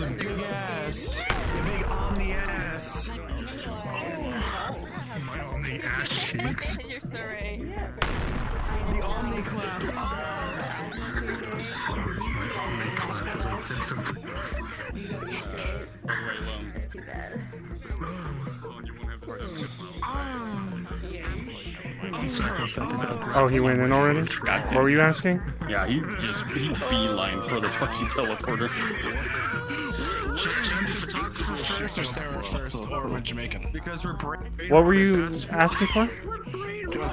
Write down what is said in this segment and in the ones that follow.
big ass. Your big omni ass. My only ass cheeks. You're so right. The omni clap. My only clap is offensive. That's too bad. One second. Oh, he went in already? What were you asking? Yeah, he beeline for the fucking teleporter. Sensitive talk first or Sarah first, or we're Jamaican? Because we're What were you asking for?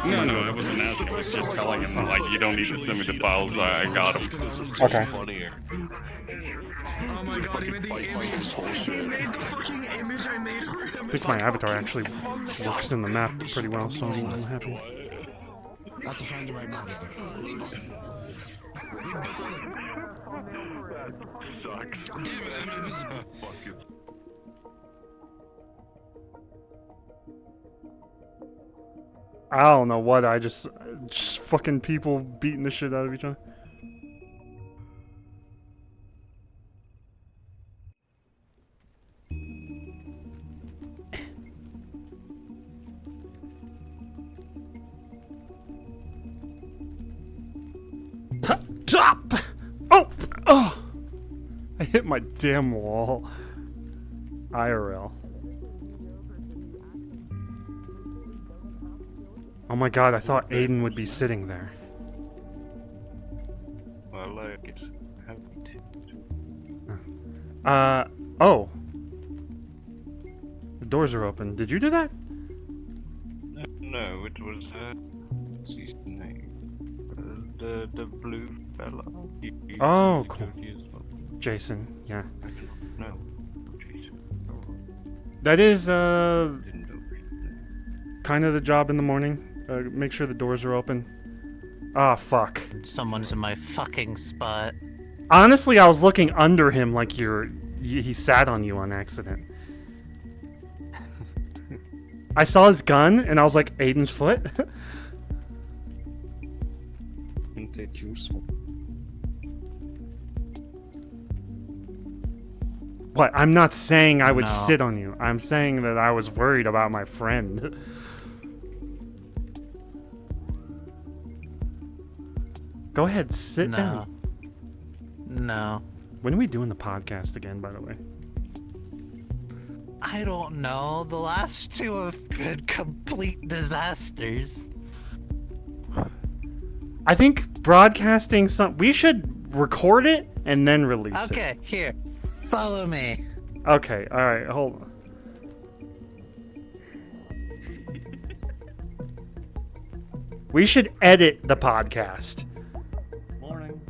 No, I wasn't asking. I was just telling him that, like, you don't need to send me the files. I got them. Okay. Oh my god, he made the image. He made the fucking image I made for him. I think my avatar actually works in the map pretty well, so I'm happy. I have to find the right map. Sucks. I don't know what, just fucking people beating the shit out of each other. Stop! Oh! I hit my damn wall. IRL. Oh my god, I thought Aiden would be sitting there. Well, it's Oh. The doors are open. Did you do that? No, it was, what's his name? The blue fella. Oh, cool. Jason, yeah. No, Jason. That is, kind of the job in the morning. Make sure the doors are open. Ah, fuck. Someone's in my fucking spot. Honestly, I was looking under him like he sat on you on accident. I saw his gun, and I was like, Aiden's foot? What? I'm not saying I would sit on you. I'm saying that I was worried about my friend. Go ahead, sit down. No. When are we doing the podcast again, by the way? I don't know. The last two have been complete disasters. I think broadcasting we should record it and then release it. Okay, here. Follow me. Okay, alright, hold on. We should edit the podcast. Morning.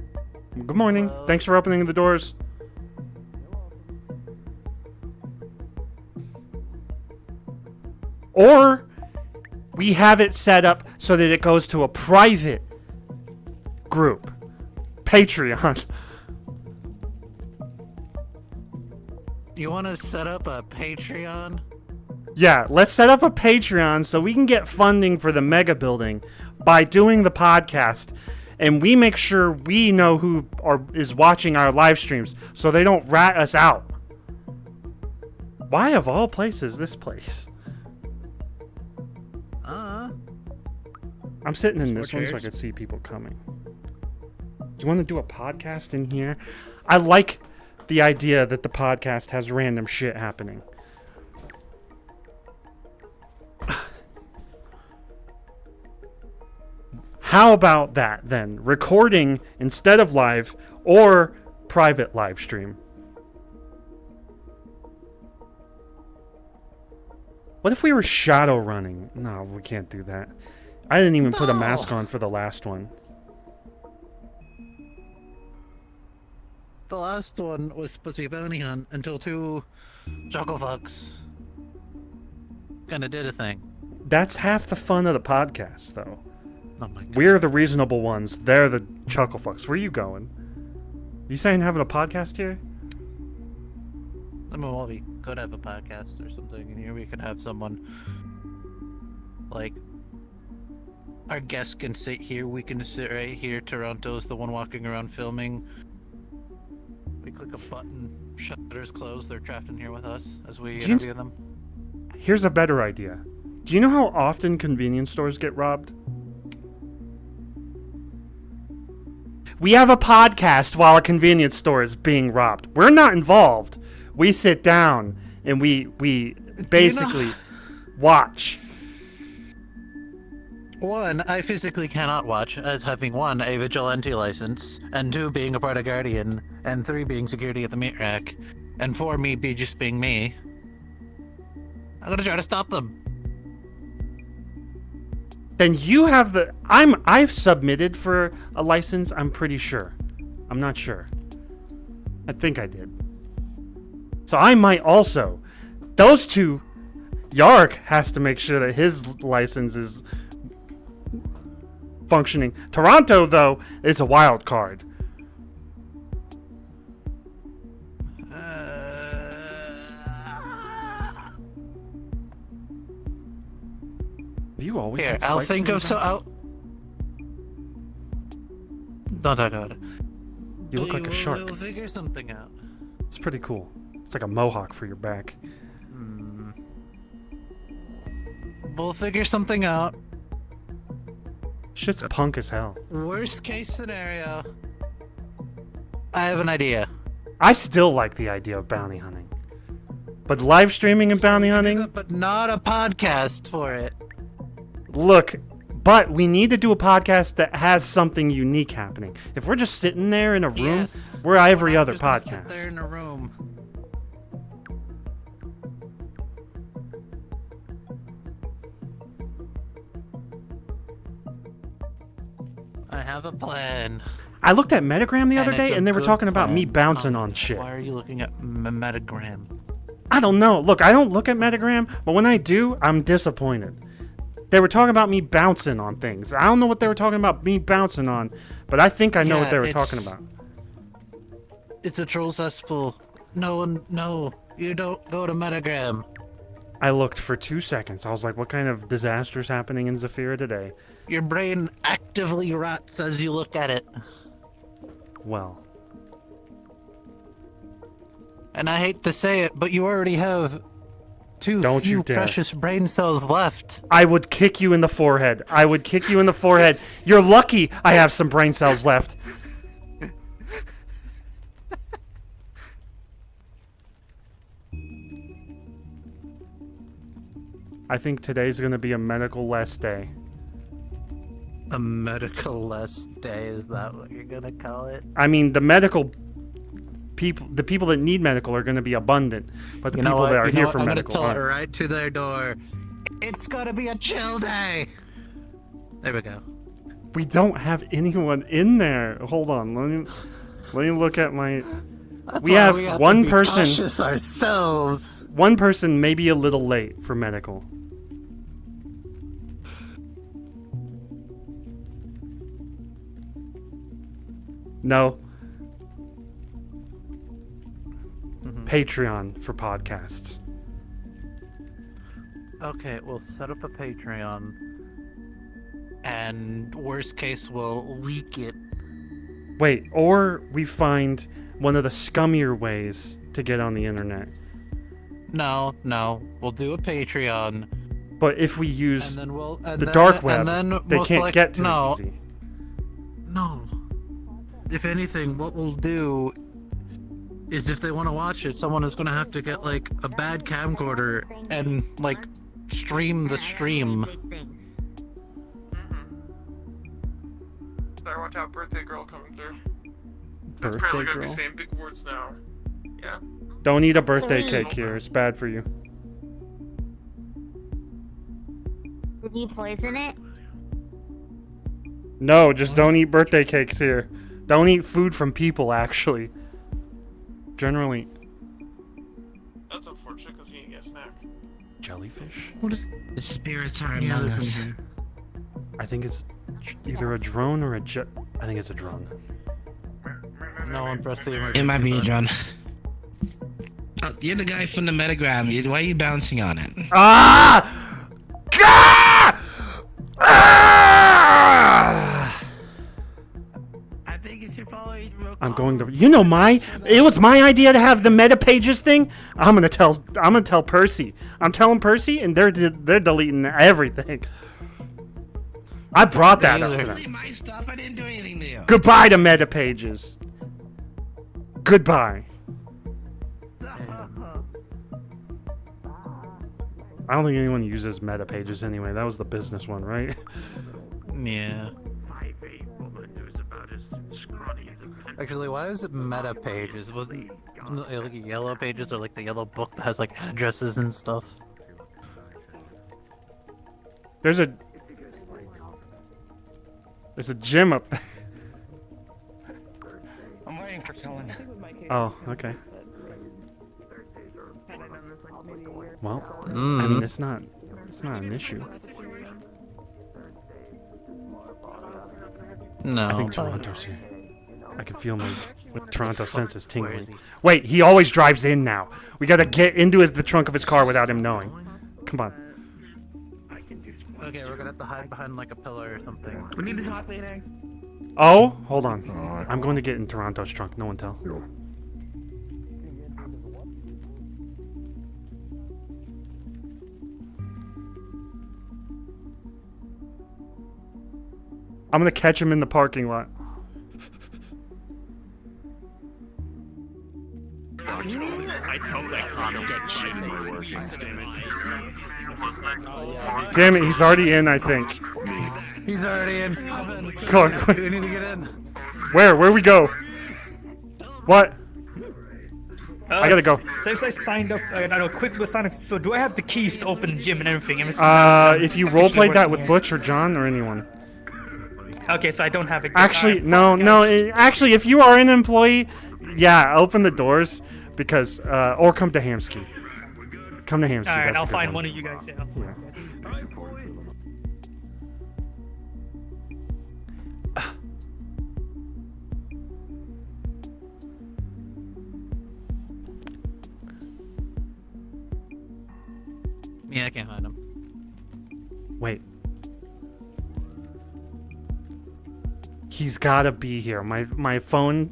Good morning. Hello. Thanks for opening the doors. Or we have it set up so that it goes to a private group. Patreon. You want to set up a Patreon? Yeah, let's set up a Patreon so we can get funding for the mega building by doing the podcast. And we make sure we know who is watching our live streams so they don't rat us out. Why, of all places, this place? I'm sitting in this one so I could see people coming. You want to do a podcast in here? I like the idea that the podcast has random shit happening. How about that then? Recording instead of live or private live stream. What if we were shadow running? No, we can't do that. I didn't even put a mask on for the last one. The last one was supposed to be bounty hunt until two chuckle fucks kinda did a thing. That's half the fun of the podcast, though. Oh my god. We're the reasonable ones. They're the chuckle fucks. Where are you going? You saying having a podcast here? I mean, well, we could have a podcast or something in here. We could have someone, like, our guest can sit here. We can sit right here. Toronto's the one walking around filming. We click a button. shutters closed. They're trapped in here with us as we Do you- interview them. Here's a better idea. Do you know how often convenience stores get robbed? We have a podcast while a convenience store is being robbed. We're not involved. We sit down and we basically watch. One, I physically cannot watch, as having one, a vigilante license, and two, being a part of Guardian, and three, being security at the meat rack, and four, me just being me. I'm gonna try to stop them. Then you have the I've submitted for a license, I'm pretty sure. I'm not sure. I think I did. So I might also. Those two, Yark has to make sure that his license is functioning. Toronto, though, is a wild card. Have you always Here, had I'll spikes think in of your so. back? I'll. Don't talk about it. You look like a We'll shark. figure something out. It's pretty cool. It's like a mohawk for your back. We'll figure something out. Shit's punk as hell. Worst case scenario. I have an idea. I still like the idea of bounty hunting. But live streaming and bounty hunting? But not a podcast for it. Look, but we need to do a podcast that has something unique happening. If we're just sitting there in a room, Yes. we're every We're not other just gonna sit there podcast. in a room. I have a plan. I looked at Metagram the other it's day a and they were good talking about me plan. bouncing on shit. Why are you looking at Metagram? I don't know. Look, I don't look at Metagram, but when I do, I'm disappointed. They were talking about me bouncing on things. I don't know what they were talking about me bouncing on, but I think I know what Yeah, they were it's- talking about. It's a troll cesspool. No, you don't go to Metagram. I looked for 2 seconds. I was like, what kind of disaster's happening in Zafira today? Your brain actively rots as you look at it. Well, And I hate to say it, but you already have too Don't you few dare. precious brain cells left. I would kick you in the forehead. I would kick you in the forehead. You're lucky I have some brain cells left. I think today's gonna be a medical less day. A medical less day, is that what you're gonna call it? I mean, the medical people, the people that need medical are gonna be abundant, but the people that are here for I'm medical gonna tell it aren't. right to their door. It's gonna be a chill day. There we go. We don't have anyone in there. Hold on, let me look at my. We Why have to one be person. cautious ourselves. One person may be a little late for medical. No. Patreon for podcasts. Okay, we'll set up a Patreon. And worst case, we'll leak it. Wait, or we find one of the scummier ways to get on the internet. No, we'll do a Patreon. But if we use And then we'll the dark web, they most can't get to no, it easy. No. If anything, what we'll do is if they want to watch it, someone is going to have to get like a bad camcorder and like stream the stream. Better watch out, birthday girl coming through. That's Birthday apparently gonna girl? be saying big words now. Yeah. Don't eat a birthday cake here. It's bad for you. Did you poison it? No, just don't eat birthday cakes here. Don't eat food from people, actually. Generally, That's unfortunate because we didn't get a snack. jellyfish? What is The spirits are yeah, among this one us. here. I think it's either a drone or a jet. I think it's a drone. No one pressed the emergency. It might be a button. John. Oh, you're the guy from the metagram. Why are you bouncing on it? Ah! Gah! Ah! I think you should follow I'm going to. You know it was my idea to have the meta pages thing. I'm gonna tell Percy. I'm telling Percy, and they're deleting everything. I brought that up to them. Delete my stuff. I didn't do anything to you. Goodbye to meta pages. Goodbye. I don't think anyone uses meta pages anyway. That was the business one, right? Yeah. Actually, why is it meta pages? Wasn't it like yellow pages or like the yellow book that has like addresses and stuff? There's a gym up there. I'm waiting for Talon. Oh, okay. Well, I mean, it's not an issue. No. I think Toronto's here. I can feel my Toronto senses tingling. Wait, he always drives in now. We gotta get into the trunk of his car without him knowing. Come on. Okay, we're gonna have to hide behind like a pillar or something. We need to talk later. Oh, hold on. I'm going to get in Toronto's trunk. No one tell. I'm gonna catch him in the parking lot. I told that con don't get cheated in my work. Damn it, he's already in, I think. He's already in. Come on, quick. We need to get in. Where we go? What? I gotta go. Since I signed up, I know, quick sign up. So do I have the keys to open the gym and everything? If you roleplayed that with Butch or John or anyone. Okay, so I don't have it. Actually, no. Actually, if you are an employee, yeah, open the doors because, or come to Hamsky. Come to Hamsky. Alright, that's a I'll good find one one of you guys. Yeah. Yeah, I can't hide him. Wait. He's gotta be here. My phone.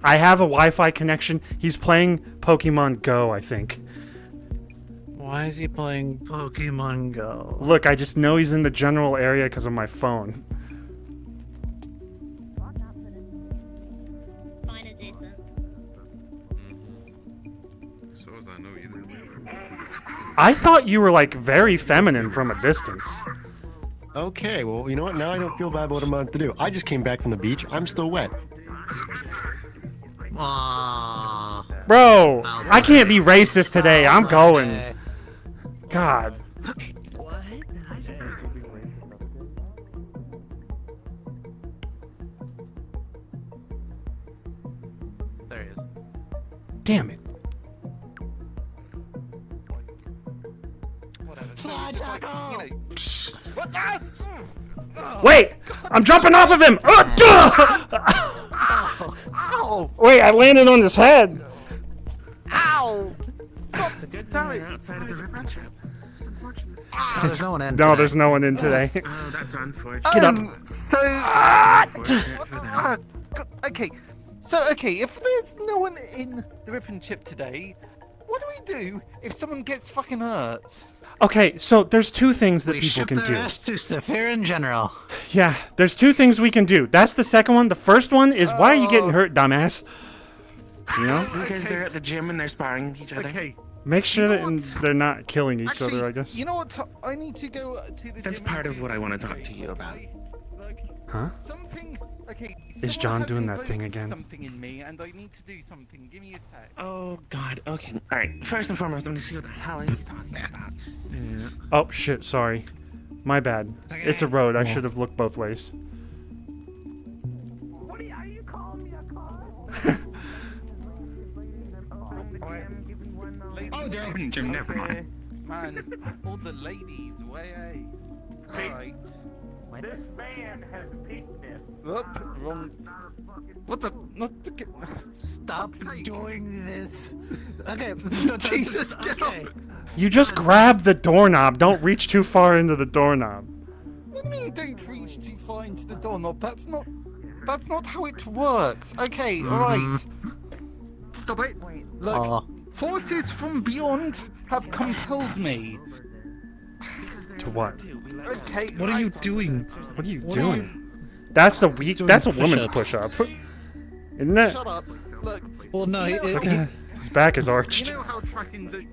I have a Wi-Fi connection. He's playing Pokemon Go, I think. Why is he playing Pokemon Go? Look, I just know he's in the general area because of my phone. Fine, adjacent. So as I know you then. I thought you were like very feminine from a distance. Okay, well, you know what? Now I don't feel bad about what I'm about to do. I just came back from the beach. I'm still wet. Aww. Bro, I can't be racist today. I'm going. God. There he is. Damn it. Slide tackle! Wait! I'm jumping off of him! Ow! Wait, I landed on his head. Ow! It's a good thing we're outside of the ribbon chip. There's no one in. No, there's no one in today. Oh, that's unfortunate. Get up. Okay, so if there's no one in the Rip and Chip today, what do we do if someone gets fucking hurt? Okay, so there's two things that We people ship can their do. ass to Saphir in general. Yeah, there's two things we can do. That's the second one. The first one is why are you getting hurt, dumbass? You know? Because they're at the gym and they're sparring each other. Okay. Make sure You that know what? they're not killing each Actually, other, I guess. you know what? I need to go to the That's gym part and of what I want to do talk to you about. Like, Huh? something. Okay. Is someone John has doing that thing invoked again? Something in me, and I need to do something. Give me a sec. Oh God. Okay. All right. First and foremost, I'm gonna see what the hell he's talking about. Yeah. Oh, shit, sorry. My bad. It's a road. I should have looked both ways. Oh, they're open gym. Never mind. Man, all the ladies, way. Alright. This man has peakness. Look, wrong. What the? Not to get. Stop doing this. Okay. Jesus, get okay. You just grab the doorknob. Don't reach too far into the doorknob. What do you mean don't reach too far into the doorknob? That's not. That's not how it works. Okay, alright. Stop it. Look, Oh. Forces from beyond have compelled me. To what? Okay. What are you doing? What are you doing? That's a weak. That's a woman's push-ups. push-up. Isn't it? Shut up. Look. Well, no, Look at his back is You arched. know how tracking the.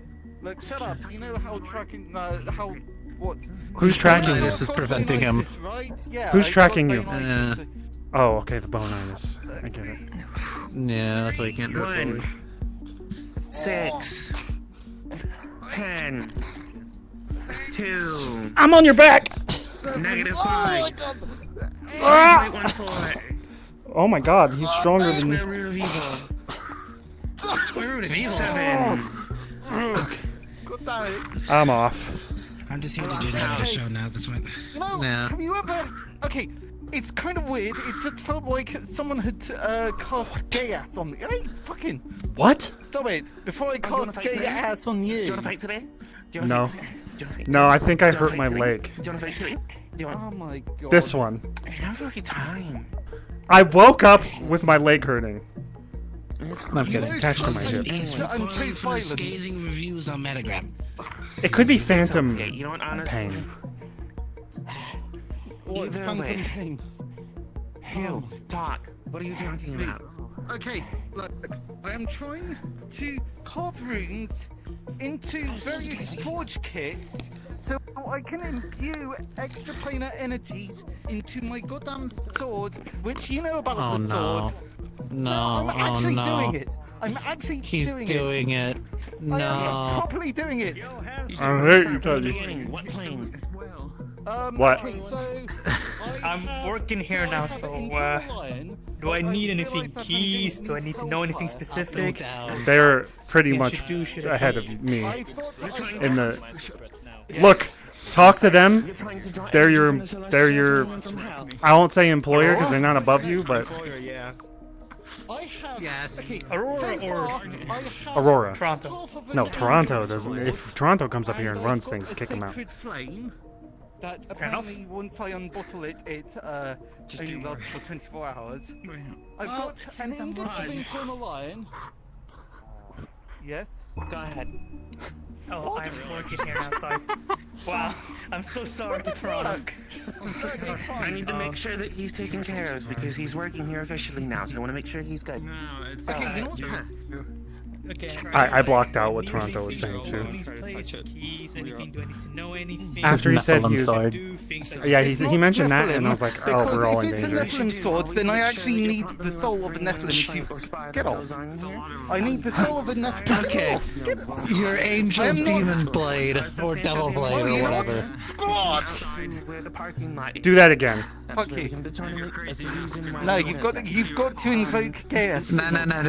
Look, shut up. You know how tracking. How. What? Who's tracking you? This is preventing him. Right? Yeah, Who's I got tracking you? bonitis. Oh, okay, the bonitis. I get it. Yeah, that's why you can't do it fully. 6, 10, 2, I'm on your back. negative Oh my 5, god! Ah! 8.14. Oh my God, he's stronger than Square me. root of evil. Square root of evil. 7. God damn it. I'm off. I'm just here to do that show now. That's what. You know, Yeah. have you ever? Okay, it's kind of weird. It just felt like someone had cast gay ass on me. Hey, fucking What? stop it! Before I cast gay ass on you. Do you want to fight today? No. No, I think I hurt my leg. Do you want to fight today? Do you want? Oh my god. This one. I have a time. I woke up with my leg hurting. I'm kidding. It's attached to my hip. He's I'm too falling for violent. scathing reviews on Metagram. It could be phantom Okay, you know what? Honestly, pain. What's Either phantom way. pain? you talk. What are you talking about? Okay, look, I am trying to carve runes into various forge kits so I can imbue extraplanar energies into my goddamn sword, which you know about Oh the sword. no. No, I'm oh actually no. doing it. I'm actually He's doing doing it. it. I am No. properly doing it. I hate you, Teddy. What plane? What? Okay, so I'm working here now, so, do I need anything? Keys? Do I need to know anything specific? They're pretty Should much do, should I ahead do? of me. I've got In the look, talk to them. They're your. I won't say employer because they're not above you, but I have, Yes. okay, Aurora so or far, I have Aurora. Toronto? half of No, an Toronto emerald doesn't. sword, If Toronto comes up here and I've runs got things, a kick them out. sacred flame that enough. apparently once I unbottle it, it only lasts for 24 hours. I've got an ingot of internal lion. Yes. Go ahead. Oh, I'm working here now, sorry. Wow, I'm so sorry, Toronto. I'm so sorry. I need to make sure that he's taken care of because he's working here officially now. So I want to make sure he's good. Okay, you know what? Okay. I blocked out what Toronto was saying too. Keys, anything? Do I need to know anything? After he said he Nephilim was. sword. Do things like Yeah, It's he not mentioned that, and Nephilim, I was like, oh, because we're all in if it's a danger. Nephilim sword, then I actually need the soul of a Nephilim to get off. I need the soul of a Nephilim. Okay. Your angel I'm not- demon blade or devil blade or whatever. Squad! Where the parking lot is. Do that again. That's Fuck where we you. can determine the reason why No, someone- you've got to invoke chaos. No.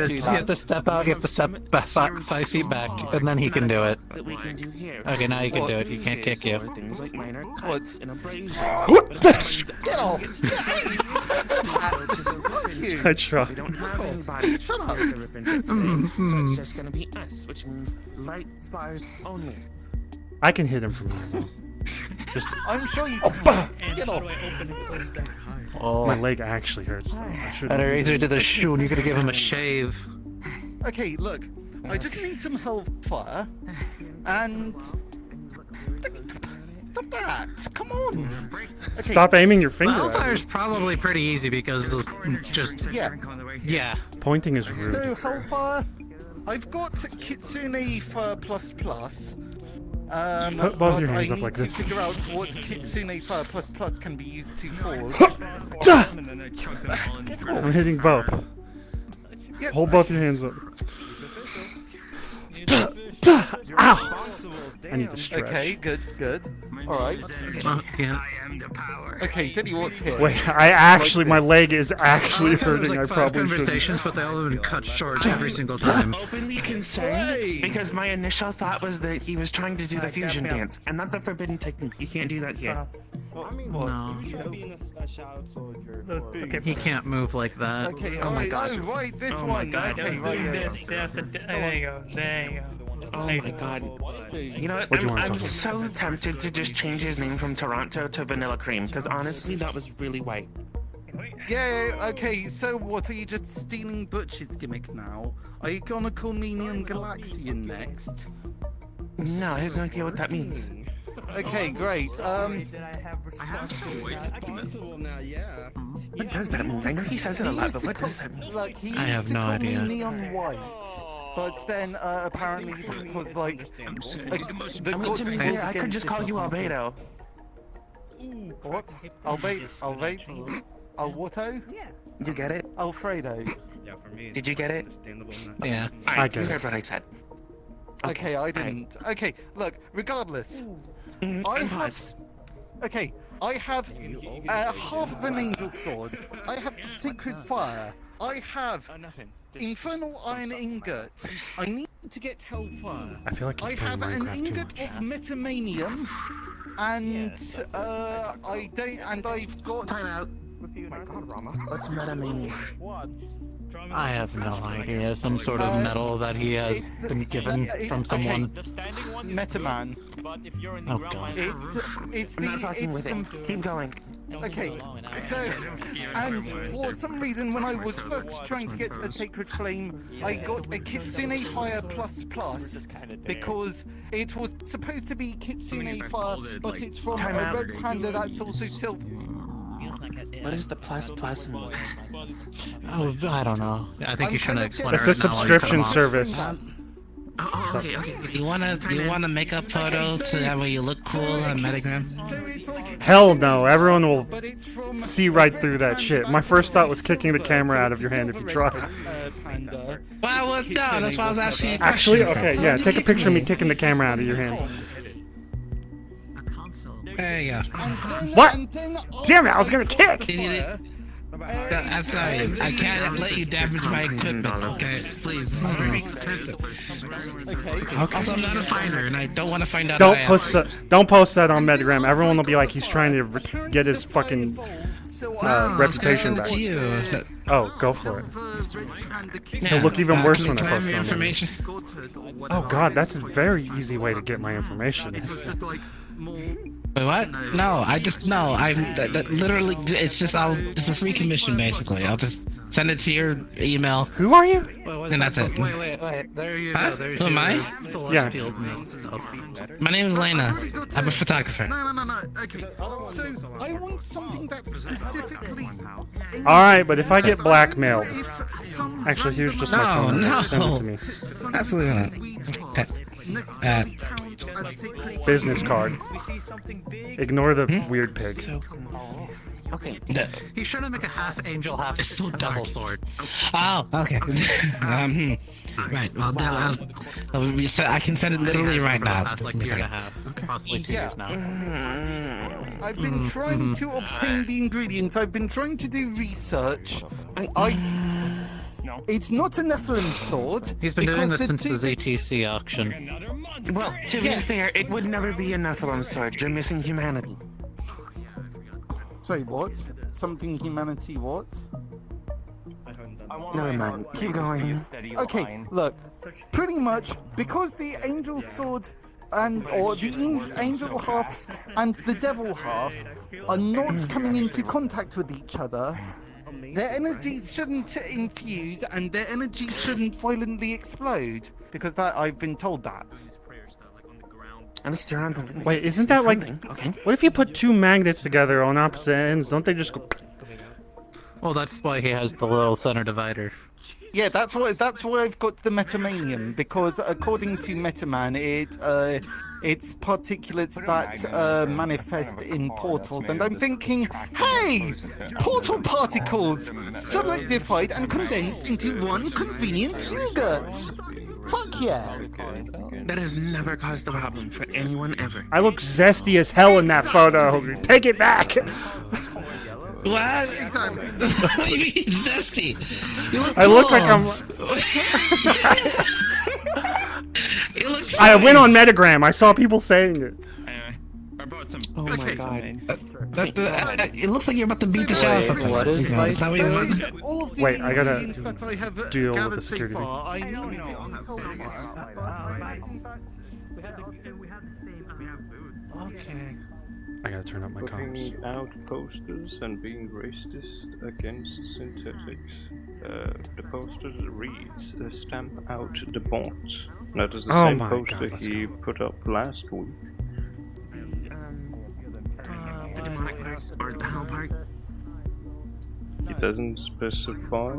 You have to step out. You have to step back 5 feet back, and then he can do it. that we can do here. Okay, now you can do it. He can't kick you. Or things like minor What? cuts and abrasions. Get off! I We tried. don't have anybody. Shut up. to rip into today, so it's just gonna be us, which means light spars only. I can hit him from here. Though. Just I'm sure you oh, can. bah! And Get how off. do I open and close that? Oh. My leg actually hurts. Though. I should. And a razor to the shoe, and you gotta give him a shave. Okay, look. I just need some hellfire. And. Stop that! Come on! Okay, Stop aiming your finger. Well, at Hellfire's it. probably pretty easy because of just Yeah. Pointing is rude. So, hellfire. I've got Kitsune Fire Plus Plus. Put both your but hands I up need like to this. figure out what Kitsune Fire Plus Plus can be used to forge. Duh! I'm hitting both. Yep. Hold both your hands up. Duh! Ow! I need to stretch. Okay, good. Alright. yeah. Okay, Diddy, what's here? Wait, my leg is I actually like how there was hurting. I like 5 probably shouldn't. conversations, but they all have been cut short every single time. Openly concerned because my initial thought was that he was trying to do the fusion dance, and that's a forbidden technique. You can't do that here. No, Okay. he can't move like that. Okay, Oh my alright, God. oh, right, this Oh my one. God. Okay, right, Doing yeah. this. Yeah, so, there you go. There you go. Oh There you my go. god. You know what? What do you want to I'm talk about? so tempted to just change his name from Toronto to Vanilla Cream, because honestly, that was really white. Yeah, okay, so what, are you just stealing Butch's gimmick now? Are you gonna call me Neon Galaxian next? No, I have no idea what that means. Okay, great, I have some way to possible now, yeah. What does that mean? I know he says it a lot, but what does that mean? Like, he I have used to no call idea. me Neon White, but then, apparently it was like... the gods To be fought fair, I could against just it call or you something. Albedo. What? Alwato? You get it? Alfredo? Yeah, for me. Did you get it? Yeah. Alright, get you it. heard what I said. Okay, I didn't. Okay, look, regardless, I I'm have... Buzz. Okay, I have half of an angel sword. I have sacred fire. I have infernal iron ingot. I need to get hellfire. I feel like he's I playing have an Minecraft too ingot much. of metamanium, and I've got. Time out. What's metamania? I have no idea. Some sort of metal that he has been given from someone. Metaman. Oh god. It's I'm not fucking with it. Keep going. Okay, so, and for some reason when I was first trying to get a Sacred Flame, I got a Kitsune Fire Plus Plus, because it was supposed to be Kitsune Fire, but it's from Time a out. red panda that's also silver. What is the plus mean? Oh, I don't know. I think I'm you shouldn't kinda explain It's it a right now while you cut him subscription off. service. Okay. Do you wanna make a photo to have where you look cool on Metagram? So it's like a Hell Kitsune no, Fire, everyone will but it's from see a right red through that panda shit. My that's first thought also was kicking the silver, camera so out of it's your a hand if you silver try. red, panda. Well, no, that's why I was asking you a Actually, question. okay, yeah, take a picture of me kicking the camera out of your hand. There you go. What? And then Damn it, I was gonna kick! I'm sorry. I can't let you damage my equipment, okay? Please, this is very expensive. Okay. Also, I'm not a fighter, and I don't want to find out Don't that I am. don't post that on Metagram. Everyone will be like he's trying to get his fucking No, I was gonna reputation send it back. to you. Oh, go for it. Yeah, He'll look even worse can when I I have post it your on there. information? Oh god, that's a very easy way to get my information. Wait, what? No, I just no. That literally. It's just it's a free commission basically. I'll just send it to your email, Who are you? and that's it. Wait. There you Huh? go. There's Who am your I? celestialness stuff. My name is Lena. I'm a photographer. No. Okay. So I want something that's specifically. Alright, but if I get blackmailed. If some Actually, here's just No, my phone. no. Send it to me. Absolutely not. Okay. necessarily count as sacred. Business card. Ignore the weird pig. Okay. He's trying to make a half angel, half It's so devil dark. sword. Oh, okay. Right. Well, I can send it literally right now. That's like a year and a half, possibly 2 years now. I've been trying to obtain the ingredients. I've been trying to do research. It's not a Nephilim sword. He's been doing because this since two the bits- ZTC auction. Well, to be Yes. fair, it would never be a Nephilim sword. You're missing humanity. Sorry, what? Something humanity what? Never mind. Keep going. Okay, look. Pretty much because the angel sword or the angel half and the devil half are not coming into contact with each other, their energies shouldn't infuse and their energies shouldn't violently explode. Because I've been told that. At least you're on the. Wait, isn't that like... Okay. What if you put two magnets together on opposite ends? Don't they just go... Well, that's why he has the little center divider. Yeah, that's why I've got the metamanium, because according to Metaman, it's particulates that manifest in portals, and I'm thinking, hey, portal particles solidified and condensed into one convenient ingot. Fuck yeah! That has never caused a problem for anyone ever. I look zesty as hell in that photo. Take it back! What? Exactly. What do you mean zesty? You look I look like I'm. You look. I went on Metagram. I saw people saying it. I brought some. Oh my Okay. god. It looks like you're about to beat the shit out of something. What is Is that what you want? All of the Wait, I gotta ingredients that I have deal with gathered the so security. far, I need Okay. I gotta turn up my comms. Putting out posters and being racist against synthetics. The poster reads, "Stamp out the bots." That is the same poster he put up last week. The demonic part, or the hell part. He doesn't specify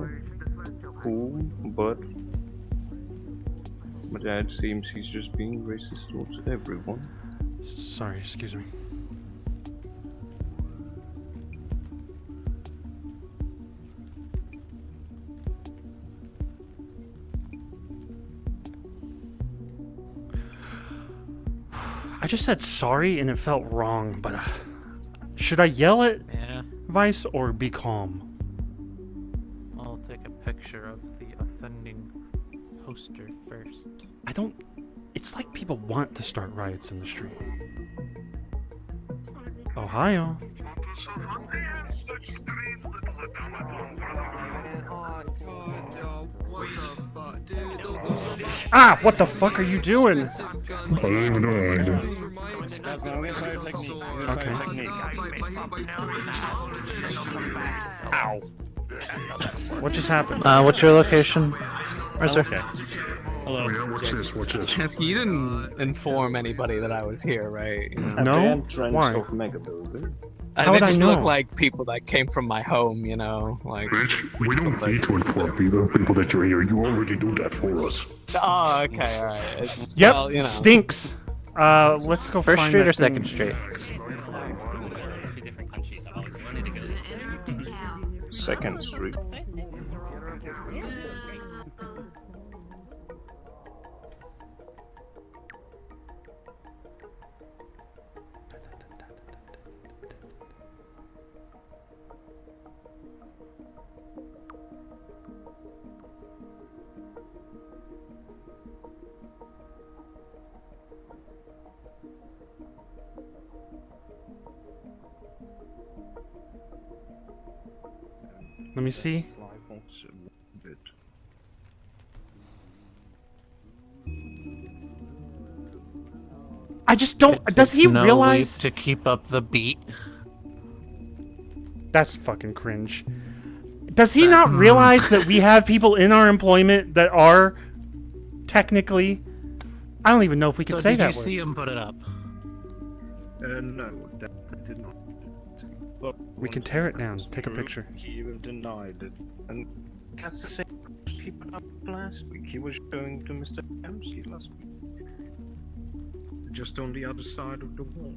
who, but yeah, it seems he's just being racist towards everyone. Sorry, excuse me. I just said sorry and it felt wrong, but should I yell at Vice or be calm? I'll take a picture of the offending poster first. I don't... It's like people want to start riots in the street. Ohio. Ah, what the fuck are you doing? I don't even know what I do. Okay. Ow. What just happened? What's your location? Where's Okay. Hello. Yeah, what's this? What's this? Chesky, you didn't inform anybody that I was here, right? No? Why? They just look like people that came from my home, you know, like. Rich, we don't need to inform people that you're here. You already do that for us. Oh, okay, all right. Yep, well, you know. stinks. Let's go First find street that or second thing. street? Second Street. Let me see. I just don't. Does he No realize leave to keep up the beat? That's fucking cringe. Does he not realize that we have people in our employment that are technically? I don't even know if we could say that Did you word. see him put it up? No, that did not. But We can tear it down. Take a picture. He even denied it, and that's the same he put up last week. He was showing to Mr. Dempsey last week, just on the other side of the wall.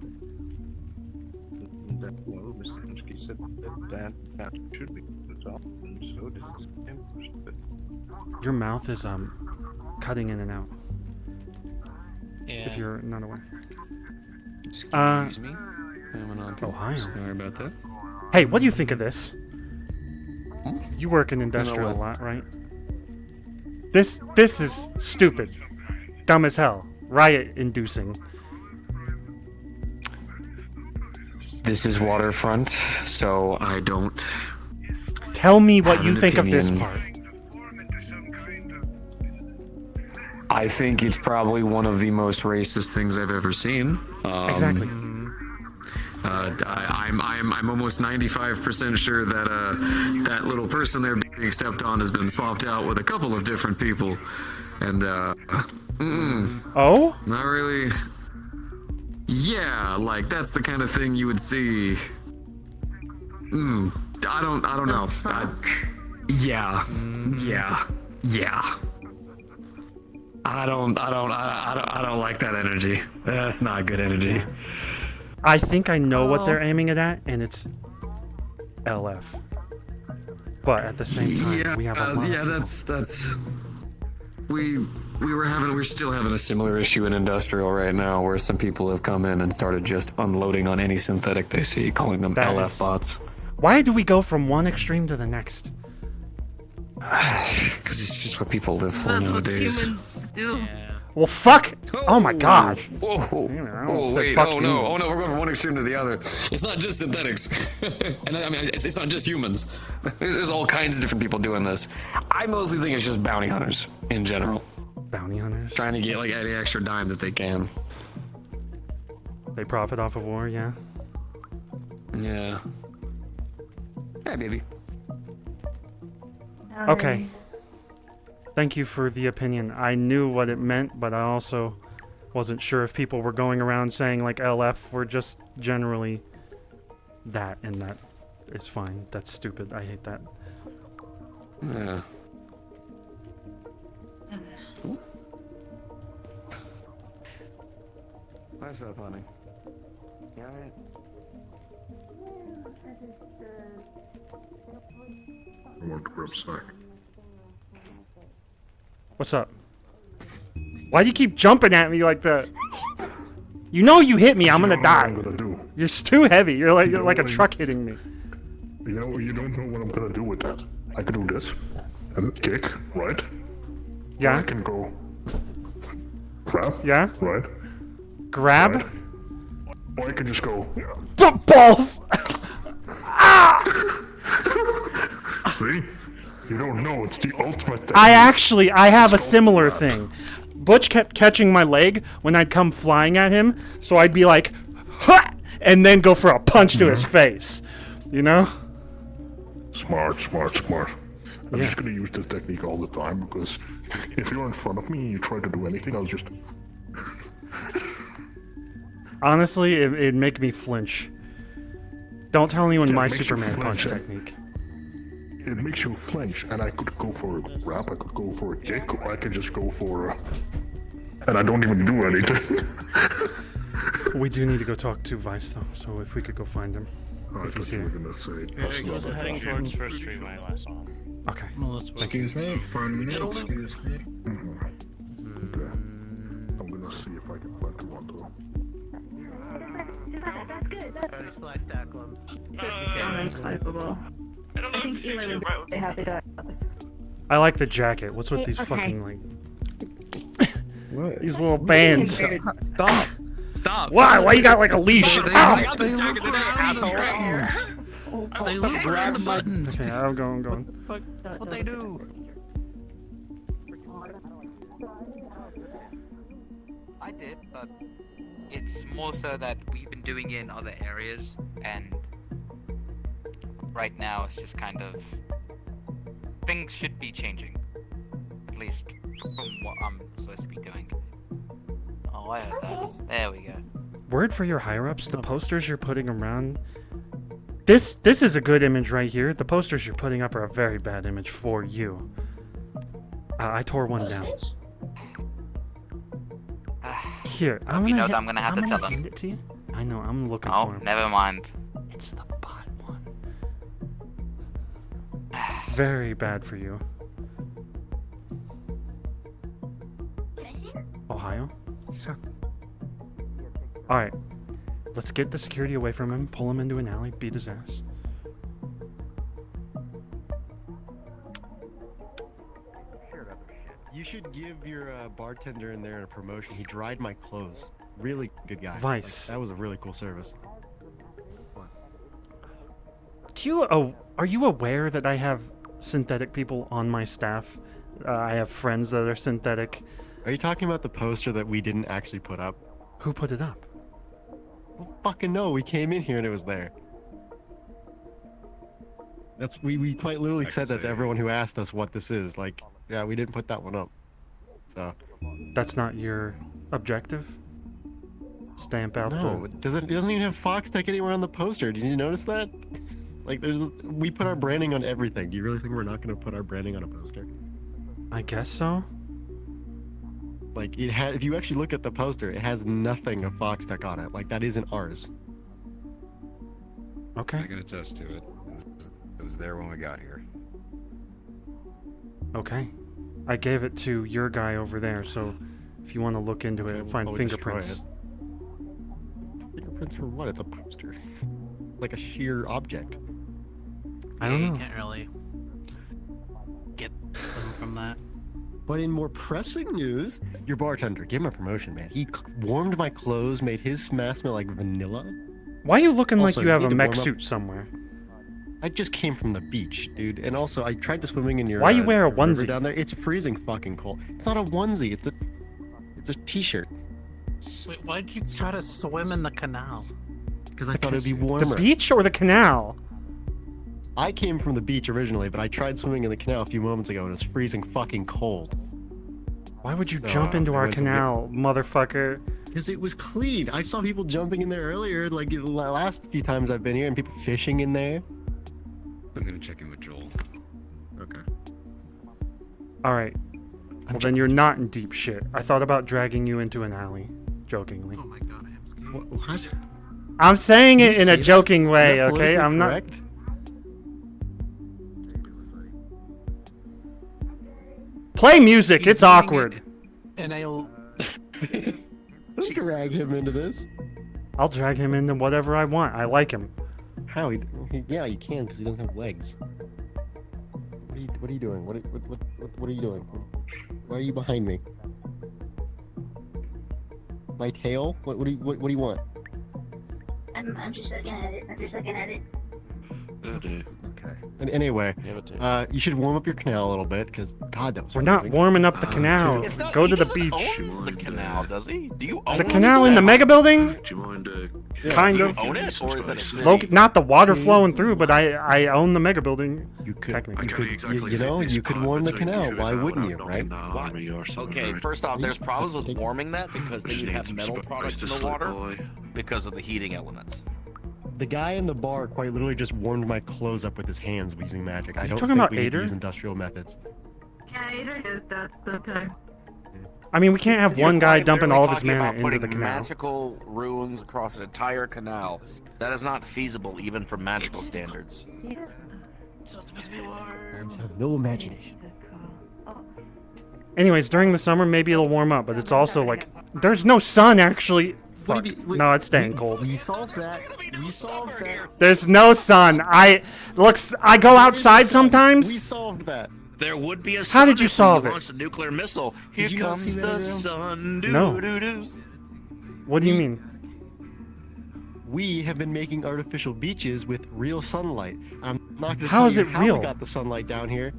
And that, well, Mr. Dempsey said that should be put up, and so this is the same poster. Your mouth is cutting in and out. Yeah. If you're not aware. Excuse me. Ohio. Sorry about that. Hey, what do you think of this? You work in industrial a lot, right? This is stupid. Dumb as hell. Riot inducing. This is waterfront, so I don't. Tell me what have you an think of this opinion. part. I think it's probably one of the most racist things I've ever seen. Exactly. I'm almost 95% sure that that little person there being stepped on has been swapped out with a couple of different people, and oh, not really. Yeah, like that's the kind of thing you would see. I don't know. Yeah. I don't like that energy. That's not good energy. I think I know what they're aiming it at, and it's LF. But at the same time, we have a lot. Yeah, that's. We're still having a similar issue in industrial right now, where some people have come in and started just unloading on any synthetic they see, calling them LF bots. Why do we go from one extreme to the next? Because it's just what people live for nowadays. humans do. Well, fuck! Oh my god! Whoa! Wait! Fuck Oh no! humans. We're going from one extreme to the other. It's not just synthetics, and I mean, it's not just humans. There's all kinds of different people doing this. I mostly think it's just bounty hunters in general. Bounty hunters trying to get like any extra dime that they can. They profit off of war, yeah. Yeah. Hey, baby. Okay. Thank you for the opinion. I knew what it meant, but I also wasn't sure if people were going around saying like LF were just generally that, and that is fine. That's stupid. I hate that. Yeah. Why is that funny? Yeah, right. I want to grab a snack. What's up? Why do you keep jumping at me like that? You know you hit me, I'm gonna die. What I'm gonna do. You're too heavy. You're like a truck hitting me. You don't know what I'm gonna do with that. I can do this and kick, right? Yeah. Or I can go grab. Yeah. Right. Grab. Right. Or I can just go. The balls. See? You don't know. It's the ultimate thing. I have a similar thing. Butch kept catching my leg when I'd come flying at him, so I'd be like, ha! And then go for a punch to his face. You know? Smart. I'm Yeah. just gonna use this technique all the time because if you're in front of me and you try to do anything, I'll just. Honestly, it'd make me flinch. Don't tell anyone Yeah, my it makes you Superman punch flinch, technique. It makes you flinch, and I could go for a grab, I could go for a kick, or I could just go for a... And I don't even do anything. We do need to go talk to Vice, though, so if we could go find him. If he's here. Heading towards First Street when I last saw him. Okay. Excuse me, pardon me, excuse me. I'm gonna see if I can find one, though. I think Eli would be happy to have us. I like the jacket. What's with these Okay. fucking, like... These little bands. Stop. Stop. Why? Why you got, like, a leash? I Ow! got this jacket today, asshole. They look grab buttons. Okay, I'm going. What they do? I did, but it's more so that we've been doing it in other areas, and right now it's just kind of things should be changing, at least from what I'm supposed to be doing. Oh, I heard that. There we go. Word for your higher-ups, the posters you're putting around... This is a good image right here. The posters you're putting up are a very bad image for you. I tore one down. Here, I'm You know gonna, that I'm gonna have to tell them. hand it to you. I know, I'm looking Oh, for him. never mind. It's the bottom one. Very bad for you. Ohio? Alright. Let's get the security away from him, pull him into an alley, beat his ass. You should give your bartender in there a promotion. He dried my clothes. Really good guy. Vice. Like, that was a really cool service. Are you aware that I have synthetic people on my staff? I have friends that are synthetic. Are you talking about the poster that we didn't actually put up? Who put it up? Fucking no, we came in here and it was there. That's we quite literally said that to everyone who asked us what this is. Like, yeah, we didn't put that one up. So That's not your objective? Stamp out no, it doesn't even have Fox Tech anywhere on the poster. Did you notice that? Like, we put our branding on everything. Do you really think we're not going to put our branding on a poster? I guess so. Like, if you actually look at the poster, it has nothing of Fox Tech on it. Like, that isn't ours. Okay. I can attest to it. It was there when we got here. Okay. I gave it to your guy over there, so if you want to look into it, find probably fingerprints. destroy Fingerprints for what? It's a poster. Like a sheer object. I don't know. You can't really get them from that. But in more pressing news, your bartender, give him a promotion, man. He warmed my clothes, made his mask smell like vanilla. Why are you looking Also, like you have need a to mech warm up- suit somewhere? I just came from the beach, dude. And also, I tried to swimming in your. Why you wear a river onesie? down there? It's freezing fucking cold. It's not a onesie. It's a t-shirt. Wait, why'd you try to swim in the canal? because I thought it'd be warmer. The beach or the canal? I came from the beach originally, but I tried swimming in the canal a few moments ago and it was freezing fucking cold. Why would you jump into our canal, motherfucker? Because it was clean. I saw people jumping in there earlier, like the last few times I've been here, and people fishing in there. I'm gonna check in with Joel. Okay. Alright. Well, then you're not in deep shit. I thought about dragging you into an alley. Jokingly. Oh my god, I'm scared. What? I'm saying it You in a see joking that? way, Is that okay? I'm not. correct? Play music, it's awkward. And I'll Don't drag him into this. I'll drag him into whatever I want. I like him. How? Yeah, you can because he doesn't have legs. What are you doing? What are you doing? Why are you behind me? My tail? What do you want? I'm just looking at it. Okay. And anyway, you should warm up your canal a little bit because God, that was. We're not warming up the canal. It's not, Go he to the doesn't beach. own the canal, does he? Do you own The canal in the mega building? Do you mind, Kind do you of. own it, or is it a city? Not the water flowing through, but I own the mega building. You could, technically. you could warm the canal. Why wouldn't you, right? Okay, first off, there's problems with warming that because then you'd have metal products in the water because of the heating elements. The guy in the bar quite literally just warmed my clothes up with his hands using magic. I don't talking think about we need to Ader? use industrial methods. Yeah, it is that time. I mean, we can't have one guy dumping all of his Literally mana talking about into the putting canal. magical runes across an entire canal. That is not feasible even from magical standards. Hands have no imagination. Anyways, during the summer, maybe it'll warm up, but it's also like there's no sun actually. Fuck. No, it's staying cold. We solved that. We solved that. There's no sun. I go outside sometimes. We solved that. There would be a How sun did you if we solve it? launched a nuclear missile. Here Did you not comes see that, the Adriel? sun. Doo, No. doo, doo. What do you mean? We have been making artificial beaches with real sunlight. I'm not going to How tell is you it how real? we got the sunlight down here.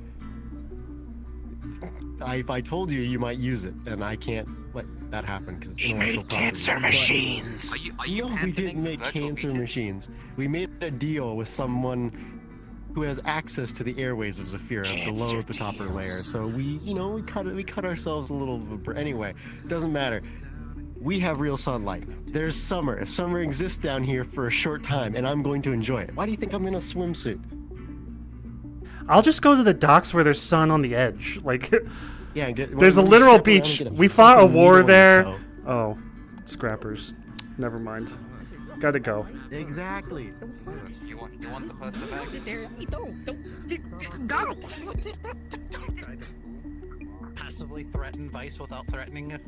If I told you, you might use it, and I can't let that happen because We made cancer machines. No, we didn't make cancer machines. We made a deal with someone who has access to the airways of Zafira below the topper layer. So we cut ourselves a little. Anyway, doesn't matter. We have real sunlight. There's summer. Summer exists down here for a short time, and I'm going to enjoy it. Why do you think I'm in a swimsuit? I'll just go to the docks where there's sun on the edge. Like, Yeah, there's a literal beach. We fought a war there. Oh, scrappers. Never mind. Gotta go. Exactly. You want the poster back? passively threaten Vice without threatening it.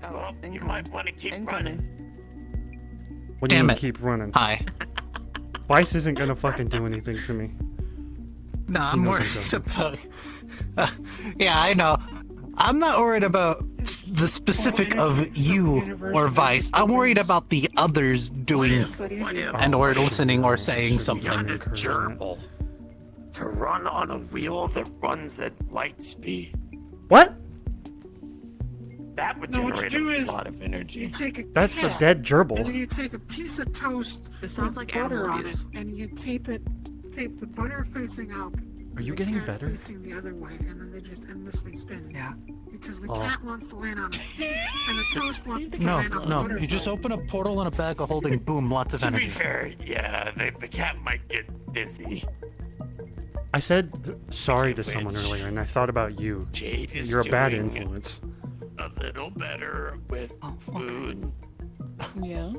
Oh, then you might want to keep running. What do you Damn mean it. keep running? Hi. Vice isn't gonna fucking do anything to me. No, He I'm knows he worried doesn't. about. Yeah, I know. I'm not worried about the specific of you or Vice. I'm worried about the others doing and or listening or saying something. Gerbil to run on a wheel that runs at light speed. What? That would No, what you generate do a is lot of energy. you take a That's a cat, dead gerbil. And then you take a piece of toast. This sounds with like butter animal on abuse. it, and you tape the butter facing up. Are you the getting cat better? Facing the other way, and then they just endlessly spin. Yeah. Because the Oh. cat wants to land on its feet, and the toast wants to No, land on the no. butter You just side. open a portal and a bag of holding. Boom, lots of To be energy. fair, yeah, the cat might get dizzy. I said sorry to someone earlier, and I thought about you. Jade is You're a bad doing influence. A little better with food. Yeah.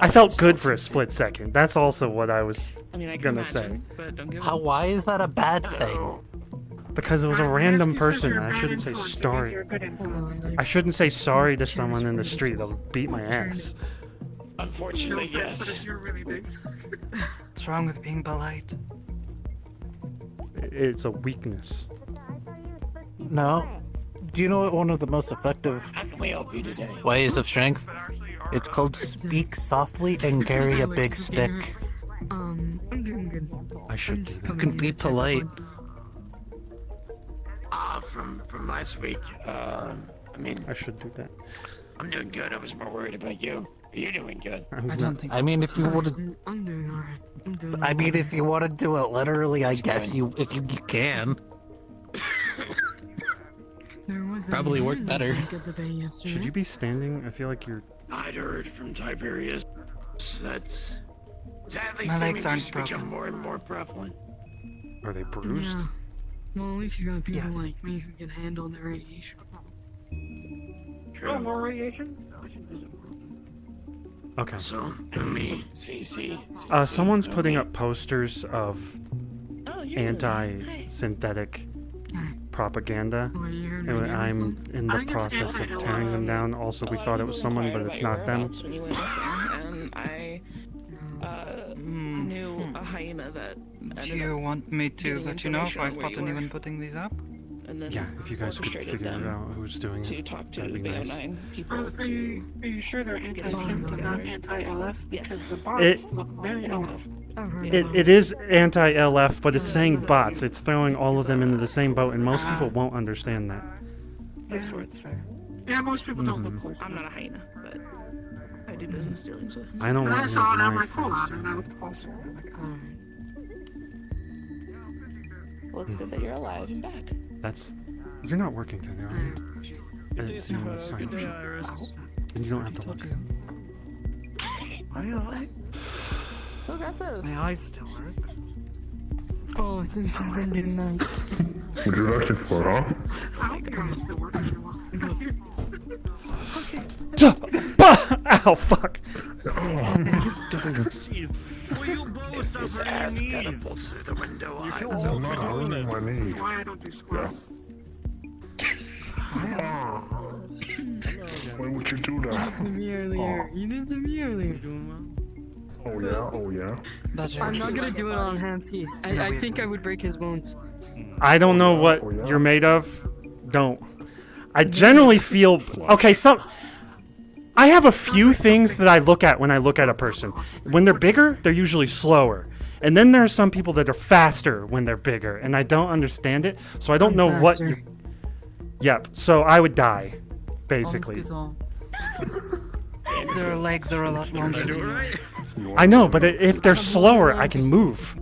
I felt good for a split second. That's also what I was I mean, I can gonna imagine, say. but don't give How? up. Why is that a bad thing? Because it was a random person. I shouldn't say sorry. I shouldn't say sorry to someone in the street. They'll beat my ass. Unfortunately, No offense, but yes. it's you're really big. What's wrong with being polite? It's a weakness. No. Do you know what one of the most effective How can we help you today? ways of strength? It's called speak softly and carry a big stick. I'm doing good. I should do You that. can be polite. From last week, I mean, I should do that. I'm doing good. I was more worried about you. You're doing good. I don't think. I mean, if you want to, I'm doing alright. I'm doing. I mean, if you want to do it literally, I guess you can. There was Probably a work man better. back at the bay yesterday. Should you be standing? I feel like you're. I'd heard from Tiberius that's sadly My seeming legs to aren't just become broken. more and more prevalent. Are they bruised? Yeah. Well, at least you got people Yes. like me who can handle the radiation. True. more radiation? Okay. So, me, CC. Someone's putting up posters of Oh, you're anti-synthetic propaganda, Oh, you heard and my name or I'm something? in the process of tearing them down. Also, we thought it was someone, but it's not them. When you went missing, and I knew a hyena that. Do you want me to getting let you know if I information on where spot you were. anyone putting these up? And then Yeah, if you guys could orchestrated figure them out who's doing to it, talk to that'd be the nice. BO9 people Are you sure they're anti-synth and not anti-LF? Because the bots It- look very LF. It is anti-LF, but it's saying bots. It's throwing all of them into the same boat, and most people won't understand that. of sorts. Yeah, most people don't look Mhm. close. I'm not a hyena, but I do business dealings with. I don't When I want saw it, I'm my like, hold friends on, and to. I looked closer. I'm like, oh. Well, it's good that you're alive and back. That's. You're not working today, are you? I didn't see you on the sign. And you don't have to look. Are you alright? So aggressive. My eyes still work. Oh, this has been good night. What you looking for, huh? I don't think I'm still working. Ow, fuck. Jeez. Will you both suffer your knees? Catapults through the window. I'm not hurting my knee. That's why I don't do squats. Why would you do You that? did to me earlier. You did to me earlier. Oh yeah, oh yeah. I'm not gonna do it on Hansi. I think I would break his bones. I don't know what you're made of. Don't. I generally feel okay. I have a few things that I look at when I look at a person. When they're bigger, they're usually slower. And then there are some people that are faster when they're bigger, and I don't understand it. So I don't know what. Yep. So I would die, basically. Their legs are a lot longer than yours. I know, but if they're slower, I can move.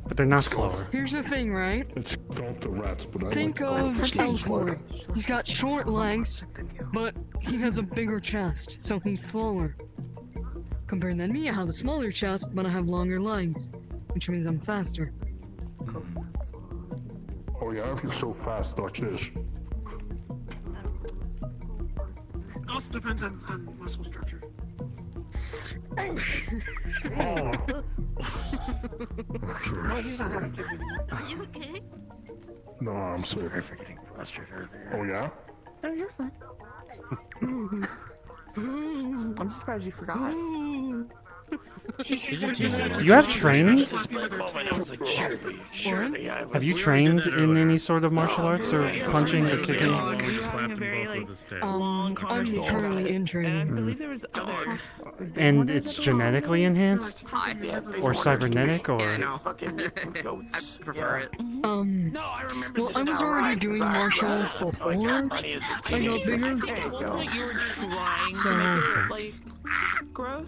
But they're not slower. Here's the thing, right? It's called the rats, but I Think like of it. Elford. He's got short legs, but he has a bigger chest, so he's slower. Compared to me, I have a smaller chest, but I have longer legs, which means I'm faster. Oh yeah, if you're so fast, watch this. Also depends on muscle structure. Oh. Well, he's not gonna kick me. Are you okay? No, I'm sick. For getting flustered earlier. Oh yeah? No, you're fine. I'm surprised you forgot. Do you have training? Have you trained in any sort of martial arts or punching or kicking? I'm currently in training. I believe there was other. And it's genetically enhanced? Or cybernetic or? I prefer it. Well, I was already doing martial arts before I got bigger. So,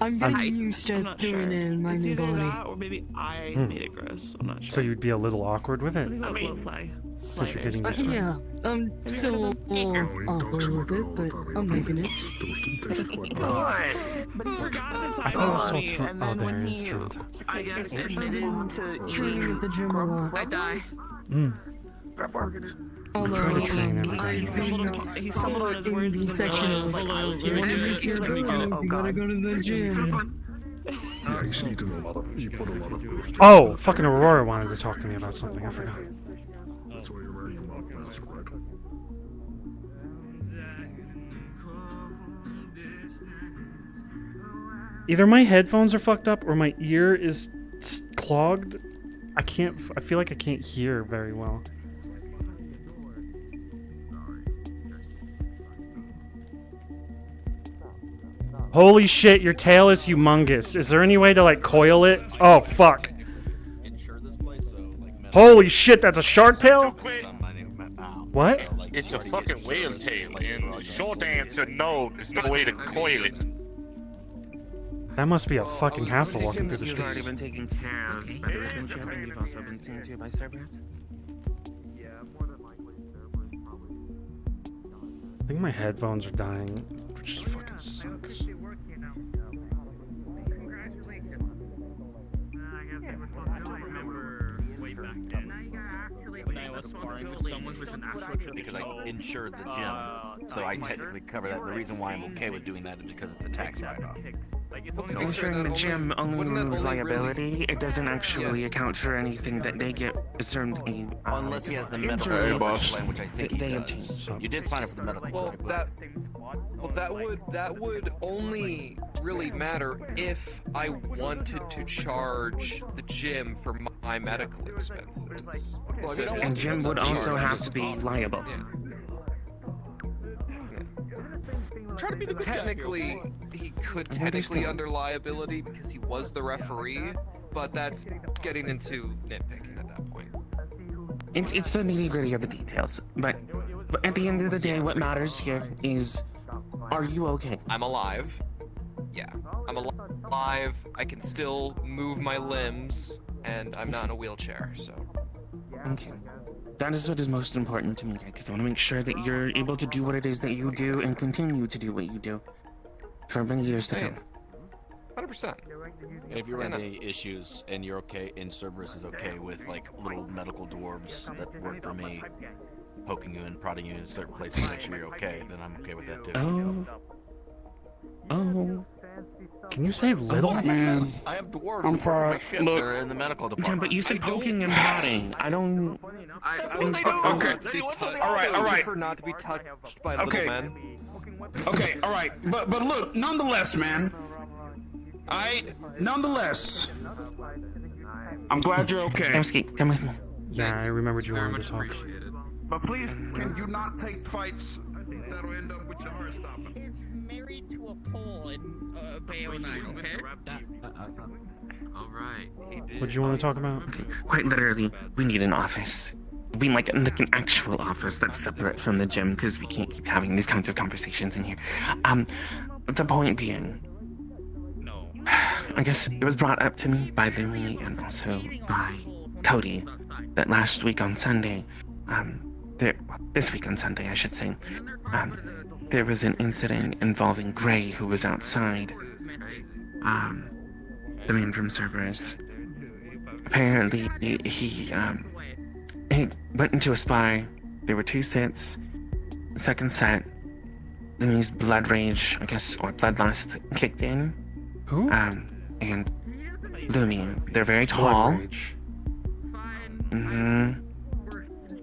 I'm getting used to doing it in my new body. Or maybe I made it gross. I'm not sure. So you'd be a little awkward with it? Something about blowfly. Since you're getting used to it. Yeah, I'm still a little awkward with it, but I'm making it. But he forgot at the I time thought to it was tell still me, and oh, then there when it is he, turned. I guess, admitted to Training at the gym a lot. I die. Although, try to train every I day. he stumbled on his words in the section of like, one of your boogers, you gotta go to the gym. Yeah, he's eating a lot of. He put a lot of those. Oh, fucking Aurora wanted to talk to me about something. I forgot. That's why you're wearing your mouth mask, right? Either my headphones are fucked up or my ear is clogged. I feel like I can't hear very well. Holy shit, your tail is humongous. Is there any way to like coil it? Oh fuck. Holy shit, that's a shark tail? What? It's a fucking whale tail, and the short answer, no, there's no way to coil it. That must be a fucking hassle walking through the You've already streets. been taken care of by the ribbon chip, and you've also been seen to by Cerberus. I think my headphones are dying, which fucking sucks. When I was sparring with someone who's an actual Because I insured the gym, so I technically cover that. The reason why I'm okay with doing that is because it's a tax write-off. Insuring the gym only removes liability. It doesn't actually account for anything that they get certainly. Unless he has the medical plan, which I think he does. You did sign up for the medical plan. That would only really matter if I wanted to charge the gym for my medical expenses. And Jim would also have to be liable. Try to be the technically, he could technically under liability because he was the referee, but that's getting into nitpicking at that point. It's the nitty gritty of the details, but at the end of the day, what matters here is, are you okay? I'm alive. Yeah, I'm alive. I can still move my limbs, and I'm not in a wheelchair, so. Okay. That is what is most important to me, because I want to make sure that you're able to do what it is that you do and continue to do what you do for many years to come. 100%. And if you run into any issues and you're okay, and Cerberus is okay with like little medical dwarves that work for me, poking you and prodding you in certain places to make sure you're okay, then I'm okay with that too. Oh. Can you say little? Man, I have dwarves. I'm that work sorry. my ship. Look. They're in the medical Yeah, department. but you said poking and prodding. I don't. That's what they do. Okay. All right. For not to be touched by Okay. little men. Okay, all right, but look, nonetheless, man. Nonetheless, I'm glad you're okay. Kamsky, come with me. Yeah, I remembered you Very wanted to much talk. But please, can you not take fights that'll end up with your heart stopping? Married to a pole in Bay 09, okay? Alright, he did. What do you want to talk about? Quite literally, we need an office. We like an actual office that's separate from the gym, because we can't keep having these kinds of conversations in here. The point being, I guess it was brought up to me by Louie and also by Cody that last week on Sunday, this week on Sunday, I should say, there was an incident involving Gray, who was outside. The man from Cerberus. Apparently, he went into a spy. There were 2 sets. The second set, Louie's blood rage, I guess, or bloodlust kicked in. Who? And Louie, they're very tall. Blood rage.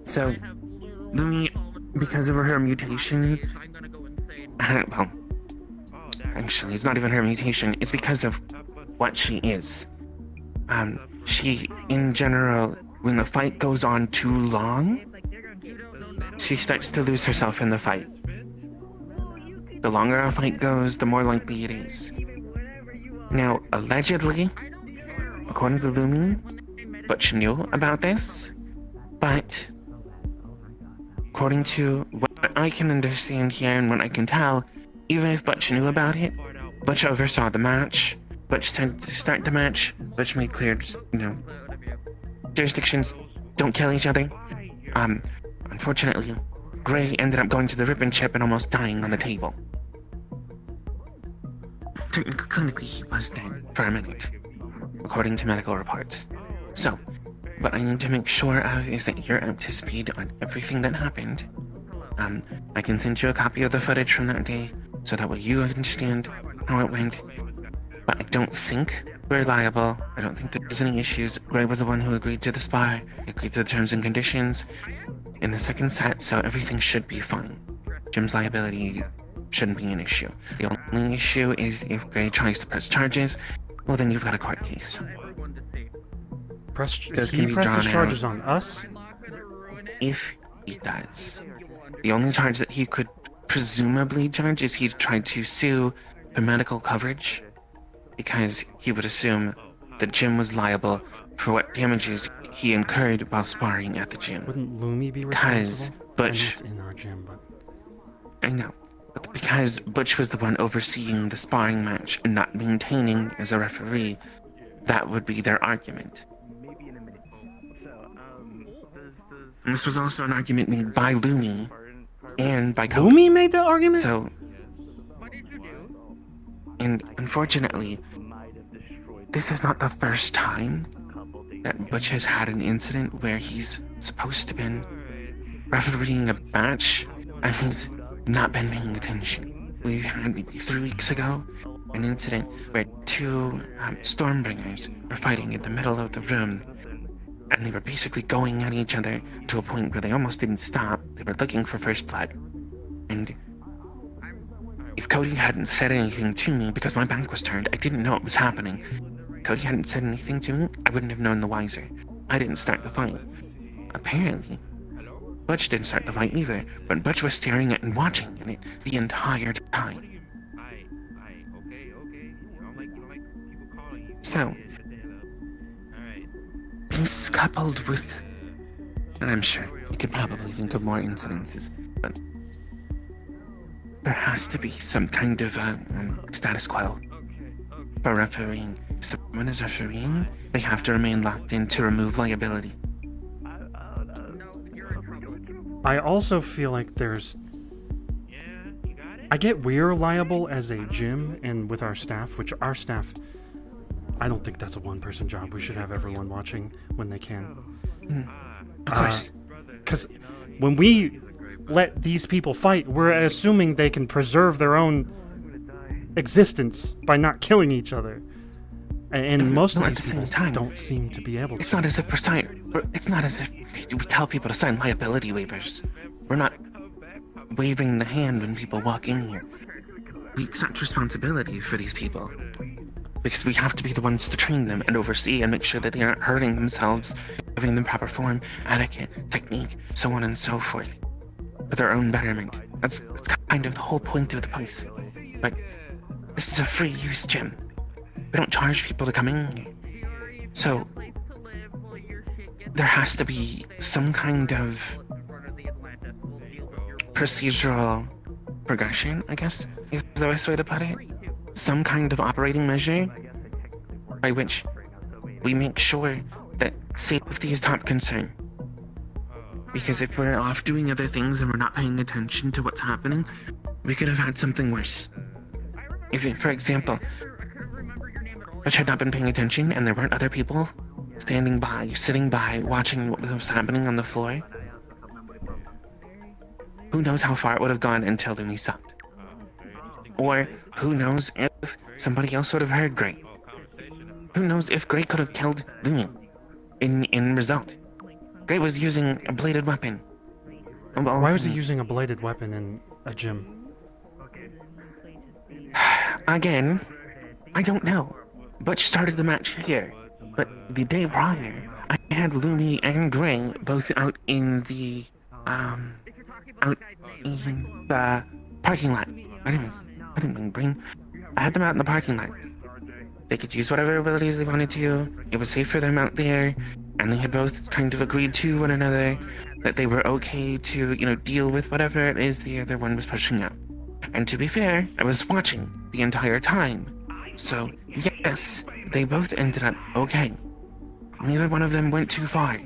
So, Louie, because of her mutation, well, actually, it's not even her mutation, it's because of what she is. She, in general, when a fight goes on too long, she starts to lose herself in the fight. The longer a fight goes, the more likely it is. Now, allegedly, according to Lumi, Butch knew about this, but according to what I can understand here and what I can tell, even if Butch knew about it, Butch oversaw the match. Butch said to start the match. Butch made clear, jurisdictions don't kill each other. Unfortunately, Gray ended up going to the ribbon chip and almost dying on the table. Clinically, he was dead for a minute, according to medical reports. So, what I need to make sure of is that you're up to speed on everything that happened. I can send you a copy of the footage from that day, so that way you understand how it went. But I don't think we're liable. I don't think there's any issues. Gray was the one who agreed to the spy, agreed to the terms and conditions in the second set, so everything should be fine. Jim's liability shouldn't be an issue. The only issue is if Gray tries to press charges, well then you've got a court case. He presses charges on us? If he does. The only charge that he could presumably charge is he tried to sue for medical coverage, because he would assume that Jim was liable for what damages he incurred while sparring at the gym. Wouldn't Lumi be Because responsible? Butch... It's in our gym, but... I know. But because Butch was the one overseeing the sparring match and not maintaining as a referee, that would be their argument. And this was also an argument made by Lumi and by Cody. Lumi made that argument? So, and unfortunately, this is not the first time that Butch has had an incident where he's supposed to been refereeing a match and he's not been paying attention. We had maybe 3 weeks ago an incident where two Stormbringers were fighting in the middle of the room, and they were basically going at each other to a point where they almost didn't stop. They were looking for first blood. And if Cody hadn't said anything to me, because my back was turned, I didn't know it was happening. Cody hadn't said anything to me, I wouldn't have known the wiser. I didn't start the fight. Apparently, Butch didn't start the fight either, but Butch was staring at and watching it the entire time. So, this coupled with, and I'm sure you could probably think of more incidences, but there has to be some kind of status quo for refereeing. If someone is refereeing, they have to remain locked in to remove liability. I also feel like I get we're liable as a gym and with our staff, which our staff, I don't think that's a one-person job. We should have everyone watching when they can. Of course. Because when we let these people fight, we're assuming they can preserve their own existence by not killing each other. And most of these people don't seem to be able to. It's not as if it's not as if we tell people to sign liability waivers. We're not waving the hand when people walk in here. We accept responsibility for these people, because we have to be the ones to train them and oversee and make sure that they aren't hurting themselves, giving them proper form, etiquette, technique, so on and so forth, for their own betterment. That's kind of the whole point of the place. But this is a free use gym. We don't charge people to come in here. So there has to be some kind of procedural progression, I guess, is the best way to put it. Some kind of operating measure by which we make sure that safety is top concern. Because if we're off doing other things and we're not paying attention to what's happening, we could have had something worse. If, for example, Butch had not been paying attention and there weren't other people standing by, sitting by, watching what was happening on the floor, who knows how far it would have gone until Lumi stopped. Or who knows if somebody else would have heard Gray. Who knows if Gray could have killed Lumi in result. Gray was using a bladed weapon. Why was he using a bladed weapon in a gym? Again, I don't know. Butch started the match here, but the day prior, I had Lumi and Gray both out in the parking lot. I didn't mean brain. I had them out in the parking lot. They could use whatever abilities they wanted to. It was safe for them out there, and they had both kind of agreed to one another that they were okay to, deal with whatever it is the other one was pushing out. And to be fair, I was watching the entire time. So, yes, they both ended up okay. Neither one of them went too far.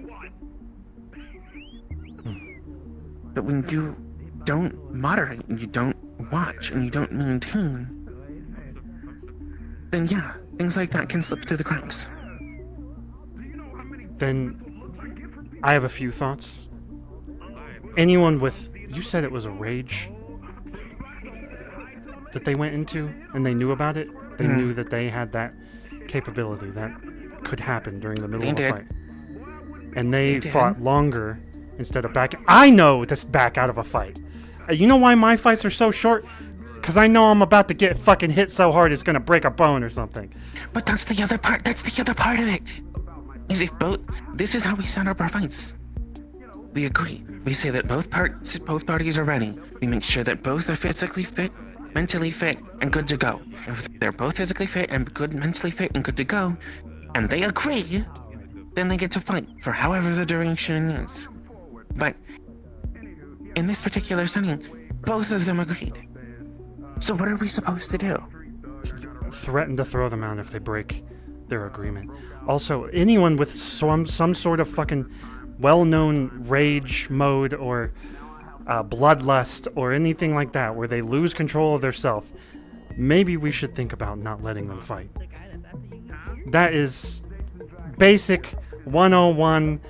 But when you don't moderate, and you don't watch, and you don't maintain, then yeah, things like that can slip through the cracks. Then, I have a few thoughts. Anyone with... You said it was a rage that they went into, and they knew about it? They knew that they had that capability that could happen during the middle of a fight. And they fought longer instead of back... I know to back out of a fight. You know why my fights are so short? Because I know I'm about to get fucking hit so hard it's gonna break a bone or something. But that's the other part. That's the other part of it. Is if both... This is how we set up our fights. We agree. We say that both parties are ready. We make sure that both are physically fit, mentally fit, and good to go. If they're both physically fit and good, mentally fit and good to go, and they agree, then they get to fight for however the duration is. But in this particular setting, both of them agreed. So what are we supposed to do? Threaten to throw them out if they break their agreement. Also, anyone with some sort of fucking well-known rage mode or bloodlust or anything like that, where they lose control of their self, maybe we should think about not letting them fight. That is basic 101.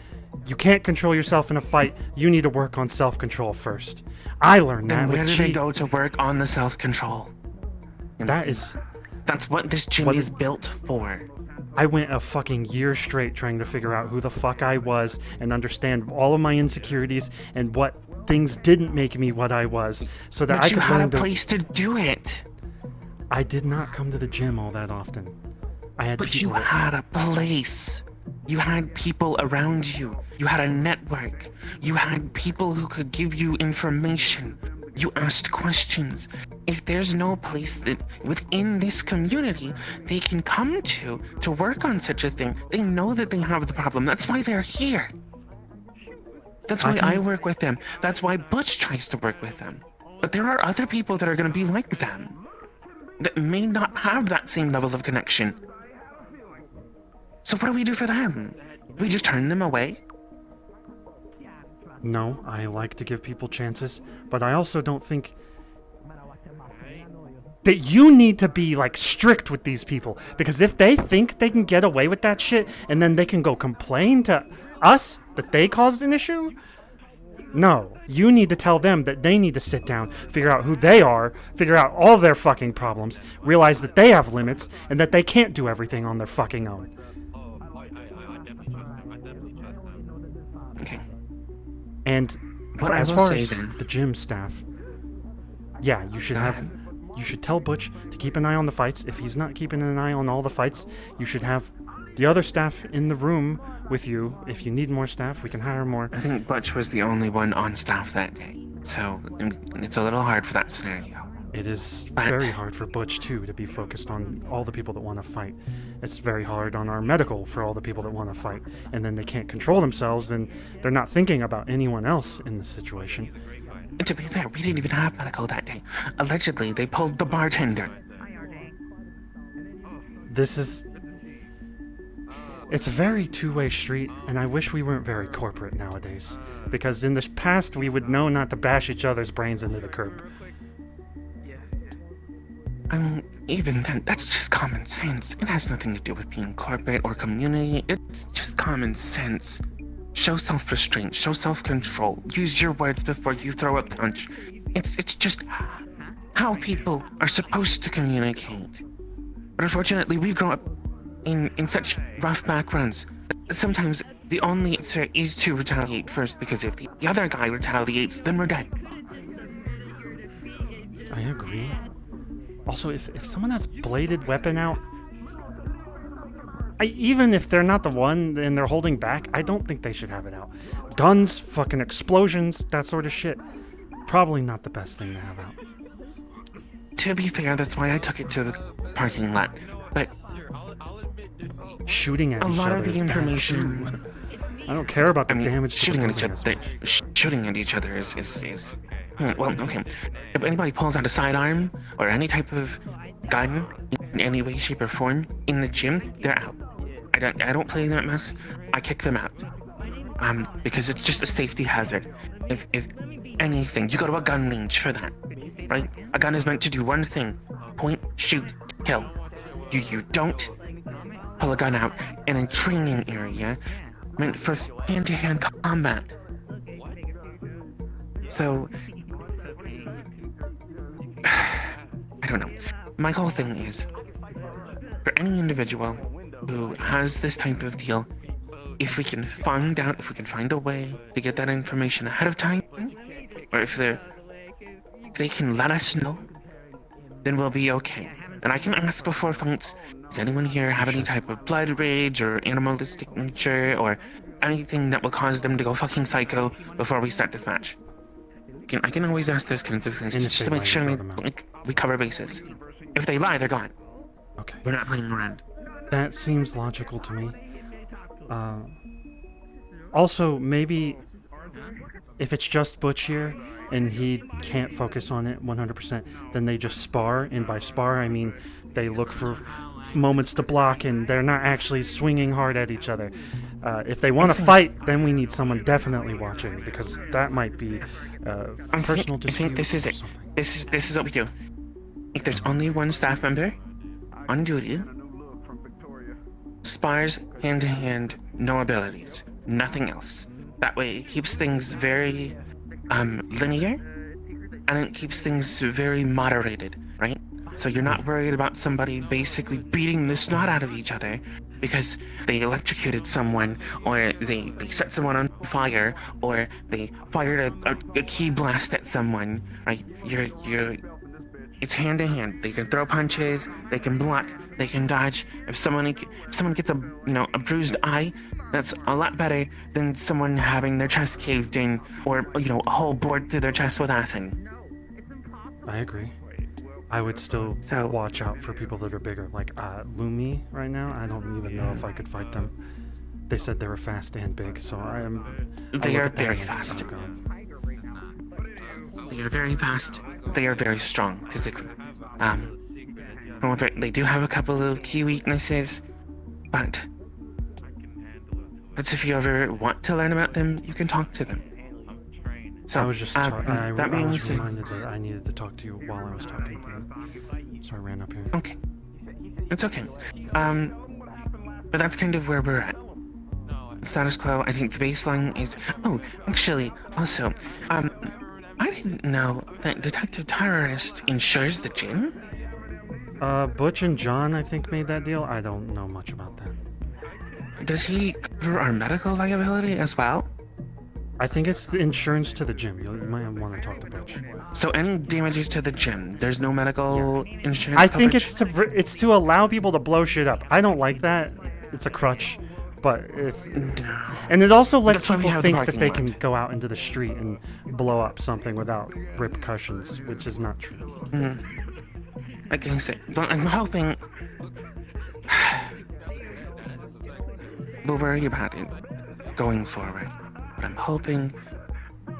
You can't control yourself in a fight. You need to work on self-control first. I learned Then that where with do they Chi. go to work on the self-control? That's what this gym is built for. I went a fucking year straight trying to figure out who the fuck I was and understand all of my insecurities and what things didn't make me what I was, so that But I you could had learn a place to do it. I did not come to the gym all that often. I had But people you had a place. You had people around you. You had a network. You had people who could give you information. You asked questions. If there's no place that within this community they can come to work on such a thing, they know that they have the problem. That's why they're here. That's why I work with them. That's why Butch tries to work with them. But there are other people that are going to be like them, that may not have that same level of connection. So what do we do for them? We just turn them away? No, I like to give people chances, but I also don't think that you need to be like strict with these people, because if they think they can get away with that shit and then they can go complain to us that they caused an issue, no, you need to tell them that they need to sit down, figure out who they are, figure out all their fucking problems, realize that they have limits and that they can't do everything on their fucking own. Okay. And What I as will far say as then- the gym staff, yeah, you should tell Butch to keep an eye on the fights. If he's not keeping an eye on all the fights, you should have the other staff in the room with you. If you need more staff, we can hire more. I think Butch was the only one on staff that day, so it's a little hard for that scenario. It is But- very hard for Butch, too, to be focused on all the people that want to fight. It's very hard on our medical for all the people that want to fight. And then they can't control themselves, and they're not thinking about anyone else in this situation. And to be fair, we didn't even have medical that day. Allegedly, they pulled the bartender. It's a very two-way street, and I wish we weren't very corporate nowadays. Because in the past, we would know not to bash each other's brains into the curb. I mean, even then, that's just common sense. It has nothing to do with being corporate or community. It's just common sense. Show self-restraint, show self-control. Use your words before you throw a punch. It's just how people are supposed to communicate. But unfortunately, we grow up in such rough backgrounds that sometimes the only answer is to retaliate first, because if the other guy retaliates, then we're dead. I agree. Also, if someone has a bladed weapon out, even if they're not the one and they're holding back, I don't think they should have it out. Guns, fucking explosions, that sort of shit. Probably not the best thing to have out. To be fair, that's why I took it to the parking lot. But shooting at a each lot other of the is bad, information. too. I don't care about the damage to shooting the at each building other. Shooting at each other is well, okay. If anybody pulls out a sidearm or any type of gun in any way, shape, or form in the gym, they're out. I don't play that mess. I kick them out. Because it's just a safety hazard. If anything, you go to a gun range for that, right? A gun is meant to do one thing: point, shoot, kill. You don't pull a gun out in a training area meant for hand-to-hand combat. So, I don't know. My whole thing is, for any individual who has this type of deal, if we can find a way to get that information ahead of time, or if they can let us know, then we'll be okay. And I can ask before fights, does anyone here have any type of blood rage or animalistic nature or anything that will cause them to go fucking psycho before we start this match? I can always ask those kinds of things just to make sure we cover bases. If they lie, they're gone. Okay. We're not playing around. That seems logical to me. Also, maybe if it's just Butch here and he can't focus on it 100%, then they just spar, and by spar I mean they look for moments to block and they're not actually swinging hard at each other. If they want to fight, then we need someone definitely watching, because that might be personal dispute. I think this is it. This is what we do. If there's only one staff member on duty, spars hand to hand, no abilities, nothing else. That way it keeps things very linear, and it keeps things very moderated, right? So you're not worried about somebody basically beating the snot out of each other because they electrocuted someone, or they set someone on fire, or they fired a key blast at someone, right? It's hand to hand. They can throw punches, they can block, they can dodge. If someone gets a bruised eye, that's a lot better than someone having their chest caved in, or a hole bored through their chest with acid. I agree. I would still watch out for people that are bigger. Like Lumi right now, I don't even know if I could fight them. They said they were fast and big, so They are very fast. They are very fast. They are very strong physically. However, they do have a couple of key weaknesses, but that's if you ever want to learn about them, you can talk to them. So I was just I was said, reminded that I needed to talk to you while I was talking to them, so I ran up here. Okay, it's okay. But that's kind of where we're at. Status quo. I think the baseline is. Oh, actually, also, I didn't know that Detective Terrorist insures the gym. Butch and John, I think, made that deal. I don't know much about that. Does he cover our medical liability as well? I think it's the insurance to the gym. You might want to talk to Butch. So any damages to the gym, there's no medical insurance. I think it's to allow people to blow shit up. I don't like that. It's a crutch. But and it also lets people think that they can go out into the street and blow up something without repercussions, which is not true. Like I said, but I'm hoping. We'll worry about it going forward. But I'm hoping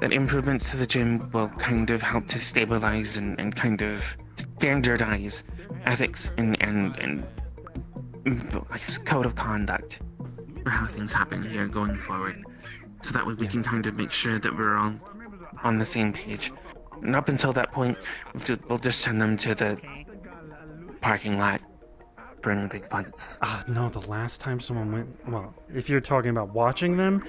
that improvements to the gym will kind of help to stabilize and kind of standardize ethics and I guess code of conduct for how things happen here going forward. So that way we can kind of make sure that we're all on the same page. And up until that point, we'll just send them to the parking lot for any big fights. No, the last time someone went, well, if you're talking about watching them,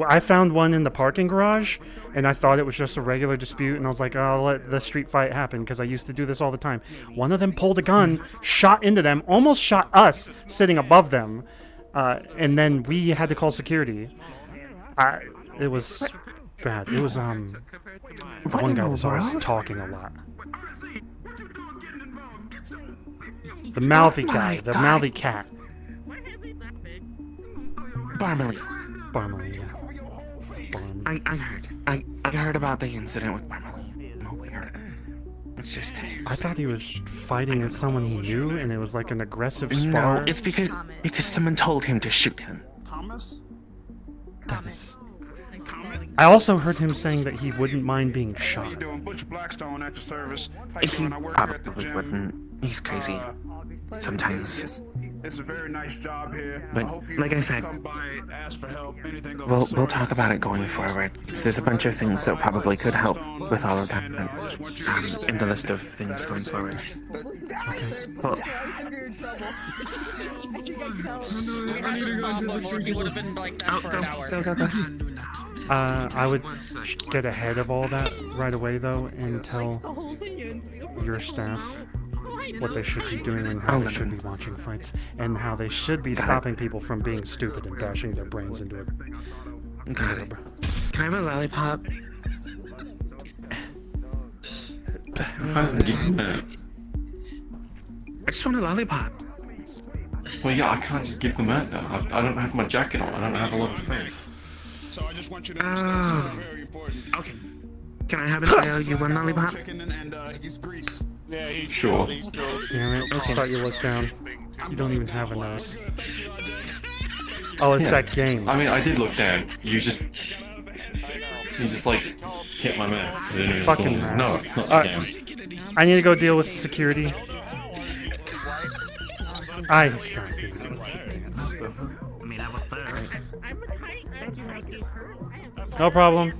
I found one in the parking garage, and I thought it was just a regular dispute, and I was like, I'll let the street fight happen, because I used to do this all the time. One of them pulled a gun, shot into them, almost shot us sitting above them, and then we had to call security. It was bad. It was, the one guy was always talking a lot. The mouthy guy, the mouthy cat. Barmely, yeah. I heard about the incident with Barmely. I'm aware. It's just. I thought he was fighting with someone he knew, and it was like an aggressive spar. No, it's because someone told him to shoot him. That is. I also heard him saying that he wouldn't mind being shot. He probably wouldn't. He's crazy. Sometimes. It's a very nice job here. But like I said, we'll talk about it going forward. There's a bunch of things that probably could help with all of that in the list of things going forward. Well, I would get ahead of all that right away, though, and tell your staff what they should be doing and how they should be watching fights, and how they should be stopping people from being stupid and bashing their brains into it. Okay. Can I have a lollipop? I just want a lollipop. Well, yeah, I can't just give them out though. I don't have my jacket on. I don't have a lot of space. So I just want you to understand something very important. Okay. Can I have an IOU one lollipop? Yeah, he's sure. Damn it! I thought you looked down. You don't even have a nose. Oh, it's that game. I mean, I did look down. You just. You just like hit my mask. So Fucking no, mask. it's not the game. I need to go deal with security. I can't do this dance. I mean, I was there. No problem.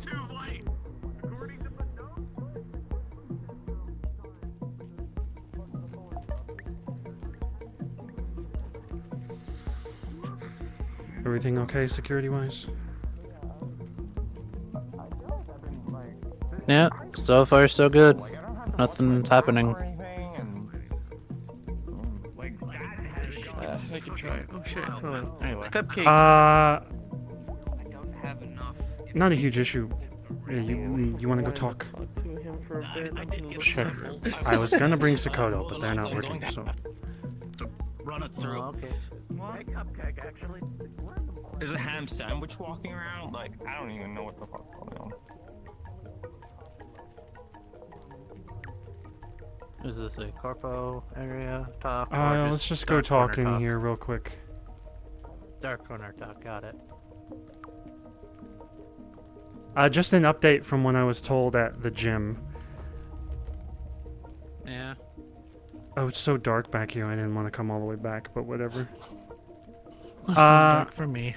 Everything okay security-wise? Yeah, so far so good. Nothing's happening. I can try it. Oh shit. Well, anyway. Cupcake. Not a huge issue. You want to go talk? Sure. I was gonna bring Sakoto, but they're not working, so. Run it through. Okay. Hey, Cupcake, actually. There's a ham sandwich walking around. Like, I don't even know what the fuck's going on. Is this a corpo area talk? Or Let's just go talk in talk? here real quick. Dark corner talk, got it. Just an update from when I was told at the gym. Yeah. Oh, it's so dark back here. I didn't want to come all the way back, but whatever. Dark for me.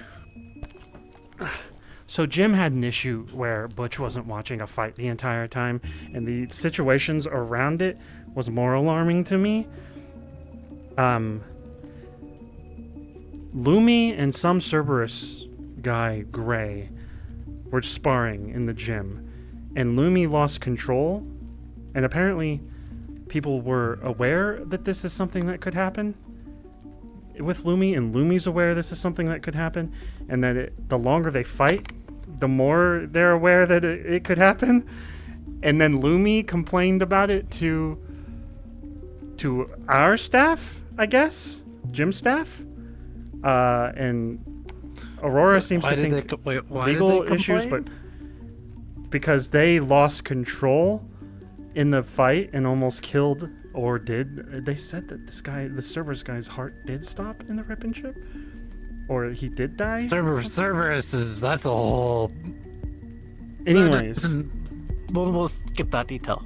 So Jim had an issue where Butch wasn't watching a fight the entire time, and the situations around it was more alarming to me. Lumi and some Cerberus guy, Gray, were sparring in the gym, and Lumi lost control, and apparently people were aware that this is something that could happen with Lumi, and Lumi's aware this is something that could happen, and that the longer they fight, the more they're aware that it could happen. And then Lumi complained about it to our staff, I guess, gym staff, and Aurora seems to think legal issues, but because they lost control in the fight and almost killed, or did, they said that this guy, the Cerberus guy's heart did stop in the rip and chip, or he did die. Cerberus is, that's a whole. Anyways, we'll skip that detail.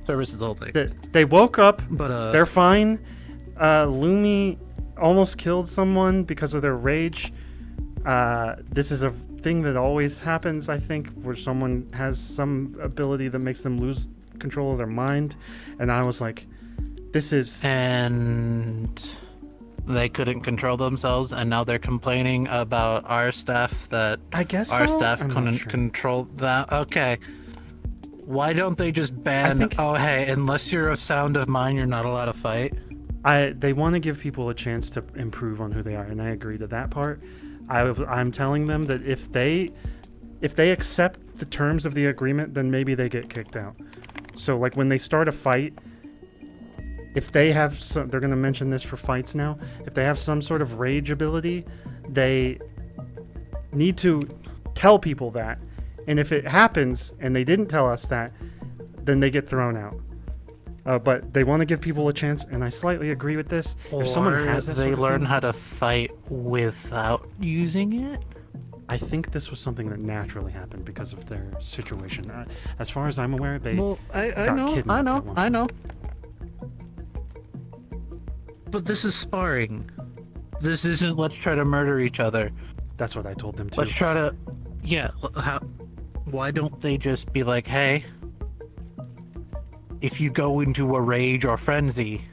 Cerberus is the whole thing. They woke up, but they're fine. Lumi almost killed someone because of their rage. This is a thing that always happens, I think, where someone has some ability that makes them lose control of their mind, and I was like, this is. And they couldn't control themselves, and now they're complaining about our staff that I guess our so? staff I'm not couldn't sure. control that. Okay. Why don't they just ban? Oh, hey, unless you're of sound of mind, you're not allowed to fight. They want to give people a chance to improve on who they are, and I agree to that part. I'm telling them that if they accept the terms of the agreement, then maybe they get kicked out. So like when they start a fight, if they have some, they're going to mention this for fights now, if they have some sort of rage ability, they need to tell people that. And if it happens and they didn't tell us that, then they get thrown out. But they want to give people a chance, and I slightly agree with this. If someone has that they sort of learn thing, how to fight without using it. I think this was something that naturally happened because of their situation. As far as I'm aware, they got kidnapped at one I know. But this is sparring. This isn't let's try to murder each other. That's what I told them too. Let's try to, why don't they just be like, hey, if you go into a rage or frenzy,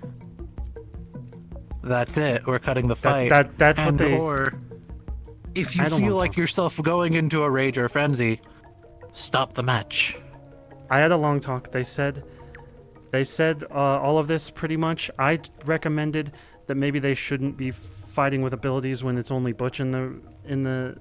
that's it. We're cutting the fight. That's what they. Or if you feel like yourself going into a rage or frenzy, stop the match. I had a long talk. They said all of this pretty much. I recommended that maybe they shouldn't be fighting with abilities when it's only Butch in the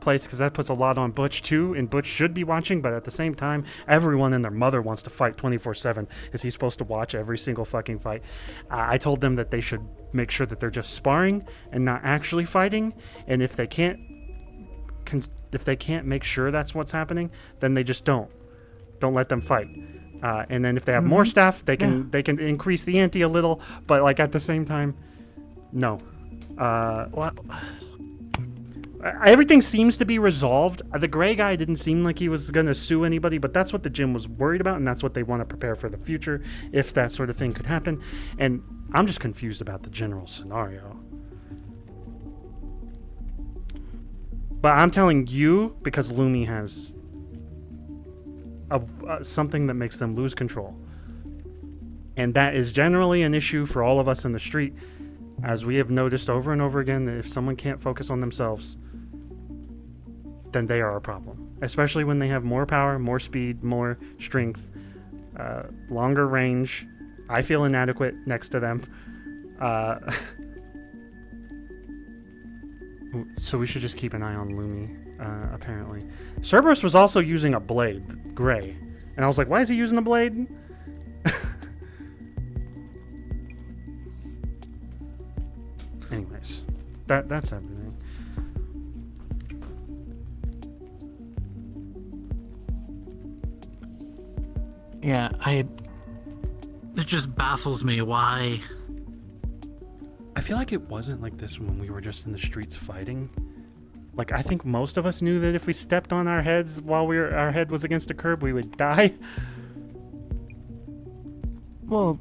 place, because that puts a lot on Butch too, and Butch should be watching, but at the same time, everyone and their mother wants to fight 24/7. Is he supposed to watch every single fucking fight? I told them that they should make sure that they're just sparring and not actually fighting, and if they can't make sure that's what's happening, then they just don't let them fight. And then if they have more staff, they can increase the ante a little, but like at the same time, no. What? everything seems to be resolved. The gray guy didn't seem like he was going to sue anybody, but that's what the gym was worried about, and that's what they want to prepare for the future, if that sort of thing could happen. And I'm just confused about the general scenario. But I'm telling you, because Lumi has something that makes them lose control. And that is generally an issue for all of us in the street, as we have noticed over and over again, that if someone can't focus on themselves, then they are a problem. Especially when they have more power, more speed, more strength, longer range. I feel inadequate next to them. So we should just keep an eye on Lumi, apparently. Cerberus was also using a blade, gray. And I was like, why is he using a blade? Anyways, that's everything. Yeah, it just baffles me why. I feel like it wasn't like this when we were just in the streets fighting. Like, I think most of us knew that if we stepped on our heads while our head was against a curb, we would die. Well,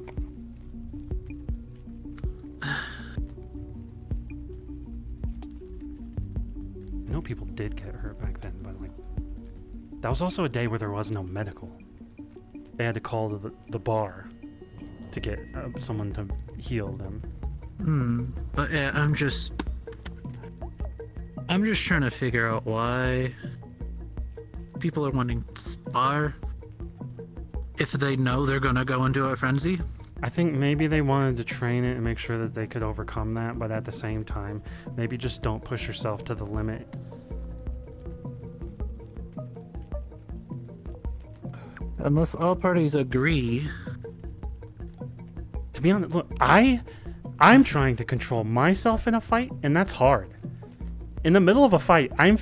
I know people did get hurt back then, but like, that was also a day where there was no medical. They had to call the bar to get someone to heal them. But yeah, I'm just trying to figure out why people are wanting to spar if they know they're gonna go into a frenzy. I think maybe they wanted to train it and make sure that they could overcome that, but at the same time, maybe just don't push yourself to the limit. Unless all parties agree. To be honest, look, I'm trying to control myself in a fight, and that's hard. In the middle of a fight, I'm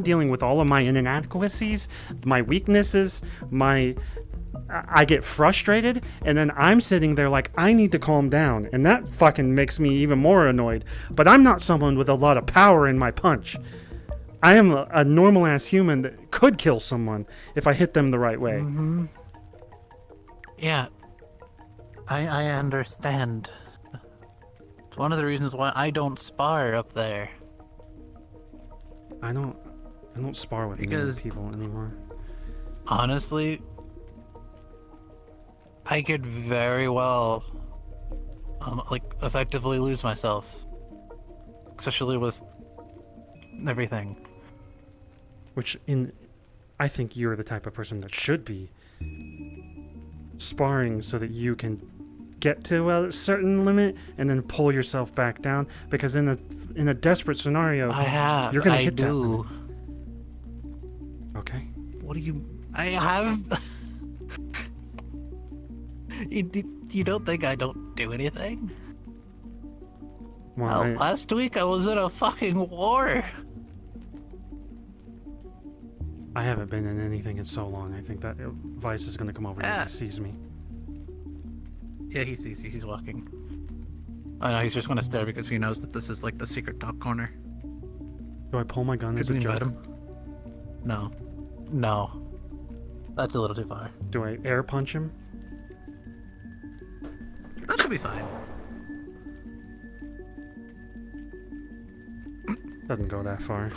dealing with all of my inadequacies, my weaknesses, I get frustrated, and then I'm sitting there like, I need to calm down, and that fucking makes me even more annoyed. But I'm not someone with a lot of power in my punch. I am a normal-ass human that could kill someone if I hit them the right way. Mm-hmm. Yeah, I understand. It's one of the reasons why I don't spar up there. I don't spar with many people anymore. Honestly, I could very well, effectively lose myself, especially with everything. Which, I think you're the type of person that should be sparring so that you can get to a certain limit and then pull yourself back down. Because in a desperate scenario, you're gonna hit that limit. Okay. What do you? I have. You don't think I don't do anything? Well, last week I was in a fucking war. I haven't been in anything in so long. I think that Vice is gonna come over and he sees me. Yeah, he sees you. He's walking. I know he's just gonna stare because he knows that this is like the secret top corner. Do I pull my gun as a Invite joke? him? No. That's a little too far. Do I air punch him? That should be fine. Doesn't go that far.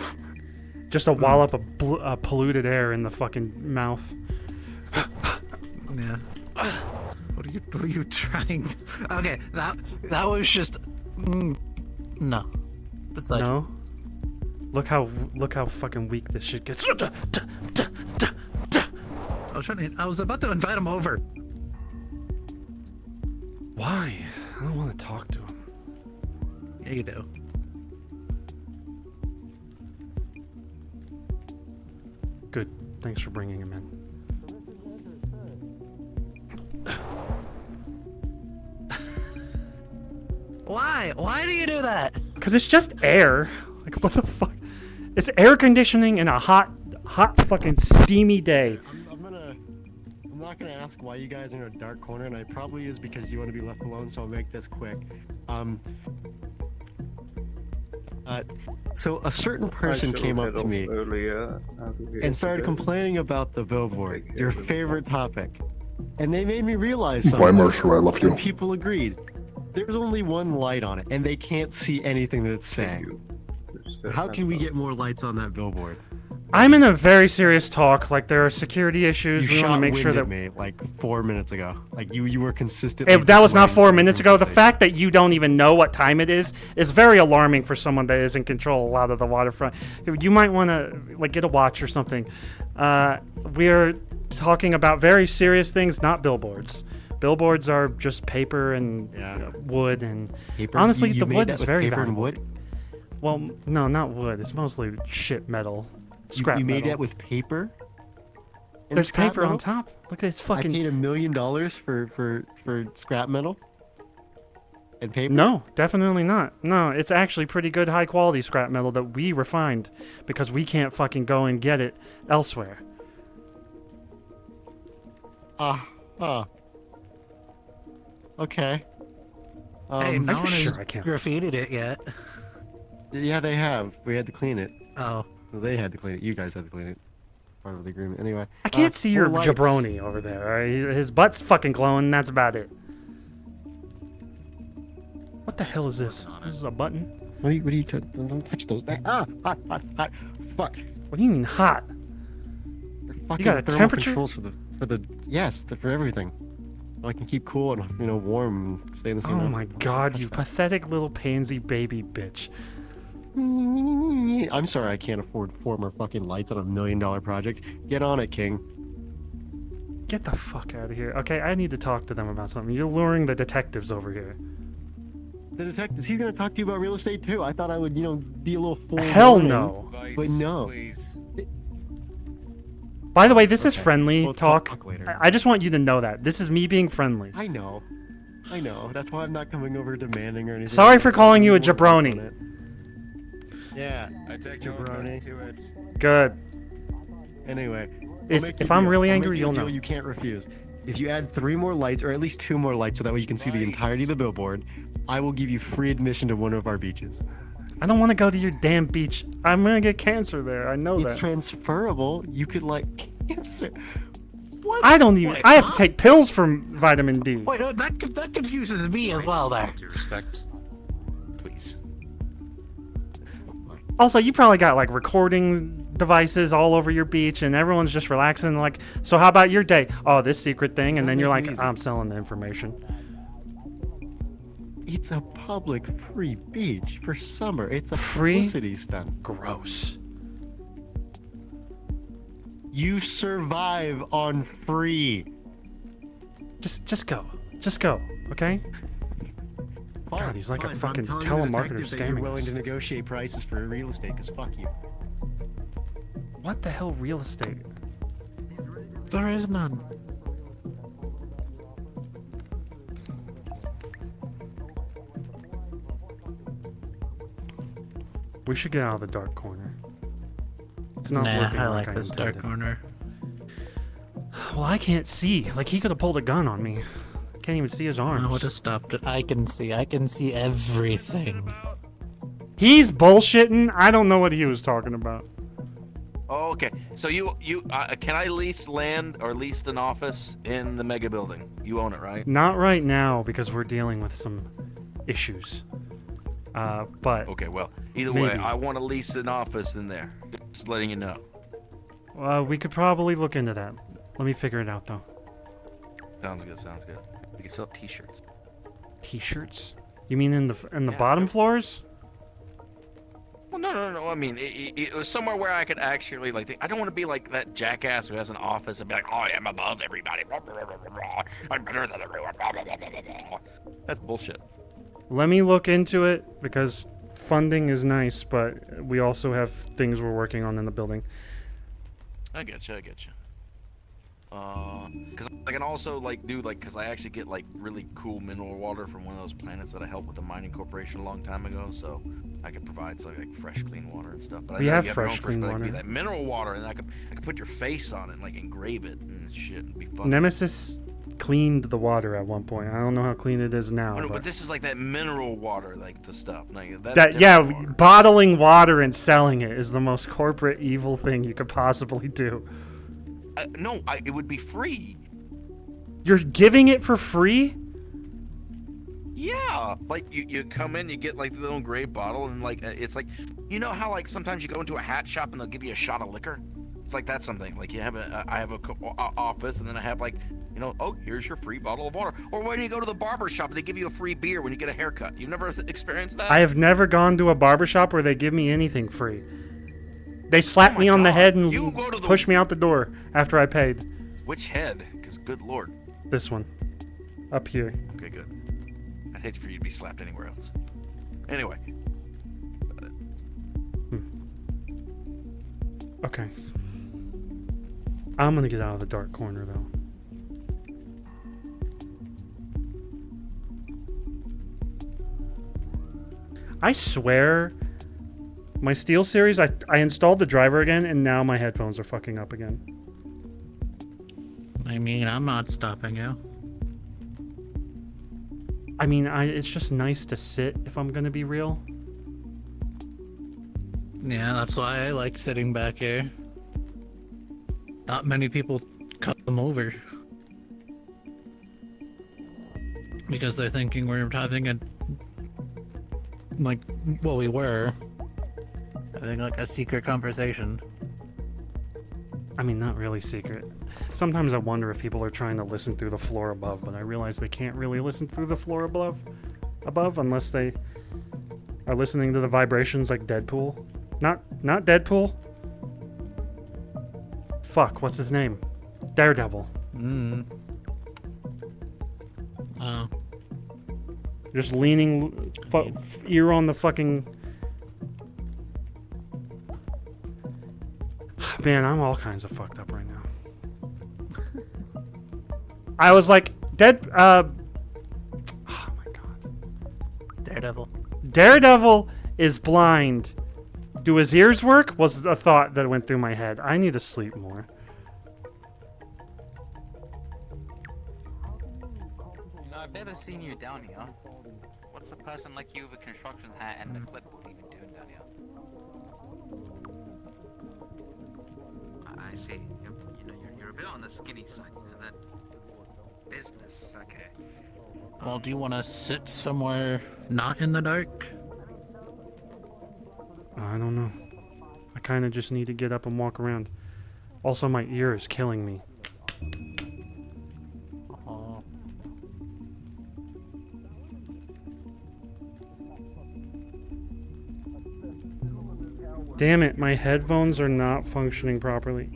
Just a wallop of polluted air in the fucking mouth. Yeah. What are you trying to... Okay, that was just... no. Besides... No? Look how fucking weak this shit gets. I was about to invite him over. Why? I don't want to talk to him. Yeah, you do. Good. Thanks for bringing him in. Why? Why do you do that? Because it's just air. Like, what the fuck? It's air conditioning in a hot fucking steamy day. I'm not gonna ask why you guys are in a dark corner, and it probably is because you want to be left alone, so I'll make this quick. So a certain person came up to me and started complaining about the billboard, your favorite topic. And they made me realize something. Why, Mercer, I love you. And people agreed. There's only one light on it, and they can't see anything that it's saying. How can we get more lights on that billboard? I'm in a very serious talk. Like, there are security issues. We want to make sure that me like 4 minutes ago. Like you were consistently. If that was not 4 minutes ago, the fact that you don't even know what time it is very alarming for someone that is in control a lot of the waterfront. You might want to like get a watch or something. We're talking about very serious things, not billboards. Billboards are just paper and wood, and paper? honestly, You the made wood that is with very paper and valuable. wood? Well, no, not wood. It's mostly shit metal, scrap You made metal. that with paper? And There's scrap paper on metal? top. Look at this fucking. I paid $1 million for scrap metal and paper. No, definitely not. No, it's actually pretty good high quality scrap metal that we refined because we can't fucking go and get it elsewhere. Okay. Hey, no are you one sure has I can't? graffitied it yet. Yeah, they have. We had to clean it. Oh. Well, they had to clean it. You guys had to clean it. Part of the agreement. Anyway. I can't see your more lights. jabroni over there. All right? His butt's fucking glowing. That's about it. What the hell is this? This is a button. What are you don't touch those. Hot. Fuck. What do you mean hot? Fucking You got a thermal temperature? controls for for everything. So I can keep cool and warm and stay in the same. Oh my god, you pathetic little pansy baby bitch. I'm sorry I can't afford 4 more fucking lights on a $1 million project. Get on it, King. Get the fuck out of here. Okay, I need to talk to them about something. You're luring the detectives over here. The detectives. He's gonna talk to you about real estate too. I thought I would, be a little fool. Hell no. But no. By the way, this is Okay, friendly we'll talk. talk later. I just want you to know that. This is me being friendly. I know. That's why I'm not coming over demanding or anything. Sorry for calling you a More lights on jabroni. it. Yeah. I take jabroni. to it. Good. Anyway. If I'm really angry, you'll know. You can't refuse. If you add 3 more lights, or at least 2 more lights, so that way you can see the entirety of the billboard, I will give you free admission to one of our beaches. I don't want to go to your damn beach. I'm gonna get cancer there. I know It's that. transferable. You could cancer. What? I don't even. I have to take pills for vitamin D. Wait, no, that confuses me as well. There. Respect, please. Also, you probably got like recording devices all over your beach, and everyone's just relaxing. Like, so how about your day? Oh, this secret thing, and then you're like, I'm selling the information. It's a public free beach for summer. It's a Free? publicity stunt. Gross. You survive on free. Just go. Just go. Okay. God, he's like a fucking telemarketer You're scamming willing us. to negotiate prices for real estate, cause fuck you. What the hell, real estate? There is none. We should get out of the dark corner. It's not Nah, working I like like this dark intended. corner. Well, I can't see. Like, he could have pulled a gun on me. Can't even see his arms. I would have stopped it. I can see everything. He's bullshitting. I don't know what he was talking about. Oh, okay. So you can I lease land or lease an office in the mega building? You own it, right? Not right now because we're dealing with some issues. But Okay, well, either maybe. way, I want to lease an office in there. Just letting you know. We could probably look into that. Let me figure it out though. Sounds good. Sounds good. We can sell T-shirts. T-shirts? You mean in the bottom floors? Well, no. I mean, it was somewhere where I could actually I don't want to be like that jackass who has an office and be like, "Oh, I'm above everybody. I'm better than everyone." That's bullshit. Let me look into it because funding is nice, but we also have things we're working on in the building. I get you. Because I can also do because I actually get really cool mineral water from one of those planets that I helped with the mining corporation a long time ago, so I could provide something like fresh, clean water and stuff. But We I know have you your own fresh, clean but it could water. be that mineral water, and I could put your face on it, and engrave it and shit. It'd be fun. Nemesis cleaned the water at one point. I don't know how clean it is now. But this is like that mineral water, like the stuff. Like, that's that yeah, different water. bottling water and selling it is the most corporate evil thing you could possibly do. No, it would be free. You're giving it for free? Yeah, like you come in, you get like the little gray bottle, and like it's like, you know how like sometimes you go into a hat shop and they'll give you a shot of liquor. It's like that something. Like you have I have a office, and then I have like, you know, oh, here's your free bottle of water. Or when you go to the barber shop, they give you a free beer when you get a haircut. You've never experienced that? I have never gone to a barbershop where they give me anything free. They slap me on the head and push me out the door after I paid. Which head? Because good lord. This one. Up here. Okay, good. I'd hate for you to be slapped anywhere else. Anyway. Okay. I'm gonna get out of the dark corner though. I swear, my Steel Series, I installed the driver again, and now my headphones are fucking up again. I mean, I'm not stopping you. I mean, it's just nice to sit, if I'm gonna be real. Yeah, that's why I like sitting back here. Not many people cut them over. Because they're thinking we're having a... Like, well, we were. Having like a secret conversation. I mean, not really secret. Sometimes I wonder if people are trying to listen through the floor above, but I realize they can't really listen through the floor above unless they are listening to the vibrations like Deadpool. Not Deadpool. Fuck, what's his name? Daredevil. Oh. Just leaning ear on the fucking... Man, I'm all kinds of fucked up right now. I was like, oh my god. Daredevil is blind. Do his ears work? Was a thought that went through my head. I need to sleep more. You know, I've never seen you down here. What's a person like you with a construction hat and a clipboard even doing down here? I see. You're a bit on the skinny side, that business, okay. Well, do you want to sit somewhere not in the dark? I don't know. I kind of just need to get up and walk around. Also, my ear is killing me. Damn it, my headphones are not functioning properly.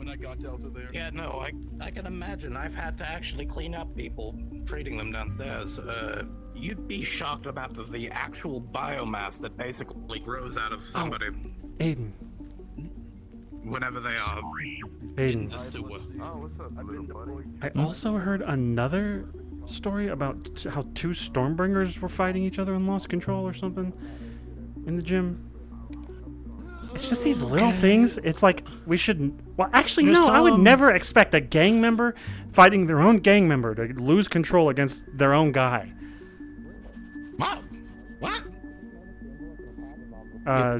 Yeah, no, I can imagine. I've had to actually clean up people, treating them downstairs. You'd be shocked about the actual biomass that basically grows out of somebody. Aiden. Whenever they are Aiden. in the sewer. I also heard another story about how two Stormbringers were fighting each other and lost control or something in the gym. It's just these little things. It's like we shouldn't. Well, actually, no. I would never expect a gang member fighting their own gang member to lose control against their own guy. What? What?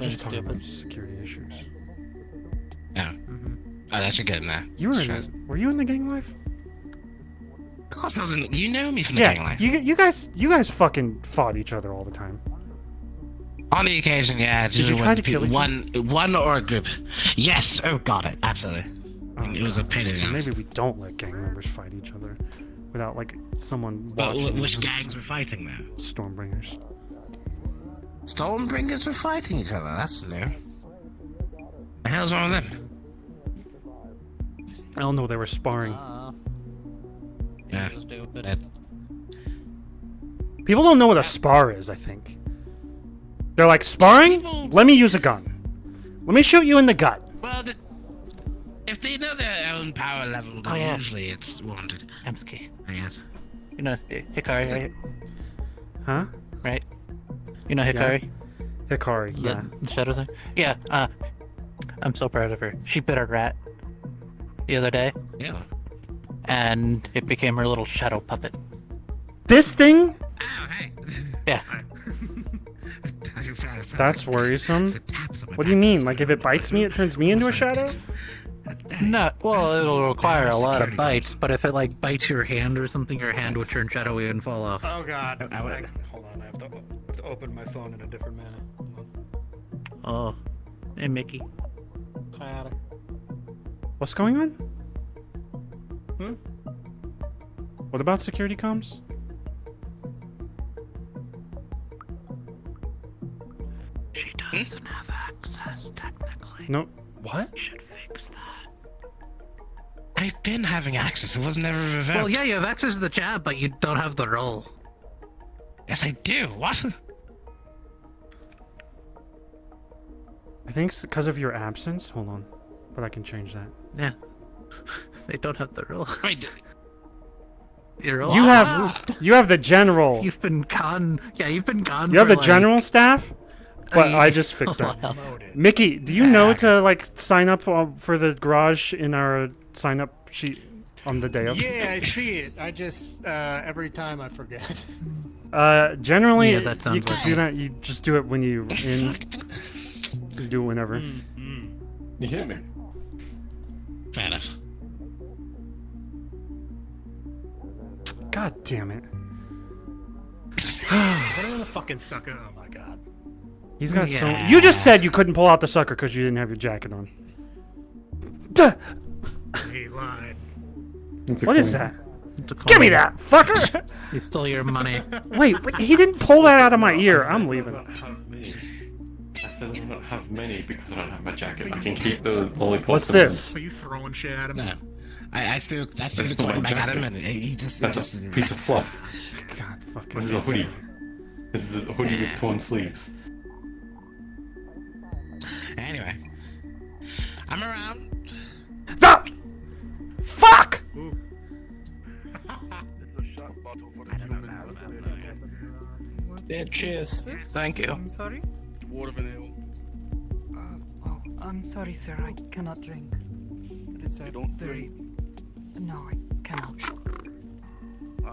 Just talking about security issues. Yeah. Oh, that should get in there. You were were you in the gang life? Of course I was in. You know me from the gang life. You guys fucking fought each other all the time. On the occasion, yeah. Did you try to kill each other? One or a group. Yes. Oh, got it. Absolutely. It was a pain in the ass. Maybe we don't let gang members fight each other without like someone watching. Which gangs were fighting there? Stormbringers. Stormbringers were fighting each other. That's new. The hell's wrong with them? I don't know. They were sparring. Yeah. People don't know what a spar is. I think. They're like, sparring? Let me use a gun. Let me shoot you in the gut. Well, if they know their own power level, then usually it's warranted. Emsky. I guess. You know, Hikari, right? Huh? Right? You know Hikari? Yeah. Hikari, yeah. The shadow thing? Yeah, I'm so proud of her. She bit a rat the other day. Yeah. and it became her little shadow puppet. This thing? Yeah. That's worrisome. What do you mean? Like, if it bites me, it turns me into a shadow? No, well, it'll require a lot of bites, but if it like bites your hand or something, your hand would turn shadowy and fall off. Oh god. Hold on, I have to open my phone in a different manner. Oh, hey Mickey. What's going on? Hmm? What about security comms? She doesn't have access, technically. No. What? You should fix that. I've been having access. It wasn't ever revoked. Well, yeah, you have access to the chat, but you don't have the role. Yes, I do. What? I think it's because of your absence. Hold on. But I can change that. Yeah. They don't have the role. Wait. You're You have the general. You've been gone. Yeah, you've been gone. You have for, the general staff? But I just fixed that. Mickey, do you know to like sign up for the garage in our sign up sheet on the day of? Yeah, I see it. I just every time I forget. Generally, Yeah, that you sounds can like do it. that. You just do it when you in. You do it whenever. You hit me. Fair enough. God damn it. Is anyone a fucking sucker? Oh my god. He's got so. You just said you couldn't pull out the sucker because you didn't have your jacket on. Duh. He lied. What is that? Give me that, fucker! He stole your money. Wait, he didn't pull that out of my ear. I'm leaving. I said I don't have many because I don't have my jacket. I can keep the lollipop. What's this? Are you throwing shit at him? No. I threw the not my coin back at jacket. him and he just... That's a piece of fluff. God fucking. This is a hoodie. This is a hoodie with torn sleeves. Anyway. I'm around. Stop! Fuck! Yeah, cheers. Thank you. I'm sorry? Water vanilla. Oh, I'm sorry, sir. I cannot drink. It is a very... No, I cannot.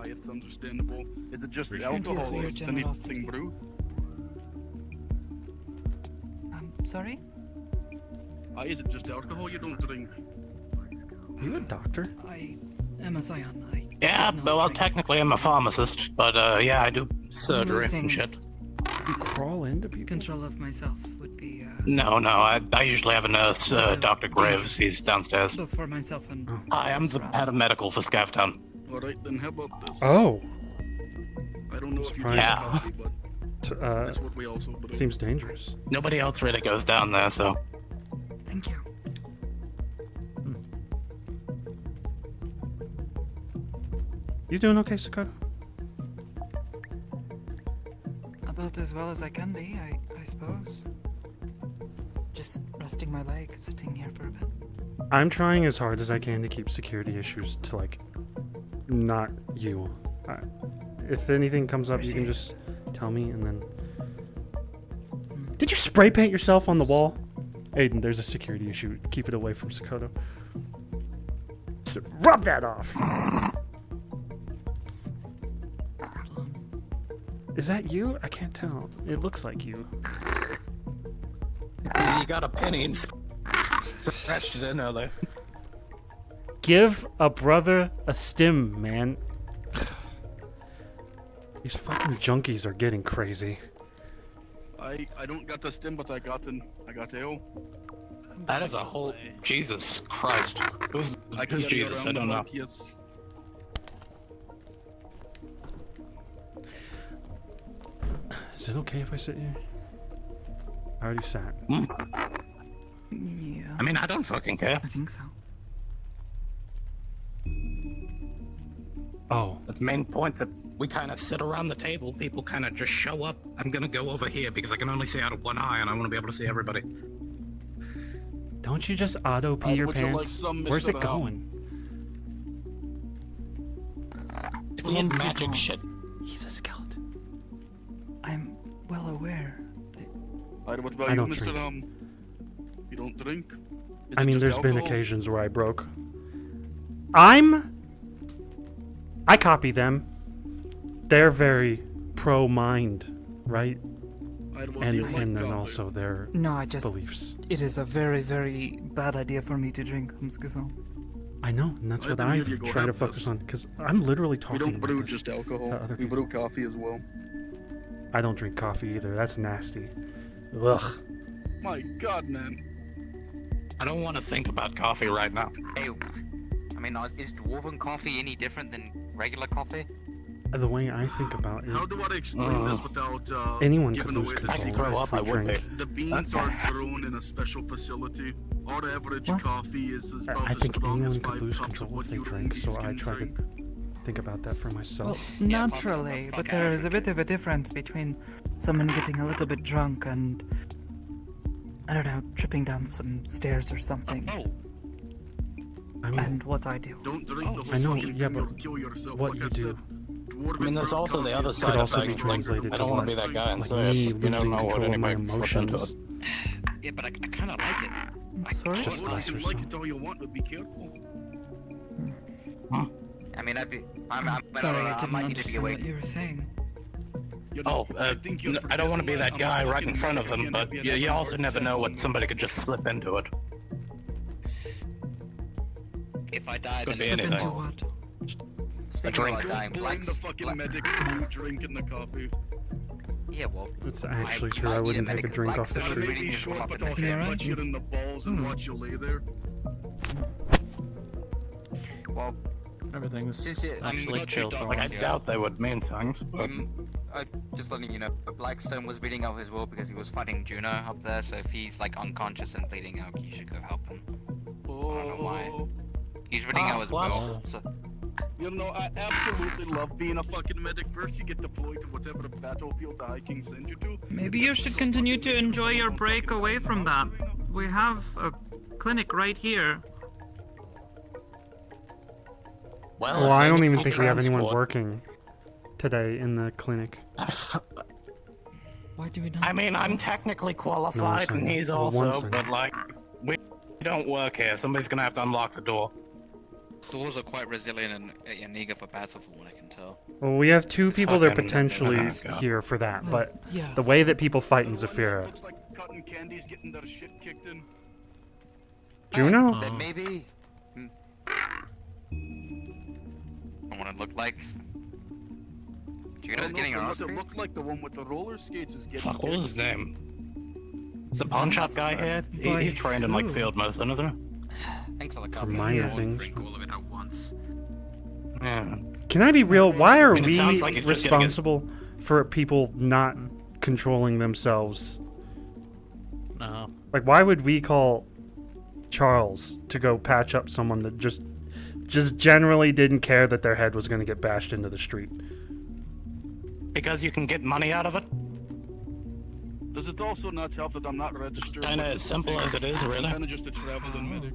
It's understandable. Is it just Thank you alcohol for or your is generosity. anything brew? I'm sorry? Is it just alcohol you don't drink? Are you a doctor? I am a scion. I Yeah, should not well, drink. technically I'm a pharmacist, but yeah, I do surgery Losing- and shit. You crawl into people? Control of myself would be... No, I usually have a nurse, Dr. Graves. He's downstairs. both for myself and... Hi, I'm the head of medical for Scavtown. Alright, then how about this? Oh. I don't know if you Surprised. Yeah. can help me, but that's what we also do. Seems dangerous. Nobody else really goes down there, so... Thank you. You doing okay, Sakata? About as well as I can be, I suppose. Just resting my leg, sitting here for a bit. I'm trying as hard as I can to keep security issues to, like, not you. If anything comes up, you can just tell me, and then... Did you spray paint yourself on the wall? Aiden, there's a security issue. Keep it away from Sakoto. Rub that off! Is that you? I can't tell. It looks like you. You got a penny and scratched it in there. Give a brother a stim, man. These fucking junkies are getting crazy. I don't got the stim, but I got L. That is a whole... Jesus Christ. Who's Jesus? I don't know. Yes. Is it okay if I sit here? I already sat. Yeah. I mean, I don't fucking care. I think so. Oh. That's the main point, that we kind of sit around the table, people kind of just show up. I'm gonna go over here because I can only see out of one eye and I want to be able to see everybody. Don't you just auto pee your would you like pants? some, Where's Mr. it going? It's weird magic shit. He's a skeleton. I'm well aware. What about I you, don't Mr. drink. You don't drink? Is I it mean, just there's been alcohol? occasions where I broke. I'm I copy them. They're very pro-mind, right? And then also their No, I just. beliefs. It is a very, very bad idea for me to drink. I know, and that's what I try to focus on, because I'm literally talking We don't brew about this just alcohol. to other We people. brew coffee as well. I don't drink coffee either. That's nasty. Ugh. My God, man. I don't want to think about coffee right now. Hey, I mean, is dwarven coffee any different than regular coffee? The way I think about it, How do I explain this without anyone could giving lose away the control secret? if we drink. The beans are grown in a special facility. Our average coffee is about I as think strong as anyone could 5 lose cups of control what if they you drink, so ladies I can try drink. to think about that for myself. Well, naturally, but there is a bit of a difference between someone getting a little bit drunk and, I don't know, tripping down some stairs or something. And what I do. Don't drink the I know, fucking yeah, thing, but you'll kill yourself. what Like you I do said, I mean, there's also the other could side of also be things. Like, translated I to don't want what? to be that guy and Like say me it. You don't losing know what control of my anybody slip into it. emotions. Yeah, but I kind of like it. Sorry? Just Well, less you or can like so. it all you want, but be careful. I mean, Sorry, I I didn't might need to be understand awake. what you were saying. Oh, I don't want to be that guy right in front of them, but you also never know what somebody could just slip into it. If I die, Could then be Slip anything. into what? A drink. Dying, Blame the fucking medic who drinking the coffee. Yeah, well. It's actually true. might I need wouldn't a take a medic drink off the black I may street. be short, but I'll You headbutt alright? you in the balls and watch you lay there. Well, Everything's since it, actually chill for Like, I once. doubt they would mean things, but... just letting you know, Blackstone was bleeding out his will because he was fighting Juno up there. So if he's like unconscious and bleeding out, you should go help him. I don't know why. He's bleeding out his will. So, You know, I absolutely love being a fucking medic. First, you get deployed to whatever battlefield the High King sends you to. Maybe you should continue to enjoy your break away from that. We have a clinic right here. Well, I don't even think we have anyone working today in the clinic. Why do we not? I mean, I'm technically qualified, and he's Well, one also, second. but like, we don't work here. Somebody's gonna have to unlock the door. doors are quite resilient and eager for battle, from what I can tell. Well, we have two people that are Fucking potentially Alaska. here for that, but yes. the way that people fight in Zafira. Looks like cotton candy's getting their shit kicked in. Juno? Then maybe. I want to look like. Juno's getting her What ass it beat? looked like the one with the roller skates is getting Fuck, what was his kicked. name? Is the pawn shop guy here? He's trained in like who? field medicine, isn't Thanks for the For coffee. minor Yes. things. Drink all of it at once. he? Yeah. Can I be real? Why are I mean, it we sounds like he's just getting his- responsible for people not controlling themselves? No. Like, why would we call Charles to go patch up someone that just generally didn't care that their head was going to get bashed into the street? Because you can get money out of it? Does it also not help that I'm not registered? Kinda with as the simple as it is, I'm really. kinda just a traveling medic.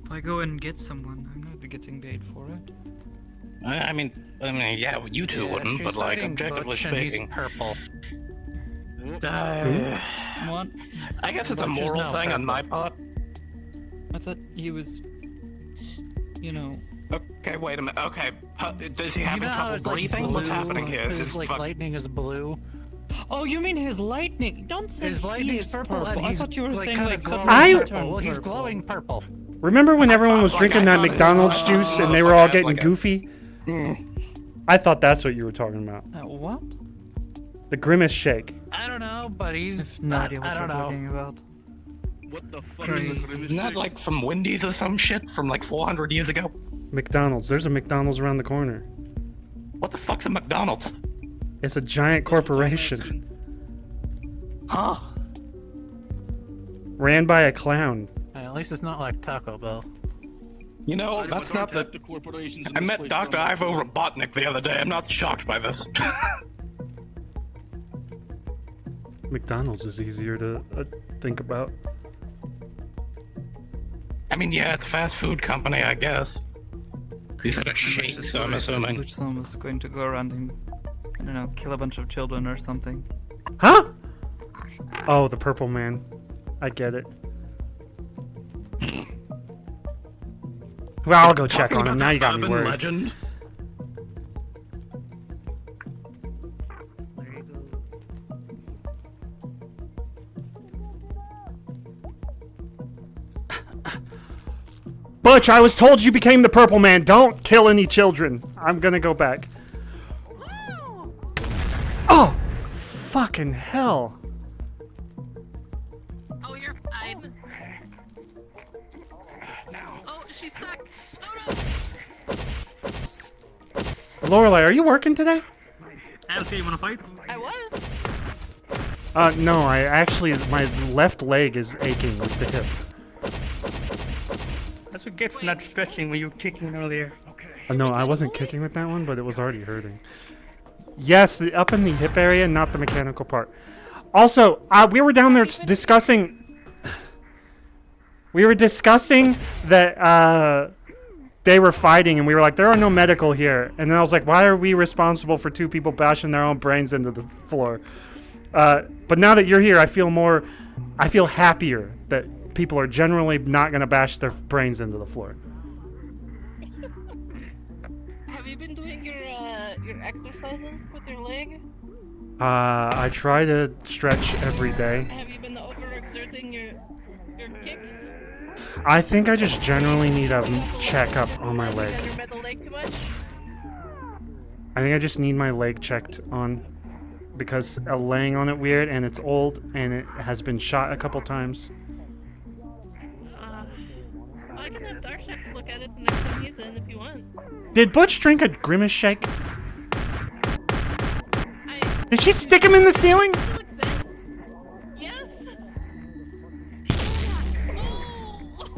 If I go and get someone, I'm not getting paid for it. I mean, yeah, you two wouldn't, she's but like, fighting objectively Butch and he's speaking. purple. What? I guess it's a Butch is moral now thing on purple. my part. I thought he was, you know. Okay, wait a minute. Okay, does he You have know how trouble it's, like, breathing? What's blue? happening here? Is His, this like, fuck- lightning is blue. Oh, you mean his lightning? Don't say His he lightning is is purple, purple. and I he's thought you were saying kinda like glowing something I- purple. Well, he's glowing purple. Remember when everyone was Like, drinking I that thought it was McDonald's like, juice and they oh, were all like a- getting like a- goofy? I thought that's what you were talking about. What? The Grimace shake. I don't know, but he's No idea what I you're don't know. talking about. What the fuck Crazy. is the Grimace Isn't that shake? like from Wendy's or some shit from like 400 years ago? McDonald's. There's a McDonald's around the corner. What the fuck's a McDonald's? It's a giant corporation. Huh? Ran by a clown. Hey, at least it's not like Taco Bell. You know, I that's don't not the... attack the corporations in I this met place, Dr. don't I? Ivo Robotnik the other day. I'm not shocked by this. McDonald's is easier to think about. I mean, yeah, it's a fast food company, I guess. He's had a shake, so I'm assuming. Which someone was going to go around and, I don't know, kill a bunch of children or something. Huh? Oh, the purple man. I get it. Well, I'll go check on him. Now you got me Urban worried. legend. Butch, I was told you became the Purple Man. Don't kill any children. I'm gonna go back. Oh! Fucking hell. Oh, you're fine. Oh, she's stuck. Oh no. Lorelei, are you working today? Ashley, you wanna fight? I was. No, I actually, my left leg is aching with the hip. That's what you get for not stretching when you were kicking earlier. No, I wasn't kicking with that one, but it was already hurting. Yes, up in the hip area, not the mechanical part. Also, we were down there discussing... We were discussing that they were fighting, and we were like, there are no medical here. And then I was like, why are we responsible for 2 people bashing their own brains into the floor? But now that you're here, I feel happier that people are generally not going to bash their brains into the floor. Have you been doing your exercises with your leg? I try to stretch every day. Have you been overexerting your kicks? I think I just generally need a checkup on my leg. Your middle leg too much? I think I just need my leg checked on because laying on it weird, and it's old, and it has been shot a couple times. I can have Darshak look at it the next time he's in if you want. Did Butch drink a Grimace shake? Did she stick him in the ceiling? Still exist. Yes.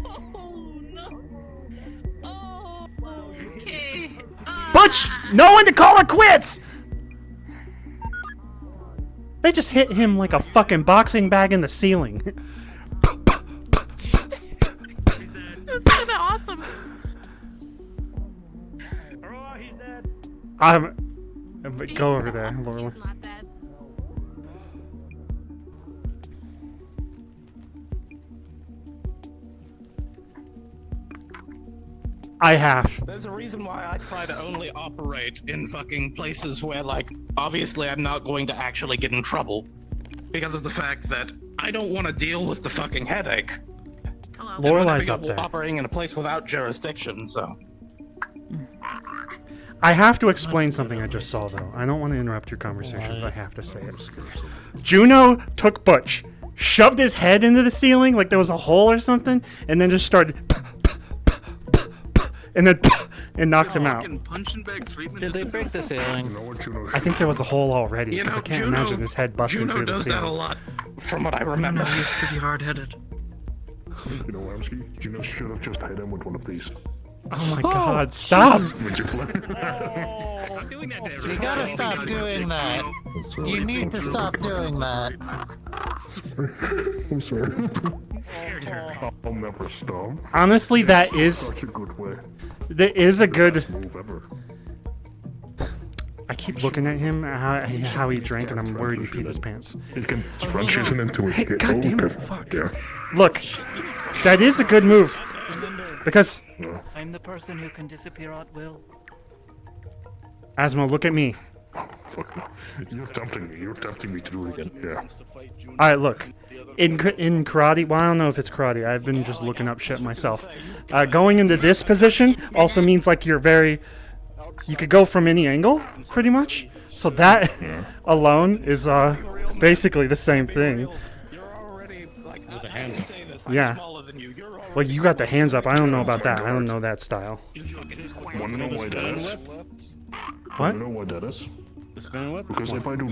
Oh no. Oh, okay. Butch, no one to call it quits! They just hit him like a fucking boxing bag in the ceiling. That's kind of awesome. Go over there, Lorelei. I have. There's a reason why I try to only operate in fucking places where, like, obviously I'm not going to actually get in trouble. Because of the fact that I don't want to deal with the fucking headache. Lorelei's up there. Operating in a place without jurisdiction, so. I have to explain something I just saw, though. I don't want to interrupt your conversation, but I have to say it. Juno took Butch, shoved his head into the ceiling like there was a hole or something, and then just started... and then and knocked him out. Did they break the ceiling? I think there was a hole already, because I can't imagine his head busting through the does ceiling. that a lot, from what I remember. He's pretty hard-headed. You know, Amsky, Juno should have just hit him with one of these. Oh my god, stop! You gotta stop doing that. You need to stop doing that. I'm sorry. I'll never stop. Honestly, that is... Such a good way. That is a good... Move ever. I keep looking at him, how he drank, and I'm worried he peed his pants. He can run chasing into it. Hey, god damn it, fuck. Yeah. Look, that is a good move. Because... I'm the person who can disappear at will. Asmo, look at me. Fuck. You're tempting me to do it again. Yeah. Alright, look. In karate, well, I don't know if it's karate. I've been just looking up shit myself. Going into this position also means like you're very... You could go from any angle, pretty much. So that alone is basically the same thing. With the hands up. Yeah. Well, you got the hands up. I don't know about that. I don't know that style. Wanna know why that is? What? Wanna know why that is? Because if I do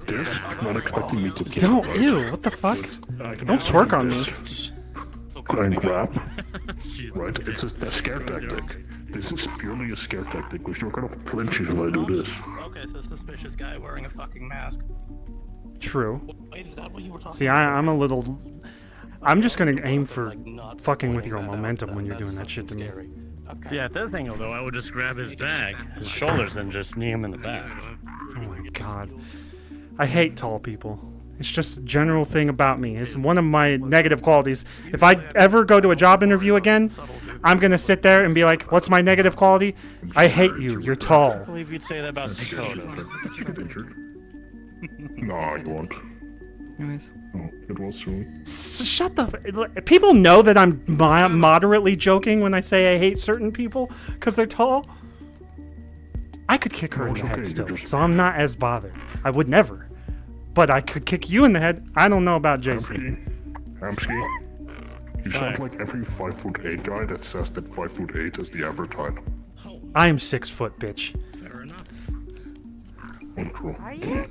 this, not expecting me to kill. Don't, ew, what the fuck? Don't twerk on me. And grab. Right? It's a scare tactic. This is purely a scare tactic, because you're kind of flinching if I do this. Okay, so suspicious guy wearing a fucking mask. True. Wait, is that what you were talking See, I'm a little... I'm just gonna aim for fucking with your momentum when you're doing that shit to me. See, at this angle, though, I would just grab his bag, his shoulders, and just knee him in the back. Oh my god. I hate tall people. It's just a general thing about me. It's one of my negative qualities. If I ever go to a job interview again, I'm gonna sit there and be like, what's my negative quality? I hate you. You're tall. I believe you'd say that about Dakota. No, I won't. Anyways. Oh, it was soon. Shut the. People know that I'm moderately joking when I say I hate certain people because they're tall. I could kick her in the head still, so I'm not as bothered. I would never, but I could kick you in the head. I don't know about Jason. Amsky, you sound like every 5'8" guy that says that 5'8" is the average height. I am 6 foot, bitch. Fair enough. Are you?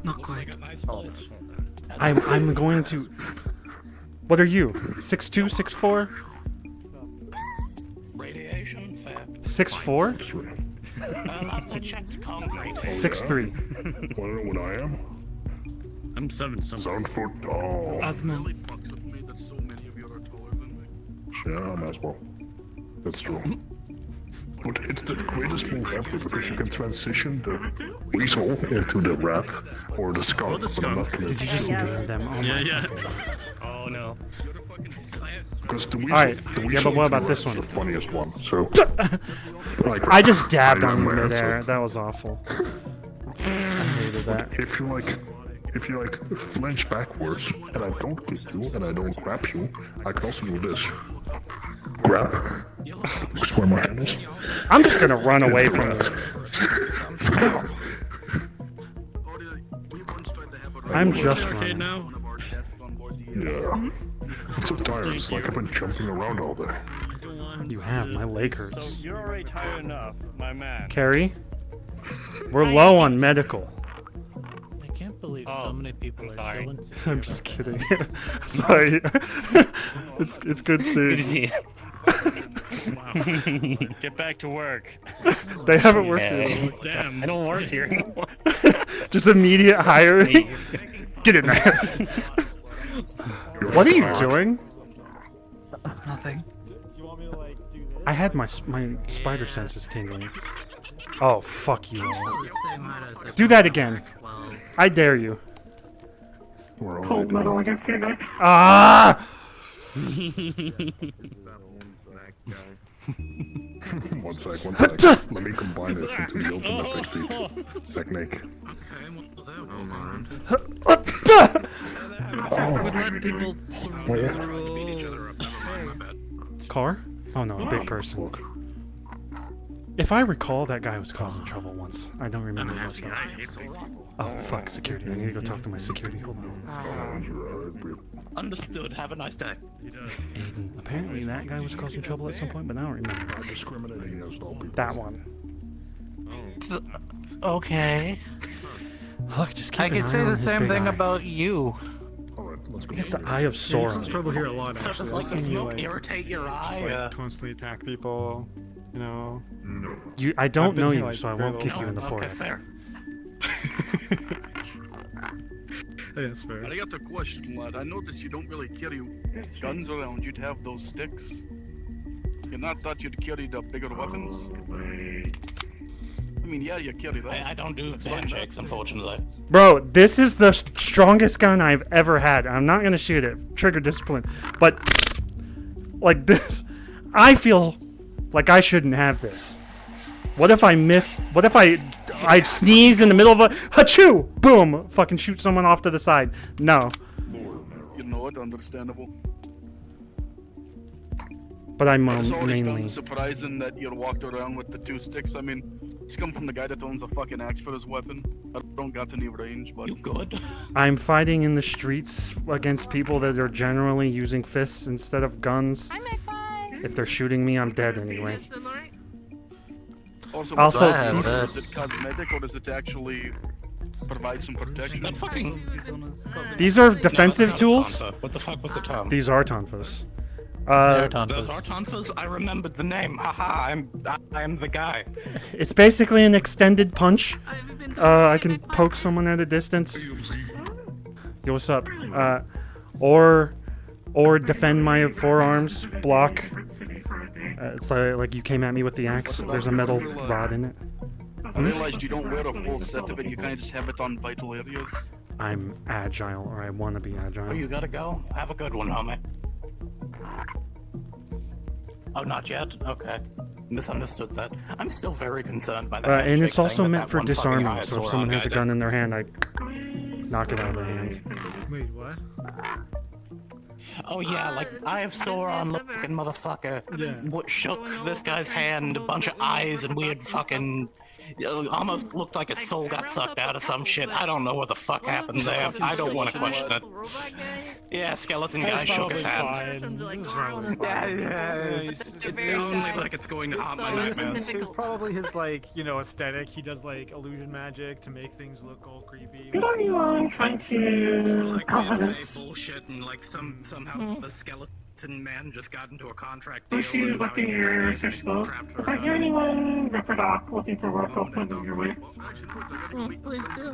Not quite. I'm going to. What are you? 6'2", 6'4"? Radiation, fair. 6'4"? Last I checked, concrete. 6'3". Wanna know what I am? I'm 7 something. 7 foot tall. Asthma. Yeah, I'm as well. That's true. But it's the greatest move ever because you can transition the weasel into the rat or the skunk. Oh, the skunk. Did you just name them? Oh my Yeah. fucking- Oh no. Because the weasel, Alright, the yeah, weasel but what into about the this rat's one? the funniest one. So I just dabbed I on you am midair. answer. That was awful. I hated that. If you flinch backwards and I don't kick you and I don't grab you, I can also do this. Grab. That's where my hand is. I'm just gonna run away from you. I'm just Okay running. now. Yeah. I'm so tired. It's like I've been jumping around all day. You have. My leg hurts. So you're already tired enough, my man. Carrie, we're low on medical. I can't believe so many people are so insecure. I'm just kidding. Sorry. it's good seeing. Good to see you. Get back to work. They haven't worked here. Damn, I don't work here anymore. Just immediate hiring. Get in there. What are you doing? Nothing. I had my spider senses tingling. Oh, fuck you all. Do that again. I dare you. Cold metal against your neck. Ah! One sec. Let me combine this into the ultimate technique. Car? Oh no, a big person. If I recall, that guy was causing trouble once. I don't remember what though. Oh fuck, security. I need to go talk to my security. Hold on. Understood. Have a nice day. Aiden. Apparently that guy was causing trouble at some point, but I don't remember. That one. Okay. Look, just keep I an could eye say on the his same big thing eye. about you. It's the Eye of Sauron. Cause trouble here a lot, So actually. does, like, I've the seen you, smoke irritate your just, eye? constantly attack people, you know. I don't I've been know here, you, like, so I very won't kick little you in the time. forehead. fair. Yeah, that's fair. I got the question, lad. I noticed you don't really carry guns around. You'd have those sticks. You not thought you'd carry the bigger weapons? I mean, yeah, you carry that. I don't do handshakes, unfortunately. Bro, this is the strongest gun I've ever had. I'm not gonna shoot it. Trigger discipline. But, like this, I feel like I shouldn't have this. What if I miss? What if I sneeze in the middle of a hachoo? Boom! Fucking shoot someone off to the side. No. You know it, understandable. But I'm It's always mainly. found surprising that you walked around with the two sticks. I mean, it's come from the guy that owns a fucking axe for his weapon. I don't got any range, but... You good? I'm fighting in the streets against people that are generally using fists instead of guns. If they're shooting me, I'm dead anyway. Also, these, is it cosmetic or does it actually provide some protection? That fucking... these are No, defensive that's not a tools. tonfa. What the fuck was the term? These are tonfas. Those are tonfas? I remembered the name. Haha, I am the guy. It's basically an extended punch. I can poke someone at a distance. Yo, what's up? Or defend my forearms, block. It's like you came at me with the axe. There's a metal rod in it. I realized you don't wear a full set of it, you kind of just have it on vital areas. I'm agile, or I want to be agile. Oh, you gotta go? Have a good one, homie. Oh, not yet? Okay. Misunderstood that. I'm still very concerned by that. And handshake it's also thing that meant for one fucking disarming, so if Sauron someone guy has a did. gun in their hand, I knock it out of their hand. Wait, what? Oh yeah, like I have Sauron looking motherfucker. What shook this guy's hand, a bunch of eyes and weird fucking. Almost looked like his soul got sucked out of some shit. I don't know what the fuck happened there. I don't want to question it. Yeah, skeleton guy shook his hand. It only like it's going to haunt my nightmares. It's probably his like, you know, aesthetic. He does like illusion magic to make things look all creepy. Good anyone trying to Like confidence? bullshit and like somehow the skeleton man just got into a contract We deal. see you and now looking he your can't escape, search he's book. trapped for If I hear anyone, Ripper Doc, looking for work, I'll point them your way. Please do.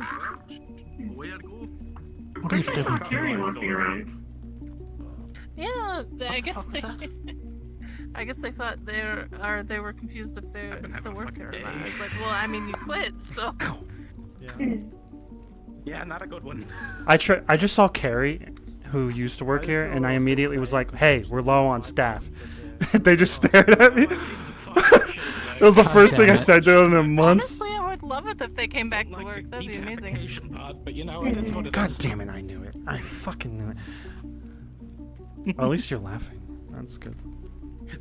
Pretty sure some carry work here, right? Yeah, I guess they. I guess they thought they were confused if they still work here or not. I was like, well, I mean, you quit, so. Yeah, not a good one. I just saw Carrie, who used to work here, and I immediately was like, "Hey, we're low on staff." They just stared at me. That was the first thing I said to them in months. Honestly, I would love it if they came back to work. That'd be amazing. But you know, it is what it God is. damn it! I knew it. I fucking knew it. Well, at least you're laughing. That's good.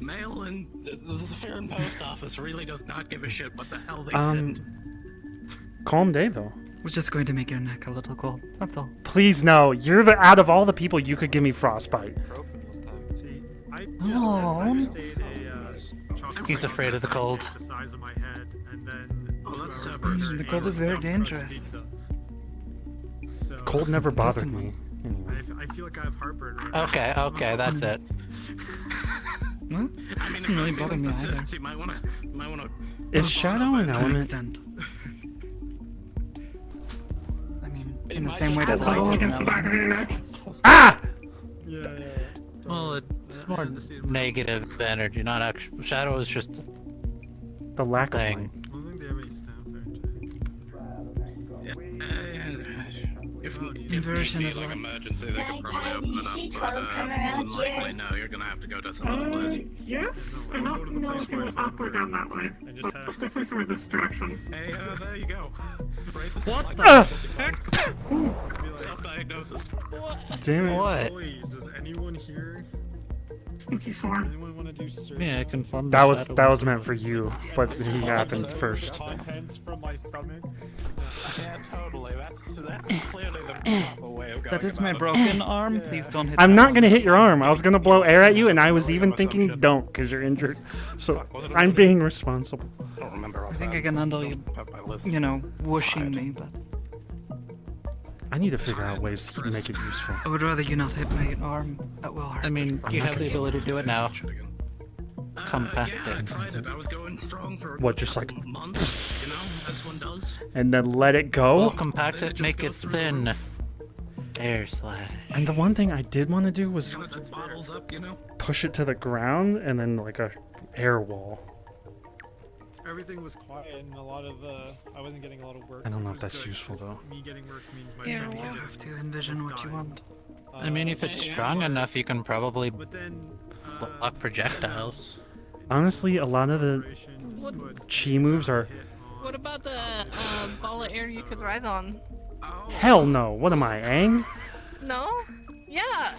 Mail in the Farron post office really does not give a shit what the hell they Um, send. calm day though. Was just going to make your neck a little cold. That's all. Please no. You're the out of all the people you could give me frostbite. Oh. He's afraid of the cold. The size of my head, and then Oh, that's The cold is very dangerous. So, Cold never bothered me. Anyway. I feel like I have heartburn right Okay, okay, that's it. Well, I mean, doesn't really if bother me either. persists, you might wanna. Is shadow an To an element? extent. I mean, in the same way that light is an element. Ah! Well, it's more negative energy, not actual. Shadow is just The lack of light. thing. I don't think they have any staff there. If Inversion need of be, like light. emergency, they could probably open it up, but more than likely, no, you're gonna have to go to some other place. Yes, I don't know if you're awkward down that way. But definitely through this direction. Hey, there you go. Right, this What is the like heck? self-diagnosis. Damn it. What? Please, does anyone here? Spooky sword. Anyone want to do surgery? Yeah, I confirm That was meant for you, but he happened first. Contents from my stomach. Yeah, totally. That's clearly the proper way of going That is my about it. broken arm. Please don't hit. I'm that not one. gonna hit your arm. I was gonna blow air at you, and I was even thinking don't, because you're injured. So I'm being responsible. I don't remember. I think I can handle you. You know, whooshing me, but I need to figure out ways to make it useful. I would rather you not hit my arm. That will hurt. I mean, I'm you not have the gonna- ability to do it now. Compact Yeah, I it. tried it. I was going strong for What, just like, months, you know, as one does. and then let it Well, go? compact it, make it thin. Air slash. And the one thing I did want to do was Kind of just bottles up, you know. push it to the ground and then like a air wall. Everything was quiet and a lot of I wasn't getting a lot of work. I don't know It if that's was good, useful, 'cause though. Me getting work means my Yeah, friend you getting have to envision what you want. I mean, if it's strong enough, you can probably But then block projectiles. Honestly, a lot of the What, chi moves are what about the ball of air you could ride on? hell no. What am I, Aang? No? Yeah.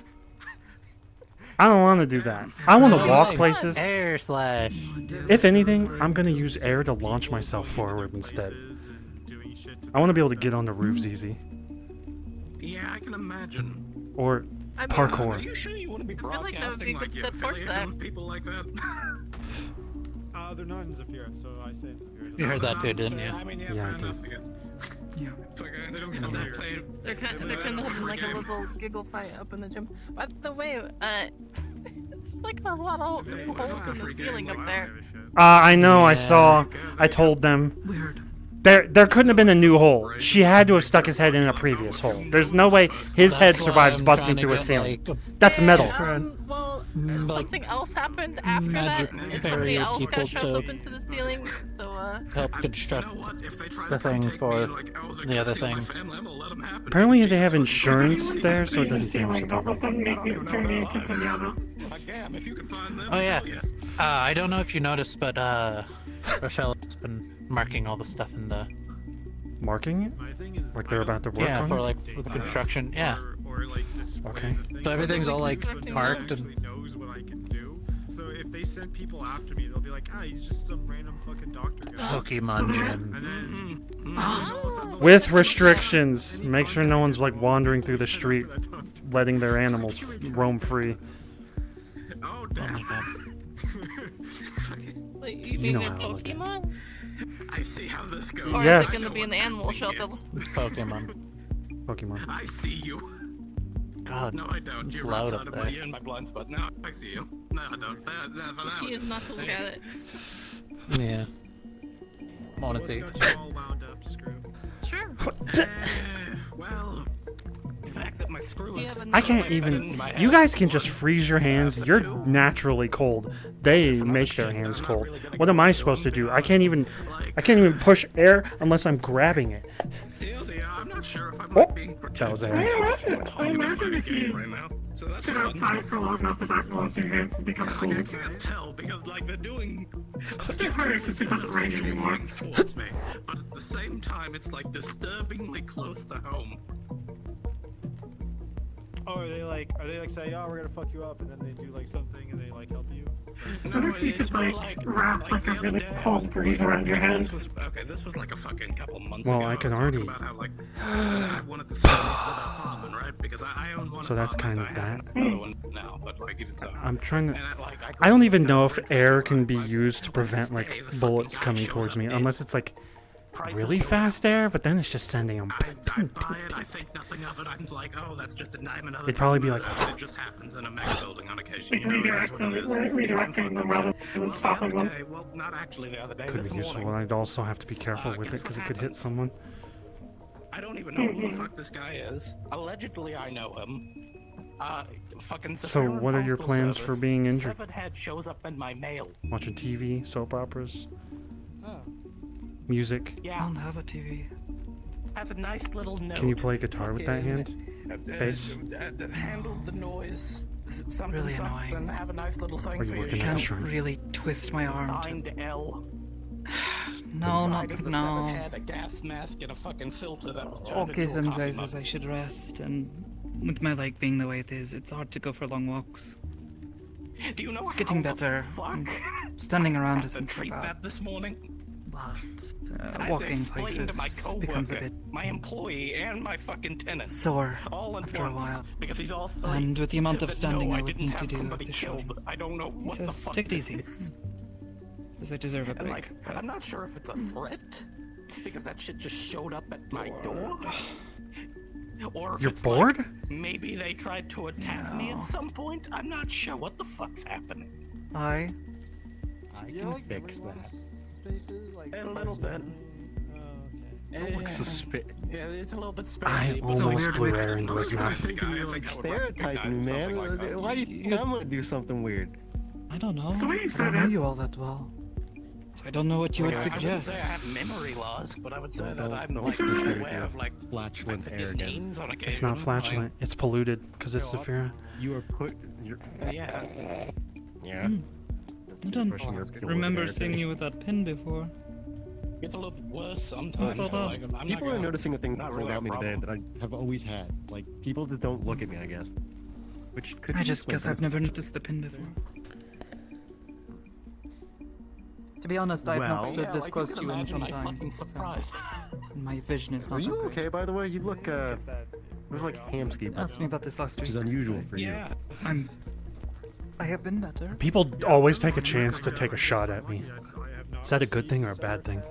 I don't want to do that. I want to walk Like, places. Air slash. If anything, I'm gonna use air to launch myself forward instead. I want to be able to get on the roofs easy, Yeah, I can imagine. or I mean, Are parkour. you sure you want to be I feel like that would be broadcasting a good like you're step towards affiliated that. with people like that? they're not in Zafira, so I say Zafira. You heard that too, didn't you? I mean, yeah, Yeah, I fair did. enough, I guess. Yeah. They don't get that paid. They're kind of having like a little giggle fight up in the gym. By the way, it's just like a lot of holes in the ceiling up there. I know. I Yeah. saw. I told them. Weird. There couldn't have been a new hole. She had to have stuck his head in a previous hole. There's no way his head That's why survives I'm busting trying to through a get, ceiling. like, That's metal. Well, like, something else happened after that, magic and somebody barrier else people got shoved to up into the ceiling. So help construct the thing for the other thing. Apparently they have insurance there, so it doesn't damage the property. Oh yeah. I don't know if you noticed, but Rochelle has been marking all the stuff in the. Marking it? Like they're about to work Yeah, on for it? like for the construction. Yeah. or like display Okay. the things. So everything's all, like, So no one parked and- actually knows what I can do. So if they send people after me, they'll be like, he's just some random fucking doctor guy. Pokemon Gym. And then all of a sudden they'll be With like, restrictions. Make sure no one's like wandering through the street, letting their animals roam free. oh my god. Like, you You mean know they're how I look at it. Pokemon? I see how this goes. Or Yes. is it gonna be in the animal shelter? Pokemon. Pokemon. I see you. God. No, I don't. It's You're loud outside up of my, there. you're in my blind spot. No, I see you. No, I don't. That She is not to look at it. Yeah. I wanna so see. what's got you all wound up, Screw? Sure. Well, the fact that my screw Do you is... have I can't even. You guys can just freeze your hands. You're naturally cold. They make their hands cold. What am I supposed to do? I can't even push air unless I'm grabbing it. I'm not sure if I'm Oh, like, being that was air. I imagine if you right now. So that's sit outside for long enough without gloves, your hands will become cold. I can't tell because like they're doing It's a bit harder since it doesn't rain anymore. things towards me, but at the same time it's like disturbingly close to home. Oh, are they like say, we're gonna fuck you up, and then they do like something and they like help you? I wonder if you could like wrap like a really cold breeze around your head. This was like a fucking couple months Well, ago. I can was already. talking about how, like, I wanted to sell this other apartment, right? Because I own one So that's kind apartment, of I have that. another one now, but like even so. I'm trying to. And I don't even know if air can be used to prevent like bullets coming towards me, unless it's like really fast air. But then it's just sending them. I think nothing of it. I'm like, oh, that's just a dime another. It'd probably be like. It just happens in a mega building on occasion. You can redirecting them rather than stopping them. Well, not actually the other day. Could This be useful, morning. and I'd also have to be careful with it because it could hit someone. I don't even know who the fuck this guy is. Allegedly, I know him. Fucking. So, what are your plans for being injured? Severed head shows up in my mail. Watching TV, soap operas, Oh. music. Yeah. I don't have a TV. Has a nice little note. Can you play guitar with that hand? Bass? Handle the noise. Something, Really something. annoying. Have a nice little thing Are you for working your at the show. shrine? Really twist my arm. Signed L. No, Inside is the severed no. head, a gas mask, and a fucking filter that was turned Okay, into a coffee Sensei mug. says I should rest, and with my leg being the way it is, it's hard to go for long walks. Do you know It's getting how the better. fuck Standing around I had to isn't so treat bad, that this morning? but I had to walking explain to my places becomes a coworker, bit my employee, and my fucking tenant. sore all at after a once, while. because he's all three. And with the amount of That, standing no, I I would didn't need have to do at somebody the shrine. killed. I don't know He what the says, fuck take it this easy. is. Because I deserve a And break. like, I'm not sure if it's a threat, because that shit just showed up at my door. Or if You're it's bored? Like, maybe they tried to attack me at some point. I'm not sure what the fuck's happening. I can fix that. Spaces like A little bit. It looks suspicious. Yeah, it's a little bit I spacey. almost blew air into his mouth. Stereotyping, man. Why do you think I'm gonna do something weird? I don't know. So what you I said, don't know Ed? you all that well. So I don't know what you would I wouldn't suggest. say I have memory loss, but I would say that Don't I'm like like push me with aware your of like flatulent air again. names on occasion. It's not flatulent. It's polluted because it's Saphira. You are put. Yeah. Yeah. I don't Brushing your pillow remember there, seeing too. you with that pin before. It's a little bit worse sometimes. What's but, all like, that? I'm People not are gonna, noticing a thing not that's really a about me today problem. that I have always had. Like, people just don't look at me, I guess. Which could I be just guess something. I've never noticed the pin before. To be honest, I've not Well- stood Yeah, this like, close you to can you in imagine some my time. fucking So surprise. my vision is Are not you that great. okay, by the way? You look, there's like hamski. Asked me about this last Which week. is unusual for you. Yeah. I have been better. People always take a chance to take a shot at me. Is that a good thing or a bad thing?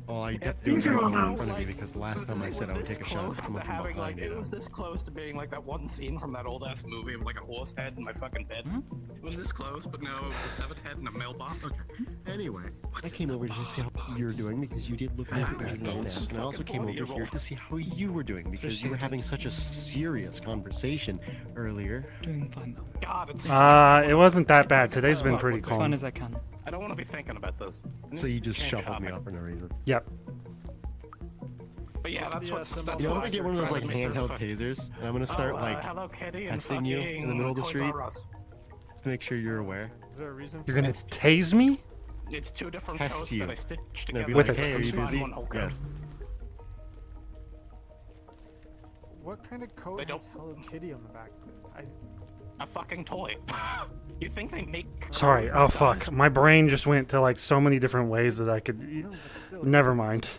Well, I kept doing something in front of you because the last time I said I would take a shot at someone from Having, behind like, it you. was this close to being like that one scene from that old ass movie of like a horse head in my fucking bed. It was this close, but no, it was a severed head in a mailbox. Okay. Anyway, I came over to see how you were doing because you did look like you were doing that. And I also came over here to see how you were doing because you were having such a serious conversation earlier. Doing fine though. God, it's It wasn't that bad. Today's been pretty As fun calm. as I can. I don't want to be thinking about this. So you just Can't shuffled me shopping. off for no reason. Yep. But yeah, that's what's. That's You know, I'm what gonna get one of those like handheld tasers, and I'm gonna start like Hello Kitty and testing you in the middle of the fucking street, Toys R Us. just to make sure you're aware. Is there a reason? You're gonna tase me? It's two different Test shows you. that I stitched And I'd together. be With like, a hey, are you taser. busy? One, okay. Yes. What kind of coat has Hello Kitty on the back of it? A fucking toy. You think they make... Sorry. Oh fuck. My brain just went to like so many different ways that I could. Never mind.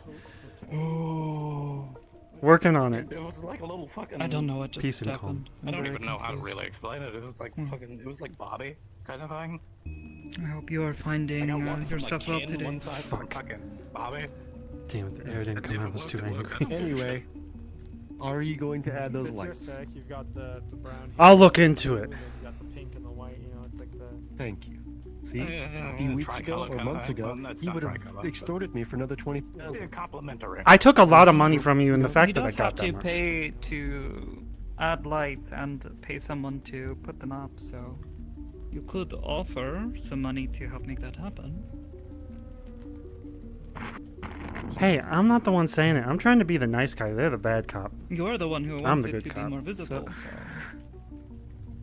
Working on it. It was like a little fucking... I don't know what just Peace and happened. I don't I'm even very know how to confused. really explain it. It was like fucking... It was like Bobby kind of thing. I hope you are finding I got one from, yourself like, well Ken, today. one side from fucking Bobby. Damn it, the air didn't come out. I was too angry. Anyway, are you going to add those It's your lights? spec. You've got the brown. I'll look into it. You got the pink and the white. You know, it's like the. Thank you. See, a few weeks ago or months ago, you would have extorted me for another 20,000. Complimentary. I took a lot of money from you in the fact He that I does got have that to much. pay to add lights and pay someone to put them up, so you could offer some money to help make that happen. Hey, I'm not the one saying it. I'm trying to be the nice guy. They're the bad cop. You're the one who I'm wants the it good to cop. be more visible.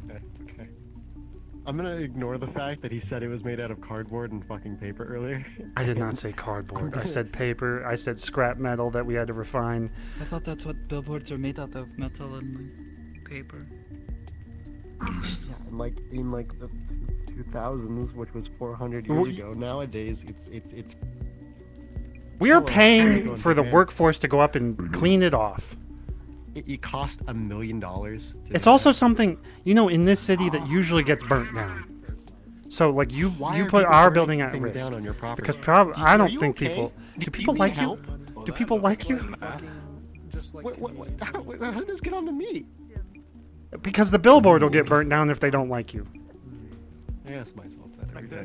Okay. I'm gonna ignore the fact that he said it was made out of cardboard and fucking paper earlier. I did not say cardboard. I said paper. I said scrap metal that we had to refine. I thought that's what billboards are made out of, metal and like, paper. Yeah, and like in like the 2000s, which was 400 Well, years ago. Nowadays, it's. We are Oh, well, paying going for the Japan. workforce to go up and clean it off. It cost $1 million. It's also something, you know, in this city that usually gets burnt down. So, like, you Why you are put people our burning building at things risk. down on your property? Because I Are don't you think okay? people... Do Do people you like need you? help? Do people like you? How did this get on to me? Because the billboard will get burnt down if they don't like you. I asked myself that every day.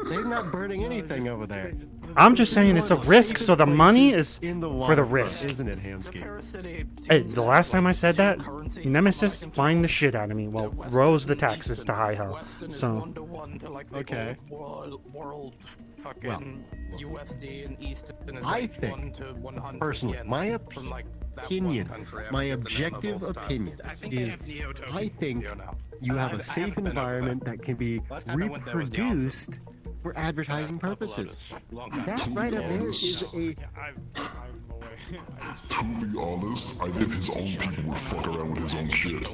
They're not burning anything over there. I'm just saying it's a risk, so the money is In the for the waterfront, risk. isn't it, Hamsky? Hey, the last time I said that, Nemesis fined the shit out of me. Well, rose the taxes to high ho. So, Okay. World fucking USD and Eastern is I like think, 1 to 100 personally, yen my from, like, that opinion, one country. I my forget the name of objective all the time. opinion I think they is, have Neo Tokyo I think now. you have I a haven't safe been over environment there. that can be Last time I went there was the reproduced for advertising purposes. That right up there is a. To be honest, I think his own people would fuck around with his own shit.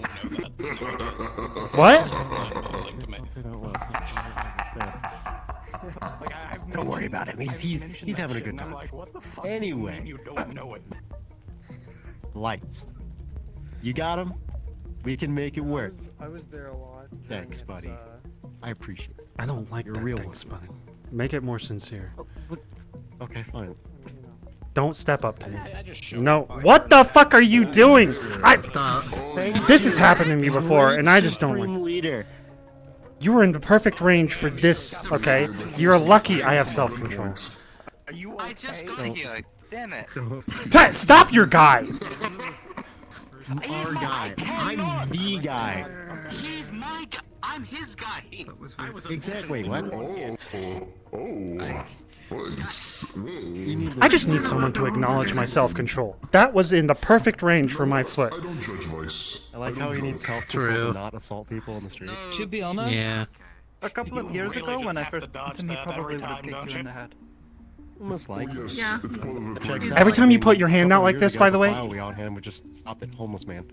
What? Don't say that loud. Don't worry about him. He's having a good time. Anyway, You don't know it. lights. You got him. We can make it work. I was there a lot. Thanks, buddy. I appreciate it. I don't like You're that a real thanks, one. buddy. Make it more sincere. Okay, fine. Don't step up to me. No. What the fuck are you doing? This has happened to me before, and I just don't like it. Leader. You were in the perfect range for this, okay? You're lucky I have self-control. I just got here. Damn it. Stop your guy! Our guy. I'm the guy. He's my guy. I'm his guy. Exactly. What? I just need someone to acknowledge my self-control. That was in the perfect range for my foot. I like how he needs help to not assault people on the street. To be honest, Yeah. a couple of years ago when I first met him, he probably would have time, kicked don't you in you? the head. Almost like. Yeah. Every time you put your hand out like this, by the way, we on hand would just stop that homeless man.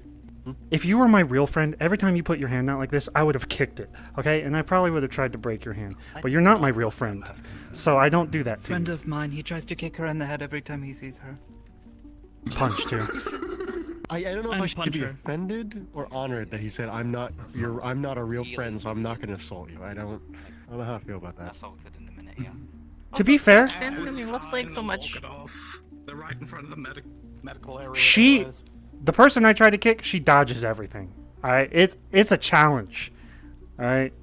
if you were my real friend, every time you put your hand out like this, I would have kicked it, okay? And I probably would have tried to break your hand. But you're not my real friend, so I don't do that to Friend you. of mine, he tries to kick her in the head every time he sees her. Punch, too. I don't know if And I should punch be her. offended or honored that he said I'm not a real friend, so I'm not going to assault you. I don't know how I feel about that. Assaulted in a minute, yeah. To be fair, Standing on your left leg so much. They're right in front of the medical area. the person I tried to kick, she dodges everything. Alright? It's a challenge. Alright?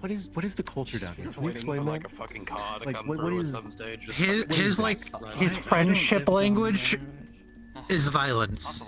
What is the culture down here? Can you Waiting for explain like that? a fucking car to Like, come what through is- at some stage. Just His fucking- his like his friendship language is violence.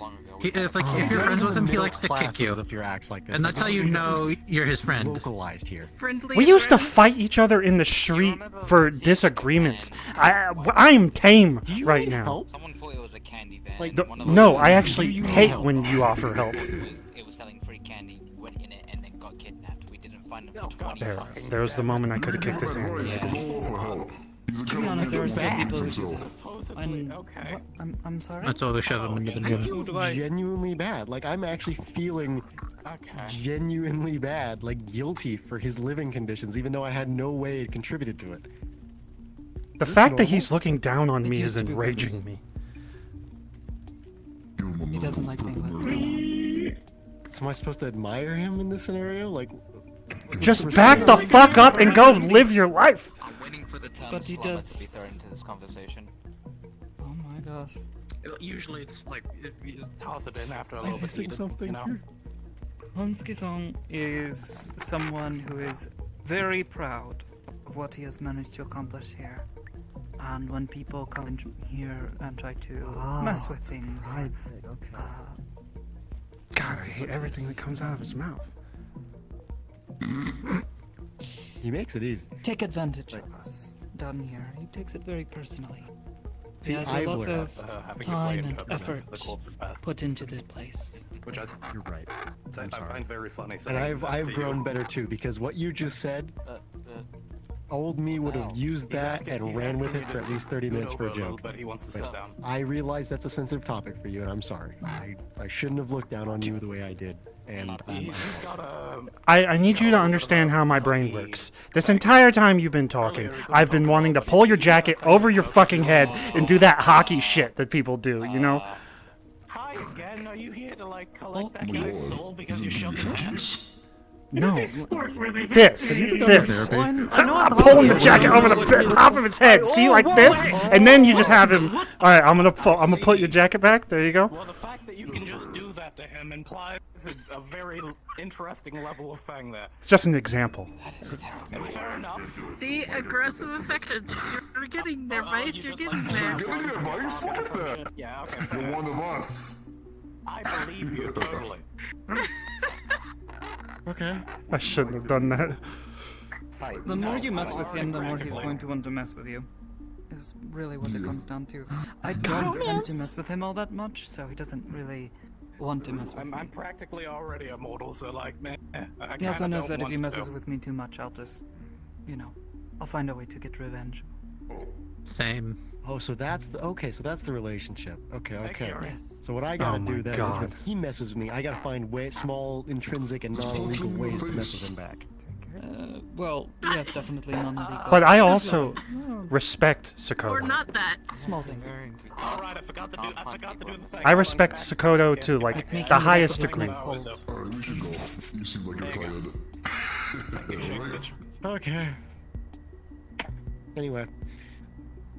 If you're friends with him, he likes to kick you, If your acts like this, and that's how you know you're his friend. Localized here. Friendly. We used to fight each other in the street for disagreements. I'm tame right now. Someone thought it was a candy van. Like, and one of those No, guys I actually hate when you offer help. It was selling free candy, went in it, and then got kidnapped. We didn't find him for 20 fucking There was the moment I could have kicked his hand. To be honest, there are some people who himself. Okay. I'm sorry? That's why we shove him into the I gym. feel genuinely bad. Like, I'm actually feeling genuinely bad, like guilty for his living conditions, even though I had no way it contributed to it. The fact that he's looking down on me is enraging me. He doesn't like being left alone. So am I supposed to admire him in this scenario? Like, Just back the fuck up and go live your life. I'm waiting for the term But he slumber does- to be thrown into this conversation. Oh my gosh. Usually it's like you toss it in after a I'm little bit missing heated, something you know. here. Homski-song is someone who is very proud of what he has managed to accomplish here. And when people come in here and try to mess with things, God, I hate everything that comes out of his mouth. He makes it easy. take advantage of us down here. He takes it very personally. See, He has I've a lot learned, of having to time play and in effort the corporate path. put into the place. Which You're right. I find very funny. And saying that I've to grown you. better too, because what you just said, old me would have used that and ran with it for at least 30 minutes for a joke. But he wants to sit down. I realize that's a sensitive topic for you, and I'm sorry. I shouldn't have looked down on you the way I did. And I need you to understand how my brain works. This entire time you've been talking, I've been wanting to pull your jacket over your fucking head and do that hockey shit that people do, you know? Hi again. Are you here to like collect that guy's soul because you shoved his hand? No. This. I'm pulling the jacket over the top of his head. See, like this? And then you just have him. Alright, I'm gonna put your jacket back. There you go. Well, the fact that you can just do that to him implies a very interesting level of thing there. Just an example. And fair enough. See, aggressive affection. You're getting there, Vice. You're getting there. Yeah, okay. You're one of us. I believe you totally. Okay. I shouldn't have done that. The more you mess with him, the more he's going to want to mess with you. Is really what it comes down to. I don't tend to mess with him all that much, so he doesn't really want to mess with me. I'm practically already immortal, so like, man, I He also kinda knows don't that if want he messes to. with me too much, I'll just, you know, I'll find a way to get revenge. Same. Oh, so that's the that's the relationship. Okay. Yes. So what I gotta Oh my do then God. is when he messes with me, I gotta find small, intrinsic, and non-illegal ways to mess with him back. Well, yes, definitely non-illegal. But I also respect Or Sakoto. not that. Small things. Alright, I forgot to do the thing. I respect Sakoto to like the highest degree. Alright, we should go. You seem like you're tired. Okay. Anyway,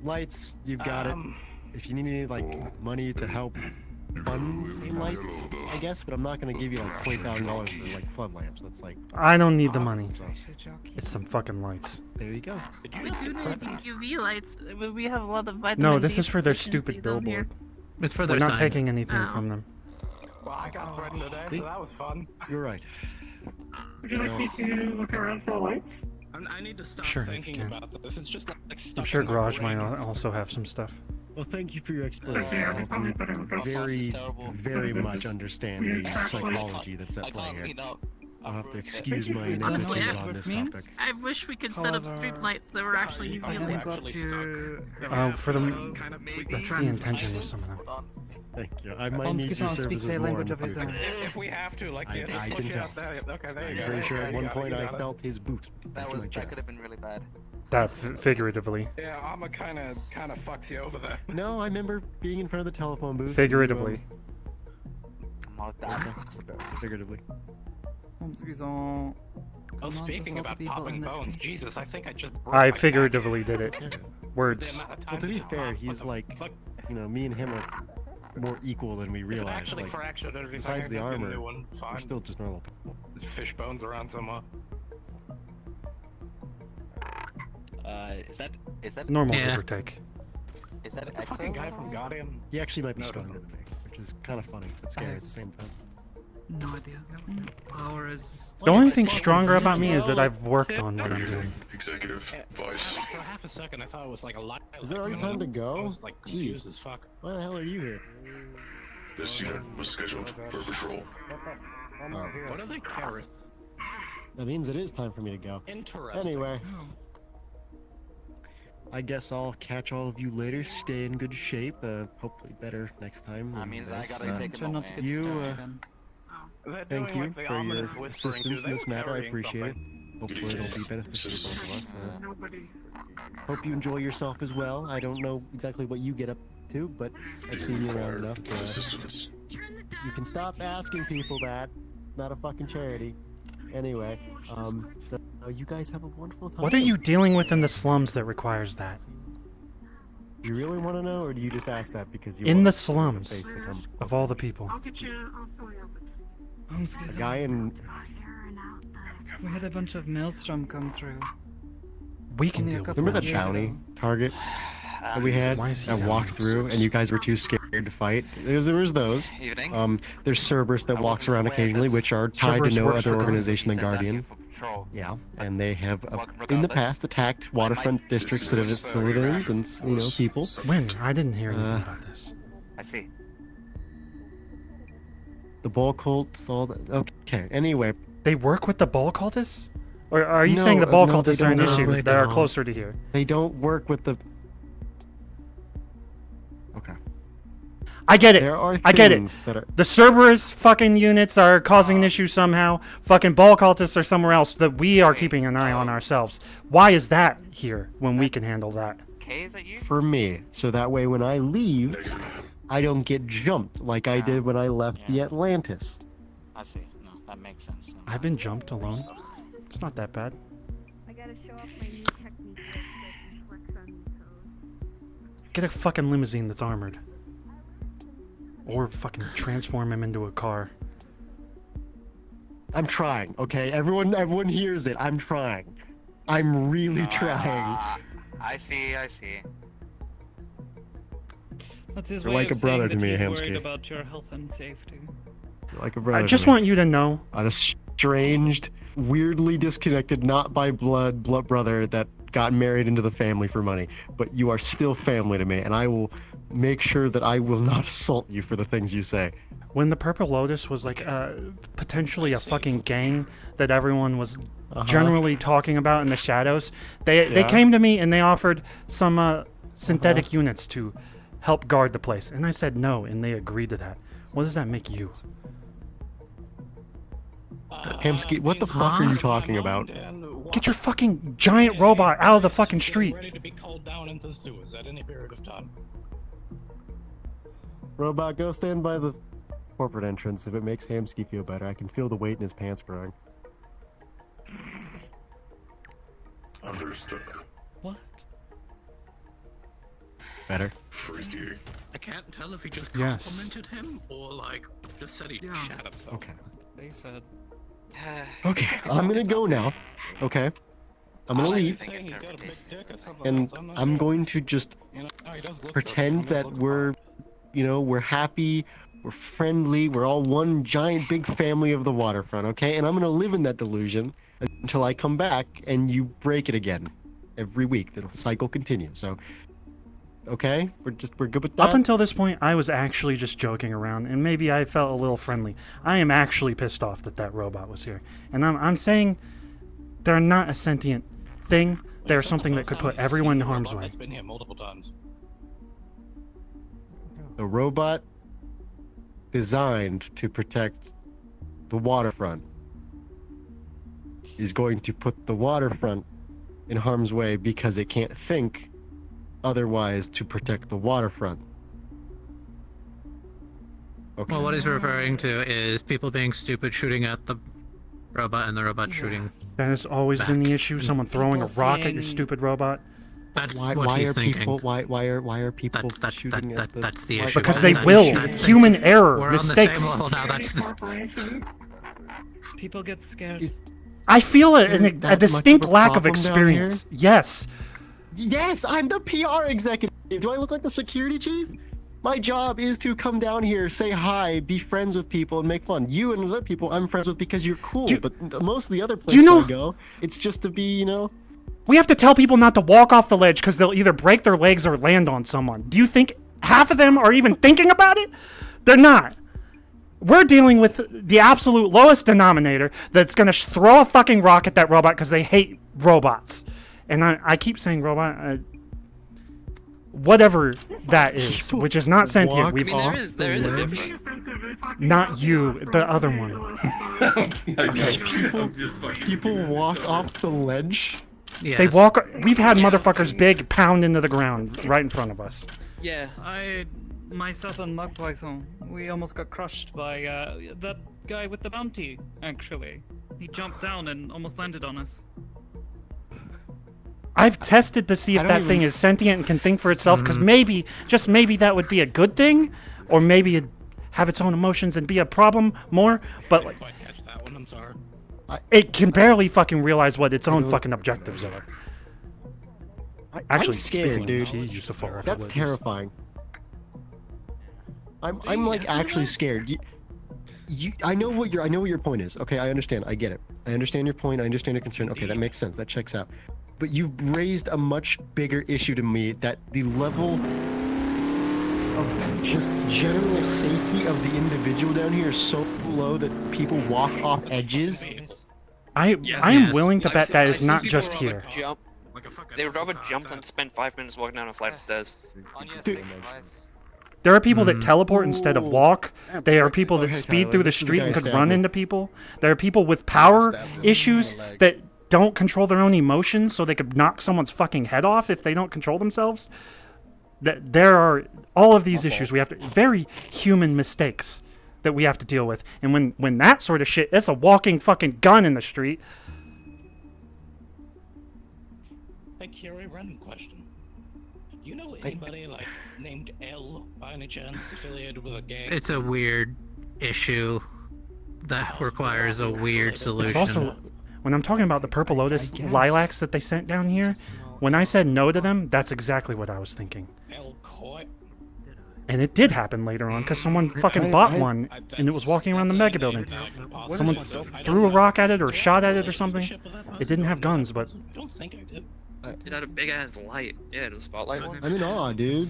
lights, you've got it. If you need any like money to help fund lights, I guess, but I'm not gonna give you like $20,000 for like flood lamps. That's like. I don't need the money. It's some fucking lights. There you go. We do need UV lights. We have a lot of vitamin No, D this is for their deficiency stupid down here. billboard. It's for We're their not sign. taking anything Oh. from them. Well, I got threatened today, so that was fun. You're right. Would you like me to look around for lights? I need to stop Sure, if you thinking can. about this. It's just like I'm stuff sure in my Garage brain. might also have some stuff. Well, thank you for your explanation. I very, very much understand the psychology that's at play here. I'll have to excuse my Honestly, ineptitude on this topic. I wish we could set up street lights that were actually UV lights. For them, that's the intention of some of them. Thank you. I might need your Homski-san services speaks a more language in of the his future. own. If we have to, like, I can tell. Okay, there you I'm go. pretty sure at one You got point I it. felt his boot. That into my could chest. have been really bad. That figuratively. Yeah, Armor kind of fucks you over there. No, I remember being in front of the telephone booth. Figuratively. Figuratively. Homski-san. Oh, speaking about popping bones, Jesus, I think I just broke I my figuratively did it. Words. Well, to be fair, he's like, you know, me and him are more equal than we If it realize. actually Like, fractured or anything, besides the I can armor, do one. we're Fine. still just normal people. There's fish bones around somewhere. Is that Normal, Yeah. give or take. Is that The fucking guy from Guardian? He actually might be No, it stronger doesn't. than me, which is kind of funny but scary at the same time. No idea. Power is. The only thing stronger about me is that I've worked on what I'm doing. Executive Vice. For half a second, I thought it was like a lot. Is it already time to I go? was like confused Jeez. as fuck. Why the hell are you here? This unit was scheduled for patrol. Oh, What do they carry? that means it is time for me to go. Interesting. Anyway, I guess I'll catch all of you later. Stay in good shape. Hopefully better next time. That than means I this. gotta take Try him not to away. get You, distracted again. They're thank doing you like the for your ominous whispering assistance too. in this They were matter. I carrying appreciate it. something. Hopefully it'll be beneficial to both of us. Nobody. Hope you enjoy yourself as well. I don't know exactly what you get up to, but I've seen you around enough. You can stop asking people that. Not a fucking charity. Anyway, so you guys have a wonderful time. What are you dealing with in the slums that requires that? You really want to know, or do you just ask that because you In want the to slums face the of all the people. I'll get you. I'll fill you up. A guy in. We had a bunch of maelstrom come through. We can Only a deal with couple Remember of that years bounty ago. target that we had that walked through, and you guys were too scared to fight? There was those. Evening. There's Cerberus that walks around occasionally, which are tied Cerberus to no works other for God. organization than Guardian. Yeah, and they have in the past attacked waterfront district citizens and people. When? I didn't hear anything about this. I see. The ball cults, all that. Okay. Anyway, They work with the ball cultists? Or are you No, saying the ball no, they cultists are an don't. issue No, they that are don't. closer to here? they don't work with the. Okay. I get it. There are I get it. things that are. The Cerberus fucking units are causing an issue somehow. Fucking ball cultists are somewhere else that we are keeping an eye on ourselves. Why is that here when we can handle that? Okay, is that you? For me, so that way when I leave, I don't get jumped like I did when I left the Atlantis. I see. No, that makes sense. I've been jumped alone. It's not that bad. I gotta show off my new technique real quick and flex on you toes. Get a fucking limousine that's armored. Or fucking transform him into a car. I'm trying, okay? Everyone hears it. I'm trying. I'm really trying. I see. I see. That's his You're way like of a brother saying to that me, he's Hamsky. worried about your health and safety. You're like a brother. I to just me. want you to know. An estranged, weirdly disconnected, not by blood brother that got married into the family for money. But you are still family to me, and I will make sure that I will not assault you for the things you say. When the Purple Lotus was like potentially a fucking gang that everyone was generally talking about in the shadows, they Yeah. came to me and they offered some synthetic units to help guard the place, and I said no, and they agreed to that. What does that make you? Hamsky, what the fuck are you talking about? Get your fucking giant robot out of the fucking street. Ready to be called down into the sewers at any period of time. Robot, go stand by the corporate entrance. If it makes Hamsky feel better, I can feel the weight in his pants growing. Understood. What? Better. Freaky. I can't tell if he just Yes. complimented him or like just said he shat himself. Okay. They said. Okay, I'm gonna go now. Okay. I'm gonna leave. And I'm going to just pretend that we're happy, we're friendly, we're all one giant big family of the waterfront, okay? And I'm gonna live in that delusion until I come back and you break it again. Every week. The cycle continues. So okay? We're good with that. Up until this point, I was actually just joking around, and maybe I felt a little friendly. I am actually pissed off that that robot was here. And I'm saying they're not a sentient thing. They're something that could put everyone in harm's way. It's been here multiple times. The robot designed to protect the waterfront is going to put the waterfront in harm's way because it can't think otherwise to protect the waterfront. Okay. Well, what he's referring to is people being stupid shooting at the robot and the robot shooting. That has always been the issue. Someone throwing a rock at your stupid robot. That's why what he's are thinking. people why are people shooting at the That's the why- issue. Because they That's will. that thing. Human error. We're Mistakes. on the same level now. That's the... People get scared. I feel a that much distinct of a lack of problem down experience. Yes. Yes, I'm the PR executive. Do I look like the security chief? My job is to come down here, say hi, be friends with people, and make fun. You and other people I'm friends with because you're cool, but most of the other places I go, it's just to be, We have to tell people not to walk off the ledge because they'll either break their legs or land on someone. Do you think half of them are even thinking about it? They're not. We're dealing with the absolute lowest denominator that's going to throw a fucking rock at that robot because they hate robots. And I keep saying robot. whatever that is, which is not sentient. Walk We've I mean, there is a difference. not you, the other one. People walk off the ledge. Yes. They walk. We've had motherfuckers big pound into the ground right in front of us. Yeah. Myself and Mug Python, we almost got crushed by that guy with the bounty, actually. He jumped down and almost landed on us. I've tested to see if that thing is sentient and can think for itself, because maybe, just maybe, that would be a good thing, or maybe it'd have its own emotions and be a problem more. But like, That one, I'm sorry. it can barely fucking realize what its own fucking objectives are. Actually, I'm scared, speaking, dude. he used to fall off. That's terrifying. I'm like actually scared. I know what your point is. Okay, I understand. I get it. I understand your point. I understand your concern. Okay, that makes sense. That checks out. But you've raised a much bigger issue to me, that the level of just general safety of the individual down here is so low that people walk off edges. I am willing to bet that is not just here. They would rather jump than spend 5 minutes walking down a flight of stairs. There are people that teleport instead of walk. There are people that speed through the street and could run into people. There are people with power issues that don't control their own emotions, so they could knock someone's fucking head off if they don't control themselves. There are all of these issues. We have to, very human mistakes that we have to deal with. And when that sort of shit, it's a walking fucking gun in the street. Hey, Curie, random question. You know anybody like named L by any chance affiliated with a gang? It's a weird issue that requires a weird solution. It's also, when I'm talking about the Purple Lotus lilacs that they sent down here, when I said no to them, that's exactly what I was thinking. And it did happen later on, because someone fucking bought one, and it was walking around the mega building. Someone threw a rock at it or shot at it or something. It didn't have guns, but... I don't think I did. It had a big ass light. Yeah, the spotlight one. I'm in awe, dude.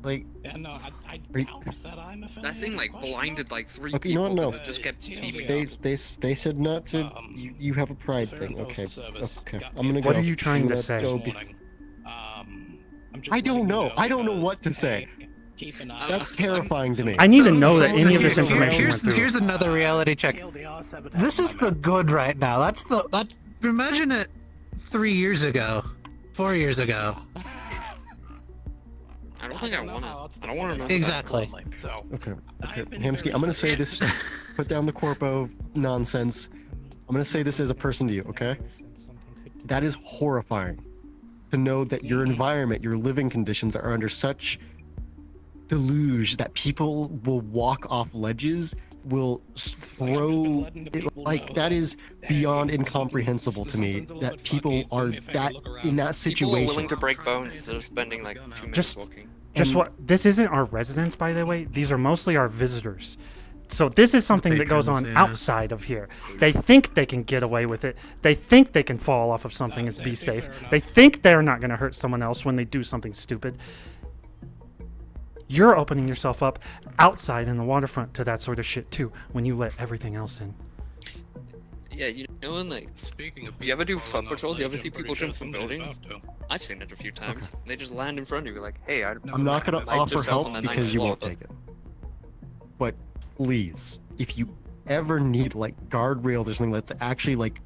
Like... Yeah, no, I doubt that I'm offended. That thing like blinded like 3 Okay, you know people. what? No. It just kept speeding up. They said not to. You have a pride thing. Okay. Okay. I'm gonna go. What are you trying to I'm say? gonna go I don't know. I don't know what to say. That's terrifying to me. I need to know that any of this information went through. Here's another reality check. This is the good right now. Imagine it 3 years ago, 4 years ago. I don't think I want to. I don't want to know. Exactly. Okay. Hamsky, I'm gonna say this. Put down the corpo nonsense. I'm gonna say this as a person to you, okay? That is horrifying. To know that your environment, your living conditions are under such deluge that people will walk off ledges, will throw it, like, that is beyond incomprehensible to me, that people are that in that situation. People are willing to break bones instead of spending like 2 minutes walking. This isn't our residents, by the way. These are mostly our visitors. So this is something that goes on outside of here. They think they can get away with it. They think they can fall off of something and be safe. They think they're not going to hurt someone else when they do something stupid. You're opening yourself up outside in the waterfront to that sort of shit too, when you let everything else in. Yeah, you know, when like, you ever do foot patrols? You ever see people jump from buildings? I've seen it a few times. They just land in front of you, like, hey, I'm not gonna offer just fell help on the because 9th you floor, won't take it. But please, if you ever need like guardrails or something that's actually like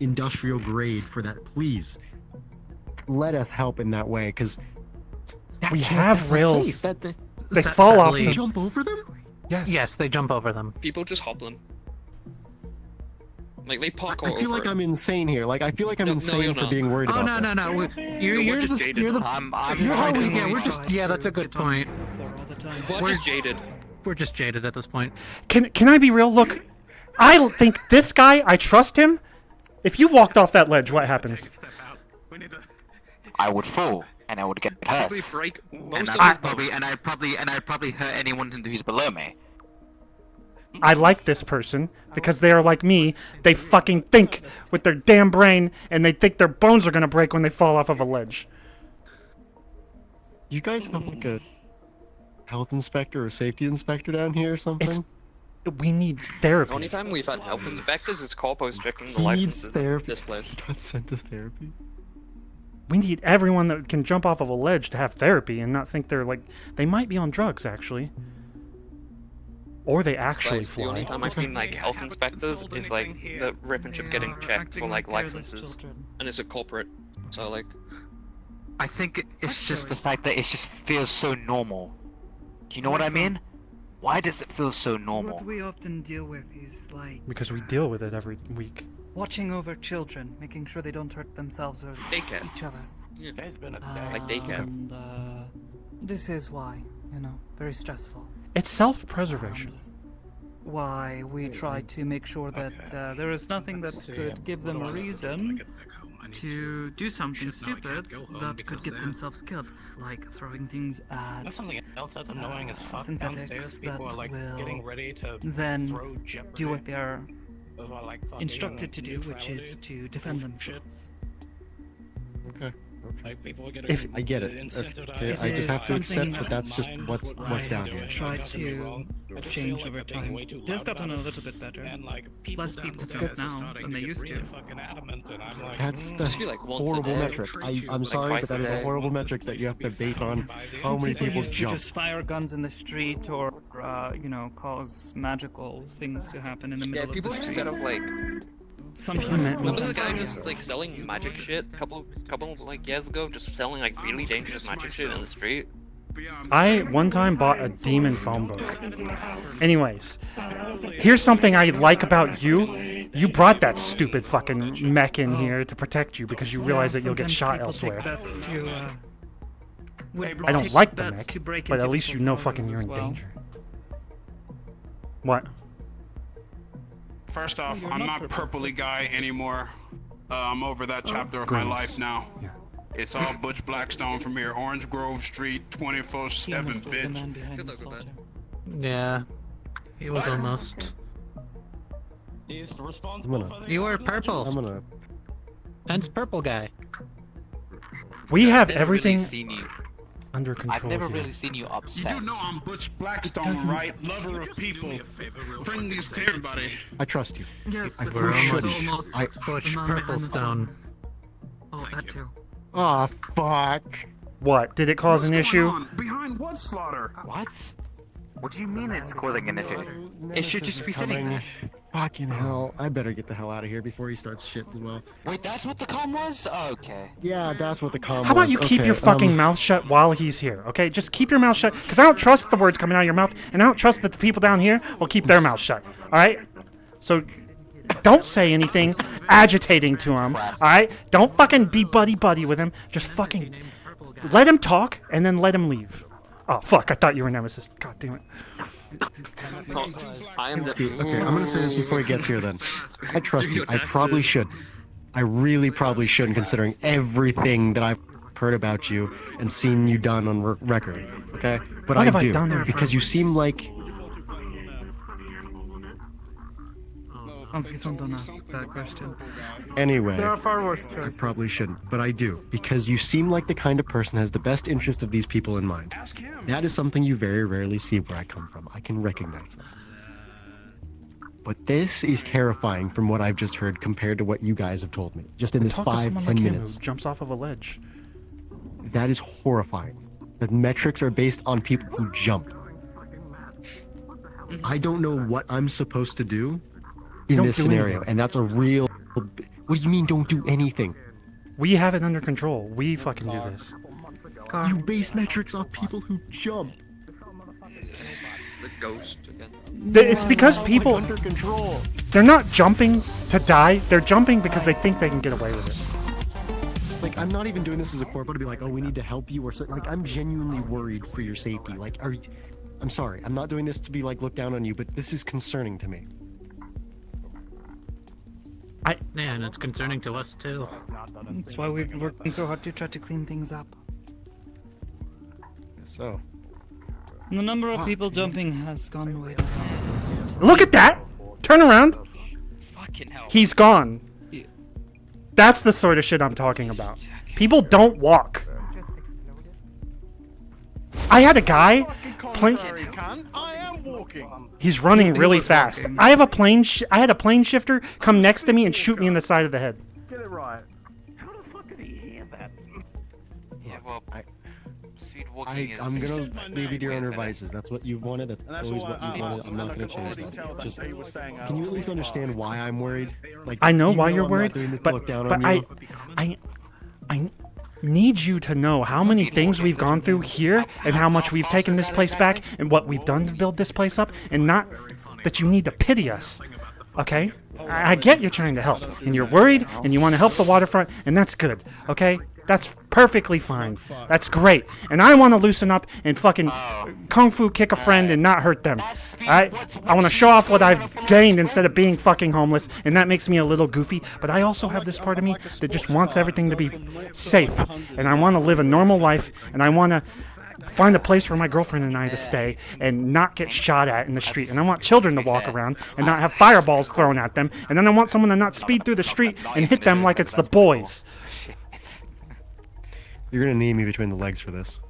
industrial grade for that, please let us help in that way, because we have rails. They Sa- fall off. sadly- Jump over them? Yes. Yes, they jump over them. People just hop them. Like they parkour I feel like over I'm insane here. Like I feel like I'm No, insane you're for not. being worried Oh about no, this. no, no. You're just jaded. you're the. I'm you're how we, fucking yeah, we're just. Yeah, that's a good point. We're just jaded. We're just jaded at this point. Can I be real? Look, I think this guy, I trust him. If you walked off that ledge, what happens? I would fall, and I would get hurt. Probably break most And of I'd his probably hurt anyone who's below me. I like this person because they are like me. They fucking think with their damn brain, and they think their bones are gonna break when they fall off of a ledge. You guys have like a health inspector or safety inspector down here or something? We need therapy. The only time we've had health inspectors is corpos checking the He needs licenses therapy. of this place. He got sent to therapy. We need everyone that can jump off of a ledge to have therapy and not think they're like... They might be on drugs, actually. Or they actually Like, fly. the only time I've seen like health inspectors is like the rip and chip getting checked for like licenses, and it's a corporate. So like, I think it's just the fact that it just feels so normal. Do you know what I mean? Why does it feel so normal? What we often deal with is like Because we deal with it every week. watching over children, making sure they don't hurt themselves or Daycare. each other. Yeah. It's been a Like daycare. And this is why, you know, very stressful. It's self-preservation. Why we try to make sure that there is nothing that could give them a reason to do something stupid that could get themselves killed, like throwing things at That's something else that's annoying as fuck synthetics downstairs. that People are like will getting ready to then throw jeopardy do what they are over, like, fucking instructed to do, which is neutrality. to defend themselves. Okay. Like, people are getting If I get it, okay, I just have to accept that that's just what's down here. Tried to change over time. It has gotten a little bit better. Less people do it now than they used to. That's the horrible metric. I'm sorry, but that is a horrible metric that you have to base on how many people used to jump. just fire guns in the street or, you know, cause magical things to happen in the middle Yeah, people of the just street. set up like. Sometimes Wasn't the guy just like selling magic shit couple like years ago, just selling like really dangerous magic shit in the street? I one time bought a demon phone book. Anyways, here's something I like about you. You brought that stupid fucking mech in here to protect you because you realize that you'll get shot elsewhere. I don't like the mech, but at least you know fucking you're in danger. What? First off, I'm not purpley guy anymore. I'm over that chapter of my life now. It's all Butch Blackstone from here, Orange Grove Street, 24/7, bitch. Yeah, he was almost. He's responsible for the You were purple. I'm gonna. Hence purple guy. We have I've never everything really seen you. under control I've never here. really seen you You upset. do know I'm Butch Blackstone, right? Lover of people, friendlies to everybody. I trust you. Yes, I We're should. almost I. Butch the man behind Purple the Stone. Oh, that too. Ah, fuck. What? Did it cause What's an going issue? on? Behind what slaughter? What? What do you mean it's causing an issue? It should just be sitting there. Fucking hell. I better get the hell out of here before he starts shit as well. Wait, that's what the comm was? Okay. Yeah, that's what the comm was. How about you keep Okay, your fucking mouth shut while he's here, okay? Just keep your mouth shut, because I don't trust the words coming out of your mouth, and I don't trust that the people down here will keep their mouth shut, alright? So, don't say anything agitating to him, alright? Don't fucking be buddy-buddy with him. Just fucking let him talk, and then let him leave. Oh, fuck, I thought you were Nemesis. God damn it. I am Okay, I'm gonna say this before he gets here then. I trust you. I probably should. I really probably shouldn't, considering everything that I've heard about you and seen you done on record, okay? But What I have I do, done there because you seem like... Hamski-san, don't ask that question. Anyway, There are far worse I choices. probably shouldn't, but I do, because you seem like the kind of person who has the best interest of these people in mind. That is something you very rarely see where I come from. I can recognize that. But this is terrifying from what I've just heard compared to what you guys have told me, just in this Talk to 5-10 someone like him minutes. who jumps off of a ledge. That is horrifying. The metrics are based on people who jump. I don't know what I'm supposed to do in Don't this do scenario, anything. and that's a real... What do you mean don't do anything? We have it under control. We fucking do this. You base metrics off people who jump. The ghost again. It's because people... Under control. They're not jumping to die. They're jumping because they think they can get away with it. Like, I'm not even doing this as a corpo to be like, oh, we need to help you or something. Like, I'm genuinely worried for your safety. Like, I'm sorry. I'm not doing this to be like, look down on you, but this is concerning to me. Yeah, and it's concerning to us too. That's why we've been working so hard to try to clean things up. So. The number of people jumping has gone way down. Look at that! Turn around. Fucking hell. He's gone. That's the sort of shit I'm talking about. People don't walk. I had a guy playing. He's running really fast. I have a plane. I had a plane shifter come next to me and shoot me in the side of the head. Get it right. walking is. I'm gonna leave you to your own devices. That's what you wanted. That's always what you wanted. I'm not gonna change that. Just can you at least understand why I'm worried? Like I know why I'm you're not worried, doing this to but look down but on you. I need you to know how many things we've gone through here and how much we've taken this place back and what we've done to build this place up, and not that you need to pity us. Okay? I get you're trying to help, and you're worried, and you want to help the waterfront, and that's good. Okay? That's perfectly fine. That's great. And I want to loosen up and fucking kung fu kick a friend and not hurt them. Alright? I want to show off what I've gained instead of being fucking homeless, and that makes me a little goofy. But I also have this part of me that just wants everything to be safe. And I want to live a normal life, and I want to find a place for my girlfriend and I to stay and not get shot at in the street. And I want children to walk around and not have fireballs thrown at them. And then I want someone to not speed through the street and hit them like it's the boys. You're gonna knee me between the legs for this.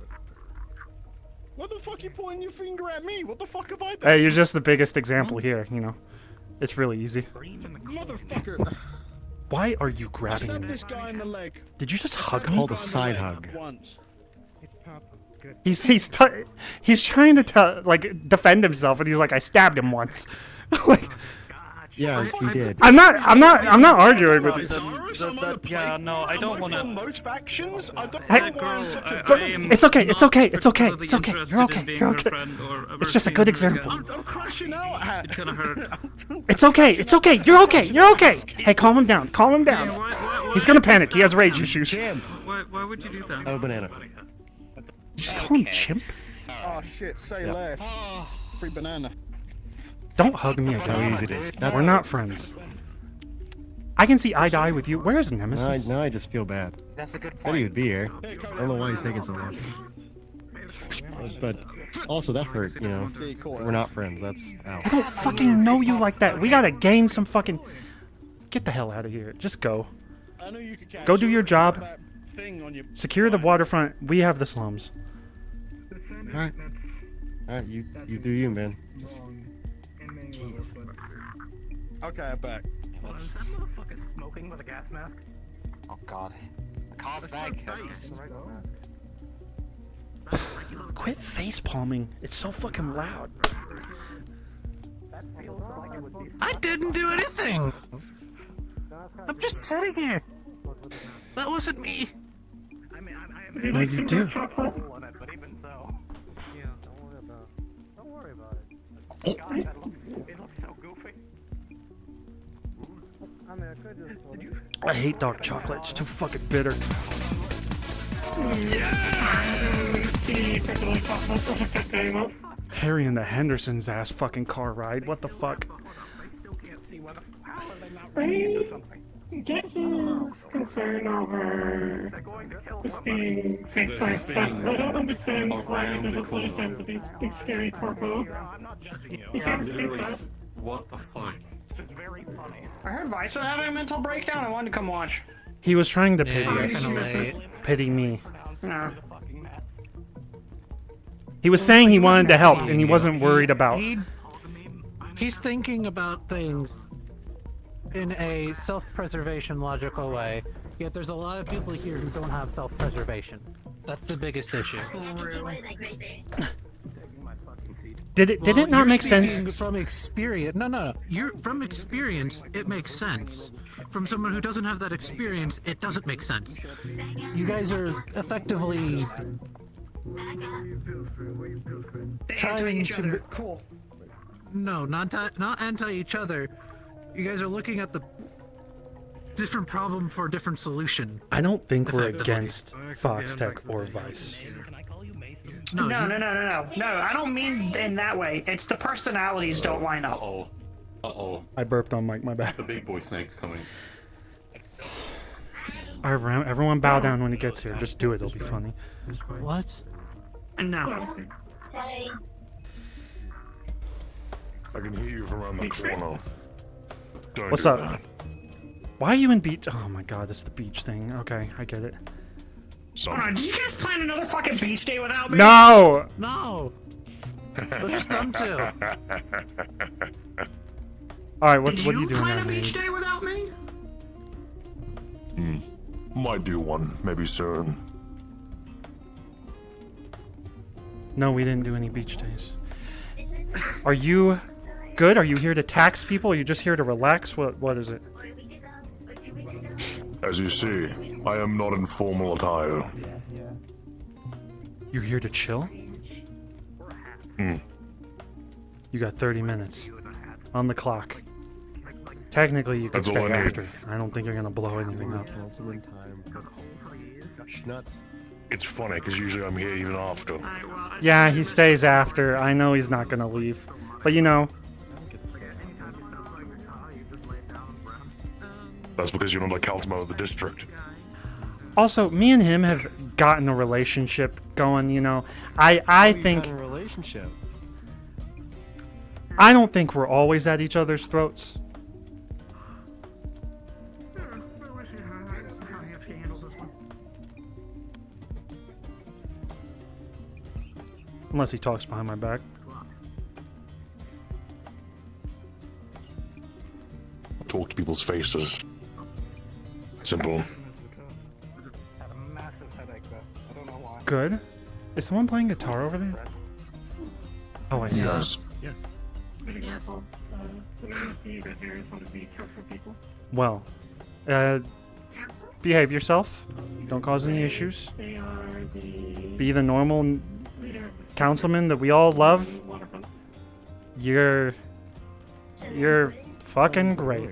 What the fuck you pointing your finger at me? What the fuck have I done? Hey, you're just the biggest example here, you know. It's really easy. Motherfucker! Why are you I grabbing stabbed me? this guy in the leg. Did you just hug It's me? called a side hug. Once. He's trying to like defend himself, and he's like, I stabbed him once. Like, yeah, he did. I'm not arguing with you. Yeah, no, I don't want to. Most factions? I don't Hey, know why I'm such a... It's okay. It's okay. It's okay. It's okay. You're okay. You're okay. It's just a good example. I'm crashing out at... It kind of hurt. It's okay. It's okay. You're okay. You're okay. Hey, calm him down. Calm him down. He's gonna panic. He has rage issues. Why would you do that? Oh, banana. Did you call him chimp? Oh shit, say less. Free banana. Don't hug me That's how again. easy it is. We're not friends. I can see eye to eye with you. Where's Nemesis? Now I just feel bad. That's a good Said point. he would be here. I don't know why he's taking so long. But also that hurt, you know. We're not friends. That's out. I don't fucking know you like that. We gotta gain some fucking... Get the hell out of here. Just go. Go do your job. Secure the waterfront. We have the slums. Alright. Alright, you do you, man. Just... Okay, I'm back. Smoking with a gas mask? Oh god. The car's back. Quit face palming. It's so fucking loud. I didn't do anything! I'm just sitting here! That wasn't me! What did you do? I hate dark chocolate. It's too fucking bitter. Harry and the Hendersons ass fucking car ride. What the fuck? Get his concern over this being safe place, but I don't understand why there's a police and these big scary corpo. You can't escape that. What the fuck? I heard Vice was having a mental breakdown. I wanted to come watch. He was trying to Yeah, pity you're us. kinda late. Pity me. No. He was saying he wanted to help, and he wasn't worried about... He's thinking about things in a self-preservation logical way, yet there's a lot of people here who don't have self-preservation. That's the biggest issue. Did it not make sense? From experience, no. You're from experience. It makes sense. From someone who doesn't have that experience, it doesn't make sense. You guys are effectively trying to. Cool. No, not anti each other. You guys are looking at the different problem for a different solution. I don't think we're against Foxtech or Vice. No, I don't mean in that way. It's the personalities don't line up. Uh-oh. I burped on Mike, my bad. The big boy snake's coming. Alright, everyone bow down when he gets here. Just do it, it'll be funny. What? No. I can hear you from around the corner. Don't What's do up? that. Why are you in beach? Oh my god, it's the beach thing. Okay, I get it. Hold on, did you guys plan another fucking beach day without me? No! No! Just them two. Alright, what are you doing plan now, a beach man? day without me? Might do one, maybe soon. No, we didn't do any beach days. Are you good? Are you here to tax people? Or are you just here to relax? What is it? As you see, I am not in formal attire. You here to chill? Hmm. You got 30 minutes on the clock. Technically, you can That's all stay I need. after. I don't think you're gonna blow anything up. Councilman time. Gosh, nuts. It's funny, because usually I'm here even after. Yeah, he stays after. I know he's not gonna leave, but you know. That's because you're not a councilman of the district. Also, me and him have gotten a relationship going. You know, I think A relationship. I don't think we're always at each other's throats. Unless he talks behind my back. Talk to people's faces. Simple. Good. Is someone playing guitar over there? Oh, I see. Yes. Yes. Well, behave yourself. Don't cause any issues. Be the normal councilman that we all love. You're fucking great.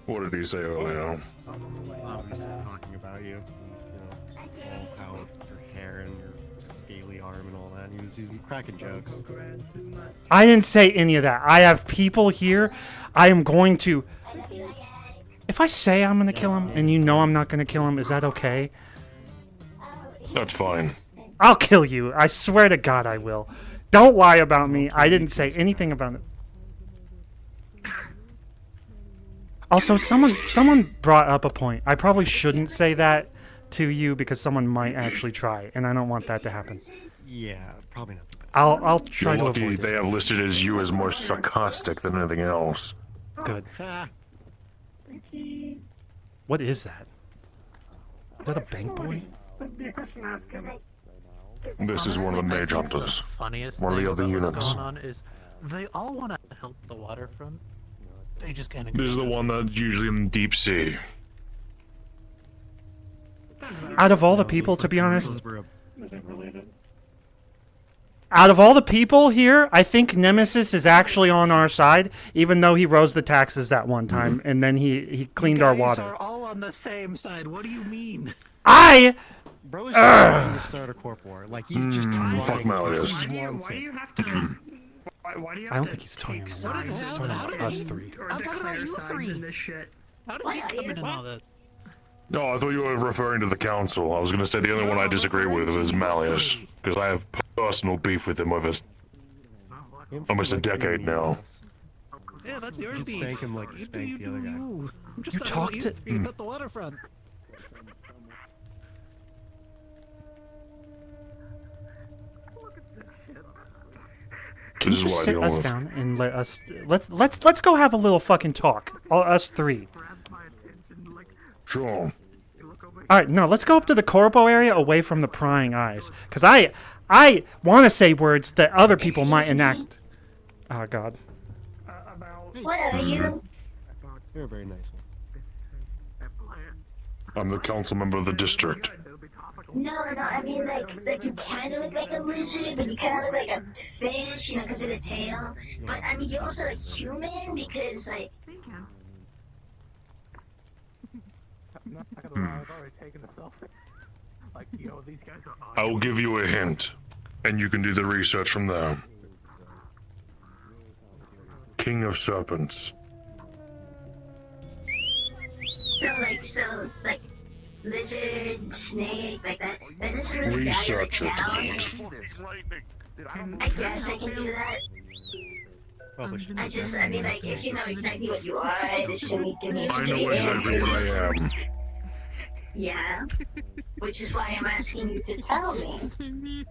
What did he say earlier? I was just talking about you. You know, all how your hair and your scaly arm and all that. He was cracking jokes. I didn't say any of that. I have people here. I am going to. If I say I'm gonna kill him and you know I'm not gonna kill him, is that okay? That's fine. I'll kill you. I swear to God I will. Don't lie about me. I didn't say anything about it. Also, someone brought up a point. I probably shouldn't say that to you because someone might actually try, and I don't want that to happen. Yeah, probably not. I'll try You're to lucky avoid they it. have listed as you as more sarcastic than anything else. Good. What is that? Is that a bank boy? This is one of the mage hunters. Funniest One of thing the other about what's units. going on is they all want to help the waterfront. They just kind of. This is the one that's usually in the deep sea. Out of all the people, to be honest, out of all the people here, I think Nemesis is actually on our side, even though he rose the taxes that one time, and then he cleaned our water. Are all on the same side. What do you mean? Bro is trying to start a corp war. Like he's just trying. Fuck Malleus. He wants it. I don't think he's talking about He's talking about us three. I'm talking about you three. In this shit. How did we come in all this? No, I thought you were referring to the council. I was going to say the only one I disagree with is Malleus, because I have personal beef with him over almost a decade now. Yeah, that's your You should beef. spank him like you spanked the other guy. I'm just You talking talked about to- you three about the waterfront. Can This you is just what I sit deal us with. down and let's go have a little fucking talk, us three. Sure. All right, no, let's go up to the corpo area away from the prying eyes, because I want to say words that other people might enact. Oh God. What are you? You're a very nice one. I'm the council member of the district. No, I mean like you kind of look like a lizard, but you kind of look like a fish, you know, because of the tail. But I mean, you're also like human because like. I will give you a hint, and you can do the research from there. King of Serpents. So like lizard, snake, like that. That doesn't really Research down. it. I guess I can do that. I mean, like, if you know exactly what you are, this shouldn't give me a I know exactly what I am. Yeah. Which is why I'm asking you to tell me.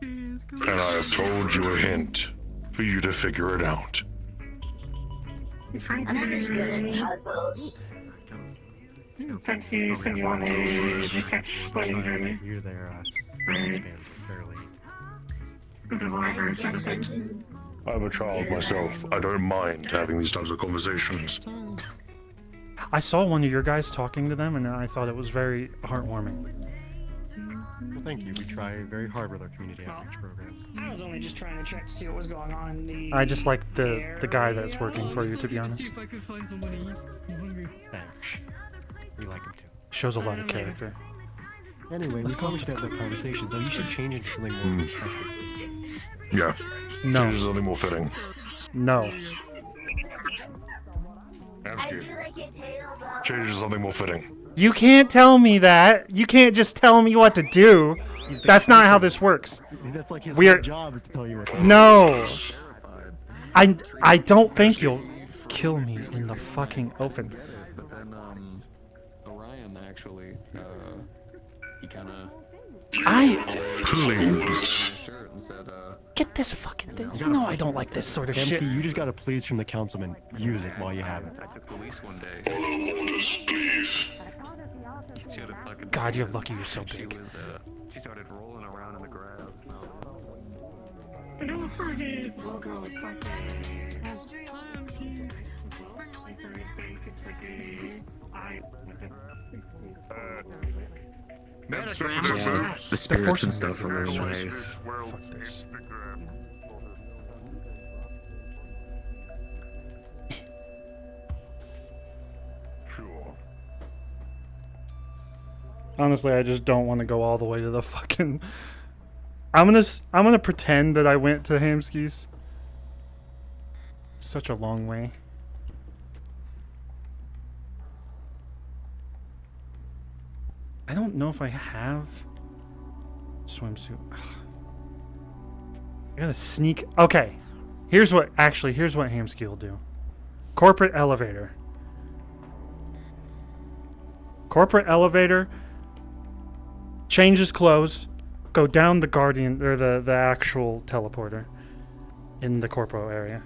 And I have told you a hint for you to figure it out. I'm not really good at puzzles. Techie said you want a research study journey. You're there. Spans fairly. I have a child myself. I don't mind having these types of conversations. I saw one of your guys talking to them, and I thought it was very heartwarming. Well, thank you. We try very hard with our community outreach programs. I was only just trying to check to see what was going on in the. I just like the guy that's working for you, to be honest. See if I could find someone to eat. I'm hungry. Thanks. We like him too. Shows a lot of character. Anyway, let's go to have the conversation, though you should change it to something more interesting. Yeah. No. Change to something more fitting. No. Change to something more fitting. You can't tell me that. You can't just tell me what to do. That's not how this works. That's like his We're... job is to tell you what to do. No. I don't think you'll kill me in the fucking open. But then, Orion actually, he kinda... Please. Get this fucking thing. You know I don't like this sort of shit. You just got a please from the councilman. Use it while you have it. I took police one day. God, you're lucky you're so big. She started rolling around in the grass. Yeah, the spirits and stuff are really nice. Fuck this. Honestly, I just don't want to go all the way to the fucking... I'm gonna pretend that I went to Hamski's. Such a long way. I don't know if I have swimsuit. I gotta sneak. Okay, here's what Hamski will do. Corporate elevator. Corporate elevator. Change his clothes. Go down the guardian or the actual teleporter in the corpo area.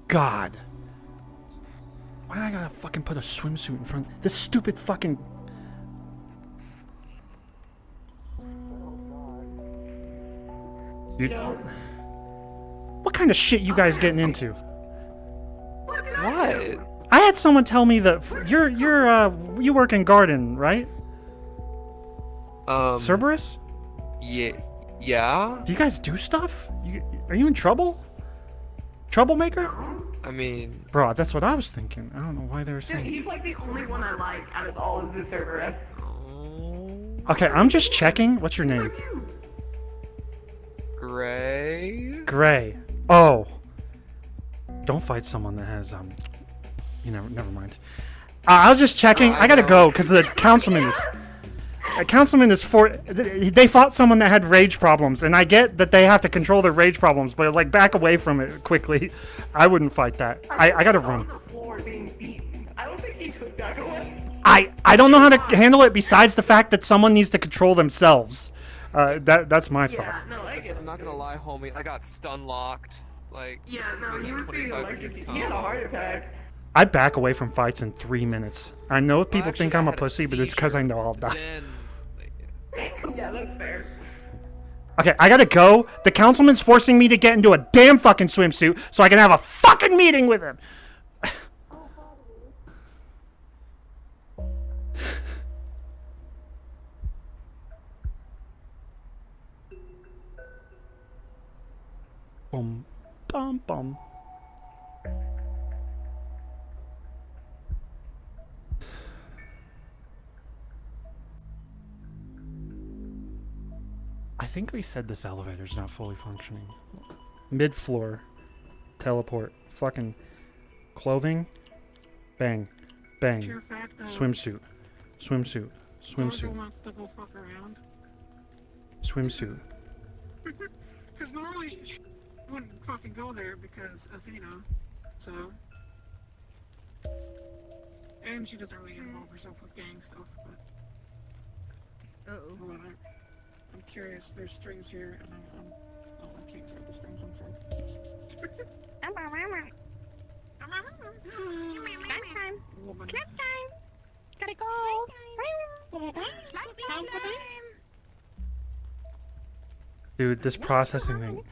God. Why do I gotta fucking put a swimsuit in front? This stupid fucking... What kind of shit you guys getting into? What? I had someone tell me that you work in garden, right? Cerberus? Yeah. Do you guys do stuff? Are you in trouble? Troublemaker? I mean... Bro, that's what I was thinking. I don't know why they were saying... He's like the only one I like out of all of the Cerberus. Okay, I'm just checking. What's your name? Gray? Gray. Oh. Don't fight someone that has, never mind. I was just checking. I gotta go, because the councilman is... They fought someone that had rage problems, and I get that they have to control their rage problems, but like back away from it quickly. I wouldn't fight that. I gotta run. I don't think he could back away. I don't know how to handle it besides the fact that someone needs to control themselves. That's my fault. No, I get it. I'm not gonna lie, homie. I got stun locked. Like... Yeah, no, he was being 25 electrocuted. minutes He had a heart attack. I back away from fights in 3 minutes. I know people think I'm a pussy, but it's because I know I'll die. Yeah, that's fair. Okay, I gotta go. The councilman's forcing me to get into a damn fucking swimsuit so I can have a fucking meeting with him. Bum, bum, bum. I think we said this elevator's not fully functioning. Mid-floor. Teleport. Fucking clothing. Bang. Bang. Sure fact, Swimsuit. Swimsuit. Swimsuit. Gorgo wants to go fuck around. Swimsuit. Because normally she wouldn't fucking go there because Athena, so... And she doesn't really involve herself with gang stuff, but... Uh-oh. Hold on, I'm curious, there's strings here, and I can't grab the strings, I'm sorry. Slap time. Gotta go. Dude, this processing thing.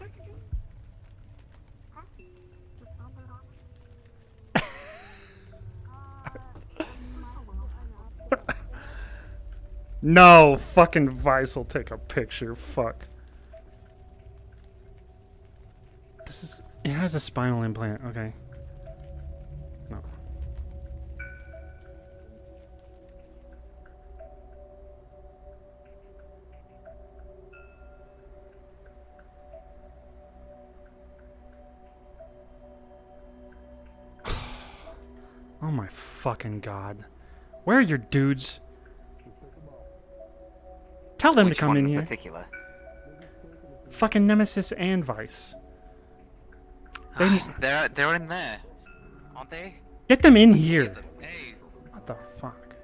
No, fucking Vice will take a picture. Fuck. This is. It has a spinal implant. Okay. No. Oh my fucking god. Where are your dudes? Tell them to come in here. Particular? Fucking Nemesis and Vice. They're in there, aren't they? Get them in here. Hey. What the fuck?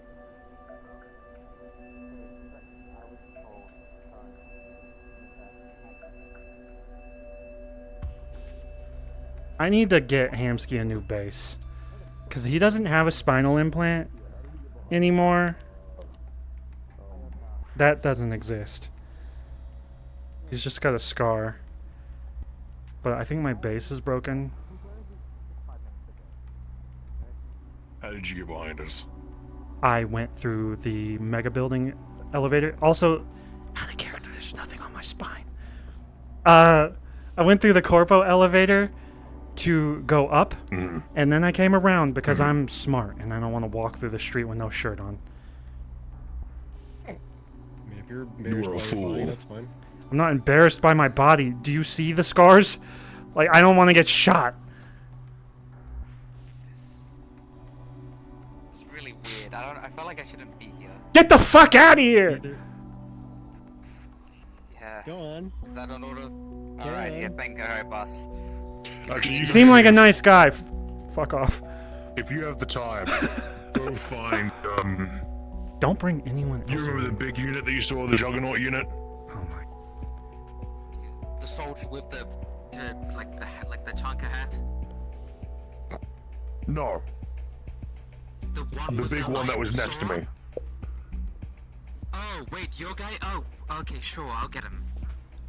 I need to get Hamsky a new base. Because he doesn't have a spinal implant anymore. That doesn't exist. He's just got a scar. But I think my base is broken. How did you get behind us? I went through the mega building elevator. Also, out of character, there's nothing on my spine. I went through the corpo elevator to go up, and then I came around because I'm smart and I don't want to walk through the street with no shirt on. I mean, if you're embarrassed by your body, that's fine. I'm not embarrassed by my body. Do you see the scars? Like, I don't want to get shot. It's really weird. I feel like I shouldn't be here. Get the fuck out of here! Yeah. Go on. Is that an order? Alright, yeah, thank you. Alright, boss. Actually, You seem like a nice guy. Fuck off. If you have the time, go find, Don't bring anyone else. You remember the big unit that you saw, the Juggernaut unit? The soldier with the like the chunker hat. No. The big one that was next to me. Oh wait, your guy? Oh, okay, sure, I'll get him.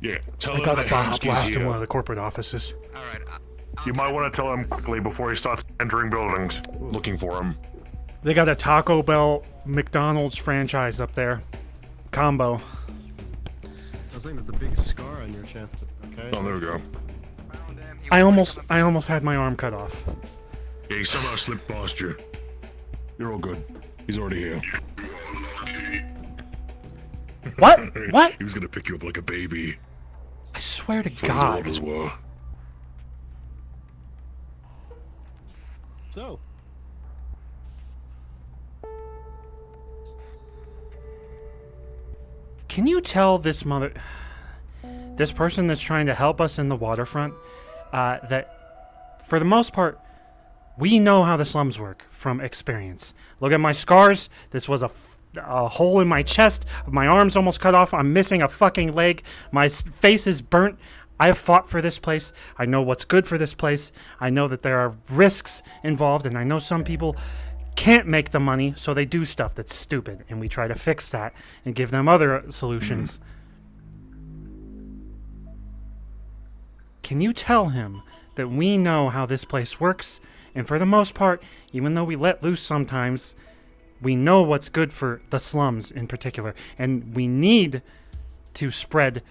Yeah, tell I him got that a bomb Hamsky's blast in here. one of the corporate offices. Alright, You might want to tell him quickly before he starts entering buildings, looking for him. They got a Taco Bell McDonald's franchise up there. Combo. I was saying that's a big scar on your chest, but okay. Oh, there we go. I almost had my arm cut off. Yeah, he somehow slipped past you. You're all good. He's already here. What? What? He was gonna pick you up like a baby. I swear to That's what his God. orders were. So. Can you tell this this person that's trying to help us in the waterfront, that for the most part, we know how the slums work from experience. Look at my scars. This was a hole in my chest. My arm's almost cut off. I'm missing a fucking leg. My face is burnt. I have fought for this place. I know what's good for this place. I know that there are risks involved, and I know some people can't make the money, so they do stuff that's stupid, and we try to fix that and give them other solutions. Can you tell him that we know how this place works, and for the most part, even though we let loose sometimes, we know what's good for the slums in particular, and we need to spread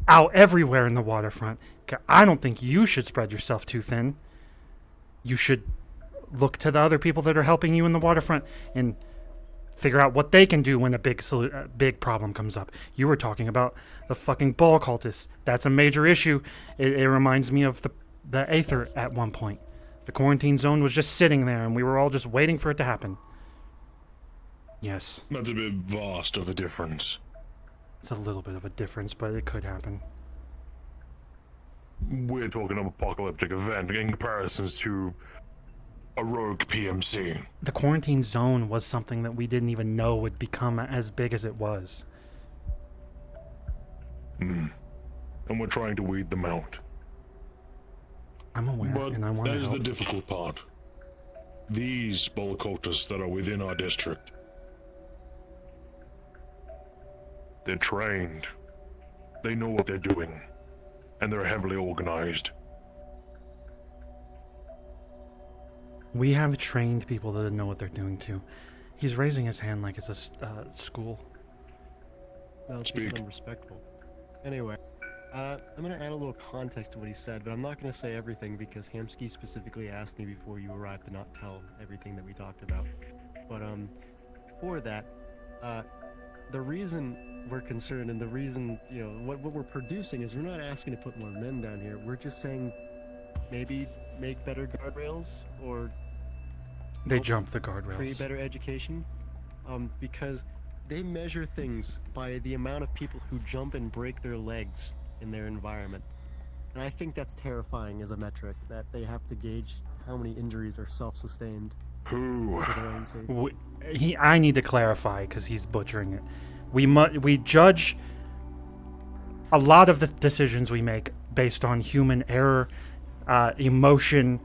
out everywhere in the waterfront. I don't think you should spread yourself too thin. You should look to the other people that are helping you in the waterfront and figure out what they can do when a big problem comes up. You were talking about the fucking ball cultists. That's a major issue. It reminds me of the Aether at one point. The quarantine zone was just sitting there, and we were all just waiting for it to happen. Yes. That's a bit vast of a difference. It's a little bit of a difference, but it could happen. We're talking an apocalyptic event in comparisons to a rogue PMC. The quarantine zone was something that we didn't even know would become as big as it was. And we're trying to weed them out. I'm aware, But and I want that to is help. the difficult part. These Bolokotas that are within our district. They're trained. They know what they're doing. And they're heavily organized. We have trained people that know what they're doing too. He's raising his hand like it's a school. No, it's because I'm respectful. Anyway, I'm going to add a little context to what he said, but I'm not going to say everything because Hamsky specifically asked me before you arrived to not tell everything that we talked about. But for that, the reason we're concerned and the reason, you know, what we're producing is we're not asking to put more men down here. We're just saying maybe make better guardrails or They jump the guardrails. create better education, because they measure things by the amount of people who jump and break their legs in their environment. And I think that's terrifying as a metric, that they have to gauge how many injuries are self-sustained. Who? For their own safety. I need to clarify because he's butchering it. We judge a lot of the decisions we make based on human error, emotion,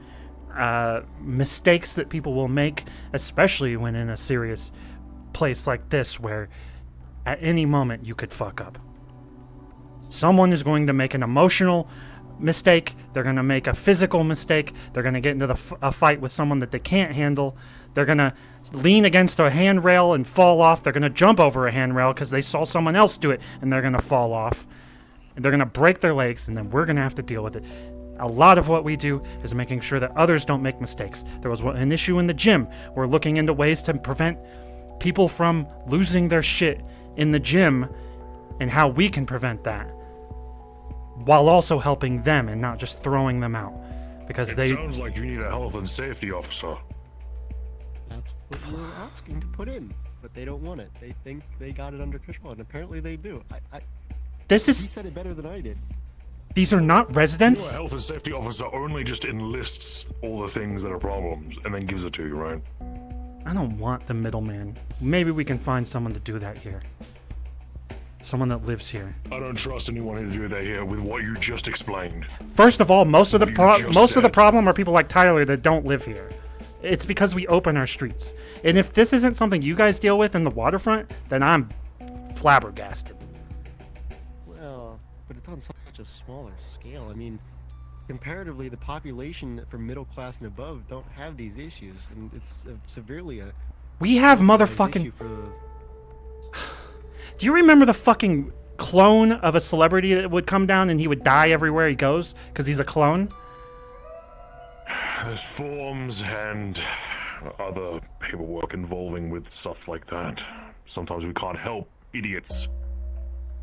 mistakes that people will make, especially when in a serious place like this where at any moment you could fuck up. Someone is going to make an emotional mistake. They're going to make a physical mistake. They're going to get into a fight with someone that they can't handle. They're going to lean against a handrail and fall off. They're going to jump over a handrail because they saw someone else do it and they're going to fall off. And they're going to break their legs, and then we're going to have to deal with it. A lot of what we do is making sure that others don't make mistakes. There was an issue in the gym. We're looking into ways to prevent people from losing their shit in the gym and how we can prevent that, while also helping them and not just throwing them out. Because It they sounds like you need a health and safety officer. That's what we're asking to put in, but they don't want it. They think they got it under control, and apparently they do. This is- He said it better than I did. These are not residents. A health and safety officer only just enlists all the things that are problems and then gives it to you, right? I don't want the middleman. Maybe we can find someone to do that here. Someone that lives here. I don't trust anyone to do that here with what you just explained. First of all, most of the said. problem are people like Tyler that don't live here. It's because we open our streets. And if this isn't something you guys deal with in the waterfront, then I'm flabbergasted. Well, but it's on such a smaller scale. I mean, comparatively, the population from middle class and above don't have these issues, and it's severely a. We have issue motherfucking. for the- Do you remember the fucking clone of a celebrity that would come down and he would die everywhere he goes because he's a clone? There's forms and other paperwork involving with stuff like that. Sometimes we can't help idiots.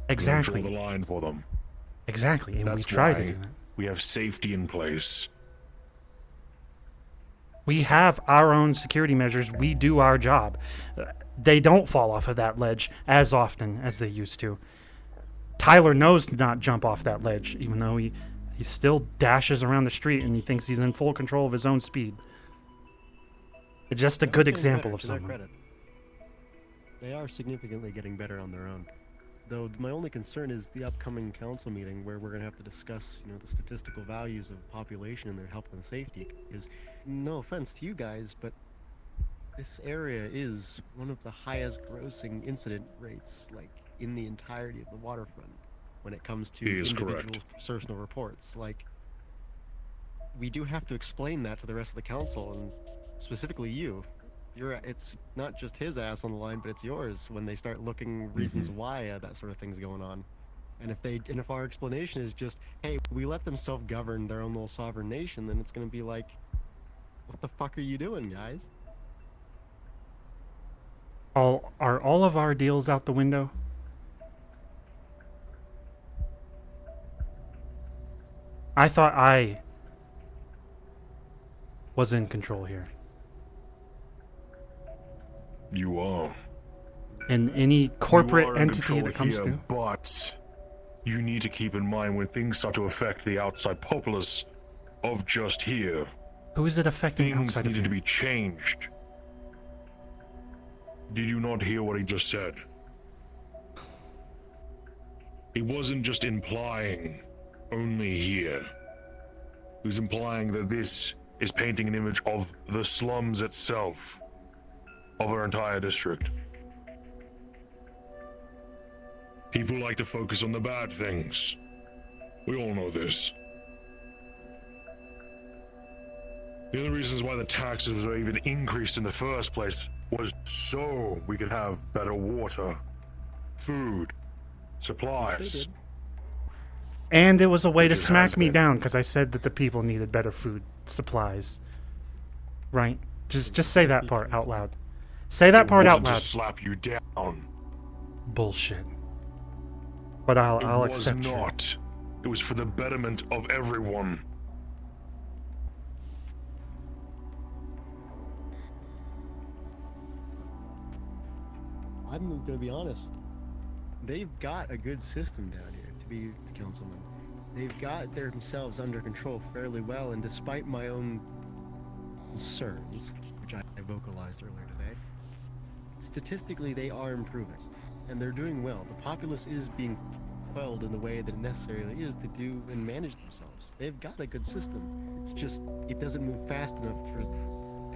Exactly. We draw the line for them. Exactly, and we That's try to why do that. We have safety in place. We have our own security measures. We do our job. They don't fall off of that ledge as often as they used to. Tyler knows to not jump off that ledge, even though he still dashes around the street and he thinks he's in full control of his own speed. It's just a good example of To their someone. credit. They are significantly getting better on their own. Though my only concern is the upcoming council meeting where we're going to have to discuss, you know, the statistical values of population and their health and safety. Because, no offense to you guys, but this area is one of the highest grossing incident rates, like, in the entirety of the waterfront when it comes to He is individual correct. personal reports. Like, we do have to explain that to the rest of the council, and specifically you. It's not just his ass on the line, but it's yours when they start looking reasons why that sort of thing's going on. And if our explanation is just, hey, we let them self-govern their own little sovereign nation, then it's going to be like, what the fuck are you doing, guys? Are all of our deals out the window? I thought I was in control here. You are. And any You corporate are in entity control that comes here, through. But you need to keep in mind when things start to affect the outside populace of just here. Who is it affecting Things outside of needed here? to be changed. Did you not hear what he just said? He wasn't just implying only here. who's implying that this is painting an image of the slums itself, of our entire district. People like to focus on the bad things. We all know this. The only reasons why the taxes were even increased in the first place was so we could have better water, food, supplies. And it was a way to Which it smack has me been. down because I said that the people needed better food supplies. Right? Just say that part out loud. Say that part out loud. To slap you down. Bullshit. But I'll accept It was you. not. It was for the betterment of everyone. I'm gonna be honest. They've got a good system down here, to be the councilman. They've got themselves under control fairly well, and despite my own concerns, which I vocalized earlier today, statistically they are improving, and they're doing well. The populace is being quelled in the way that it necessarily is to do and manage themselves. They've got a good system. It's just, it doesn't move fast enough for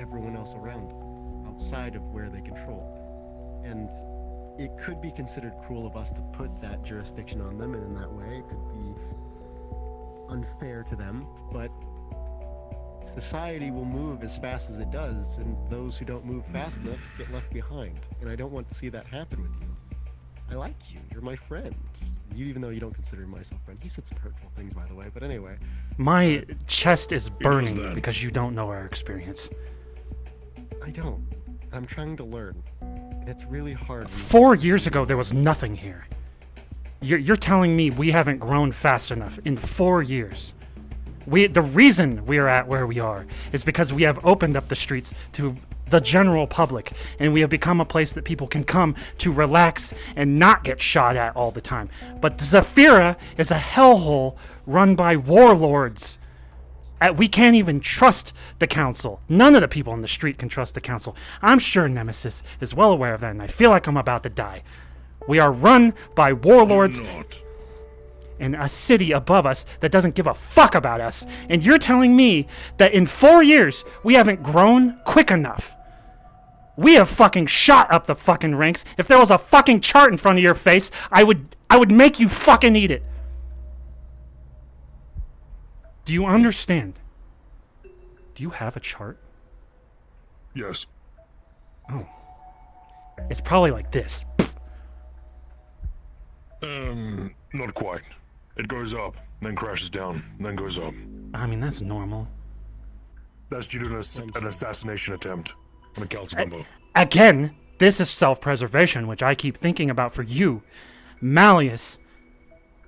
everyone else around them, outside of where they control. And it could be considered cruel of us to put that jurisdiction on them, and in that way it could be unfair to them, but society will move as fast as it does, and those who don't move fast enough get left behind. And I don't want to see that happen with you. I like you. You're my friend. You, even though you don't consider myself friend. He said some hurtful things, by the way, but anyway. My chest is burning because you don't know our experience. I don't. I'm trying to learn. And it's really hard. 4 years ago, there was nothing here. You're telling me we haven't grown fast enough in 4 years. The reason we are at where we are is because we have opened up the streets to the general public, and we have become a place that people can come to relax and not get shot at all the time. But Zafira is a hellhole run by warlords. We can't even trust the council. None of the people on the street can trust the council. I'm sure Nemesis is well aware of that, and I feel like I'm about to die. We are run by warlords in a city above us that doesn't give a fuck about us. And you're telling me that in 4 years, we haven't grown quick enough. We have fucking shot up the fucking ranks. If there was a fucking chart in front of your face, I would make you fucking eat it. Do you understand? Do you have a chart? Yes. Oh. It's probably like this. Not quite. It goes up, then crashes down, then goes up. I mean, that's normal. That's due to an assassination attempt on a council member. Again, this is self-preservation, which I keep thinking about for you. Malleus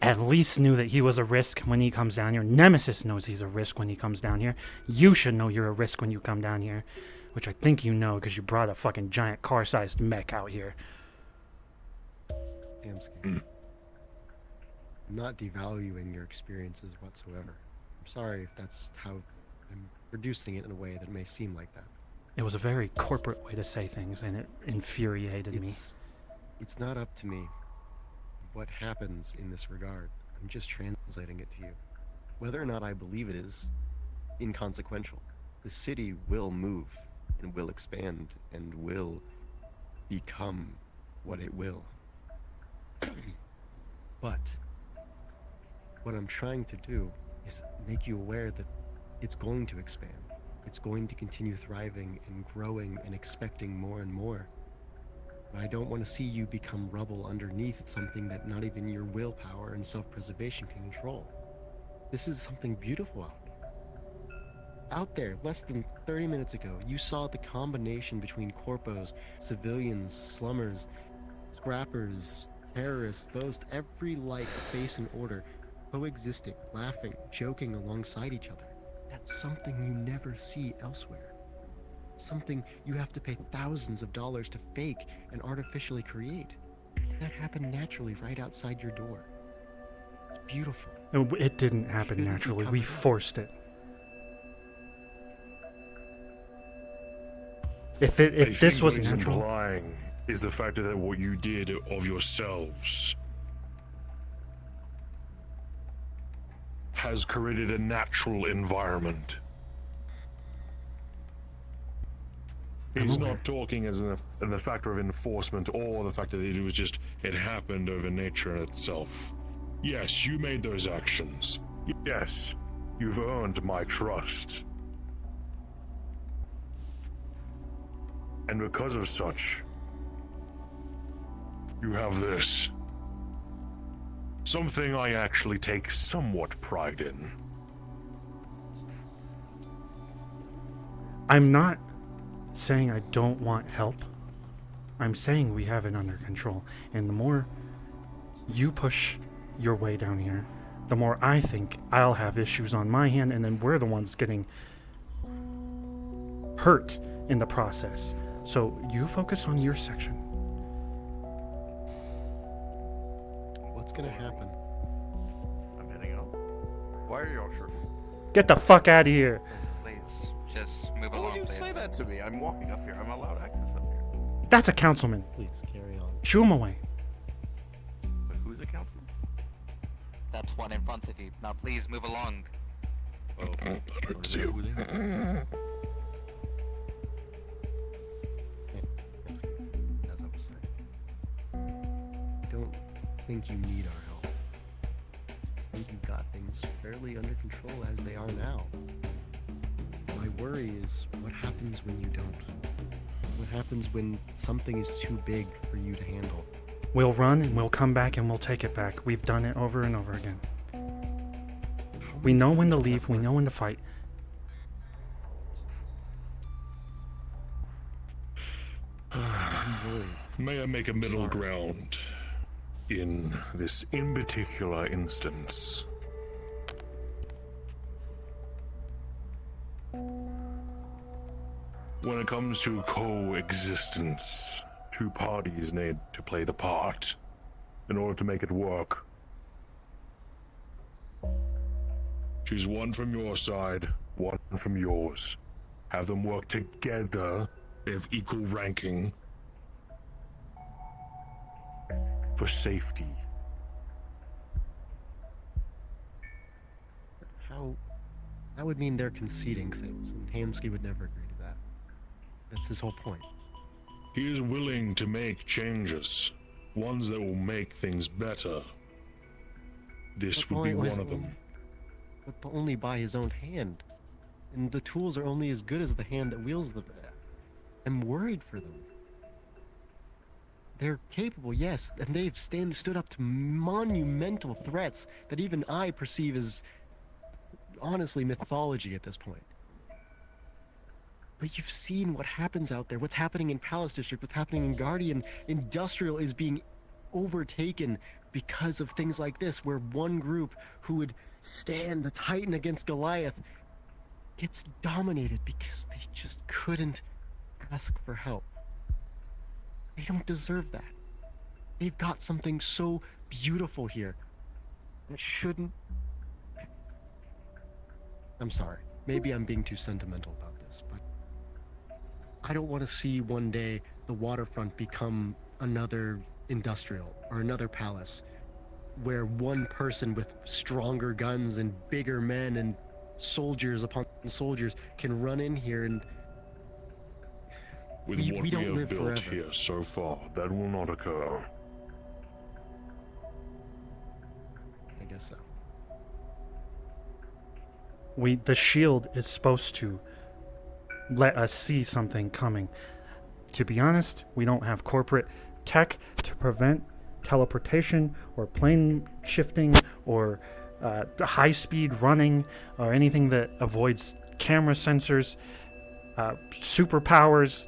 at least knew that he was a risk when he comes down here. Nemesis knows he's a risk when he comes down here. You should know you're a risk when you come down here, which I think you know because you brought a fucking giant car-sized mech out here. Damn scared. I'm not devaluing your experiences whatsoever. I'm sorry if that's how I'm reducing it in a way that may seem like that. It was a very corporate way to say things, and it infuriated me. It's not up to me what happens in this regard. I'm just translating it to you. Whether or not I believe it is inconsequential. The city will move, and will expand, and will become what it will. But what I'm trying to do is make you aware that it's going to expand. It's going to continue thriving and growing and expecting more and more. But I don't want to see you become rubble underneath something that not even your willpower and self-preservation can control. This is something beautiful out there. Out there, less than 30 minutes ago, you saw the combination between corpos, civilians, slummers, scrappers, terrorists, boast, every like face and order, coexisting, laughing, joking alongside each other. That's something you never see elsewhere. It's something you have to pay thousands of dollars to fake and artificially create. That happened naturally right outside your door. It's beautiful. It didn't happen naturally. We forced it. If this was natural, implying is the fact that what you did of yourselves has created a natural environment. He's not talking as the factor of enforcement or the fact that it was just, it happened over nature in itself. Yes, you made those actions. Yes, you've earned my trust. And because of such, you have this. Something I actually take somewhat pride in. I'm not saying I don't want help. I'm saying we have it under control. And the more you push your way down here, the more I think I'll have issues on my hand, and then we're the ones getting hurt in the process. So you focus on your section. What's gonna happen? I'm heading out. Why are y'all sure? Get the fuck out of here. Please, just move Why along, would you please. say that to me? I'm walking up here. I'm allowed access up here. That's a councilman. Please carry on. Shoo him away. But who's a councilman? That's one in front of you. Now please move along. Oh, that hurts you. As I was saying, I don't think you need our help. I think you've got things fairly under control as they are now. My worry is what happens when you don't. What happens when something is too big for you to handle? We'll run and we'll come back and we'll take it back. We've done it over and over again. We know when to leave, we know when to fight. May I make a middle ground in this in particular instance? When it comes to coexistence, two parties need to play the part in order to make it work. Choose one from your side, one from yours. Have them work together. They have equal ranking. For safety. How? That would mean they're conceding things, and Hamsky would never agree to that. That's his whole point. He is willing to make changes, ones that will make things better. This But would be only- one of them. But only by his own hand. And the tools are only as good as the hand that wields them. I'm worried for them. They're capable, yes, and they've stood up to monumental threats that even I perceive as, honestly, mythology at this point. But you've seen what happens out there, what's happening in Palace District, what's happening in Guardian. Industrial is being overtaken because of things like this, where one group who would stand the Titan against Goliath gets dominated because they just couldn't ask for help. They don't deserve that. They've got something so beautiful here that shouldn't... I'm sorry. Maybe I'm being too sentimental about this, but I don't want to see one day the waterfront become another industrial or another palace where one person with stronger guns and bigger men and soldiers upon soldiers can run in here and With we what we don't have live built forever. here so far, that will not occur. I guess so. The shield is supposed to let us see something coming. To be honest, we don't have corporate tech to prevent teleportation or plane shifting or high-speed running or anything that avoids camera sensors, superpowers.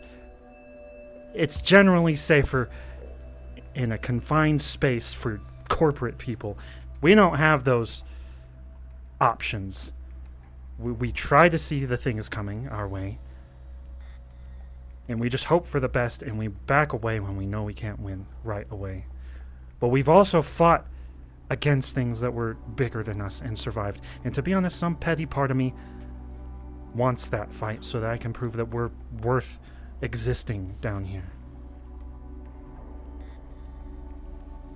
It's generally safer in a confined space for corporate people. We don't have those options. We try to see the things coming our way, and we just hope for the best, and we back away when we know we can't win right away. But we've also fought against things that were bigger than us and survived. And to be honest, some petty part of me wants that fight so that I can prove that we're worth existing down here.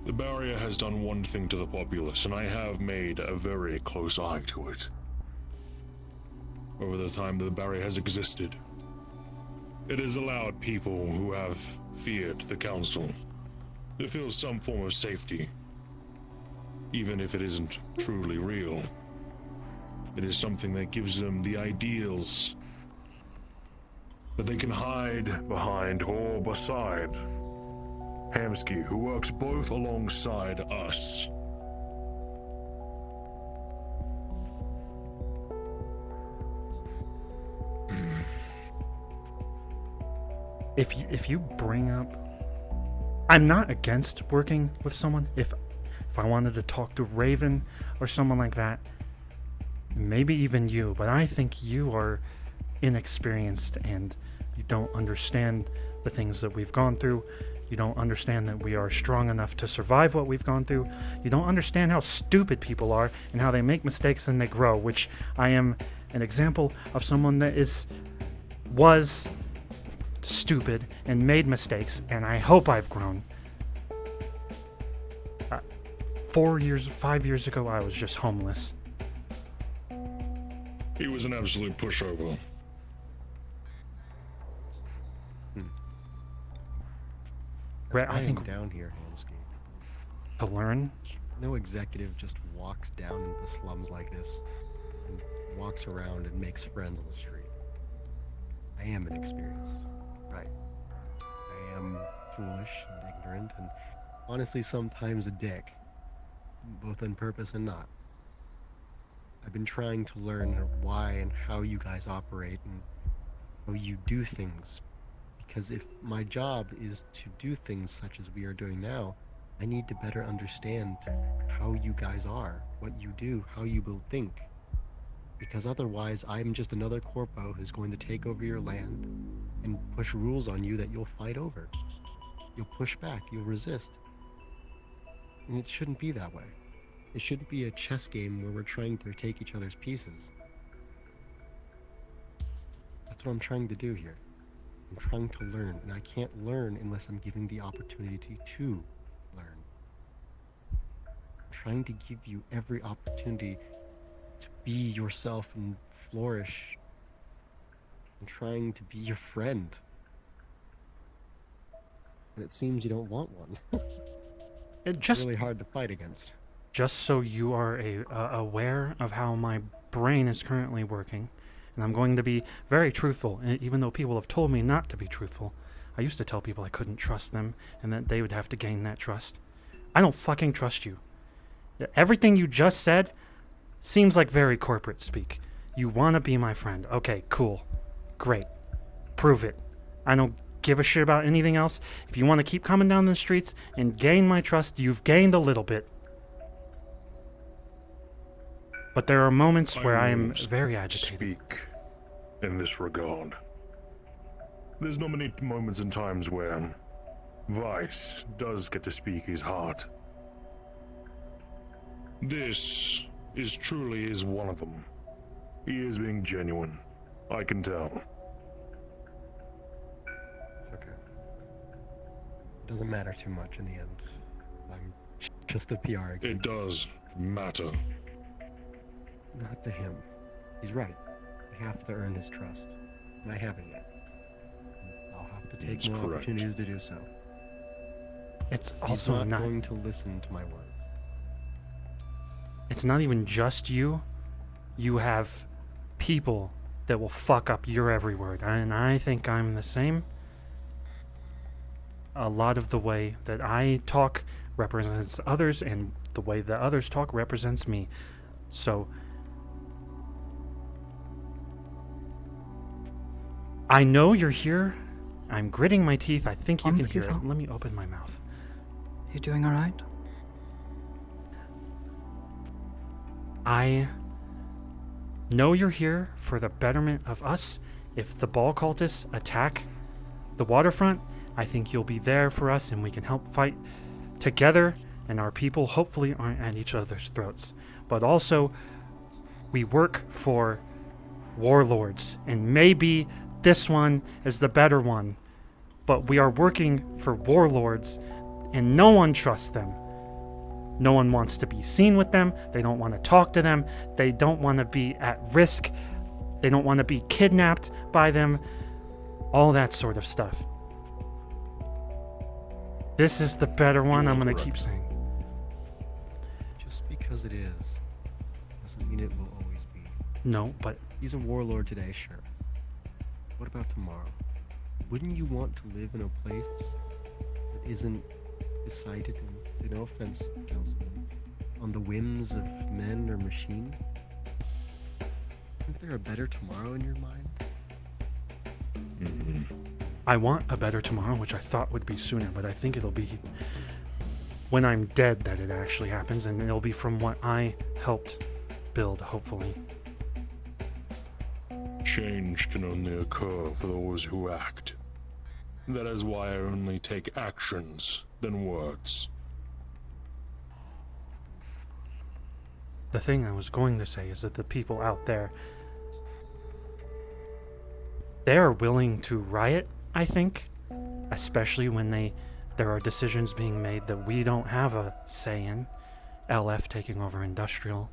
The barrier has done one thing to the populace, and I have made a very close eye to it. Over the time the barrier has existed, it has allowed people who have feared the Council to feel some form of safety, even if it isn't truly real. It is something that gives them the ideals that they can hide behind or beside. Hamsky, who works both alongside us. If you bring up, I'm not against working with someone. If I wanted to talk to Raven or someone like that, maybe even you, but I think you are inexperienced and you don't understand the things that we've gone through. You don't understand that we are strong enough to survive what we've gone through. You don't understand how stupid people are and how they make mistakes and they grow, which I am an example of someone that was stupid and made mistakes, and I hope I've grown. 5 years ago, I was just homeless. He was an absolute pushover. I think down here, Hamsky. To learn? No executive just walks down into the slums like this and walks around and makes friends on the street. I am inexperienced, right? I am foolish and ignorant and honestly sometimes a dick, both on purpose and not. I've been trying to learn why and how you guys operate and how you do things. Because if my job is to do things such as we are doing now, I need to better understand how you guys are, what you do, how you will think. Because otherwise, I'm just another corpo who's going to take over your land and push rules on you that you'll fight over. You'll push back, you'll resist. And it shouldn't be that way. It shouldn't be a chess game where we're trying to take each other's pieces. That's what I'm trying to do here. I'm trying to learn, and I can't learn unless I'm given the opportunity to learn. I'm trying to give you every opportunity to be yourself and flourish. I'm trying to be your friend. And it seems you don't want one. It's really hard to fight against. Just so you are aware of how my brain is currently working, and I'm going to be very truthful, even though people have told me not to be truthful. I used to tell people I couldn't trust them, and that they would have to gain that trust. I don't fucking trust you. Everything you just said seems like very corporate speak. You want to be my friend. Okay, cool. Great. Prove it. I don't give a shit about anything else. If you want to keep coming down the streets and gain my trust, you've gained a little bit. But there are moments where I am very agitated. Speak in this regard. There's not many moments and times where Vice does get to speak his heart. This truly is one of them. He is being genuine. I can tell. It's okay. It doesn't matter too much in the end. I'm just a PR executive. It does matter. Not to him. He's right. I have to earn his trust. And I haven't yet. I'll have to take more opportunities to do so. It's He's also not going to listen to my words. It's not even just you. You have people that will fuck up your every word. And I think I'm the same. A lot of the way that I talk represents others, and the way that others talk represents me. So I know you're here. I'm gritting my teeth. I think you can hear it. Let me open my mouth. You doing alright? I know you're here for the betterment of us. If the ball cultists attack the waterfront, I think you'll be there for us and we can help fight together, and our people hopefully aren't at each other's throats. But also, we work for warlords, and maybe this one is the better one. But we are working for warlords, and no one trusts them. No one wants to be seen with them. They don't want to talk to them. They don't want to be at risk. They don't want to be kidnapped by them. All that sort of stuff. This is the better one, I'm going to keep saying. Just because it is, doesn't mean it will always be. No, but... He's a warlord today, sure. What about tomorrow? Wouldn't you want to live in a place that isn't decided, and no offense, Councilman, on the whims of men or machine? Isn't there a better tomorrow in your mind? I want a better tomorrow, which I thought would be sooner, but I think it'll be when I'm dead that it actually happens, and it'll be from what I helped build, hopefully. Change can only occur for those who act. That is why I only take actions than words. The thing I was going to say is that the people out there, they are willing to riot, I think, especially when there are decisions being made that we don't have a say in. LF taking over industrial,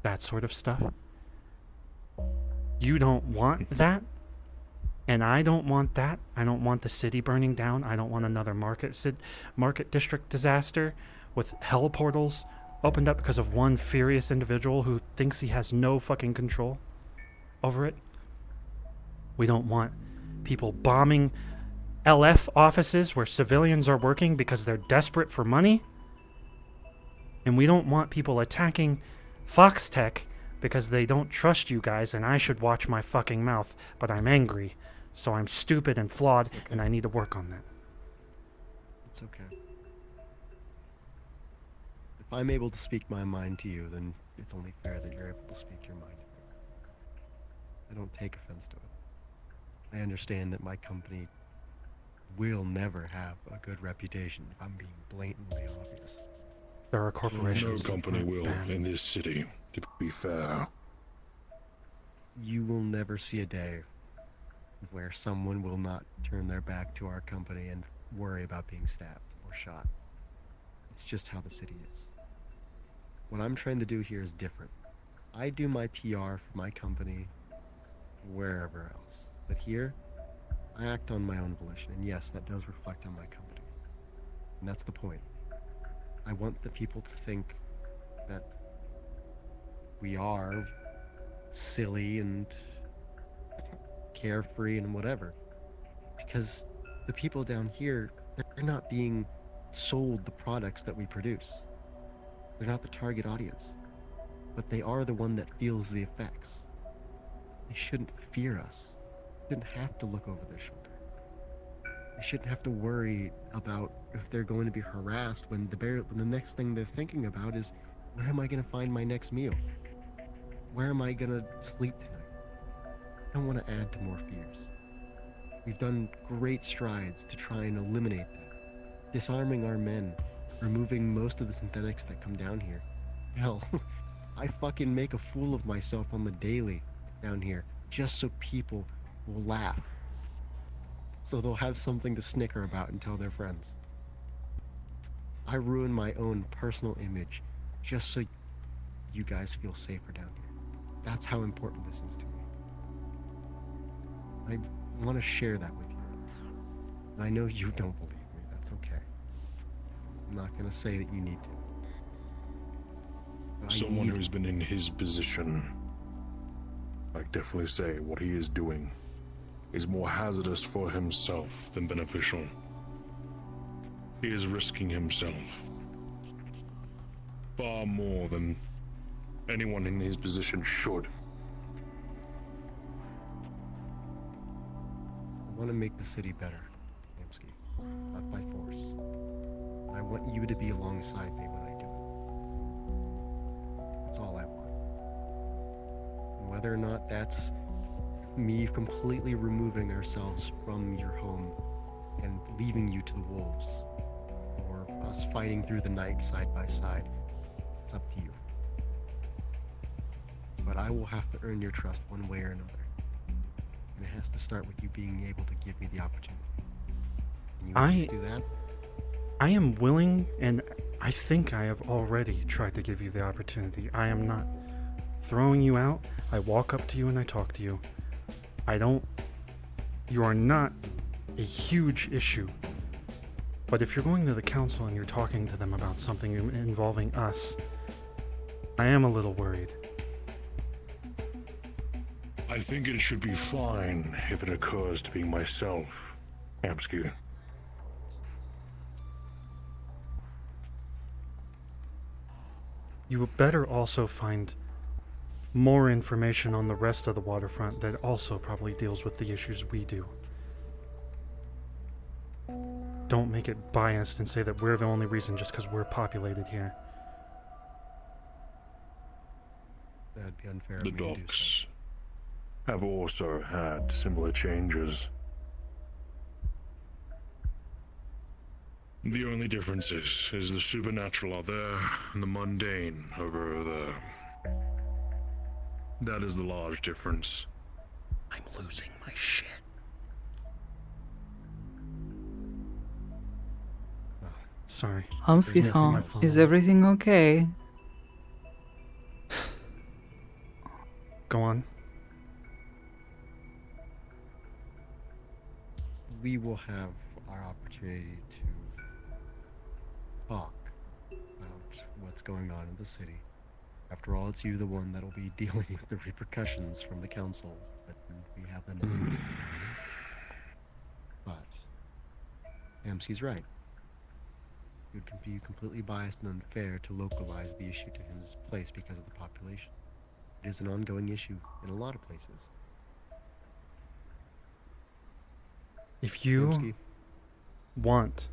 that sort of stuff. You don't want that, and I don't want that. I don't want the city burning down. I don't want another market district disaster with hell portals opened up because of one furious individual who thinks he has no fucking control over it. We don't want people bombing LF offices where civilians are working because they're desperate for money. And we don't want people attacking Foxtech because they don't trust you guys and I should watch my fucking mouth, but I'm angry. So I'm stupid and flawed, and I need to work on that. It's okay. If I'm able to speak my mind to you, then it's only fair that you're able to speak your mind to me. I don't take offense to it. I understand that my company will never have a good reputation if I'm being blatantly obvious. There are corporations. No company will in this city, to be fair. You will never see a day where someone will not turn their back to our company and worry about being stabbed or shot. It's just how the city is. What I'm trying to do here is different. I do my PR for my company wherever else. But here, I act on my own volition, and yes, that does reflect on my company. And that's the point. I want the people to think that we are silly and carefree and whatever. Because the people down here, they're not being sold the products that we produce. They're not the target audience. But they are the one that feels the effects. They shouldn't fear us. They shouldn't have to look over their shoulder. They shouldn't have to worry about if they're going to be harassed when the next thing they're thinking about is, where am I going to find my next meal? Where am I going to sleep tonight? I don't want to add to more fears. We've done great strides to try and eliminate that. Disarming our men, removing most of the synthetics that come down here. Hell, I fucking make a fool of myself on the daily down here just so people will laugh. So they'll have something to snicker about and tell their friends. I ruin my own personal image just so you guys feel safer down here. That's how important this is to me. I want to share that with you. And I know you don't believe me. That's okay. I'm not going to say that you need to. But Someone who's been in his position, I definitely say what he is doing is more hazardous for himself than beneficial. He is risking himself far more than anyone in his position should. I want to make the city better, Yamsky. Not by force. And I want you to be alongside me when I do it. That's all I want. And whether or not that's me completely removing ourselves from your home and leaving you to the wolves, or us fighting through the night side by side, it's up to you. But I will have to earn your trust one way or another. And it has to start with you being able to give me the opportunity. And you want to do that? I am willing, and I think I have already tried to give you the opportunity. I am not throwing you out. I walk up to you and I talk to you. You are not a huge issue. But if you're going to the council and you're talking to them about something involving us, I am a little worried. I think it should be fine if it occurs to be myself, Amsky. You would better also find more information on the rest of the waterfront that also probably deals with the issues we do. Don't make it biased and say that we're the only reason just because we're populated here. That'd be unfair. The docks have also had similar changes. The only difference is the supernatural out there and the mundane over there. That is the large difference. I'm losing my shit. Sorry. Hamski-san, is everything okay? Go on. We will have our opportunity to talk about what's going on in the city. After all, it's you, the one that'll be dealing with the repercussions from the council when we have the next meeting. But Amsky's right. It would be completely biased and unfair to localize the issue to his place because of the population. It is an ongoing issue in a lot of places. If you Amsky, want,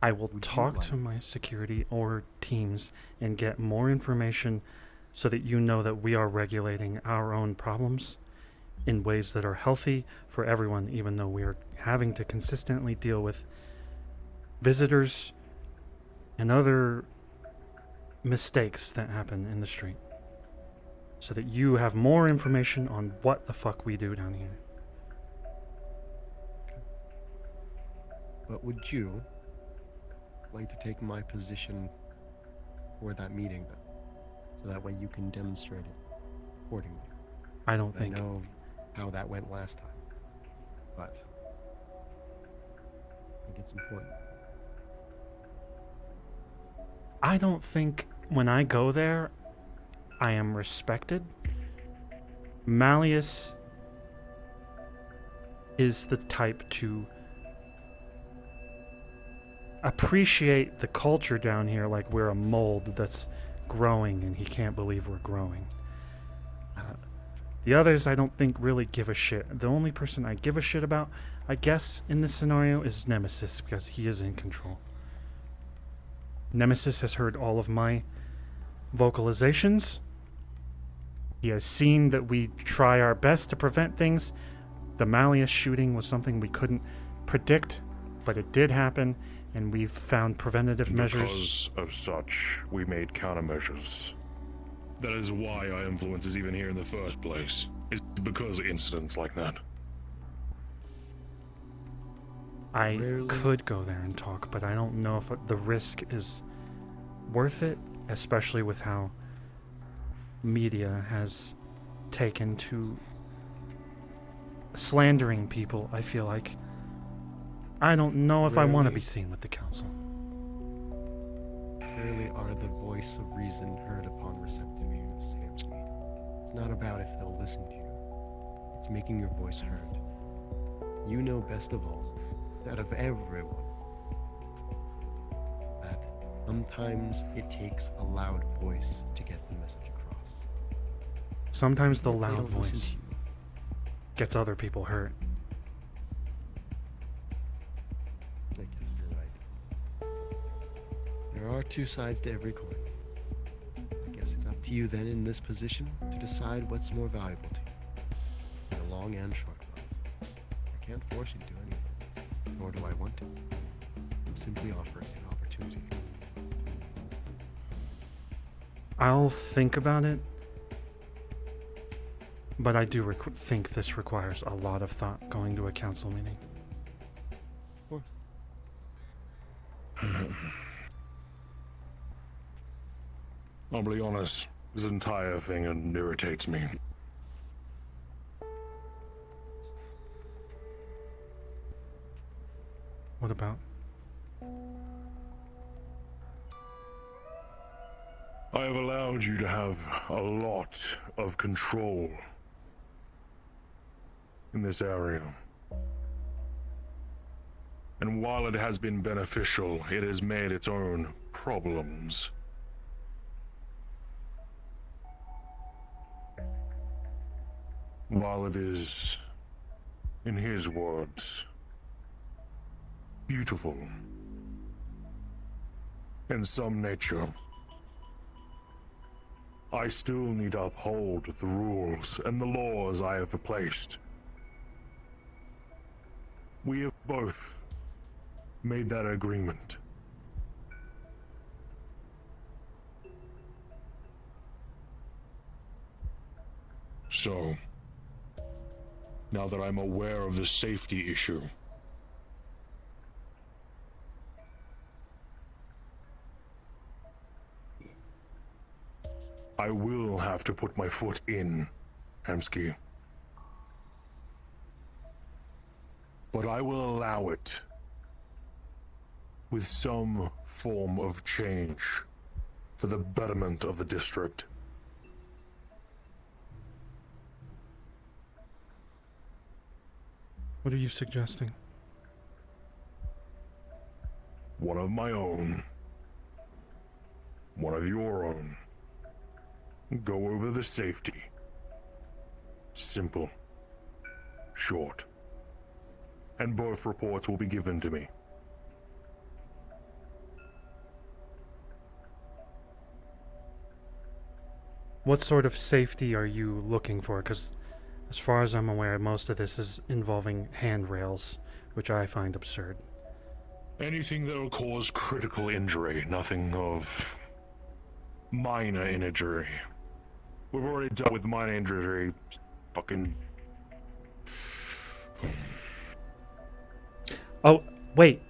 I will talk to my security or teams and get more information so that you know that we are regulating our own problems in ways that are healthy for everyone, even though we are having to consistently deal with visitors and other mistakes that happen in the street, so that you have more information on what the fuck we do down here. but would you like to take my position for that meeting then? So that way you can demonstrate it accordingly. I don't think. I know how that went last time, but I think it's important. I don't think when I go there, I am respected. Malleus is the type to appreciate the culture down here like we're a mold that's growing and he can't believe we're growing. The others I don't think really give a shit. The only person I give a shit about, I guess, in this scenario is Nemesis, because he is in control. Nemesis has heard all of my vocalizations. He has seen that we try our best to prevent things. The Malleus shooting was something we couldn't predict, but it did happen, and we've found preventative measures. Because of such, we made countermeasures. That is why our influence is even here in the first place. It's because of incidents like that. I could go there and talk, but I don't know if the risk is worth it, especially with how media has taken to slandering people. I feel like I don't know if I want to be seen with the council. Rarely are the voice of reason heard upon receptive ears, Hamsky. It's not about if they'll listen to you. It's making your voice heard. You know best of all, out of everyone, that sometimes it takes a loud voice to get the message across. Sometimes the If they loud don't listen voice to you, gets other people hurt. I guess you're right. There are two sides to every coin. I guess it's up to you then in this position to decide what's more valuable to you, in the long and short run. I can't force you to do anything, nor do I want to. I'm simply offering an opportunity. I'll think about it, but I do think this requires a lot of thought going to a council meeting. Of course. I'll be honest, this entire thing irritates me. What about? I have allowed you to have a lot of control in this area. And while it has been beneficial, it has made its own problems. While it is, in his words, beautiful in some nature, I still need to uphold the rules and the laws I have placed. We have both made that agreement. So, now that I'm aware of the safety issue, I will have to put my foot in, Hamsky. But I will allow it with some form of change for the betterment of the district. What are you suggesting? One of my own. One of your own. Go over the safety. Simple. Short. And both reports will be given to me. What sort of safety are you looking for? Because as far as I'm aware, most of this is involving handrails, which I find absurd. Anything that will cause critical injury, nothing of minor injury. We've already dealt with minor injury. Fucking. Oh, wait.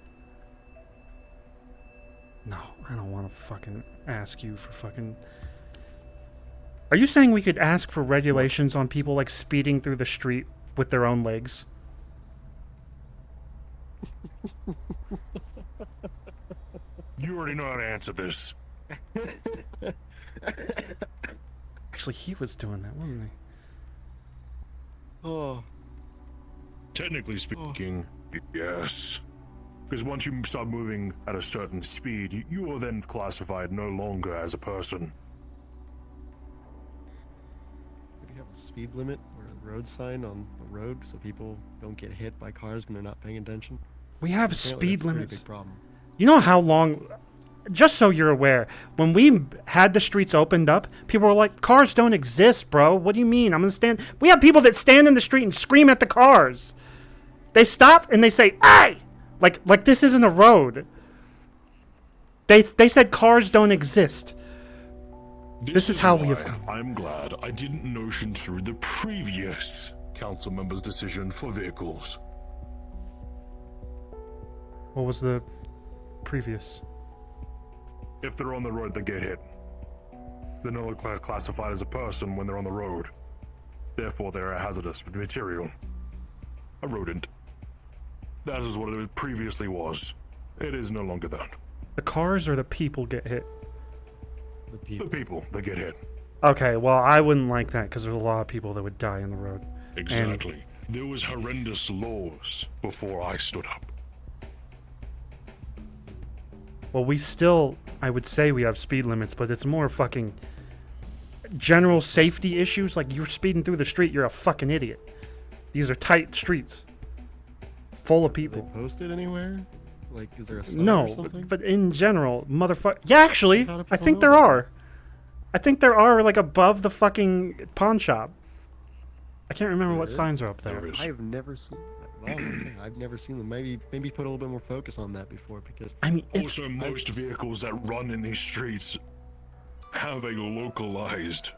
No, I don't want to fucking ask you for fucking... Are you saying we could ask for regulations on people, like, speeding through the street with their own legs? You already know how to answer this. Actually, he was doing that, wasn't he? Oh. Technically speaking, yes. Because once you start moving at a certain speed, you are then classified no longer as a person. Do we have a speed limit or a road sign on the road so people don't get hit by cars when they're not paying attention? We have Apparently speed that's a pretty limits. big problem. You know how long... Just so you're aware, when we had the streets opened up, people were like, cars don't exist, bro. What do you mean? I'm gonna stand... We have people that stand in the street and scream at the cars. They stop and they say, hey! Like this isn't a road. They said cars don't exist. This is how we have come. I'm glad I didn't notion through the previous council member's decision for vehicles. What was the previous? If they're on the road, they get hit. They're no longer classified as a person when they're on the road. Therefore, they're a hazardous material. A rodent. That is what it previously was. It is no longer that. The cars or the people get hit? The people that get hit. Okay, well, I wouldn't like that because there's a lot of people that would die on the road. Exactly. There was horrendous laws before I stood up. Well, we still, I would say we have speed limits, but it's more fucking general safety issues. Like, you're speeding through the street, you're a fucking idiot. These are tight streets. Full of people. Are they posted anywhere? Like, is there a sign or No, something? but in general, motherfucker. Yeah, actually, I think there are. I think there are, like, above the fucking pawn shop. I can't remember what signs are up there. I have never seen. Wow, okay. I've never seen them. Maybe put a little bit more focus on that before, because I mean, also most vehicles that run in these streets have a localized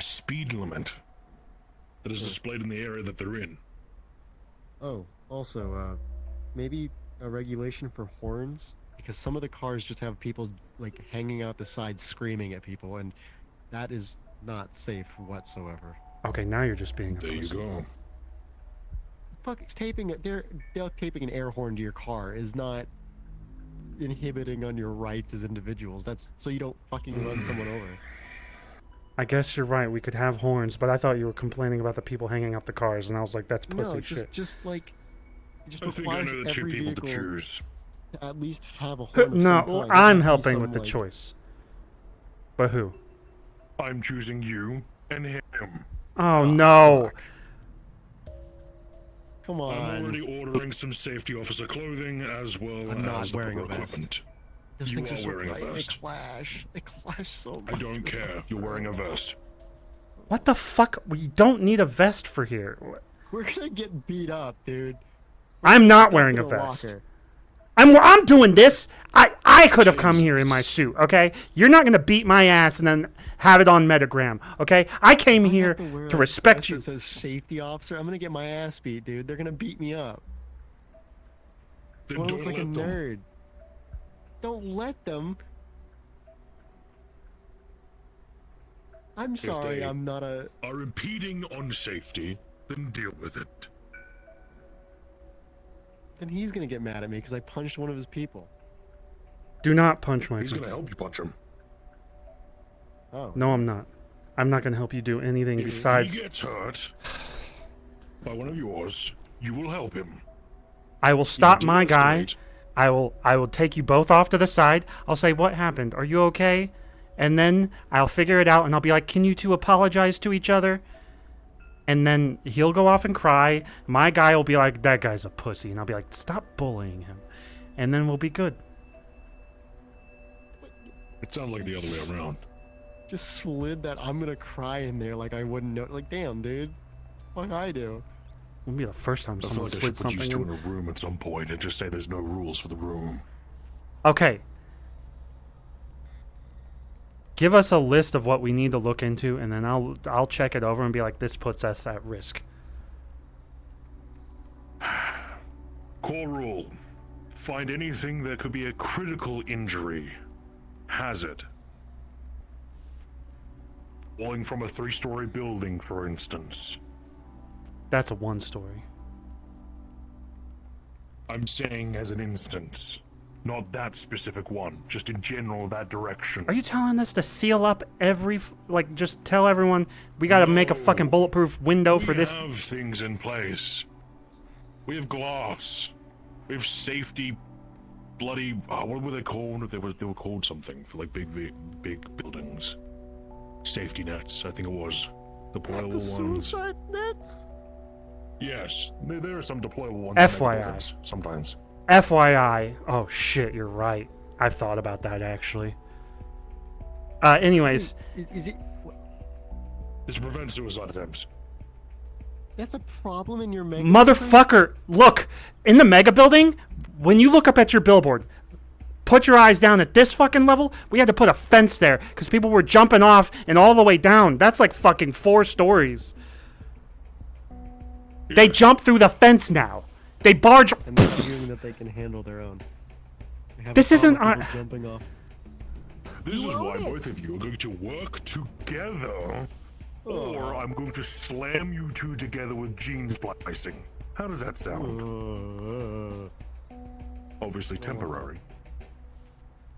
speed limit that is displayed in the area that they're in. Oh, also, maybe a regulation for horns? Because some of the cars just have people like hanging out the side screaming at people, and that is not safe whatsoever. Okay, now you're just being a There you pussy. go. Fuck, taping it. They're taping an air horn to your car is not inhibiting on your rights as individuals. That's so you don't fucking run someone over. I guess you're right. We could have horns, but I thought you were complaining about the people hanging out the cars, and I was like, that's pussy No, shit. just like it just I think I requires know the two every people to vehicle choose. to at least have a horn of some No, kind. It I'm can't be helping some, with the like- choice. But who? I'm choosing you and him. Oh no! Come on. I'm already ordering some safety officer clothing as well I'm not as the wearing a proper vest. equipment. Those You things are are so wearing a bright. They vest. clash. They clash so much. I don't care. You're wearing a vest. What the fuck? We don't need a vest for here. We're gonna get beat up, dude. I'm not Stuck wearing in a vest. locker. I'm doing this. I could have come here in my suit, okay? You're not gonna beat my ass and then have it on Metagram, okay? I came here to respect you. It says safety officer. I'm gonna get my ass beat, dude. They're gonna beat me up. I Then wanna don't look like a let them. nerd. Don't let them. I'm If sorry, they I'm not a. are impeding on safety, then deal with it. Then he's gonna get mad at me because I punched one of his people. Do not punch my He's people. gonna help you punch him. Oh. No, I'm not. I'm not gonna help you do anything If besides. he gets hurt by one of yours, you will help him. I will stop de-escalate. my guy. I will take you both off to the side. I'll say, "What happened? Are you okay?" And then I'll figure it out, and I'll be like, "Can you two apologize to each other?" And then he'll go off and cry. My guy will be like, "That guy's a pussy," and I'll be like, "Stop bullying him," and then we'll be good. It sounds like the other way around. Just slid that I'm gonna cry in there like I wouldn't know. Like, damn, dude. What I do? It'll be the first time I feel someone like I slid should put you something two in. in a room at some point and just say there's no rules for the room. Okay. Give us a list of what we need to look into, and then I'll check it over and be like, "This puts us at risk." Core rule. Find anything that could be a critical injury. Hazard. Falling from a 3-story building, for instance. That's a 1-story. I'm saying as an instance. Not that specific one, just in general that direction. Are you telling us to seal up every just tell everyone we gotta make a fucking bulletproof window for this? We have things in place. We have glass. We have safety. Bloody. What were they called? They were called something for like big buildings. Safety nets, I think it was. Deployable ones. Suicide nets? Yes, there are some deployable ones. FYI. in buildings, sometimes. FYI. Oh shit, you're right. I've thought about that actually. Anyways. Is it? It's to prevent suicide attempts. That's a problem in your mega. Motherfucker, look! In the mega building, when you look up at your billboard, put your eyes down at this fucking level. We had to put a fence there because people were jumping off and all the way down. That's like fucking 4 stories. They jump through the fence now. They barge. And they're arguing that they can handle their own. They have a This isn't problem our. with people jumping off. This is why both of you are going to work together, or I'm going to slam you two together with gene splicing. How does that sound? Obviously temporary.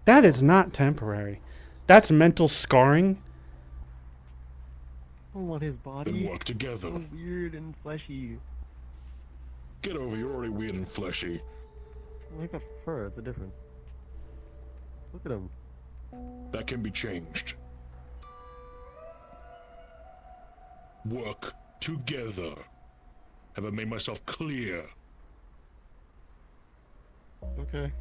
That is not temporary. That's mental scarring. I don't want his body. Then work together. So weird and fleshy. Get over, you're already weird and fleshy. I like a fur. It's a difference. Look at him. That can be changed. Work together. Have I made myself clear? Okay.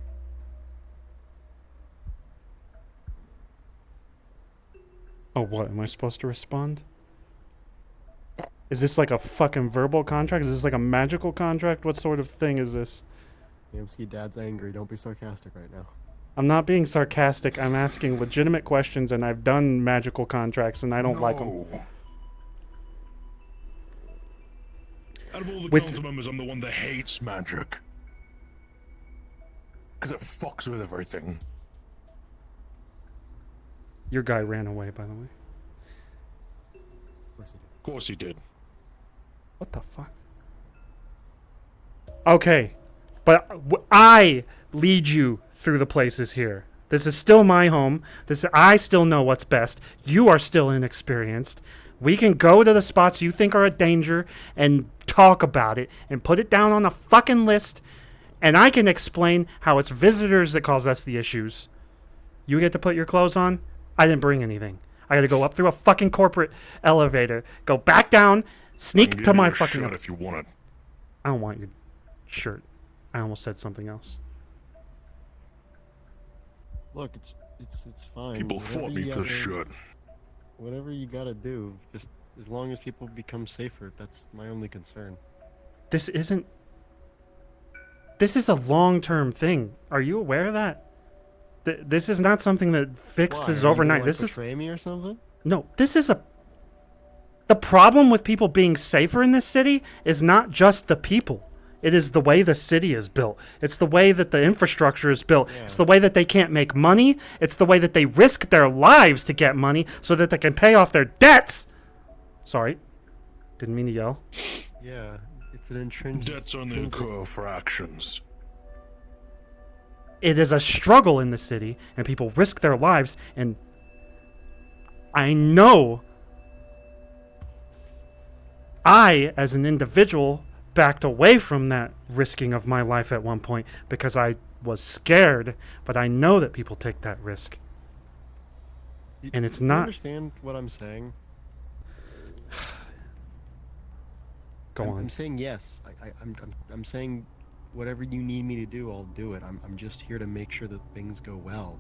Oh, what? Am I supposed to respond? Is this like a fucking verbal contract? Is this like a magical contract? What sort of thing is this? AMC Dad's angry. Don't be sarcastic right now. I'm not being sarcastic. I'm asking legitimate questions, and I've done magical contracts, and I don't like them. Out of all the With- council members, I'm the one that hates magic. Because it fucks with everything. Your guy ran away, by the way. Of course he did. What the fuck? Okay, but I lead you through the places here. This is still my home. I still know what's best. You are still inexperienced. We can go to the spots you think are a danger and talk about it and put it down on a fucking list, and I can explain how it's visitors that cause us the issues. You get to put your clothes on. I didn't bring anything. I got to go up through a fucking corporate elevator, go back down, sneak to my fucking. Shirt if you want it. I don't want your shirt. I almost said something else. Look, it's fine. People fought me for the shirt. Whatever you gotta do, just as long as people become safer, that's my only concern. This is a long-term thing. Are you aware of that? This is not something that fixes Why? Are you overnight. gonna, This is betray me or something? no. This is the problem with people being safer in this city is not just the people. It is the way the city is built. It's the way that the infrastructure is built. Yeah. It's the way that they can't make money. It's the way that they risk their lives to get money so that they can pay off their debts. Sorry. Didn't mean to yell. Yeah, it's an intrinsic... Debts only occur for actions. It is a struggle in the city, and people risk their lives, and I know I, as an individual, backed away from that risking of my life at one point because I was scared, but I know that people take that risk. And it's not... You understand what I'm saying? I'm saying yes. I'm saying whatever you need me to do, I'll do it. I'm just here to make sure that things go well.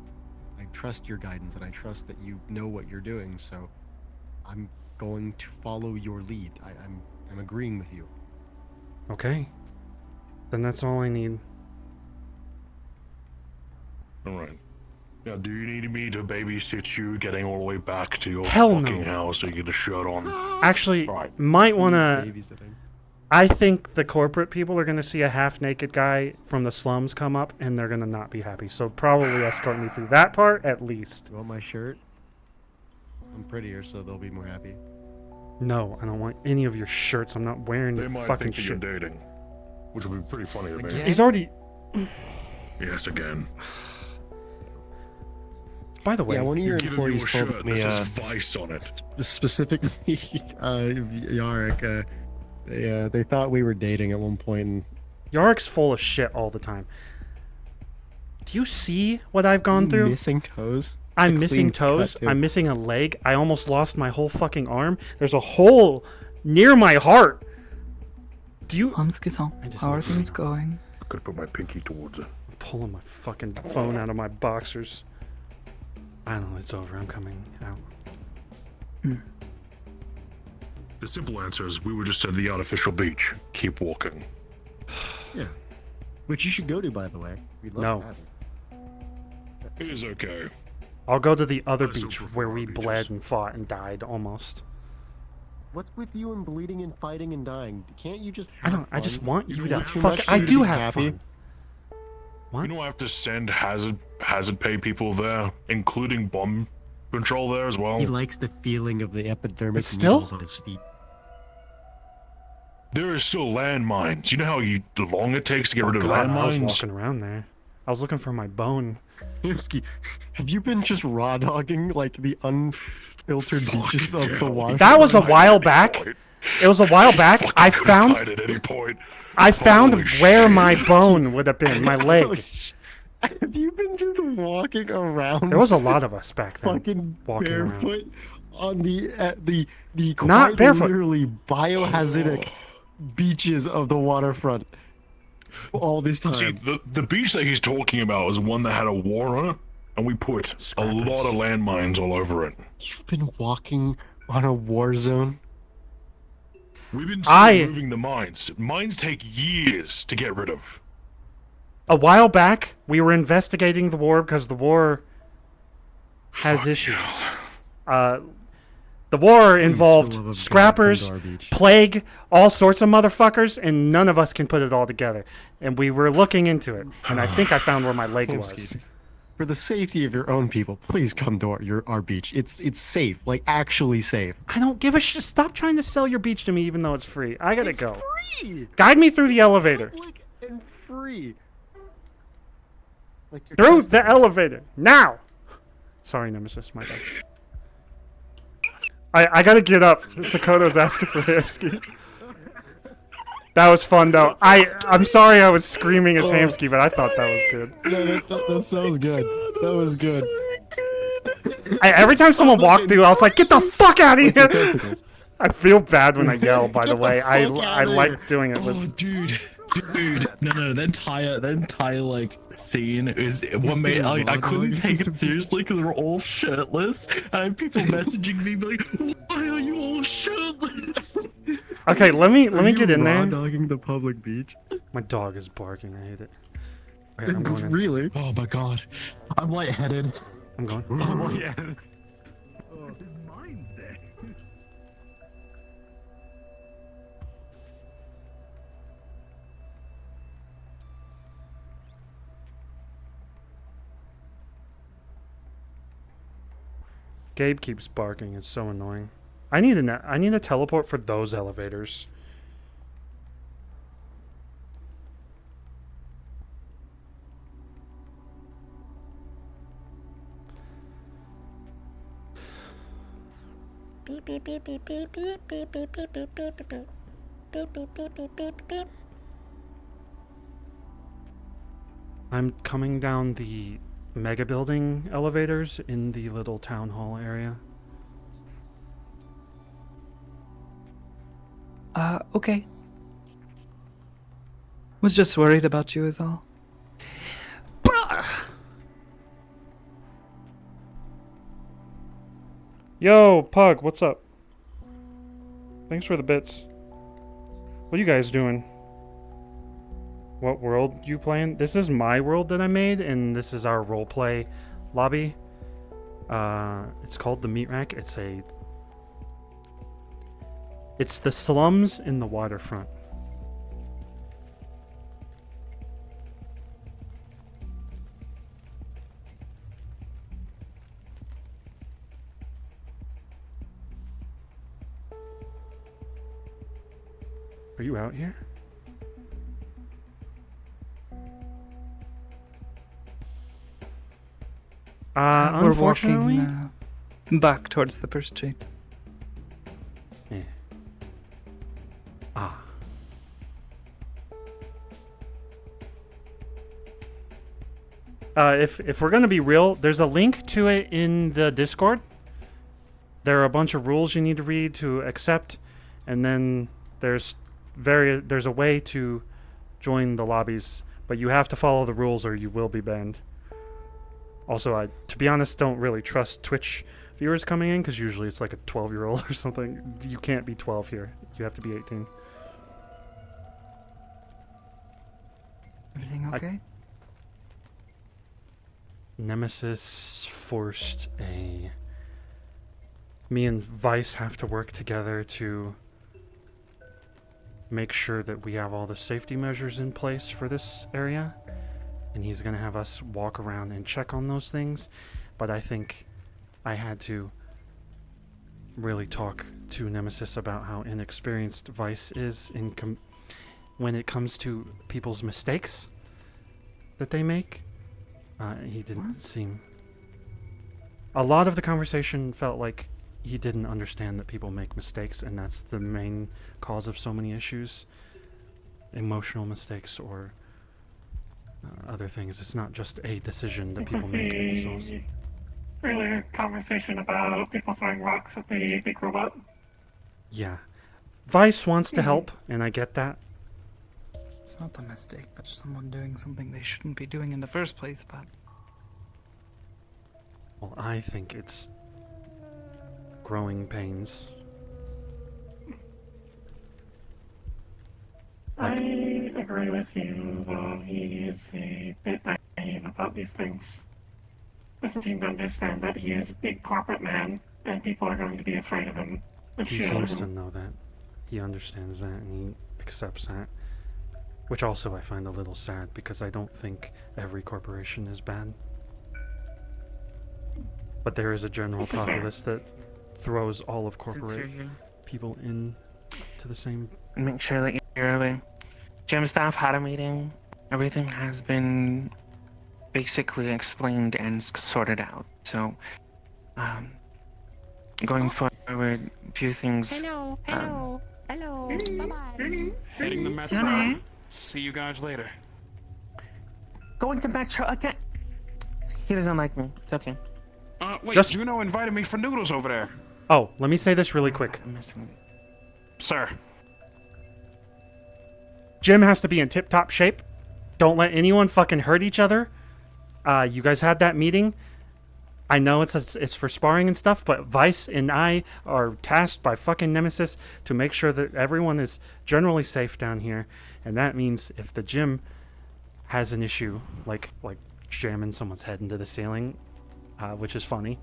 I trust your guidance, and I trust that you know what you're doing, so I'm going to follow your lead. I'm agreeing with you. Okay. Then that's all I need. Alright. Now, do you need me to babysit you getting all the way back to your Hell fucking no. house so you get a shirt on? Actually, Right. might want to... Babysitting. I think the corporate people are going to see a half-naked guy from the slums come up, and they're going to not be happy. So probably escort me through that part, at least. You want my shirt? I'm prettier, so they'll be more happy. No, I don't want any of your shirts. I'm not wearing They your might fucking think that you're shirt. dating, which would be pretty funny to me. Again? He's already... Yes, again. By the way... Yeah, one of your You're giving me employees a told shirt me, that says Vice on it. specifically, Yarek, they thought we were dating at one point, and Yarek's full of shit all the time. Do you see what I've gone through? missing toes. I'm It's a missing clean cut, toes. too. I'm missing a leg. I almost lost my whole fucking arm. There's a hole near my heart. Do you... How are things going? I could put my pinky towards it. I'm pulling my fucking phone out of my boxers. I don't know. It's over. I'm coming out. The simple answer is we were just at the artificial beach. Keep walking. Yeah. Which you should go to, by the way. We'd love No. to have you. It is okay. I'll go to the other I still beach prefer where our we beaches. bled and fought and died almost. What's with you and bleeding and fighting and dying? Can't you just I have don't. I just fun? want You you do to too fuck. much I to do be have happy. fun. What? You know I have to send hazard pay people there, including bomb control there as well. He likes the feeling of the epidermic It's still? needles on his feet. There is still landmines. You know how long it takes to get rid of God, I was landmines? walking around there. I was looking for my bone. Himsky, have you been just raw dogging like the unfiltered beaches of the water? That was a while back. It was a while back. I found. At any point. I found Holy where shit. my bone would have been. My leg. Have you been just walking around? There was a lot of us back then. Fucking walking around. barefoot on the Not quite barefoot. literally biohazardous beaches of the waterfront all this time. See, the beach that he's talking about is one that had a war on it, and we put a lot of landmines all over it. You've been walking on a war zone. We've been removing the mines. Mines take years to get rid of. A while back, we were investigating the war because the war has issues. The war Please, for involved the love of God, scrappers, come to our beach. plague, all sorts of motherfuckers, and none of us can put it all together. And we were looking into it, and I think I found where my leg was. Hamsky, for the safety of your own people, please come to our beach. It's safe, like actually safe. I don't give a shit. Stop trying to sell your beach to me, even though it's free. I gotta go. Free. Guide me through the elevator. Public and free. Like your Through testicles. the elevator now. Sorry, Nemesis, my bad. I gotta get up. Sakoto's asking for Hamsky. That was fun though. I'm sorry I was screaming as Hamsky, but I thought that was good. No, that sounds good. That was good. Every time someone walked through, I was like, "Get the fuck out of here!" I feel bad when I yell. By the way, I like doing it with. Oh, dude, no, that entire like scene is what made I couldn't take it seriously because we're all shirtless and I had people messaging me like, "Why are you all shirtless?" Okay, let me get in there. Dogging the public beach. My dog is barking. I hate it. Okay, I'm going in. Really? Oh my god, I'm lightheaded. I'm going. I'm lightheaded. Gabe keeps barking. It's so annoying. I need a teleport for those elevators. Beep beep beep beep beep beep beep beep beep beep beep beep beep beep beep beep beep beep. I'm coming down the mega building elevators in the little town hall area. Okay. Was just worried about you is all. Yo, Pug, what's up? Thanks for the bits. What are you guys doing? What world you playing? This is my world that I made, and this is our roleplay lobby. It's called the Meat Rack. It's the slums in the waterfront. Are you out here? We're Unfortunately. walking back towards the first street. Yeah. Ah. If we're gonna be real, there's a link to it in the Discord. There are a bunch of rules you need to read to accept, and then there's a way to join the lobbies, but you have to follow the rules or you will be banned. Also, I, to be honest, don't really trust Twitch viewers coming in because usually it's like a 12-year-old or something. You can't be 12 here. You have to be 18. Everything okay? Nemesis forced a... Me and Vice have to work together to make sure that we have all the safety measures in place for this area. And he's going to have us walk around and check on those things. But I think I had to really talk to Nemesis about how inexperienced Vice is in when it comes to people's mistakes that they make. He didn't seem... A lot of the conversation felt like he didn't understand that people make mistakes, and that's the main cause of so many issues. Emotional mistakes or other things. It's not just a decision that people make themselves. Earlier conversation about people throwing rocks at the big robot. Yeah. Vice wants to help, and I get that. It's not a mistake, but someone doing something they shouldn't be doing in the first place, but... Well, I think it's growing pains. I agree with you, though he is a bit naive about these things. Doesn't seem to understand that he is a big corporate man, and people are going to be afraid of him. if He you seems know to him. know that. He understands that and he accepts that. Which also I find a little sad because I don't think every corporation is bad. But there is a general This is fair. populace that throws all of Since you're corporate here. people in to the same. Make sure that you're aware. Gym staff had a meeting. Everything has been basically explained and sorted out. So, going forward, a few things. Hello, hello, hello, bye-bye. Heading the Metro. Johnny? See you guys later. Going to Metro again. He doesn't like me. It's okay. Wait, Just- Juno invited me for noodles over there. Oh, let me say this really quick. Sir. Jim has to be in tip-top shape. Don't let anyone fucking hurt each other. You guys had that meeting. I know it's for sparring and stuff, but Vice and I are tasked by fucking Nemesis to make sure that everyone is generally safe down here. And that means if the gym has an issue, like jamming someone's head into the ceiling, which is funny.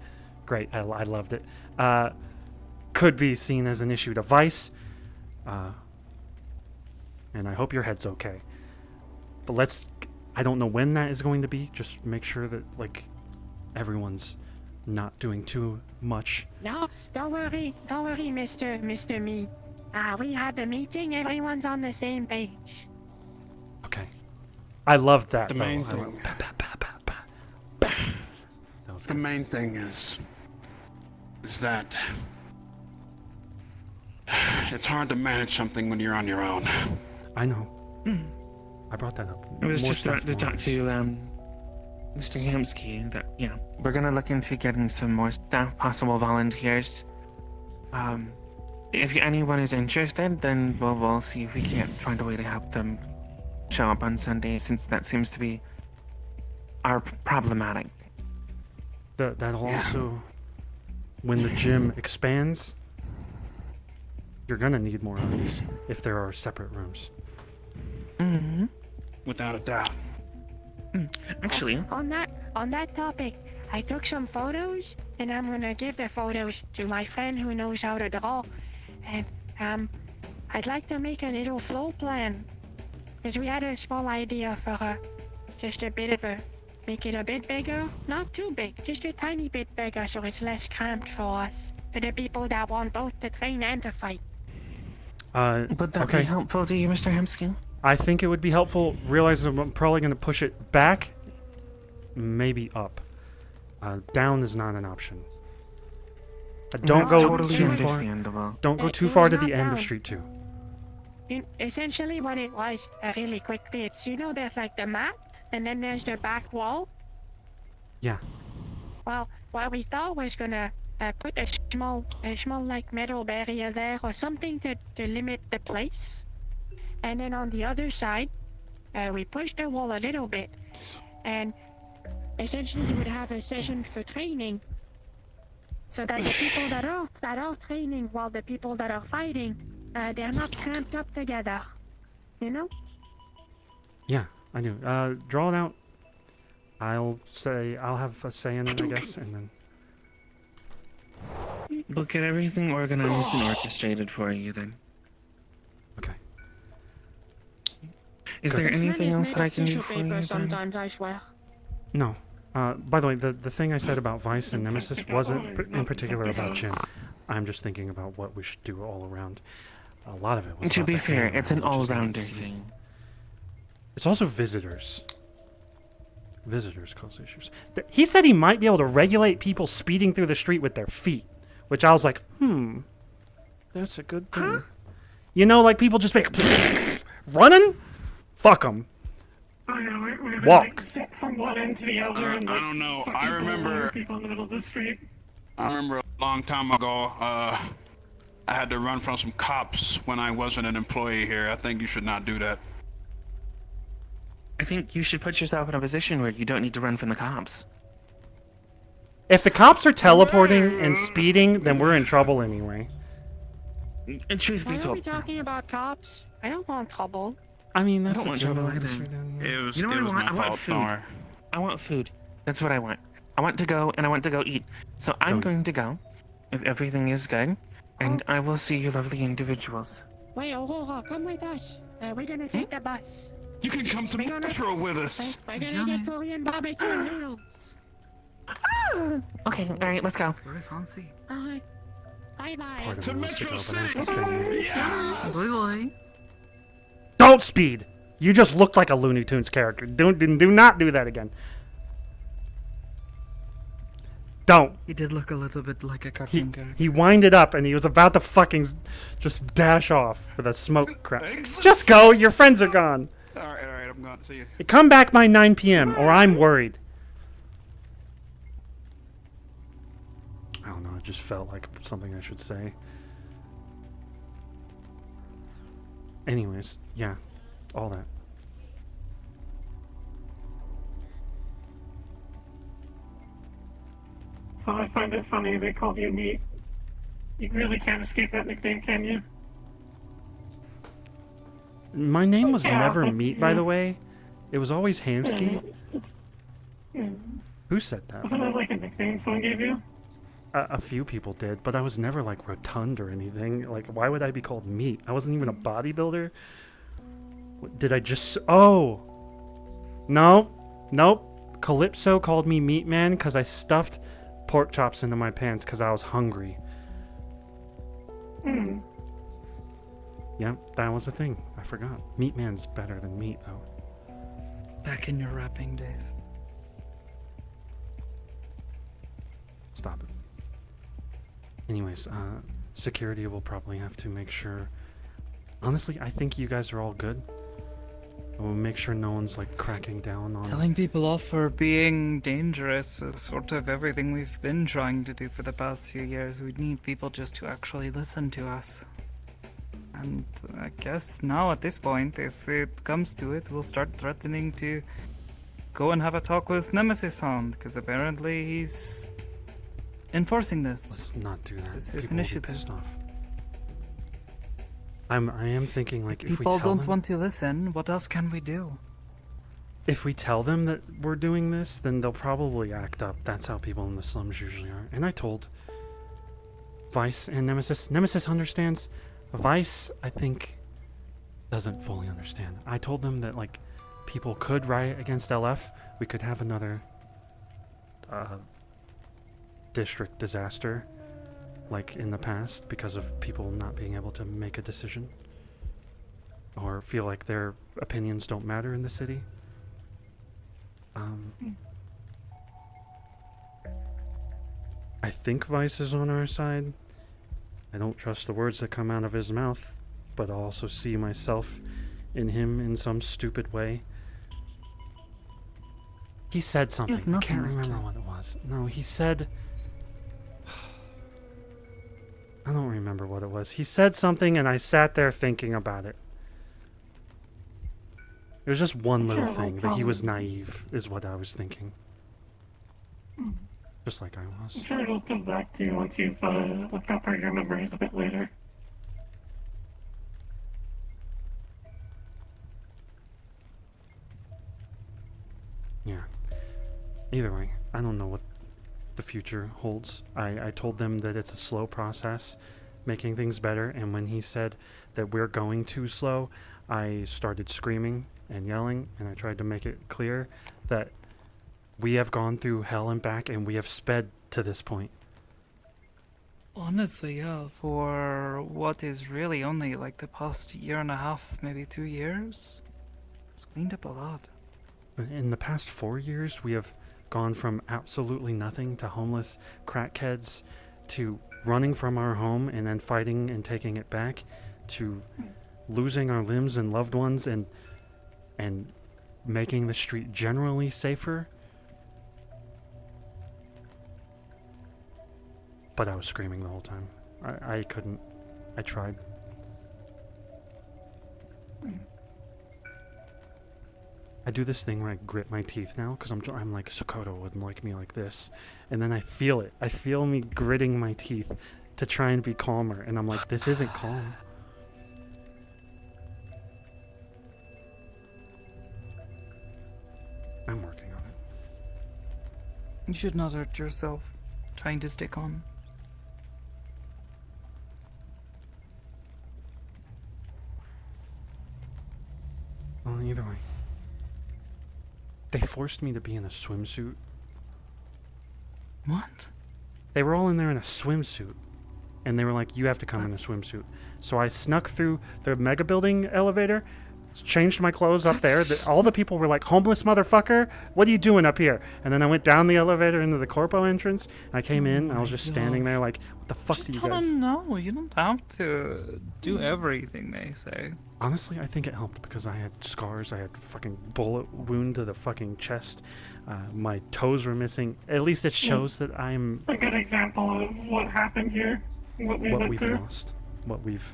Great, I loved it. Could be seen as an issue to Vice. And I hope your head's okay. But I don't know when that is going to be. Just make sure that, everyone's not doing too much. No, don't worry, Mr. Meat. We had the meeting, everyone's on the same page. Okay. I loved that. The though. main I thing. That was The main thing is that it's hard to manage something when you're on your own. I know. I brought that up. It was More just stuff to talk wise. to Mr. Hamsky that we're gonna look into getting some more staff, possible volunteers. If anyone is interested, then we'll see if we can't find a way to help them show up on Sunday, since that seems to be problematic. That'll also, when the gym expands, you're gonna need more of these if there are separate rooms. Mm-hmm. Without a doubt. Actually, On that topic, I took some photos, and I'm gonna give the photos to my friend who knows how to draw. And I'd like to make a little flow plan, because we had a small idea for just a bit of make it a bit bigger, not too big, just a tiny bit bigger, so it's less cramped for us, for the people that want both to train and to fight. would that be helpful to you, Mr. Hamsky? I think it would be helpful. Realize I'm probably going to push it back, maybe up. Down is not an option. Don't That's go totally too far. understandable. Don't go It too was far to not the end of down. Street 2. Essentially what it was, really quickly, it's, there's like the mat, and then there's the back wall. Yeah. Well, what we thought was gonna put a small like metal barrier there or something to limit the place. And then on the other side, we pushed the wall a little bit, and essentially you would have a session for training, so that the people that are training while the people that are fighting, they're not cramped up together. You know? Yeah, I do. Draw it out. I'll have a say in it, I guess, and then. We'll get everything organized and orchestrated for you then. Okay. Is there anything else that I can do for you? then? Sometimes, I swear. No. By the way, the thing I said about Vice and Nemesis wasn't in particular about Jim. I'm just thinking about what we should do all around. A lot of it was To about be the fair, hammer, it's an which is not all-rounder easy. thing. It's also visitors. Visitors cause issues. He said he might be able to regulate people speeding through the street with their feet, which I was like, that's a good thing. Like people just running? Fuck them. We would, Walk. sit from one end to the other and I don't know. fucking I pull remember. over people in the middle of the street. I remember a long time ago. I had to run from some cops when I wasn't an employee here. I think you should not do that. I think you should put yourself in a position where you don't need to run from the cops. If the cops are teleporting and speeding, then we're in trouble anyway. And truth be Why are we told, talking about cops? I don't want trouble. I mean, I that's don't want the trouble trouble. either. It was, You know what it I was want? my I want fault. food. Don't worry. I want food. That's what I want. I want to go and I want to go eat. So I'm going to go if everything is good, and I will see you lovely individuals. Wait, Aurora, come with us. We're gonna take the bus. You can come to Metro with us. We're gonna get Korean barbecue and noodles. Okay, alright, let's go. Very fancy. Alright. Bye-bye. Part of To me wants to Metro go, but I have to City. stay here. Yes. Bye-bye. Don't speed! You just looked like a Looney Tunes character. Do not do that again. Don't. He did look a little bit like a cartoon character. He winded up and he was about to fucking just dash off for the smoke crap. Just go, your friends are gone. Alright, I'm going to see you. Come back by 9 p.m. or I'm worried. I don't know, it just felt like something I should say. Anyways, yeah, all that. So I find it funny they called you Meat. You really can't escape that nickname, can you? My name was Yeah, never but- Meat, by the way. It was always Hamsky. Yeah. Who said that? Wasn't that like a nickname someone gave you? A few people did, but I was never like rotund or anything. Like, why would I be called Meat? I wasn't even a bodybuilder. Did I just... Oh! No. Nope. Calypso called me Meat Man because I stuffed pork chops into my pants because I was hungry. Hmm. Yep, that was a thing. I forgot. Meat Man's better than meat, though. Back in your rapping, Dave. Stop it. Anyways, security will probably have to make sure... Honestly, I think you guys are all good. We'll make sure no one's, like, cracking down on... Telling people off for being dangerous is sort of everything we've been trying to do for the past few years. We need people just to actually listen to us. And I guess now at this point, if it comes to it, we'll start threatening to go and have a talk with Nemesis on, because apparently he's enforcing this. Let's not do that. This is People will be initiative. pissed off. I am thinking, like, if we People tell don't them... want to listen, what else can we do? If we tell them that we're doing this, then they'll probably act up. That's how people in the slums usually are. And I told Vice and Nemesis. Nemesis understands. Vice, I think, doesn't fully understand. I told them that, like, people could riot against LF. We could have another district disaster, like in the past, because of people not being able to make a decision or feel like their opinions don't matter in the city. I think Vice is on our side. I don't trust the words that come out of his mouth, but I also see myself in him in some stupid way. He said something. I can't remember what it was. No, he said... I don't remember what it was. He said something and I sat there thinking about it. It was just one little thing, that he was naive, is what I was thinking. Just like I was. I'm sure it'll come back to you once you've looked up your memories a bit later. Yeah. Either way, I don't know what the future holds. I told them that it's a slow process, making things better, and when he said that we're going too slow, I started screaming and yelling, and I tried to make it clear that we have gone through hell and back, and we have sped to this point. Honestly, yeah, for what is really only like the past year and a half, maybe 2 years, it's cleaned up a lot. In the past 4 years, we have gone from absolutely nothing to homeless crackheads to running from our home and then fighting and taking it back to losing our limbs and loved ones and making the street generally safer. But I was screaming the whole time. I couldn't. I tried. I do this thing where I grit my teeth now because I'm like, Sokoto wouldn't like me like this. And then I feel it. I feel me gritting my teeth to try and be calmer. And I'm like, this isn't calm. I'm working on it. You should not hurt yourself trying to stay calm. Well, either way. They forced me to be in a swimsuit. What? They were all in there in a swimsuit. And they were like, you have to come in a swimsuit. So I snuck through the mega building elevator, changed my clothes up there. All the people were like, homeless motherfucker, what are you doing up here? And then I went down the elevator into the corpo entrance. And I came in, I was just standing there like, what the fuck do you Tell guys... them no, you don't have to do everything they say. Honestly, I think it helped because I had scars. I had fucking bullet wound to the fucking chest. My toes were missing. At least it shows that I'm... A good example of what happened here. What we've lost. What we've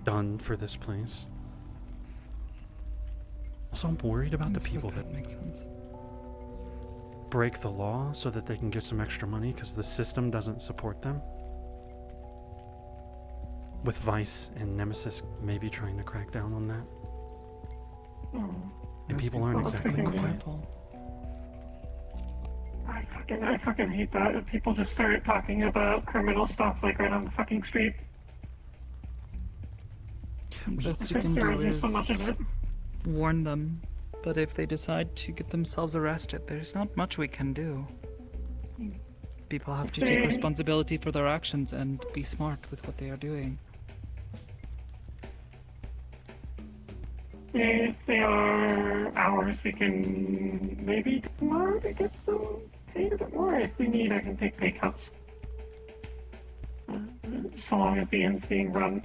done for this place. Also, I'm worried about the people that makes sense. break the law so that they can get some extra money because the system doesn't support them. With Vice and Nemesis maybe trying to crack down on that. And people aren't exactly quiet. I fucking hate that. If people just start talking about criminal stuff like right on the fucking street. Best you can do is warn them. But if they decide to get themselves arrested, there's not much we can do. People have to take responsibility for their actions and be smart with what they are doing. If they are ours, we can maybe do more to get them paid a bit more. If we need, I can take pay cuts. So long as the end's being run.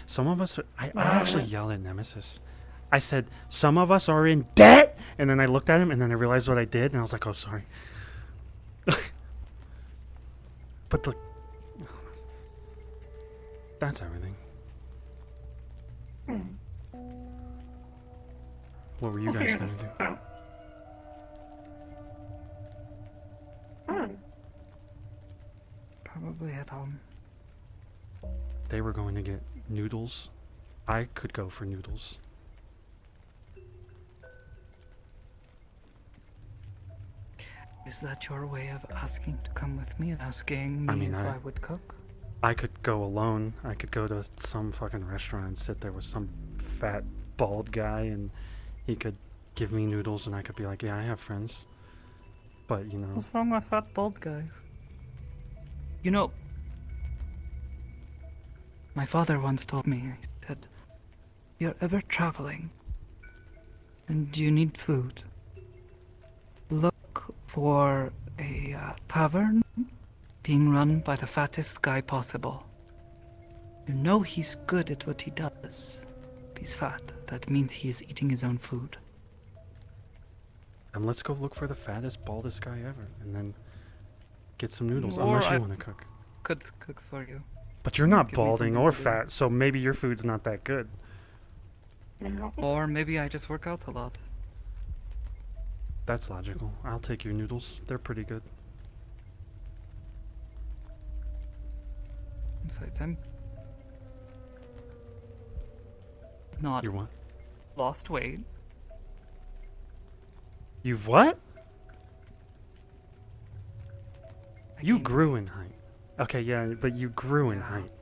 Some of us are... I actually yelled at Nemesis. I said, some of us are in debt! And then I looked at him, and then I realized what I did, and I was like, oh, sorry. But the... That's everything. What were you guys gonna do? Probably at home. They were going to get noodles. I could go for noodles. Is that your way of asking to come with me? Asking me if I would cook? I could go alone. I could go to some fucking restaurant and sit there with some fat, bald guy and he could give me noodles and I could be like, yeah, I have friends. But, you know... What's wrong with fat, bald guys? You know... My father once told me, he said, if you're ever traveling and you need food, look for a tavern being run by the fattest guy possible. You know he's good at what he does. If he's fat, that means he is eating his own food. And let's go look for the fattest, baldest guy ever and then get some noodles, Or unless you I want to cook. Could cook for you. But you're not Give me balding something or to do. fat, so maybe your food's not that good. Or maybe I just work out a lot. That's logical. I'll take your noodles. They're pretty good. Besides, I'm not You're what? lost weight. You've what? You grew in height. Okay, yeah, but you grew in height.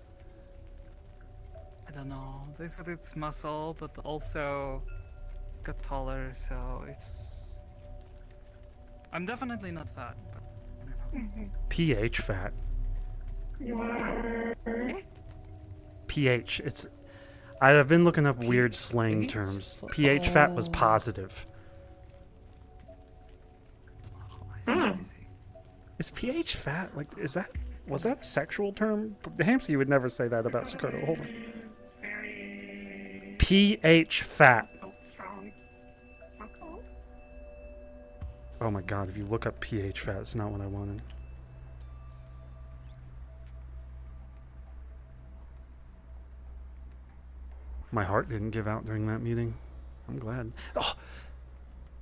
I don't know. They said it's muscle, but also got taller, so it's... I'm definitely not fat, but I don't know. pH fat. pH. It's... I've been looking up weird slang terms. pH fat was positive. Is pH fat? Like, is that... Was that a sexual term? Hamsky would never say that about Sakota. Hold on. pH fat. Oh my god, if you look up pH fat, it's not what I wanted. My heart didn't give out during that meeting. I'm glad. Oh,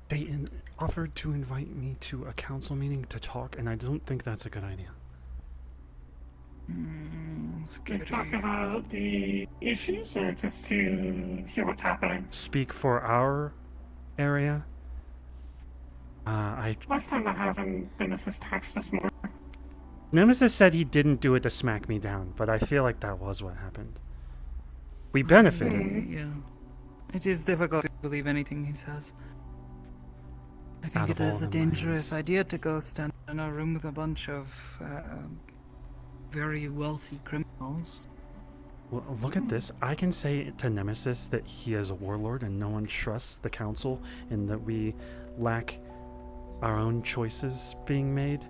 they offered to invite me to a council meeting to talk, and I don't think that's a good idea. To talk about the issues or just to hear what's happening? Speak for our area. Last time I haven't Nemesis text us more. Nemesis said he didn't do it to smack me down, but I feel like that was what happened. We benefited. Yeah. It is difficult to believe anything he says. I think it is a dangerous idea to go stand in a room with a bunch of very wealthy criminals. Well, look at this. I can say to Nemesis that he is a warlord and no one trusts the council and that we lack our own choices being made.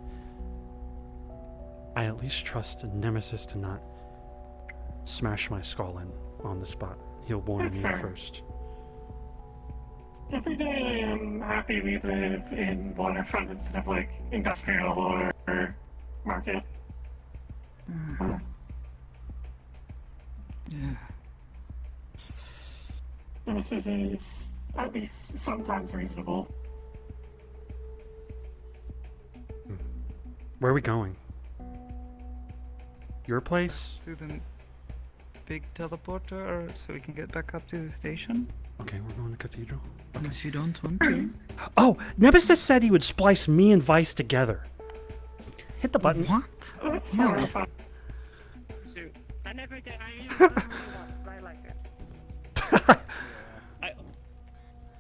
I at least trust Nemesis to not smash my skull in on the spot. He'll warn me first. Every day I'm happy we live in waterfront instead of like industrial or market. Yeah. This is at least sometimes reasonable. Where are we going? Your place? To the big teleporter, so we can get back up to the station? Okay, we're going to Cathedral. Unless you don't want to. Oh, Nemesis said he would splice me and Vice together. Hit the button. What? No. Shoot. I never did. I like it.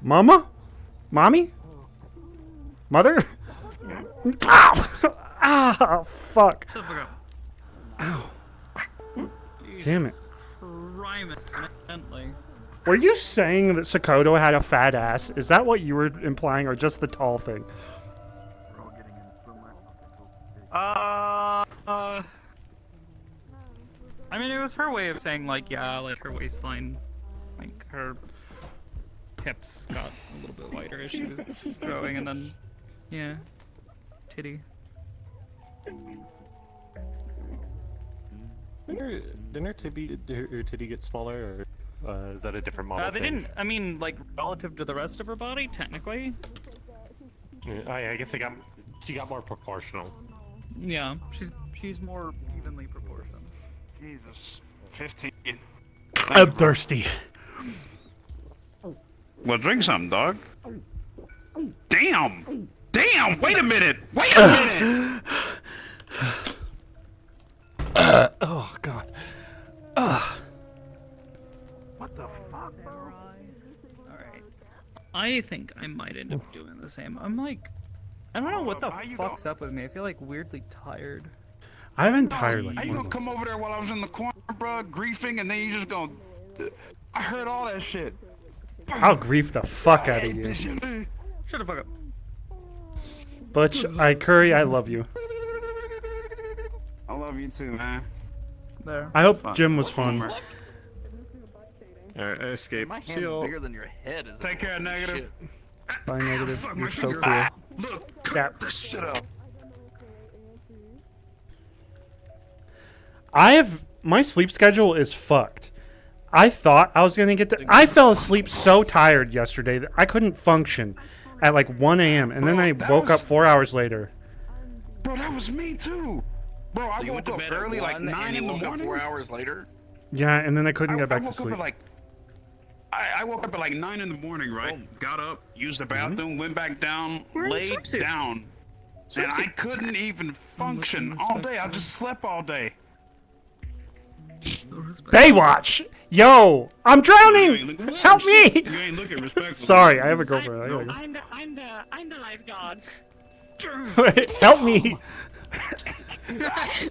Mama? Mommy? Mother? Ah, fuck. Ow. Damn it. Were you saying that Sakoto had a fat ass? Is that what you were implying, or just the tall thing? I mean, it was her way of saying, like, yeah, like her waistline, like her hips got a little bit wider as she was growing, and then, yeah, titty. Didn't her titty get smaller, or is that a different model? They didn't. I mean, like relative to the rest of her body, technically. I guess she got more proportional. Yeah, she's more evenly proportioned. Jesus. 15. I'm thirsty. Well, drink something, dog. Damn! Damn! Wait a minute! Wait a minute! Oh, God. What the fuck, bro? Alright. I think I might end up doing the same. I'm like, I don't know what the fuck's up with me. I feel like weirdly tired. I haven't tired like How you gonna come over there while I was in the corner, bro, griefing, and then you just gonna... I heard all that shit. I'll grief the fuck out of you. Shut the fuck up. Butch, Curry, I love you. I love you too, man. There. I hope gym was fun. Alright, I escaped. My hand's bigger than your head. Is Take care, Negative. Bye, Negative. You're so cool. Look, cut this shit up. My sleep schedule is fucked. I thought I was gonna get to. I fell asleep so tired yesterday that I couldn't function at like 1 a.m. and then I woke up 4 hours later. Bro, that was me too. Bro, I woke up early, like 9 in the morning. 4 hours later. Yeah, and then I couldn't get back to woke sleep. Up at like, I woke up at like 9 in the morning, right? Got up, used the bathroom, went back down, laid down, and I couldn't even function all day. I just slept all day. Baywatch! Yo! I'm drowning! Help me! You ain't looking respectful. Sorry, I have a girlfriend. I'm the lifeguard. Wait, help me!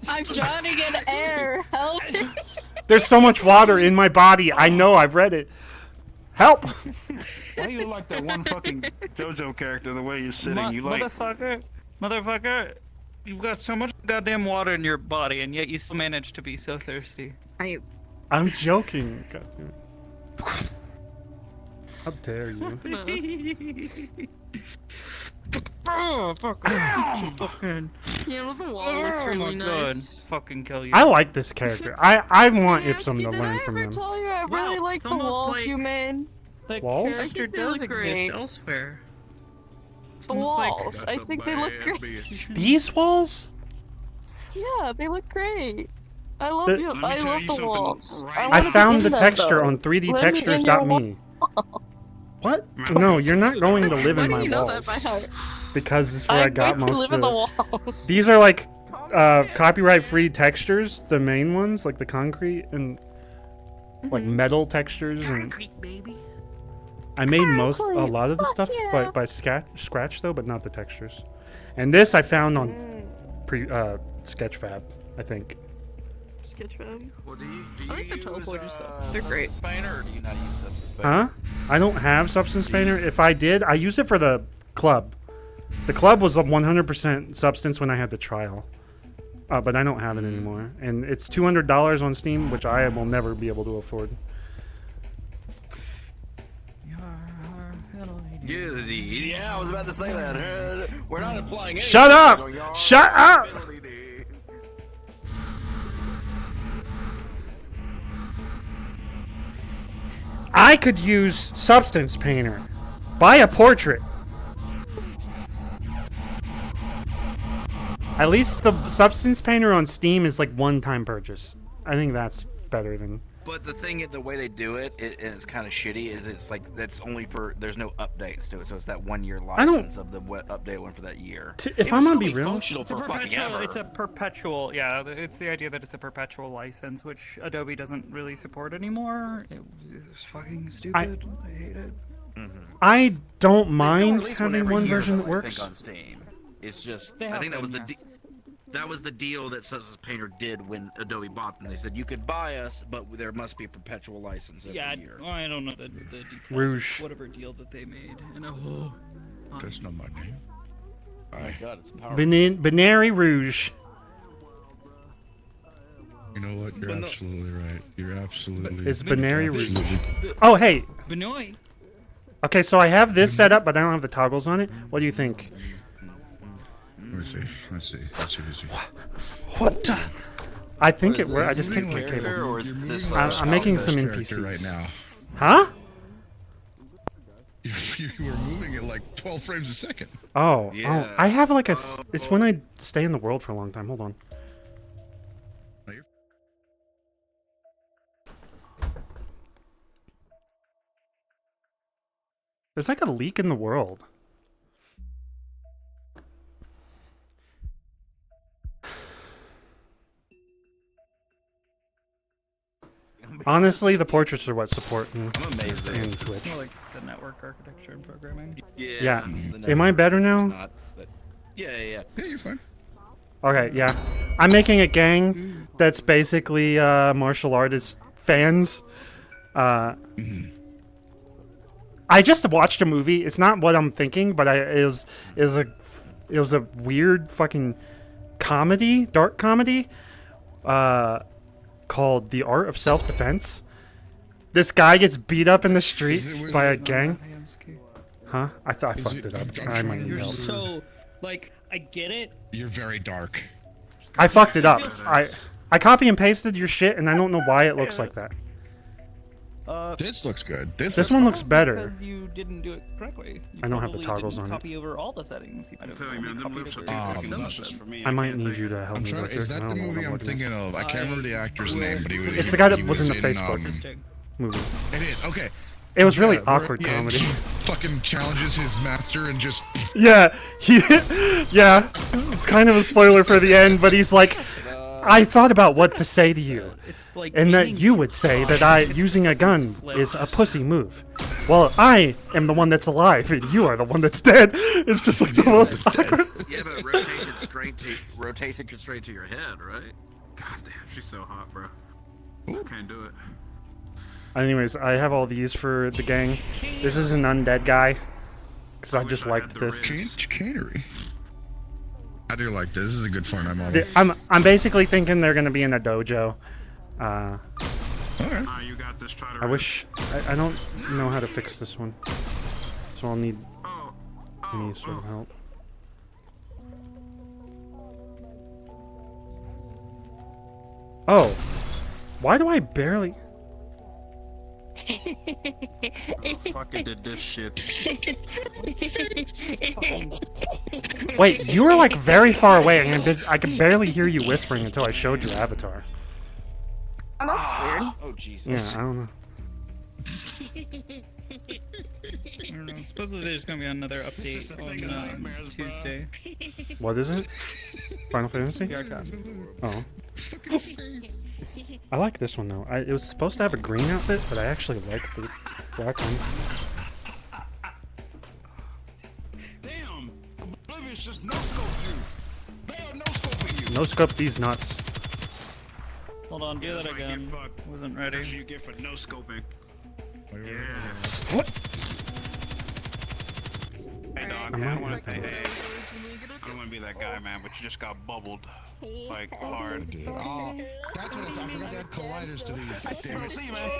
I'm drowning in air. Help me. There's so much water in my body. I know, I've read it. Help! Why you like that one fucking JoJo character the way you're sitting? You like... Motherfucker, you've got so much goddamn water in your body, and yet you still manage to be so thirsty. I'm joking. God damn it. How dare you? Oh, fuck. Fucking. Yeah, the wall looks really nice. Fucking kill you. I like this character. I want Ipsum to learn from him. I tell you, I really like the walls you made. The Walls? character does exist elsewhere. The walls. I think they look great. These walls? Yeah, they look great. I love The- you. I love the walls. I found the texture on 3dtextures.me. What? No, you're not going to live in my walls. Because this is where I got most of walls. These are like copyright free textures, the main ones, like the concrete, and like metal textures, and I made a lot of the stuff by Scratch though, but not the textures. And this I found on Sketchfab, I think. Sketchfab. Well, do you I like the teleporters though. They're great. Painter, or do you not use Substance Painter? Huh? I don't have Substance Painter. If I did, I used it for the club. The club was 100% Substance when I had the trial. But I don't have it anymore. And it's $200 on Steam, which I will never be able to afford. Yeah, I was about to say that. We're not implying anything. Shut up! Shut up! I could use Substance Painter. Buy a portrait. At least the Substance Painter on Steam is like one-time purchase. I think that's better than... But the thing, the way they do it, and it's kind of shitty, is it's like that's only for there's no updates to it, so it's that 1 year license of the update one for that year. If I'm gonna be real, It's a perpetual. Yeah, it's the idea that it's a perpetual license, which Adobe doesn't really support anymore. It's fucking stupid. I hate it. I don't They mind still release having every one year, version though, that I works. think, on Steam. It's just They I have think that was been, the yes. that was the deal that Substance Painter did when Adobe bought them. They said you could buy us, but there must be a perpetual license every year. Well, I don't know the details Rouge. of whatever deal that they made. And That's not my name. Oh my god, it's powerful. Binary Rouge. You know what? You're absolutely right. You're absolutely. It's Binary Rouge. absolutely- Oh, hey. Benoit. Okay, so I have this set up, but I don't have the toggles on it. What do you think? Let's see. Let's see. Let's see. Let's see. What? I think What it is worked. I this? just kicked my Character, cable. or is this, I'm making some character NPCs. right now? Huh? You were moving at like 12 frames a second. Oh, Yeah. oh, I have like a. It's when I stay in the world for a long time. Hold on. There's like a leak in the world. Honestly, the portraits are what support me. I'm amazed that in it's Twitch. More like the network architecture and programming. Yeah. the Am I network better is now? not, but- Yeah, Yeah, you're fine. Okay, yeah. I'm making a gang that's basically martial artist fans. I just watched a movie. It's not what I'm thinking, but it was a weird fucking comedy, dark comedy, called The Art of Self-Defense. This guy gets beat up in the street by a gang. Huh? I thought I fucked it up. I might need help. So, like, I get it. You're very dark. I fucked it up. I copy and pasted your shit, and I don't know why it looks like that. This looks good. This one looks better. Because you didn't do it correctly. You I don't have the probably toggles didn't on it. copy over all the settings. You might have telling you, man, them copied lips are over too some fucking of luscious them. for me. I might need you to help I'm me trying. with Is it. I that the don't know what movie I'm looking thinking of? I can't remember the actor's name, but he was. It's the guy that he was in the Facebook movie. It is okay. It was really Yeah, where awkward at the end comedy. he fucking challenges his master and just. Yeah, yeah. It's kind of a spoiler for the end, but he's like, I thought about what to say to you, and that you would say that using a gun is a pussy move. Well, I am the one that's alive, and you are the one that's dead. It's just like the most awkward. Yeah, but rotation constraint to your head, right? God damn, she's so hot, bro. Can't do it. Anyways, I have all these for the gang. This is an undead guy, because I just liked this. Chicanery. I do like this. This is a good Fortnite model. I'm basically thinking they're gonna be in a dojo. You got this. Try to I wish I don't know how to fix this one, so I'll need any sort of help. Oh, why do I barely? fucking did this shit. Wait, you were like very far away, and I could barely hear you whispering until I showed your avatar. Oh, that's weird. Oh, Jesus. Yeah, I don't know. I don't know. Supposedly there's gonna be another update on Tuesday. What is it? Final Fantasy? VRCRP. Oh. I like this one though. It was supposed to have a green outfit, but I actually like the black one. Damn! Oblivious just no-scoped you! They are no-scoping you! No scope these nuts. Hold on, do that again. Wasn't ready. That's what you get for no-scoping. Yeah. What? Hey dog, I man, I might wanna have say, to- hey, I don't wanna be that guy, man, but you just got bubbled. Like, hard. Oh, that's what I forgot to add colliders to these. Damn it. See you, man.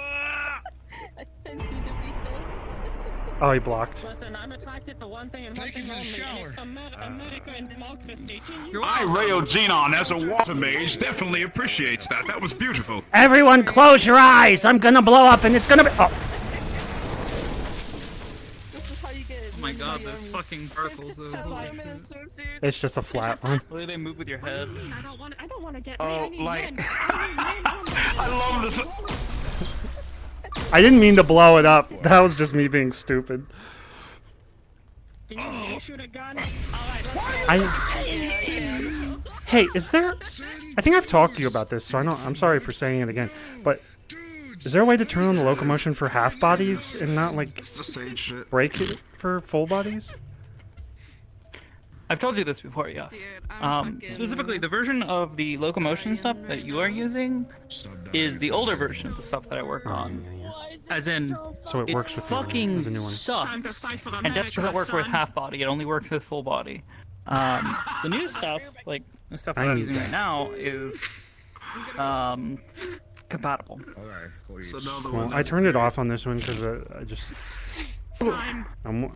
Oh, he blocked. Listen, I'm attracted to one thing and one thing only, and it's America and democracy. I railed Xenon as a water mage definitely appreciates that. That was beautiful. Everyone, close your eyes. I'm gonna blow up, and it's gonna be. Oh. Oh my god, those fucking particles. It's just a flat one. The way they move with your head. I don't want to get. Oh, like. I love this. I didn't mean to blow it up. That was just me being stupid. Hey, is there? I think I've talked to you about this, so I'm sorry for saying it again. But is there a way to turn on the locomotion for half bodies and not like break it for full bodies? I've told you this before, yes. Specifically, the version of the locomotion stuff that you are using is the older version of the stuff that I work on. As in, so it works with fucking the new one. sucks, and just doesn't work with half body. It only works with full body. The new stuff, like the stuff that I'm using right now, is compatible. Well, I turned it off on this one because I just.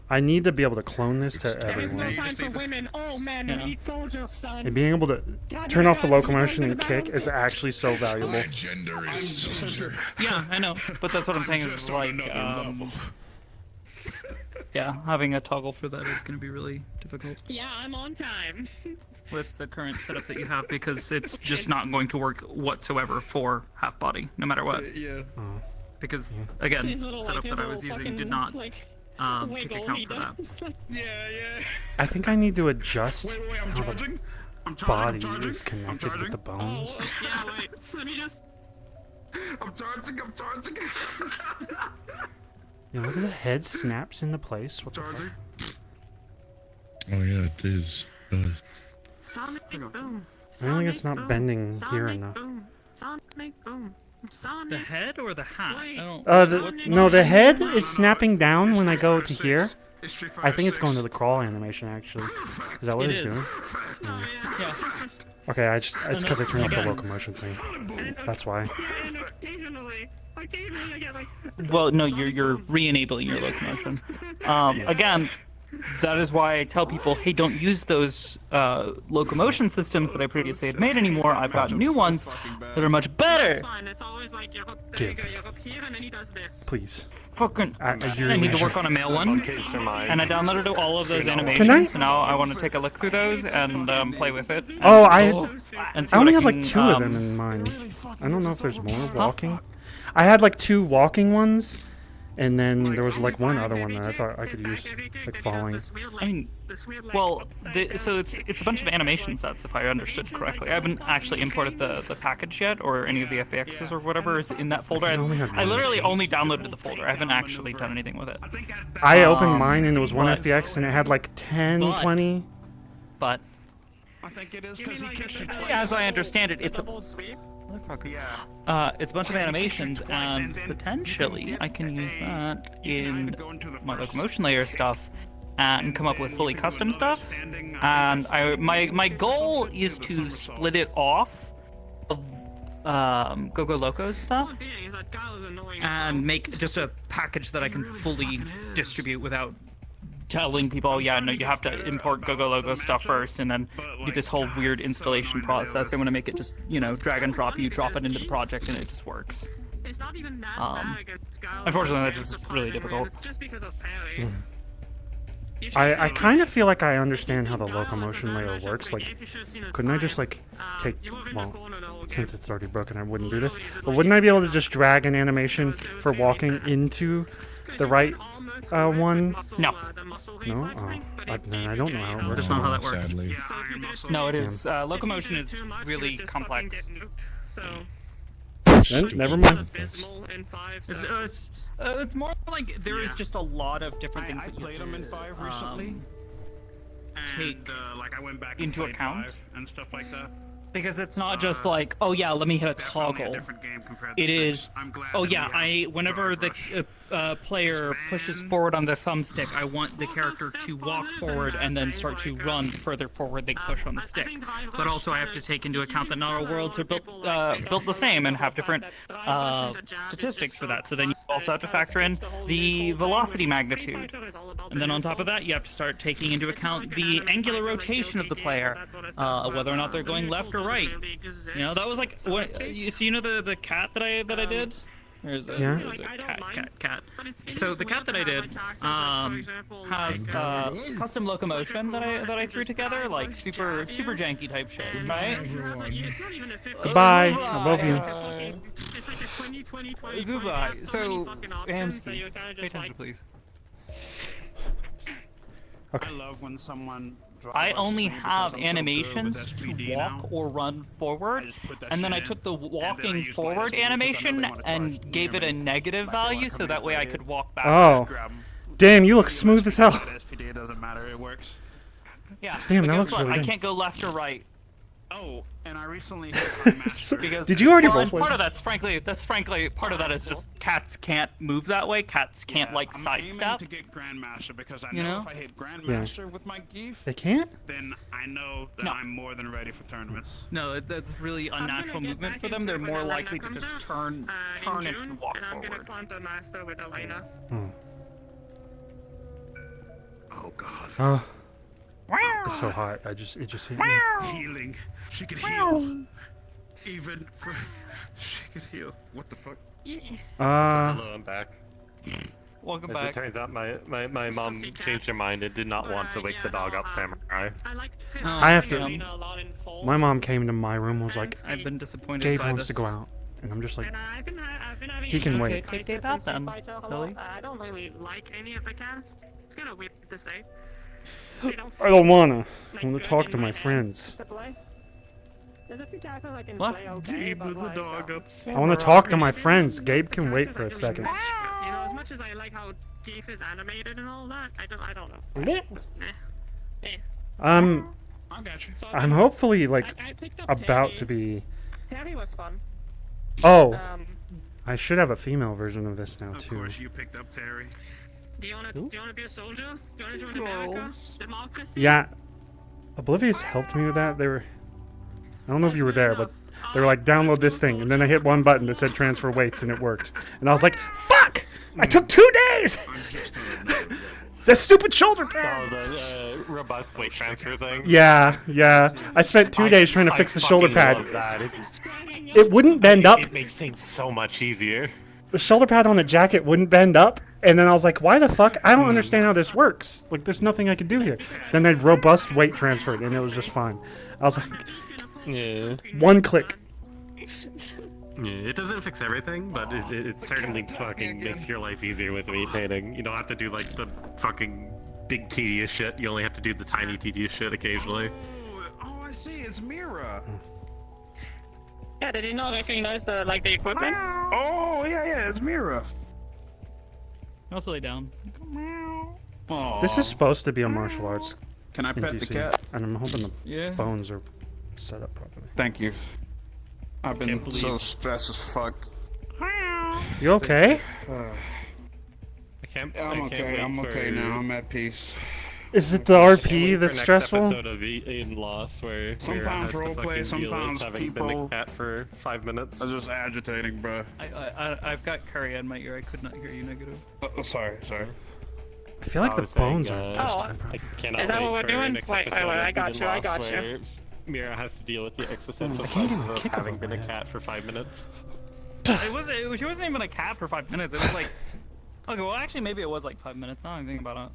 I need to be able to clone this to everyone. There's no time for women. Oh man, we need soldiers, son. And being able to turn off the locomotion and kick is actually so valuable. Yeah, I know, but that's what I'm saying is like, yeah, having a toggle for that is going to be really difficult. Yeah, I'm on time. With the current setup that you have, because it's just not going to work whatsoever for half body, no matter what. Yeah. Because again, the setup that I was using did not take account for that. Yeah, yeah. I think I need to adjust I'm how charging. the body is connected with the bones. Yeah, wait. Let me just. I'm charging. Yeah, look at the head snaps into place. What the fuck? Oh yeah, it is. Sonic boom. I don't think it's not bending here enough. Sonic boom. Sonic. The head or the hat? I don't. No, the head is snapping down when I go to here. I think it's going to the crawl animation actually. Is that what it's doing? Yeah. Okay, it's because I turned off the locomotion thing. That's why. Well, no, you're re-enabling your locomotion. Again, that is why I tell people, hey, don't use those locomotion systems that I previously had made anymore. I've got new ones that are much better. Give. Please. Fucking. I need to work on a male one, and I downloaded all of those animations. Can I? So now I want to take a look through those and play with it. And Oh, I only have can, like 2 of them in mind. I don't know if there's more walking. I had like 2 walking ones, and then there was like one other one that I thought I could use, like falling. I mean, well, so it's a bunch of animation sets, if I understood correctly. I haven't actually imported the package yet, or any of the FAXs or whatever is in that folder. I literally only downloaded the folder. I haven't actually done anything with it. I opened mine and it was one FBX and it had like 10, 20. But I think it is because he kicked you twice. as I understand it, it's a it's a bunch of animations, and potentially I can use that in my locomotion layer stuff and come up with fully custom stuff. And my goal is to split it off of Go-Go Loco's stuff and make just a package that I can fully distribute without telling people, oh, yeah, no, you have to import Go-Go Logo stuff first, and then do this whole weird installation process. I want to make it just, drag and drop. You drop it into the project, and it just works. Unfortunately, that's just really difficult. I kind of feel like I understand how the locomotion layer works. Like, couldn't I just like take, well, since it's already broken, I wouldn't do this. But wouldn't I be able to just drag an animation for walking into the right one? No. No? Oh, I don't know how it works. That's not how that works. No, it is. Locomotion is really complex. Never mind. It's more like there is just a lot of different things that you played have them in to 5 recently. take Like I went back into and played account. 5 and stuff like that. Because it's not just like, oh yeah, let me hit a Definitely toggle. different game compared to It 6. is, I'm glad oh that yeah, we have whenever the player pushes forward on the thumbstick, I want the character to walk forward and then start to run the further forward they push on the stick. But also I have to take into account that not all worlds are built the same and have different statistics for that. So then you also have to factor in the velocity magnitude. And then on top of that, you have to start taking into account the angular rotation of the player, whether or not they're going left or right. You know, that was like, what, so you know the cat that I did? There's a cat. So the cat that I did has custom locomotion that I threw together, like super janky type shit, right? Goodbye. I love you. Goodbye. So, Hamsky, pay attention, please. Okay. I love when someone I only have animations to walk or run forward, and then I took the walking forward animation and gave it a negative value so that way I could walk back. Oh. Damn, you look smooth as hell. SPD doesn't matter, it works. Yeah. Damn, but that guess looks what? really I good. can't go left or right. Oh, and I recently hit Grandmaster. Because, Did you already well, roleplay part of this? that's frankly part of that is just cats can't move that way. Cats can't like I'm sidestep. aiming to get Grandmaster because I You know know? if I hit Grandmaster with my Geef, They can't? then I know that I'm more than ready for tournaments. No, that's really unnatural movement for them. They're more likely to just turn it and walk forward. Master with Elena. Oh god. Oh. It's so hot. It just hit me. Healing. She could heal. Even for she could heal. What the fuck? Hello, I'm back. Welcome As back. it turns out, my mom changed her mind and did not want to wake the dog up, Samurai. I have to. My mom came to my room and was like, I've been disappointed Gabe by wants this. to go out. And I'm just like, He he can wait. Take Gabe out then, silly. I don't really like any of the cast. It's kind of weird to say. I don't wanna. I wanna talk to my friends. To play. There's a few characters I can What? play okay, but like, dog up. I wanna talk to my friends. Gabe can wait for a second. you know, as much as I like how Geef is animated and all that, I don't know. Meh. Just, eh. I got you. I'm hopefully like I picked up about Terry. to be. Terry was fun. Oh, I should have a female version of this now Of too. course, you picked up Terry. Do you wanna be a soldier? Do you wanna join America? Democracy? Yeah, Oblivious helped me with that. They were. I don't know if you were there, but they were like, download this thing, and then I hit one button that said transfer weights, and it worked. And I was like, fuck! I took 2 days. That stupid shoulder pad. Oh, the robust weight transfer thing. Yeah. I spent 2 days trying to fix the shoulder pad. Love that. It wouldn't bend up. It makes things so much easier. The shoulder pad on the jacket wouldn't bend up, and then I was like, why the fuck? I don't understand how this works. Like, there's nothing I can do here. Then they robust weight transferred, and it was just fine. I was like, Yeah. one click. Yeah, it doesn't fix everything, but it certainly fucking makes your life easier with maintaining. You don't have to do like the fucking big tedious shit. You only have to do the tiny tedious shit occasionally. Oh, I see. It's Mira. Yeah, did you not recognize the equipment? Oh, yeah, it's Mira. Also lay down. Aww. This is supposed to be a martial arts. Can I pet the NPC, cat? And I'm hoping the Yeah. bones are set up properly. Thank you. I've been Can't so believe- stressed as fuck. You okay? I can't. I'm okay. I'm okay now. I'm at peace. Is it the RP that's Next stressful? episode of in Lost where Sometimes Mira has to roleplay, fucking deal with sometimes having been people- a cat for 5 minutes. That's just agitating, bro. I've got curry in my ear. I could not hear you negative. Sorry. I feel like I the was saying, bones are just. Oh, I cannot Is that wait what we're for doing? next Wait, episode I of got In you, I Lost got you. where Mira has to deal with the existential I can't even of kick having above been my a head. cat for 5 minutes. She wasn't even a cat for 5 minutes. It was like, okay, well actually maybe it was like 5 minutes. Now I'm thinking about it.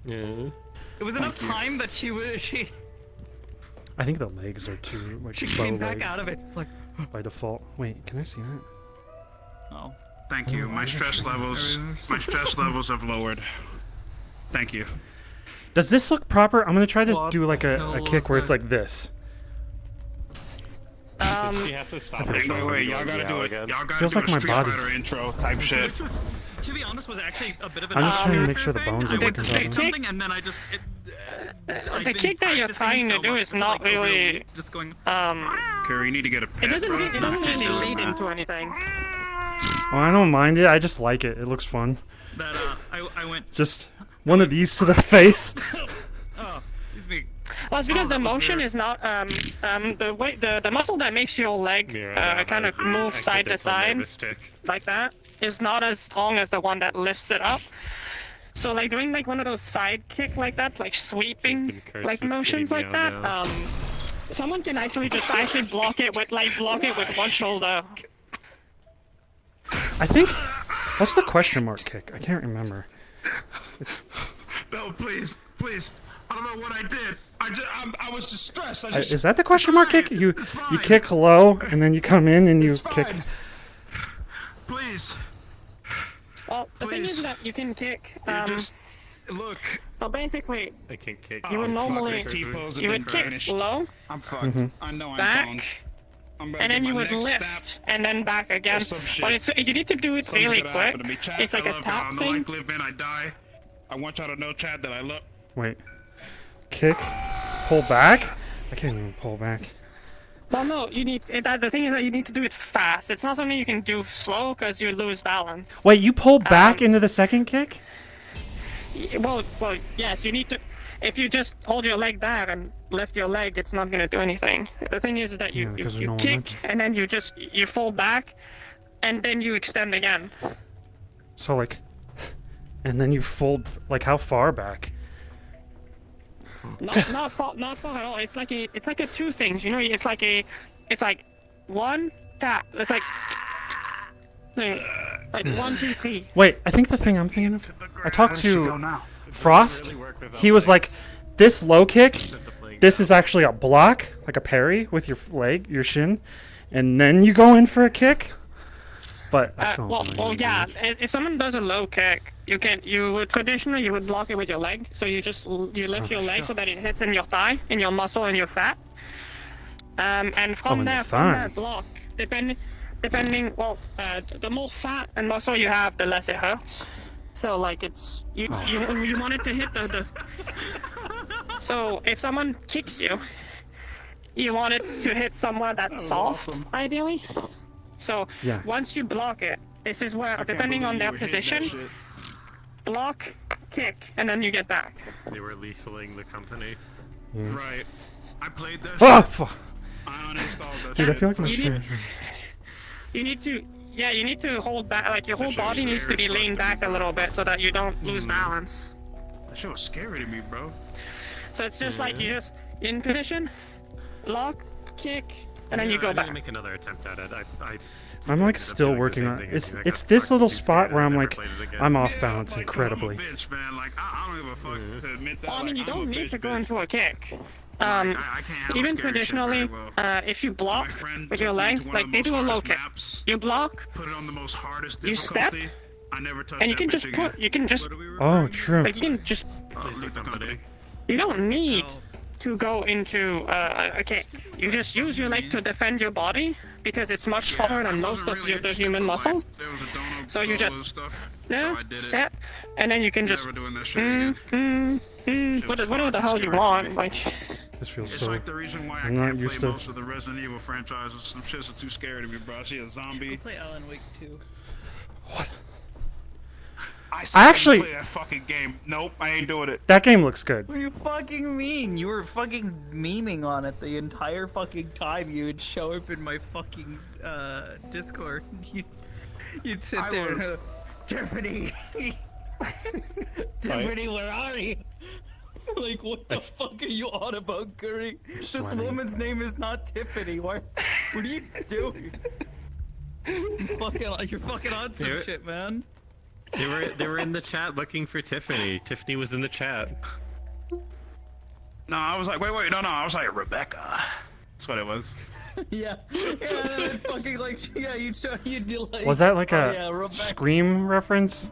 Yeah. It was enough time that she I think the legs are too like she low came back legs out of it. It's like, by default. Wait, can I see that? oh. Thank you. My stress levels have lowered. Thank you. Does this look proper? I'm gonna try to What do like the a hell kick was where it's that? like this. She have to stop Wait, herself wait, and y'all like, gotta yell do it. again. Y'all gotta Feels do like a my Street body's- Fighter intro type shit. To be honest, was actually a bit of I'm just trying to make sure the bones are I went to working say properly. something and then I just The kick that you're trying to do is not really. Just going. Kerry, you need to get a pet, It doesn't bro. really lead into anything. Oh, I don't mind it. I just like it. It looks fun. That I went. Just one of these to the face. Oh, excuse me. Well, it's because the motion is not the way the muscle that makes your leg kind of move side to side like that is not as strong as the one that lifts it up. So like doing like one of those side kick like that, like sweeping like motions like that, someone can actually just block it with one shoulder. I think. What's the question mark kick? I can't remember. No, please. I don't know what I did. I was just stressed. Is that the question mark kick? You kick low and then you come in and you kick. Please. Well, the thing is that you can kick. Look. Well, basically, I can kick. you would normally you would kick low, I'm fucked. I know I'm back, gone. I'm and then you would lift, and then back again. But you need to do it really quick. It's like a tap I thing. like live in, I die. I want y'all to know, Chad, that I love. Wait. Kick. Pull back? I can't even pull back. Well, no, you need. The thing is that you need to do it fast. It's not something you can do slow because you lose balance. Wait, you pull back into the second kick? Well, yes, you need to. If you just hold your leg there and lift your leg, it's not gonna do anything. The thing is that you kick and then you fall back, and then you extend again. So like, and then you fold like how far back? Not far at all. It's like a two things. You know, it's like one tap. It's like 1, 2, 3. Wait, I think the thing I'm thinking of. I talked to Frost. He was like, this low kick, this is actually a block, like a parry with your leg, your shin, and then you go in for a kick. But I still don't know. Well, yeah. If someone does a low kick, you would traditionally block it with your leg. So you lift your leg so that it hits in your thigh, in your muscle, and your fat. And from that block, depending, the more fat and muscle you have, the less it hurts. So like you want it to hit the. So if someone kicks you, you want it to hit somewhere that's soft, ideally. So once you block it, this is where, depending on their position, block, kick, and then you get back. They were lethaling the company. Right. I played that Ah, shit. fuck. I uninstalled that Dude, shit. I feel like my chair. You need to hold back, like your whole body needs to be leaned back a little bit so that you don't lose balance. That shit was scary to me, bro. So it's just like you just in position, block, kick, and then you go I back. need to make another attempt at it. I'm like still working on it. It's this little spot where I'm like, I'm off balance incredibly. Bitch, man. Like, I don't give a fuck to admit that. Well, I mean, you like, I'm don't a need bitch, to go bitch. into a kick. I can't handle Even scary shit traditionally, very well. if you block with your took me leg, to one of like the they most do a low hardest kick. maps, You block, put it on the most hardest you step, difficulty. I never touched and you that can bitch just again. put. You can just. Oh, true. Like you can just. Leave the company. You don't need to go into a kick. You just use your leg to defend your body because it's much stronger than most of the human muscles. So you just step, and then you can just whatever the hell you want. Like this feels It's so. like the reason why I I'm not can't used play to. most of the Resident Evil franchises. Some shits are too scary to me, bro. I see a zombie. Play Alan Wake 2. I actually- play that fucking game. Nope, I ain't doing it. That game looks good. What do you fucking mean? You were fucking memeing on it the entire fucking time. You would show up in my fucking Discord. You'd sit there and Tiffany! Tiffany, where are you? Like, what the fuck are you on about, Curry? This sweating. woman's name is not Tiffany. What are you doing? You're fucking on some Here- shit, man. They were in the chat looking for Tiffany. Tiffany was in the chat. No, I was like, wait, no, I was like, Rebecca. That's what it was. Yeah, and fucking like, yeah, you'd be like. Was that like oh, a yeah, Rebecca. Scream reference?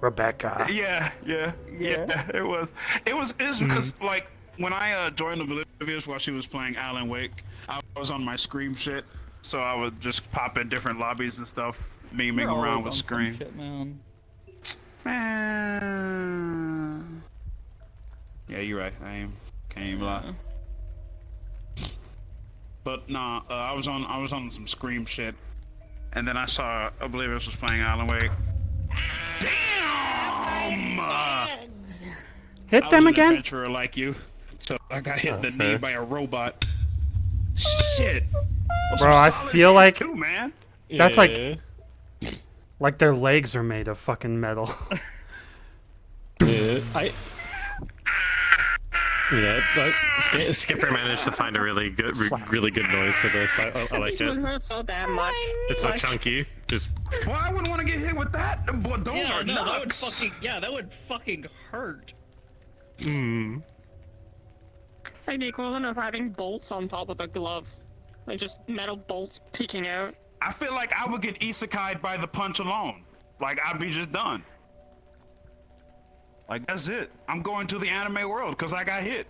Rebecca. Yeah, it was. It was because like when I joined Oblivious while she was playing Alan Wake, I was on my Scream shit, so I would just pop in different lobbies and stuff, memeing You're around always with on some Scream. shit, man. Man. Yeah, you're right. I am. Can't even lie. But nah, I was on some Scream shit, and then I saw Oblivious was playing Alan Wake. Damn! Hit I them was an again. adventurer like you, so I got hit in the knee by a robot. Shit. Those Bro, are I solid feel hits like too, man. that's like their legs are made of fucking metal. Skipper managed to find a really good noise for this. I like it. hurt so damn much. It's so chunky. Just. Well, I wouldn't want to get hit with that. But those Yeah, are no, that would nuts. that would fucking hurt. Mm. It's like the equivalent of having bolts on top of a glove. Like just metal bolts peeking out. I feel like I would get isekai'd by the punch alone. Like, I'd be just done. Like, that's it. I'm going to the anime world because I got hit.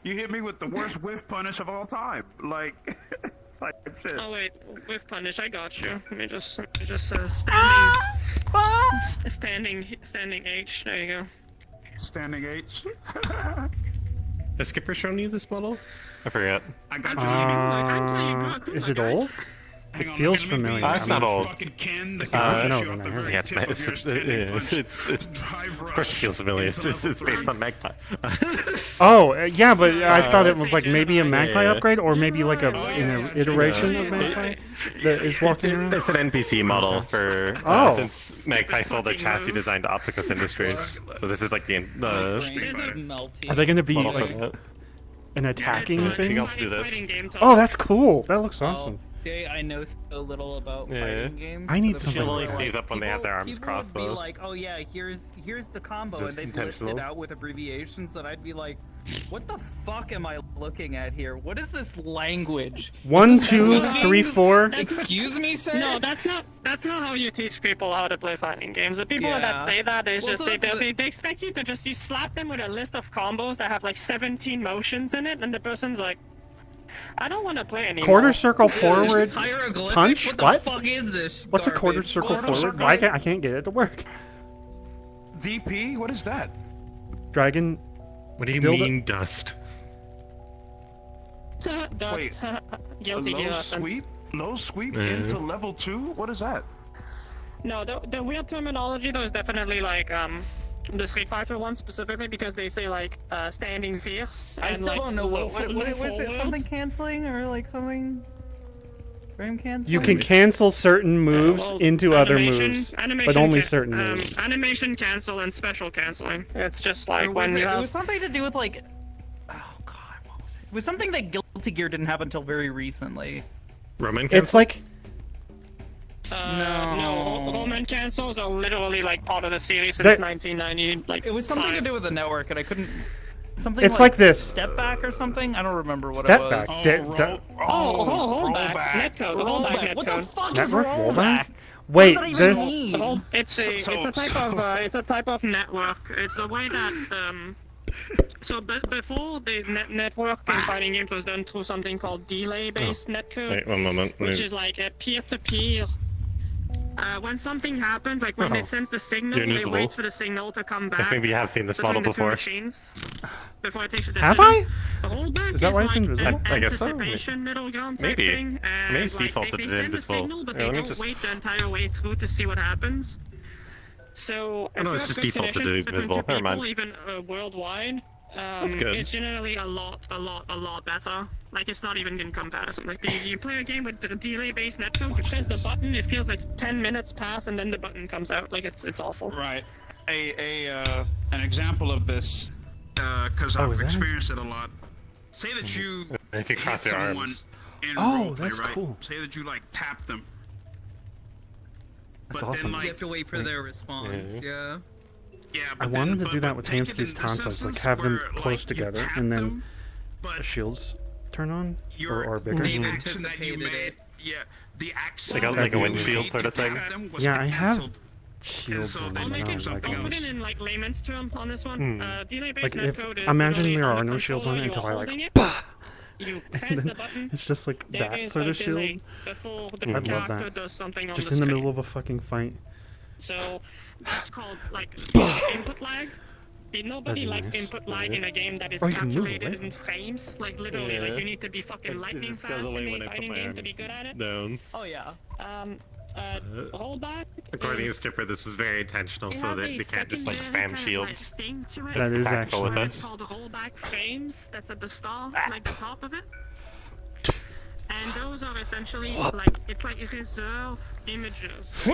You hit me with the worst whiff punish of all time. Like, type shit. Oh wait, with punish, I got you. Let me just standing H. There you go. Standing H. Has Skipper shown you this model? I forgot. I got Is it old? It feels familiar. That's not old. It's not. No, then I heard Yeah, it. of course it feels familiar. It's based on Magpie. Oh, yeah, but I thought it was like maybe a Magpie upgrade or maybe like an iteration of Magpie that is walking around. It's an NPC model for since Magpie sold their chassis design to Opticus Industries. So this is like the Are they going to be model like for that. an attacking You thing? can also do this. Oh, that's cool. That looks awesome. See, I know so little about fighting games. I need but something people like are that. Stays up when they have their arms people crossed, would be though. like, oh yeah, here's the combo, Just and they'd list intentional. it out with abbreviations, and I'd be like, what the fuck am I looking at here? What is this language? 1, 2, 3, 4. Excuse me, sir? No, that's not how you teach people how to play fighting games. The people Yeah. that say that is Well, just so they that's expect you to just you slap them with a list of combos that have like 17 motions in it, and the person's like, I don't want to play anymore. Quarter circle forward Is this hieroglyphic? punch? What the What? fuck is this? What's a quarter garbage? circle forward? Why can't I can't get it to work? DP? What is that? Dragon. What do you dildo- mean dust? Dust. Wait, Guilty low gear sweep? Low sweep Mhm. into level 2? What is that? No, the weird terminology though is definitely like the Street Fighter one specifically because they say like standing fierce. I and, still like, don't know low what was it? forward. Something canceling or like something? Frame canceling? You can cancel certain moves Well, into other animation- moves, but animation only ca- certain moves. Animation cancel and special canceling. It's just Or like was when it, you it have was something to do with like, oh god, what was it? It was something that Guilty Gear didn't have until very recently. Roman It's like no, Roman cancels are literally like part of the series since That- 1990. Like It was something to do with the network, and I couldn't. Something It's like this. Step back or something. I don't remember what Step it was. back. Rollback. Netcode. Rollback. What the Netcode. fuck is Network rollback? rollback. Wait, What does that even there- mean? It's a type of network. It's the way that So before the network in fighting games was done through something called delay-based netcode, Wait, one moment. which is like a peer-to-peer. When something happens, like when Oh. they sense the signal, You're they invisible. wait for the signal to come Guess back. maybe you have seen this between model the two before. machines before it takes a decision. Have I? The holdback Is that why it's like invisible? an I guess so. anticipation middle ground type Maybe. thing. And Maybe it's like, defaulted they to send the invisible. signal, but Yeah, they let me don't just- wait the entire way through to see what happens. So Oh, no, if it's you just have good defaulted to connection between invisible. two Never mind. people, even worldwide, That's good. it's generally a lot better. Like it's not even in comparison. Like you play a game with the delay-based netcode, you press the button, it feels like 10 minutes pass, and then the button comes out. Like it's awful. Right. An example of this, because Oh, I've is that- experienced it a lot. Say that you If you hit cross your someone arms. in Oh, roleplay, that's right? cool. Say that you like tap them. That's but awesome. Then, You like, have to wait for their response. Yeah. yeah, I but wanted then, to do that with take it Tansky's in Tantas, like instances have them where, close like, you together, tap and then them, but the shields turn on your or bigger. the They've action that you anticipated made, it. yeah, the action Like a that you windshield made sort to of thing? tap them was Yeah, I have canceled. shields and I'll make it. I'll put leggings. it in like layman's term on this one. Delay-based Like if netcode is imagine literally there on are the no shields on it controller, until I you're like holding it, you press and the then button. it's just like There that is sort a of shield. delay before the I'd love character that. does something on Just the in the screen. middle of a fucking fight. So that's called like input lag. Nobody That'd be likes nice. input lag in a game that is Oh, you can move calculated away in frames. Like literally, like Yeah. you need to be fucking lightning It just fast goes in away a when I put fighting my game to be arms good at it. down. Oh yeah. Rollback According to is Skipper, this is very intentional it so has that a they can't just like secondary spam kind of, shields. like, thing to it. That is Tactful actually with it. It's called rollback frames. That's at the start, like the top of it. And those are essentially like it's like reserve images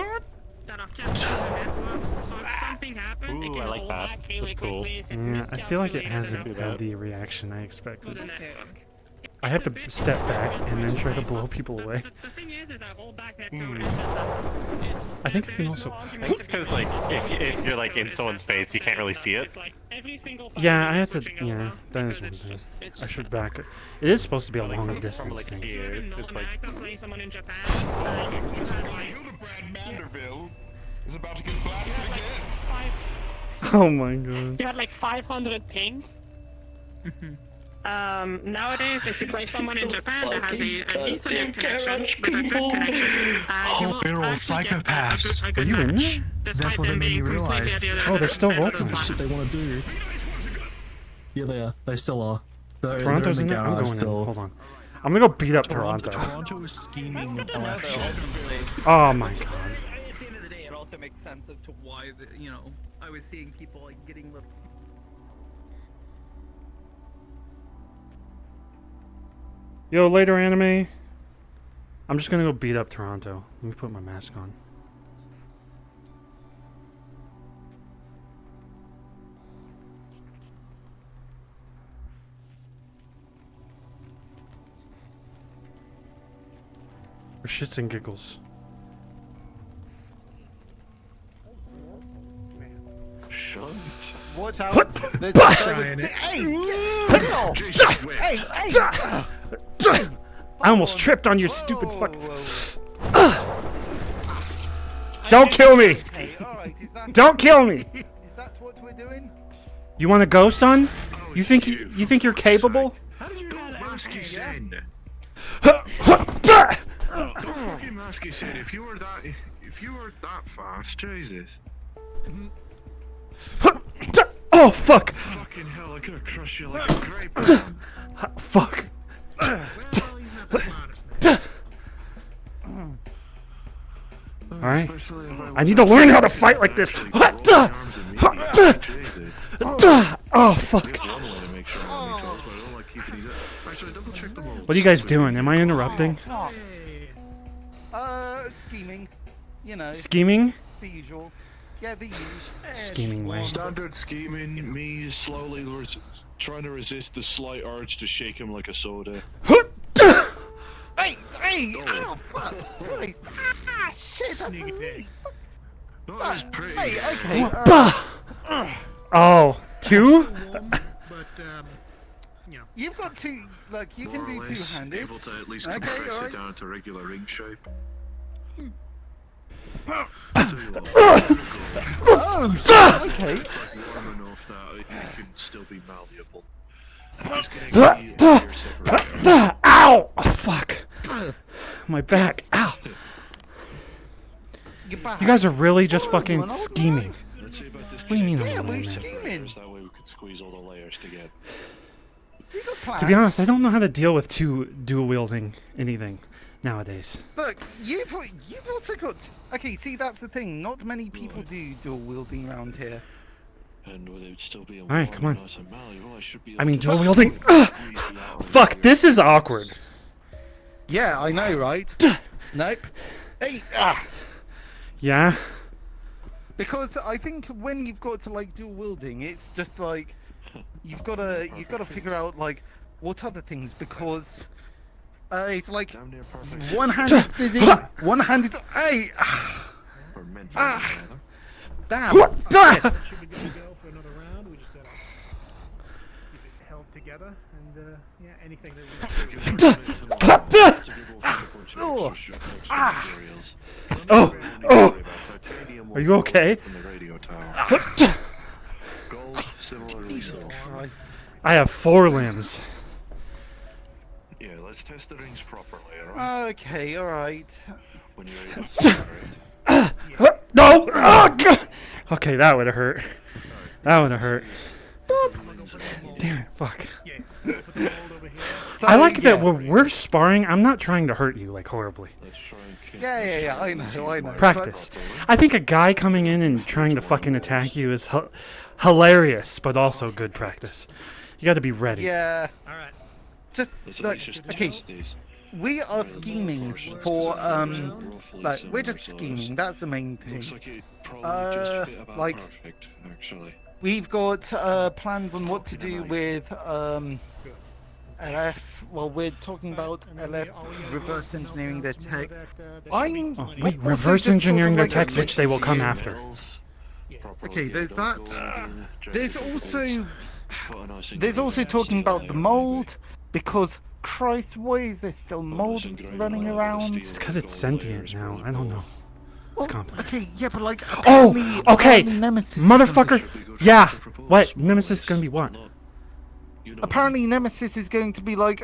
that are kept on the network. So if something happens, it Ooh, can I like roll that. back really That's cool. quickly. If it Yeah, I feel like it miscalculated hasn't enough had the reaction I expected. for the network. I have to step back and then try to blow people away. The thing is that rollback netcode is just that. It's, I think I can also. Because like if you're like in someone's face, you can't really see it. every single Yeah, I have to. Yeah, that is one thing. I should back it. It is supposed to be a long distance thing. Here, it's like playing someone in Japan, you had like Vanderbilt is about to get blasted again. Oh my god. you had like 500 ping. Nowadays, if you play someone in Japan that has an Ethernet connection with a good connection, you will they're all actually get psychopaths. a good Are you in there? match. That's despite what they them made me being completely realize. at the other Oh, they're still end of the voting. That's line. what they want to do. Yeah, they are. They still are. They're Toronto's in in the there. I'm garage going still. in. Hold on. I'm gonna go beat up Toronto. Toronto is scheming election. Oh my god. At the end of the day, it also makes sense as to why I was seeing people like getting little. Yo, later anime. I'm just gonna go beat up Toronto. Let me put my mask on. For shits and giggles. Watch out. There's a hey, I almost tripped on your stupid fuck. Don't kill me! Don't kill me! Is that what we're doing? You want to go, son? You think you're capable? How did you know that Masky said? Fucking Masky said if you were that fast, Jesus. Oh fuck! Fucking hell, I could have crushed you like a grape. Fuck! Alright. I need to learn how to fight like this! Oh fuck! What are you guys doing? Am I interrupting? Scheming. You know. Scheming? The usual. Yeah, the usual. Scheming way. Standard scheming, me slowly trying to resist the slight urge to shake him like a soda. Hey! Oh, fuck! Christ. Ah, shit! Sneaky pig. That is pretty. Hey, okay. Oh, two? You've got two. Look, you can do two-handed. Able to at least Okay, compress it alright. down to regular ring shape. Oh, okay. Warm enough that it can still be malleable. I'm just gonna give you your separate. Ow! Oh, fuck. My back. Ow. You guys are really just fucking scheming. What do you mean I'm alone, man? That way we could squeeze all the layers together. To be honest, I don't know how to deal with two dual-wielding anything nowadays. Look, you've also got. Okay, see that's the thing. Not many people do dual wielding around here. And would it still be a Alright, come on. nice and malleable? I should be I mean, able to dual-wielding. Fuck, this is awkward. Yeah, I know, right? Nope. Hey, Yeah? Because I think when you've got to like dual wielding, it's just like you've got to figure out like what other things because it's like one hand is busy, one hand is hey. Damn. together, and yeah, anything Oh, oh! Are you okay? Jesus Christ. I have 4 limbs. Yeah, let's test the rings properly, alright? Okay, alright. When you're able to No! Oh, God! Okay, that would have hurt. That would have hurt. Damn it, fuck. I like that when we're sparring, I'm not trying to hurt you, like, horribly. Yeah, I know. Practice. I think a guy coming in and trying to fucking attack you is hilarious, but also good practice. You gotta be ready. Yeah. Alright. Just, look, okay. We are scheming for, like, we're just scheming, that's the main thing. Like, we've got, plans on what to do with, LF, well, we're talking about LF reverse engineering their tech. Wait, reverse engineering their tech, which they will come after. Okay, there's that. There's also talking about the mold, because Christ, why is there still mold running around? It's because it's sentient now. I don't know. It's complicated. Okay, yeah, but like. Oh, okay, Nemesis motherfucker. Yeah. What? Nemesis is gonna be what? Apparently, Nemesis is going to be like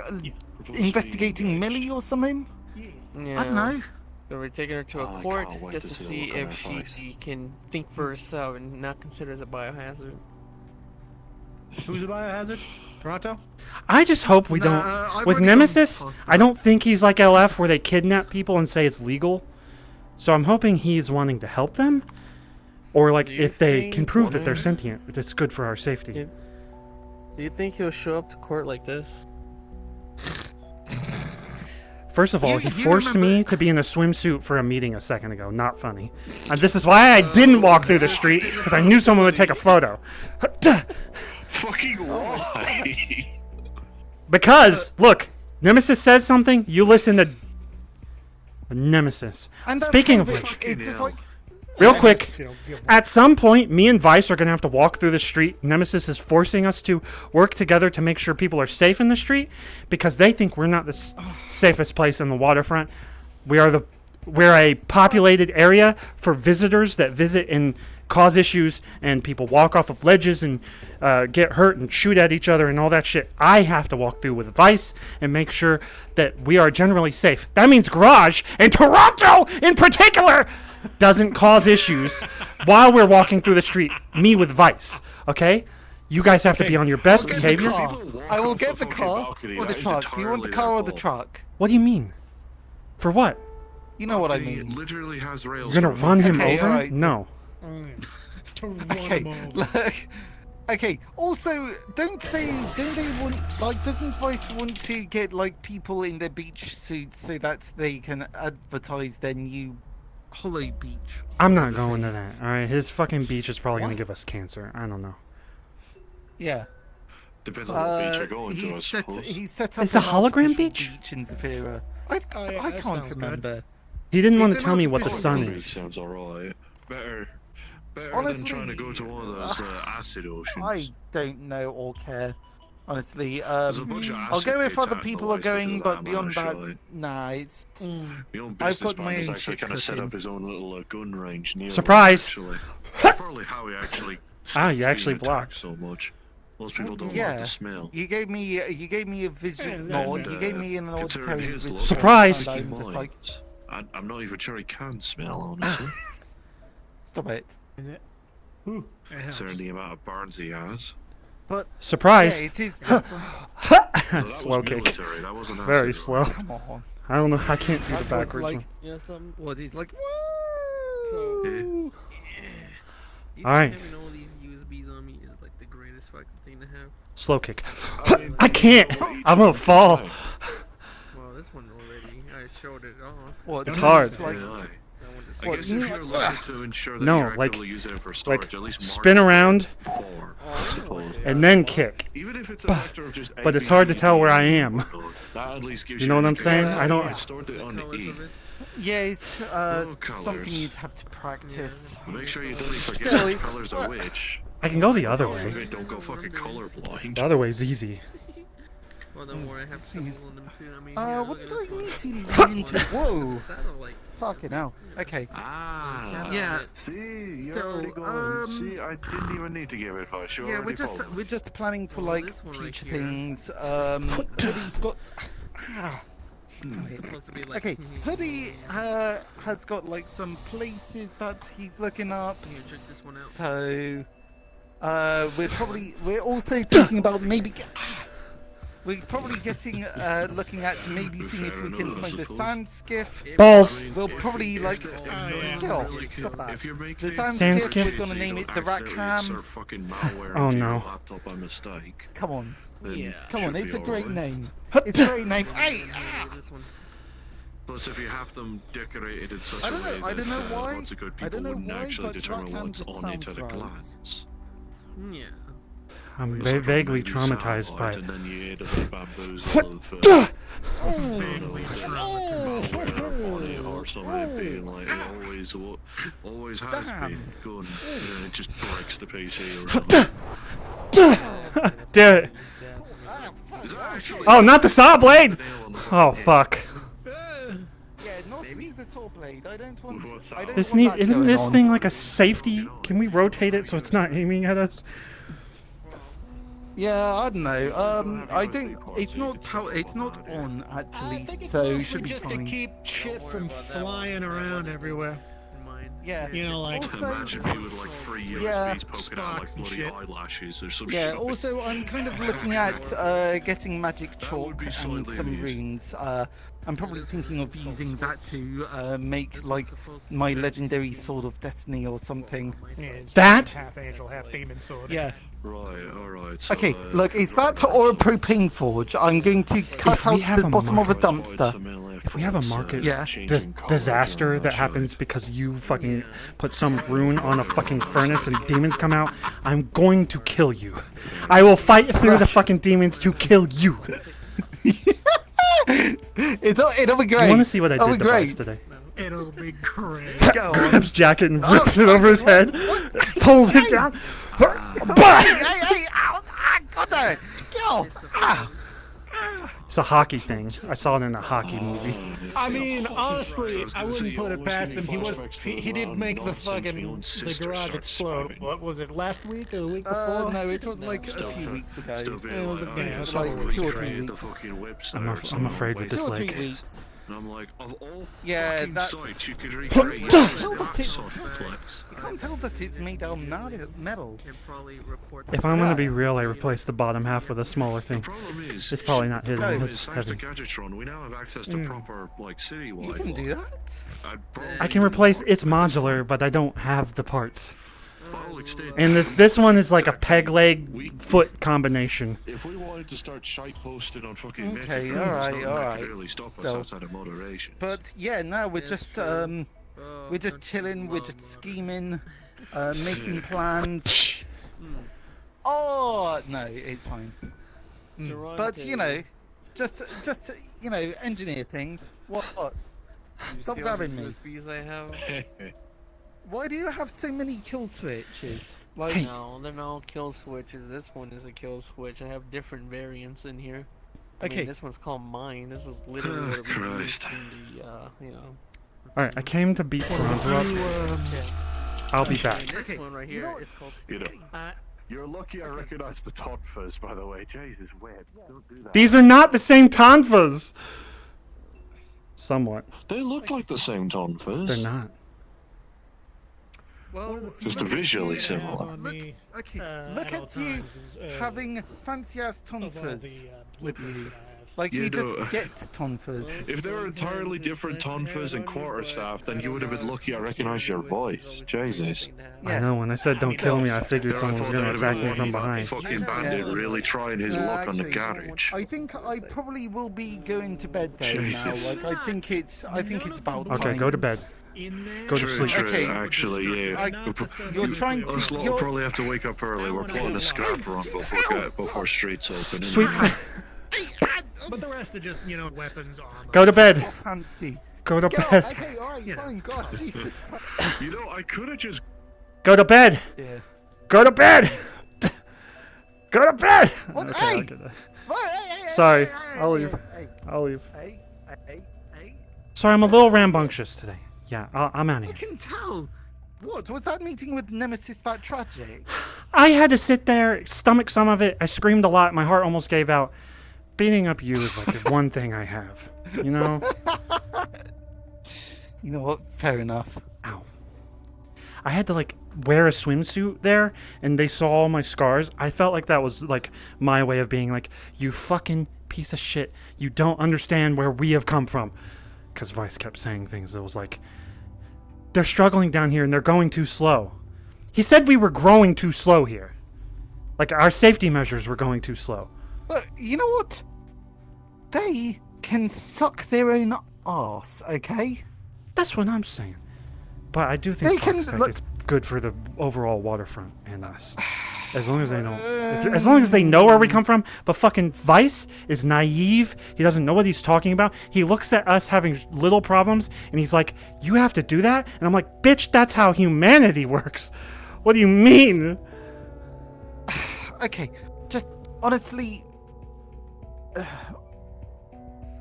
investigating Millie or something. Yeah. I don't know. So we're taking her to a court just to see if she can think for herself and not consider it a biohazard. Who's a biohazard? Toronto? I just hope we don't. With Nemesis, I don't think he's like LF where they kidnap people and say it's legal. So I'm hoping he's wanting to help them. Or like if they can prove that they're sentient, that's good for our safety. Do you think he'll show up to court like this? First of all, he forced me to be in a swimsuit for a meeting a second ago. Not funny. And this is why I didn't walk through the street, because I knew someone would take a photo. Fucking why? Because, look, Nemesis says something, you listen to Nemesis. Speaking of which, real quick, at some point, me and Vice are going to have to walk through the street. Nemesis is forcing us to work together to make sure people are safe in the street because they think we're not the safest place in the waterfront. We're a populated area for visitors that visit and cause issues, and people walk off of ledges and get hurt and shoot at each other and all that shit. I have to walk through with Vice and make sure that we are generally safe. That means Garage, and Toronto in particular, doesn't cause issues while we're walking through the street, me with Vice, okay? You guys have to be on your best behavior. I will get the car or the truck. Do you want the car or the truck? What do you mean? For what? You know what I mean. It literally has rails. You're gonna run him Okay, over? alright. No. Okay, look. Okay. Also, don't they want, like, doesn't Vice want to get like people in their beach suits so that they can advertise their new Hollow Beach? I'm not going to that, alright? His fucking beach is probably gonna give us cancer. I don't know. Yeah. Depends on what beach you're going to, I He suppose. set up It's a an hologram artificial beach? in Zafira. I that can't sounds remember. He didn't want It's to an tell me what the artificial sun beach. is. Sounds alright. Better Honestly, than trying to go to one of those acid oceans. I don't know or care. Honestly, There's a bunch of I'll acid go if pits other out in people the are west because going, of but that, beyond man, that, surely. nah, it's. My own I've business got my man has own actually shit kind of set cooking. up his own little gun range near. Surprise! Actually, that's probably how he actually. Ah, you stops actually being attacked blocked. so much. Most people don't like Yeah, the smell. you gave me a vision. No, you gave me an Considering auditory his vision. low Surprise! And I'm just like, I'm not even sure he can smell, honestly. stop it. Considering the amount of burns he has. But Surprise! yeah, it is. Slow kick. military, that wasn't Very acid, slow. Come on. I don't know. I can't do the That's what's backwards like. one. You know, some. What he's like? So. Woo! Alright. Having all these USBs on me is like the greatest fucking thing to have. Slow kick. I can't! I'm gonna fall. Well, this one already. I showed it off. What? It's hard. Like, I guess if you're looking to ensure that No, you're like, actively using it for storage, like at least spin around I suppose. and then kick. Even if it's a factor of just But it's hard to tell where I am. that at least gives You know what I'm an saying? indication. I don't. I stored it on the E. yeah, it's No colours. something you'd have to practice. Make sure you don't forget Still, which it's- colors are which. I can go the other way. Don't go fucking colorblind. The other way's easy. Well, the more I have symbols on them too. I mean, what look do at I this need one. to lean into? Whoa! It's a satellite. Fucking hell. Okay. Ah. Yeah. See, you're Still, already going. See, I didn't even need to give advice. You're Yeah, already following. we're just planning for Well, like this one right future here. things. Hoodie's got. It's supposed to be like. Okay, Hoodie has got like some places that he's looking up. Here, check this one out. So, we're also thinking about maybe. We're probably looking at maybe seeing if we can find the sand skiff. Balls. We'll probably like. Get off. Stop that. The sand Sand skiff. skiff? We're gonna name it the Rat Cam. Oh no. By mistake. Come on. then Come on, should it's be a great alright. name. It's a great name. Hey! Plus, if you have them decorated in such I a don't know- way I don't know that why. lots of good I don't people know wouldn't why, actually but determine Rackham what's just on it sounds at a right. glance. Yeah. I'm It's like vaguely maybe traumatized by satellite, it. and then you ate a bit of bamboozle of Vaguely traumatized or something being like it always has been going, and it just breaks the PC or something. Damn it. Oh, not the saw blade! Oh, fuck. Yeah, not the saw blade. I don't want. I don't This want that isn't going this on. thing like a safety? Can we rotate it so it's not aiming at us? Yeah, I don't know. I think it's not it's not on actually, so it should be just fine. to keep shit from flying around everywhere. Yeah. You know, like Imagine me with like 3 USBs poking out like bloody eyelashes or some Yeah. shit. Also, I'm kind of looking at getting magic chalk and some runes. I'm probably thinking of using that to make like my legendary sword of destiny or something. Yeah, it's That? half angel, half demon sword. Yeah. Right, alright. So, Okay, look, is that or a propane forge? I'm going to cut we out have the a bottom of a market- dumpster. If we have a market Yeah. disaster that happens because you fucking put some rune on a fucking furnace and demons come out, I'm going to kill you. I will fight through the fucking demons to kill you. It'll be great. You want to see what I It'll did be to great. Bryce today? It'll be great. Go on. Grabs jacket and rips it over his head, pulls it down. Hey, ow, God there. Get off. It's a hockey thing. I saw it in a hockey movie. I mean, honestly, I wouldn't put it past him. He did make the fucking the garage explode. What was it, last week or the week before? No, it was like a few weeks ago. It was a Yeah, it's like always 2 or great. 3 weeks. I'm afraid with this 2 or 3 leg. weeks. And I'm like, of all Yeah, fucking that's. sites you could You recreate can't that tell that it's- sort of place. You can't tell that it's made out of metal. If I'm gonna be real, I replaced the bottom half with a smaller thing. It's probably not hidden as Thanks to heavy. Gadgetron, we now have access to proper, like, city-wide. You can do that. I can replace. It's modular, but I don't have the parts. I'll extend. And this one is like a peg leg foot combination. If we wanted to start shite posting on fucking Okay, Metric, alright, there's nothing that alright. could really stop us So- outside of moderation. But yeah, no, we're just chilling, we're just scheming, making plans. Oh no, it's fine. But you know, just you know, engineer things. What? Stop grabbing me. USBs I have. Why do you have so many kill switches? No, they're not kill switches. This one is a kill switch. I have different variants in here. I mean, Okay. this one's called mine. This is literally what we used in the, you know. Alright, I came to beat Toronto up. I'll be back. This one right here is called. You know, you're lucky I recognize the Tonfas, by the way. Jesus, weird. Don't do that. These are not the same Tonfas! Somewhat. They look like the same Tonfas. They're not. Well, Just visually similar. Okay, look at you having fancy ass tonfas with you. Like you just get tonfas. If they were entirely different Tonfas and quarterstaff, then you would have been lucky I recognized your voice. Jesus. I know, when I said don't kill me, I figured someone was gonna attack me from behind. Fucking bandit really trying his luck on the Actually, garage. I think I probably will be going to bed though now. Jesus. Like I think it's about time. Okay, go to bed. Go to True, sleep. true, Okay. actually, yeah. You're trying to. Us lot will probably have to wake up early. We're plotting a scrap run before streets open. Sweet. But the rest are just, you know, weapons, armor. Go to bed. Fancy. Go to Get bed. off. Okay, alright, fine. God, Jesus. You know, I could have just. Go to bed. Yeah. Go to bed. Go to bed! What? Okay, I'll Hey! get that. Hey, Sorry, hey, I'll hey, leave. hey, I'll leave. Hey, hey, hey. Sorry, I'm a little rambunctious today. Yeah, I'm out of I here. can tell. What was that meeting with Nemesis that tragic? I had to sit there, stomach some of it. I screamed a lot. My heart almost gave out. Beating up you is like the one thing I have. You know? You know what? Fair enough. Ow. I had to like wear a swimsuit there, and they saw all my scars. I felt like that was like my way of being like, you fucking piece of shit. You don't understand where we have come from. Because Vice kept saying things that was like, they're struggling down here and they're going too slow. He said we were growing too slow here. Like our safety measures were going too slow. Look, you know what? They can suck their own arse, okay? That's what I'm saying. But I do think They can, Foxtech is good for the overall waterfront and us. As long as they know, as long as they know where we come from. But fucking Vice is naive. He doesn't know what he's talking about. He looks at us having little problems, and he's like, "You have to do that?" And I'm like, "Bitch, that's how humanity works. What do you mean?" Okay, just honestly.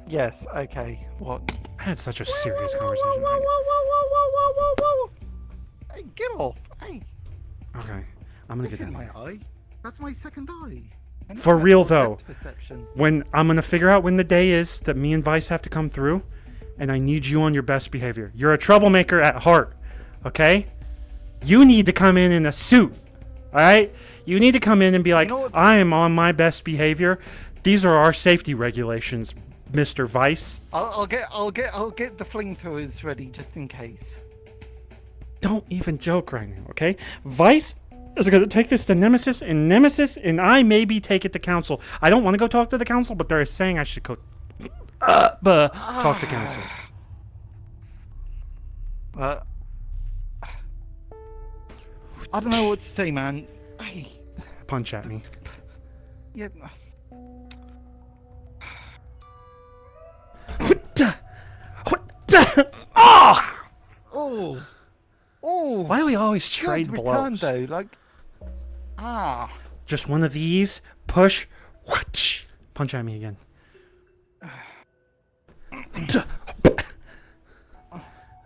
Yes. Okay. What? I had such a serious conversation. Whoa! Hey, get off! Hey. Okay, I'm gonna get in down my here. eye. That's my second eye. And For that's real my though, depth perception. when I'm gonna figure out when the day is that me and Vice have to come through, and I need you on your best behavior. You're a troublemaker at heart, okay? You need to come in a suit, all right? You need to come in and be like, I am on my best behavior. These are our safety regulations, Mr. Vice. I'll get the flamethrowers ready just in case. Don't even joke right now, okay? Vice is going to take this to Nemesis, and I maybe take it to council. I don't want to go talk to the council, but they're saying I should go talk to council. I don't know what to say, man. Hey. Punch at me. Yeah. Oh! Oh! Why do we always trade Good return, blows? though. Like, Just one of these. Push. Punch at me again.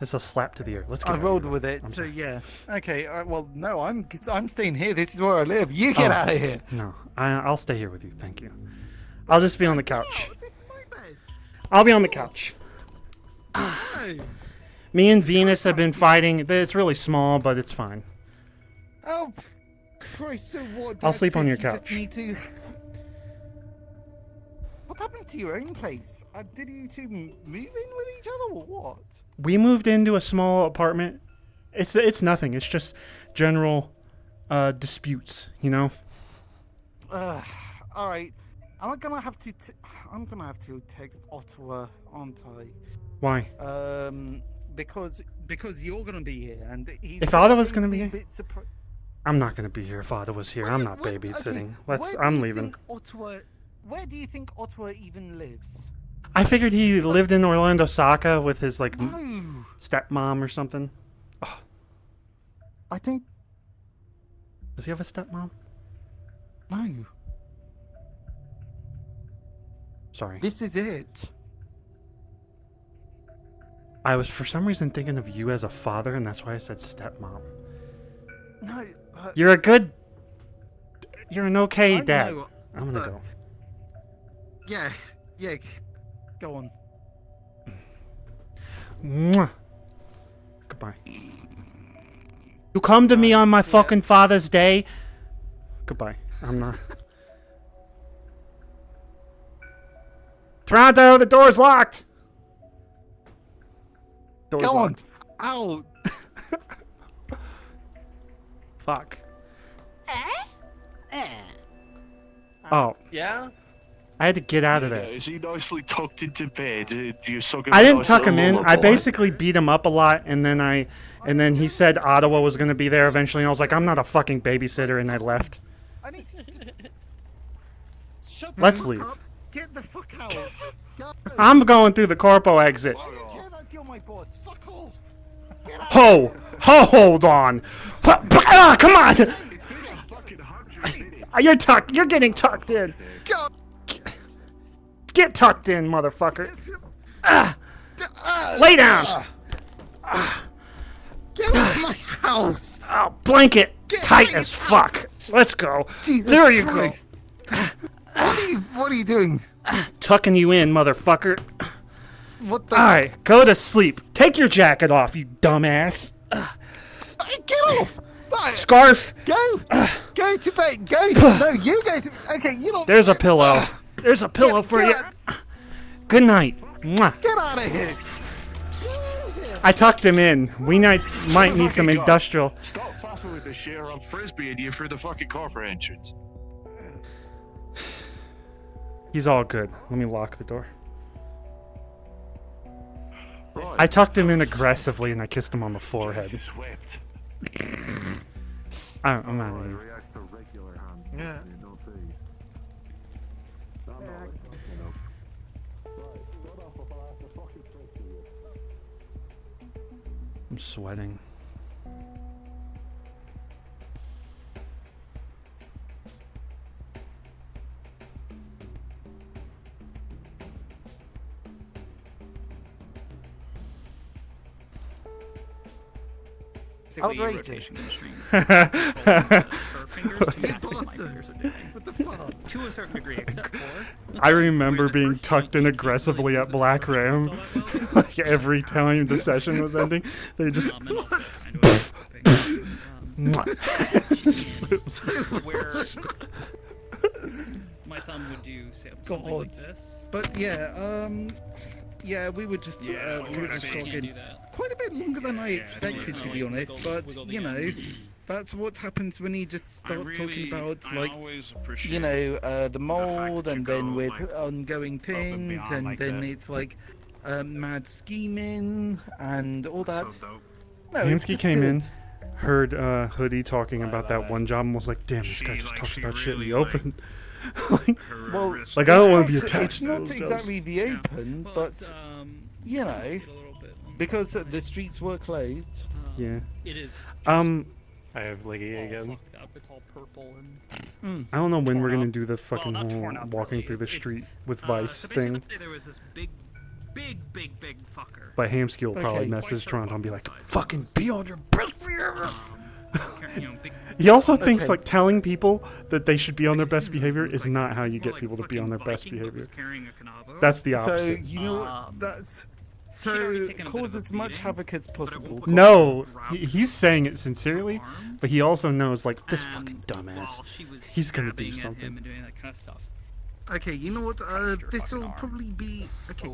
It's a slap to the ear. Let's get I out of rolled here. with it, I'm so sorry. yeah. Okay, all right, well, no, I'm staying here. This is where I live. You get out of here. No, I'll stay here with you. Thank you. I'll just be on the couch. I'll be on the couch. Me and Venus have been fighting. It's really small, but it's fine. Oh, Christ! So what? I'll that's sleep on it, your you just couch. need to... What happened to your own place? Did you two move in with each other or what? We moved into a small apartment. It's nothing. It's just general disputes, you know. All right. I'm gonna have to text Ottawa, aren't I? Why? Because you're gonna be here, and he's If Ottawa's gonna be a here? bit surprised. I'm not gonna be here if Ottawa's here. I'm not babysitting. I'm leaving. Where do you think Ottawa even lives? I figured he lived in Orlando, Saka with his like No. stepmom or something. I think. Does he have a stepmom? No. Sorry. This is it. I was for some reason thinking of you as a father, and that's why I said stepmom. No. You're an okay I dad. know, I'm gonna go. Yeah. Go on. Mwah. Goodbye. You come to me on my fucking Father's Day. Goodbye. I'm not. Toronto, the door's locked. Door's Go on. locked. Ow. Fuck. Oh. Yeah? I had to get out of there. Is he nicely tucked into bed? Do you suck him I a didn't nice tuck him little in. I lullaby? basically beat him up a lot, and then he said Ottawa was gonna be there eventually, and I was like, I'm not a fucking babysitter, and I left. Shut Let's the fuck leave. up. Get the fuck out. Go. I'm going through the corpo exit. I don't care that you're my boss. Fuck off. Get out. Hold on. Come on. You're tucked. You're getting tucked in. Get tucked in, motherfucker. Lay down. Get out of my house. Oh, blanket tight as fuck. Let's go. Jesus there you Christ. go. What are you doing? Tucking you in, motherfucker. What the? All right, go to sleep. Take your jacket off, you dumbass. Get off. Scarf. Go. Go to bed. Go. No, you go to. Okay, you don't. There's a pillow. There's a pillow for you. Good night. Mwah. Get out of here. I tucked him in. We might need some industrial. Stop faffing with the shit or I'm frisbeeing you through the fucking corporate entrance. He's all good. Let me lock the door. Right. I tucked him in aggressively and I kissed him on the forehead. I'm not even. Yeah. I'm sweating. Basically, Outrageous. rotation in the streets. Her fingers to match my fingers are doing. What the fuck? To a certain degree, except for. I remember being tucked in aggressively at Black Ram. Like every time the session was ending, they just. Where my thumb would do something like this. But yeah, yeah, we were just we were just talking quite a bit longer than I expected, to be honest. But you know, that's what happens when you just start talking about like, you know, the mold, and then with ongoing things, and then it's like mad scheming and all that. No, it's Hansky just came good. in, heard Hoodie talking about that one job, and was like, "Damn, this guy just talks about shit in the open." Well, like I don't want to be it's attached to not those exactly jobs. the open, but you know, because the streets were closed. Yeah. It is. I have Liggy again. Up. It's all purple and. I don't know when we're Torn gonna up. do the fucking Well, not whole torn up, walking really. through the It's- street with Vice so thing. basically there was this big fucker. But Hamsky will probably Okay. message Toronto and be like, "Fucking be on your best behavior." You know, big. He also thinks like telling people that they should be on their best behavior is not how you get people to be on their best behavior. That's the So opposite. you know that's so cause as much havoc as possible. No, he's saying it sincerely, but he also knows like this fucking dumbass. He's gonna do something. And doing that kind of stuff. Okay, you know what? This will probably be okay.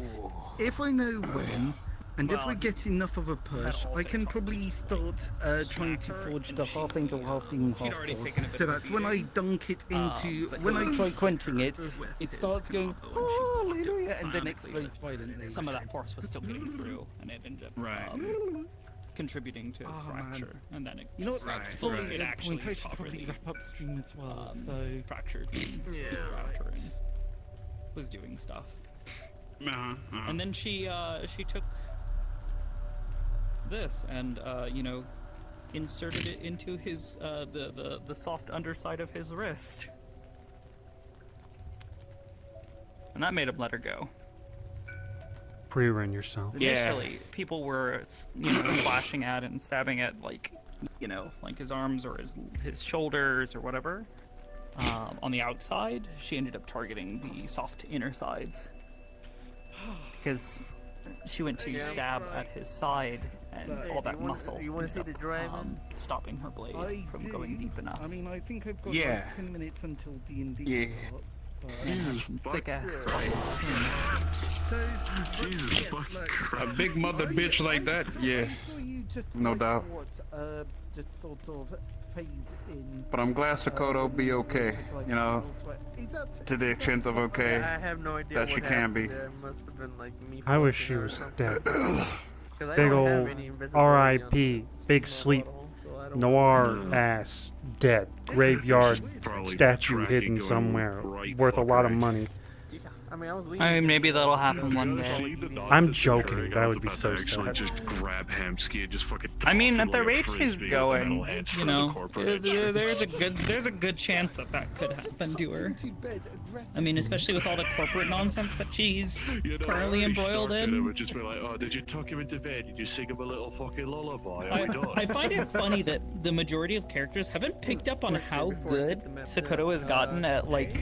If I know when, and if I get enough of a push, I can probably start trying to forge the half angel, half demon, half sword, so that when I dunk it into, when I try quenching it, it starts going hallelujah, and then explodes violently. Some of that force was still getting through, and it ended up contributing to a fracture, and then it You know what? just That's fully fully it the actually point. I should properly probably wrap up stream as well. So fractured the router and was doing stuff. And then she took this and you know, inserted it into his the soft underside of his wrist, and that made him let her go. Pre-run yourself. Initially, people were, you know, slashing at and stabbing at, like, you know, like his arms or his shoulders or whatever. On the outside, she ended up targeting the soft inner sides because she went to stab at his side and all that muscle. You want to see the drive? Stopping her blade from going deep enough. I mean, I think I've got Yeah. like 10 minutes until D&D starts. But Some thick ass swords. So, Jesus yes, fucking look, Christ. A big mother bitch like that, yeah. I saw you just No like, doubt. What, just sort of phase in. But I'm glad Sokoto be okay, you know, to the extent of okay I have no idea that what she can be. happened there. It must have been like me. I wish forcing she her or was something. dead. 'Cause I Big don't have old any invisibility on R.I.P. Big sleep. Noir ass dead. Graveyard statue hidden somewhere. Worth a lot of money. I mean, maybe that'll happen one day. I'm joking. That would be so Actually, sad. just grab Hamsky and just fucking. I mean, toss at him the like a rate she's frisbee going, with metal You know, corporate. there's a good chance that could happen to her. I mean, especially with all the corporate nonsense that she's currently embroiled It in. would just be like, oh, did you tuck him into bed? Did you sing him a little fucking lullaby? Are we done? I find it funny that the majority of characters haven't picked up on how good Sakuto has gotten at, like,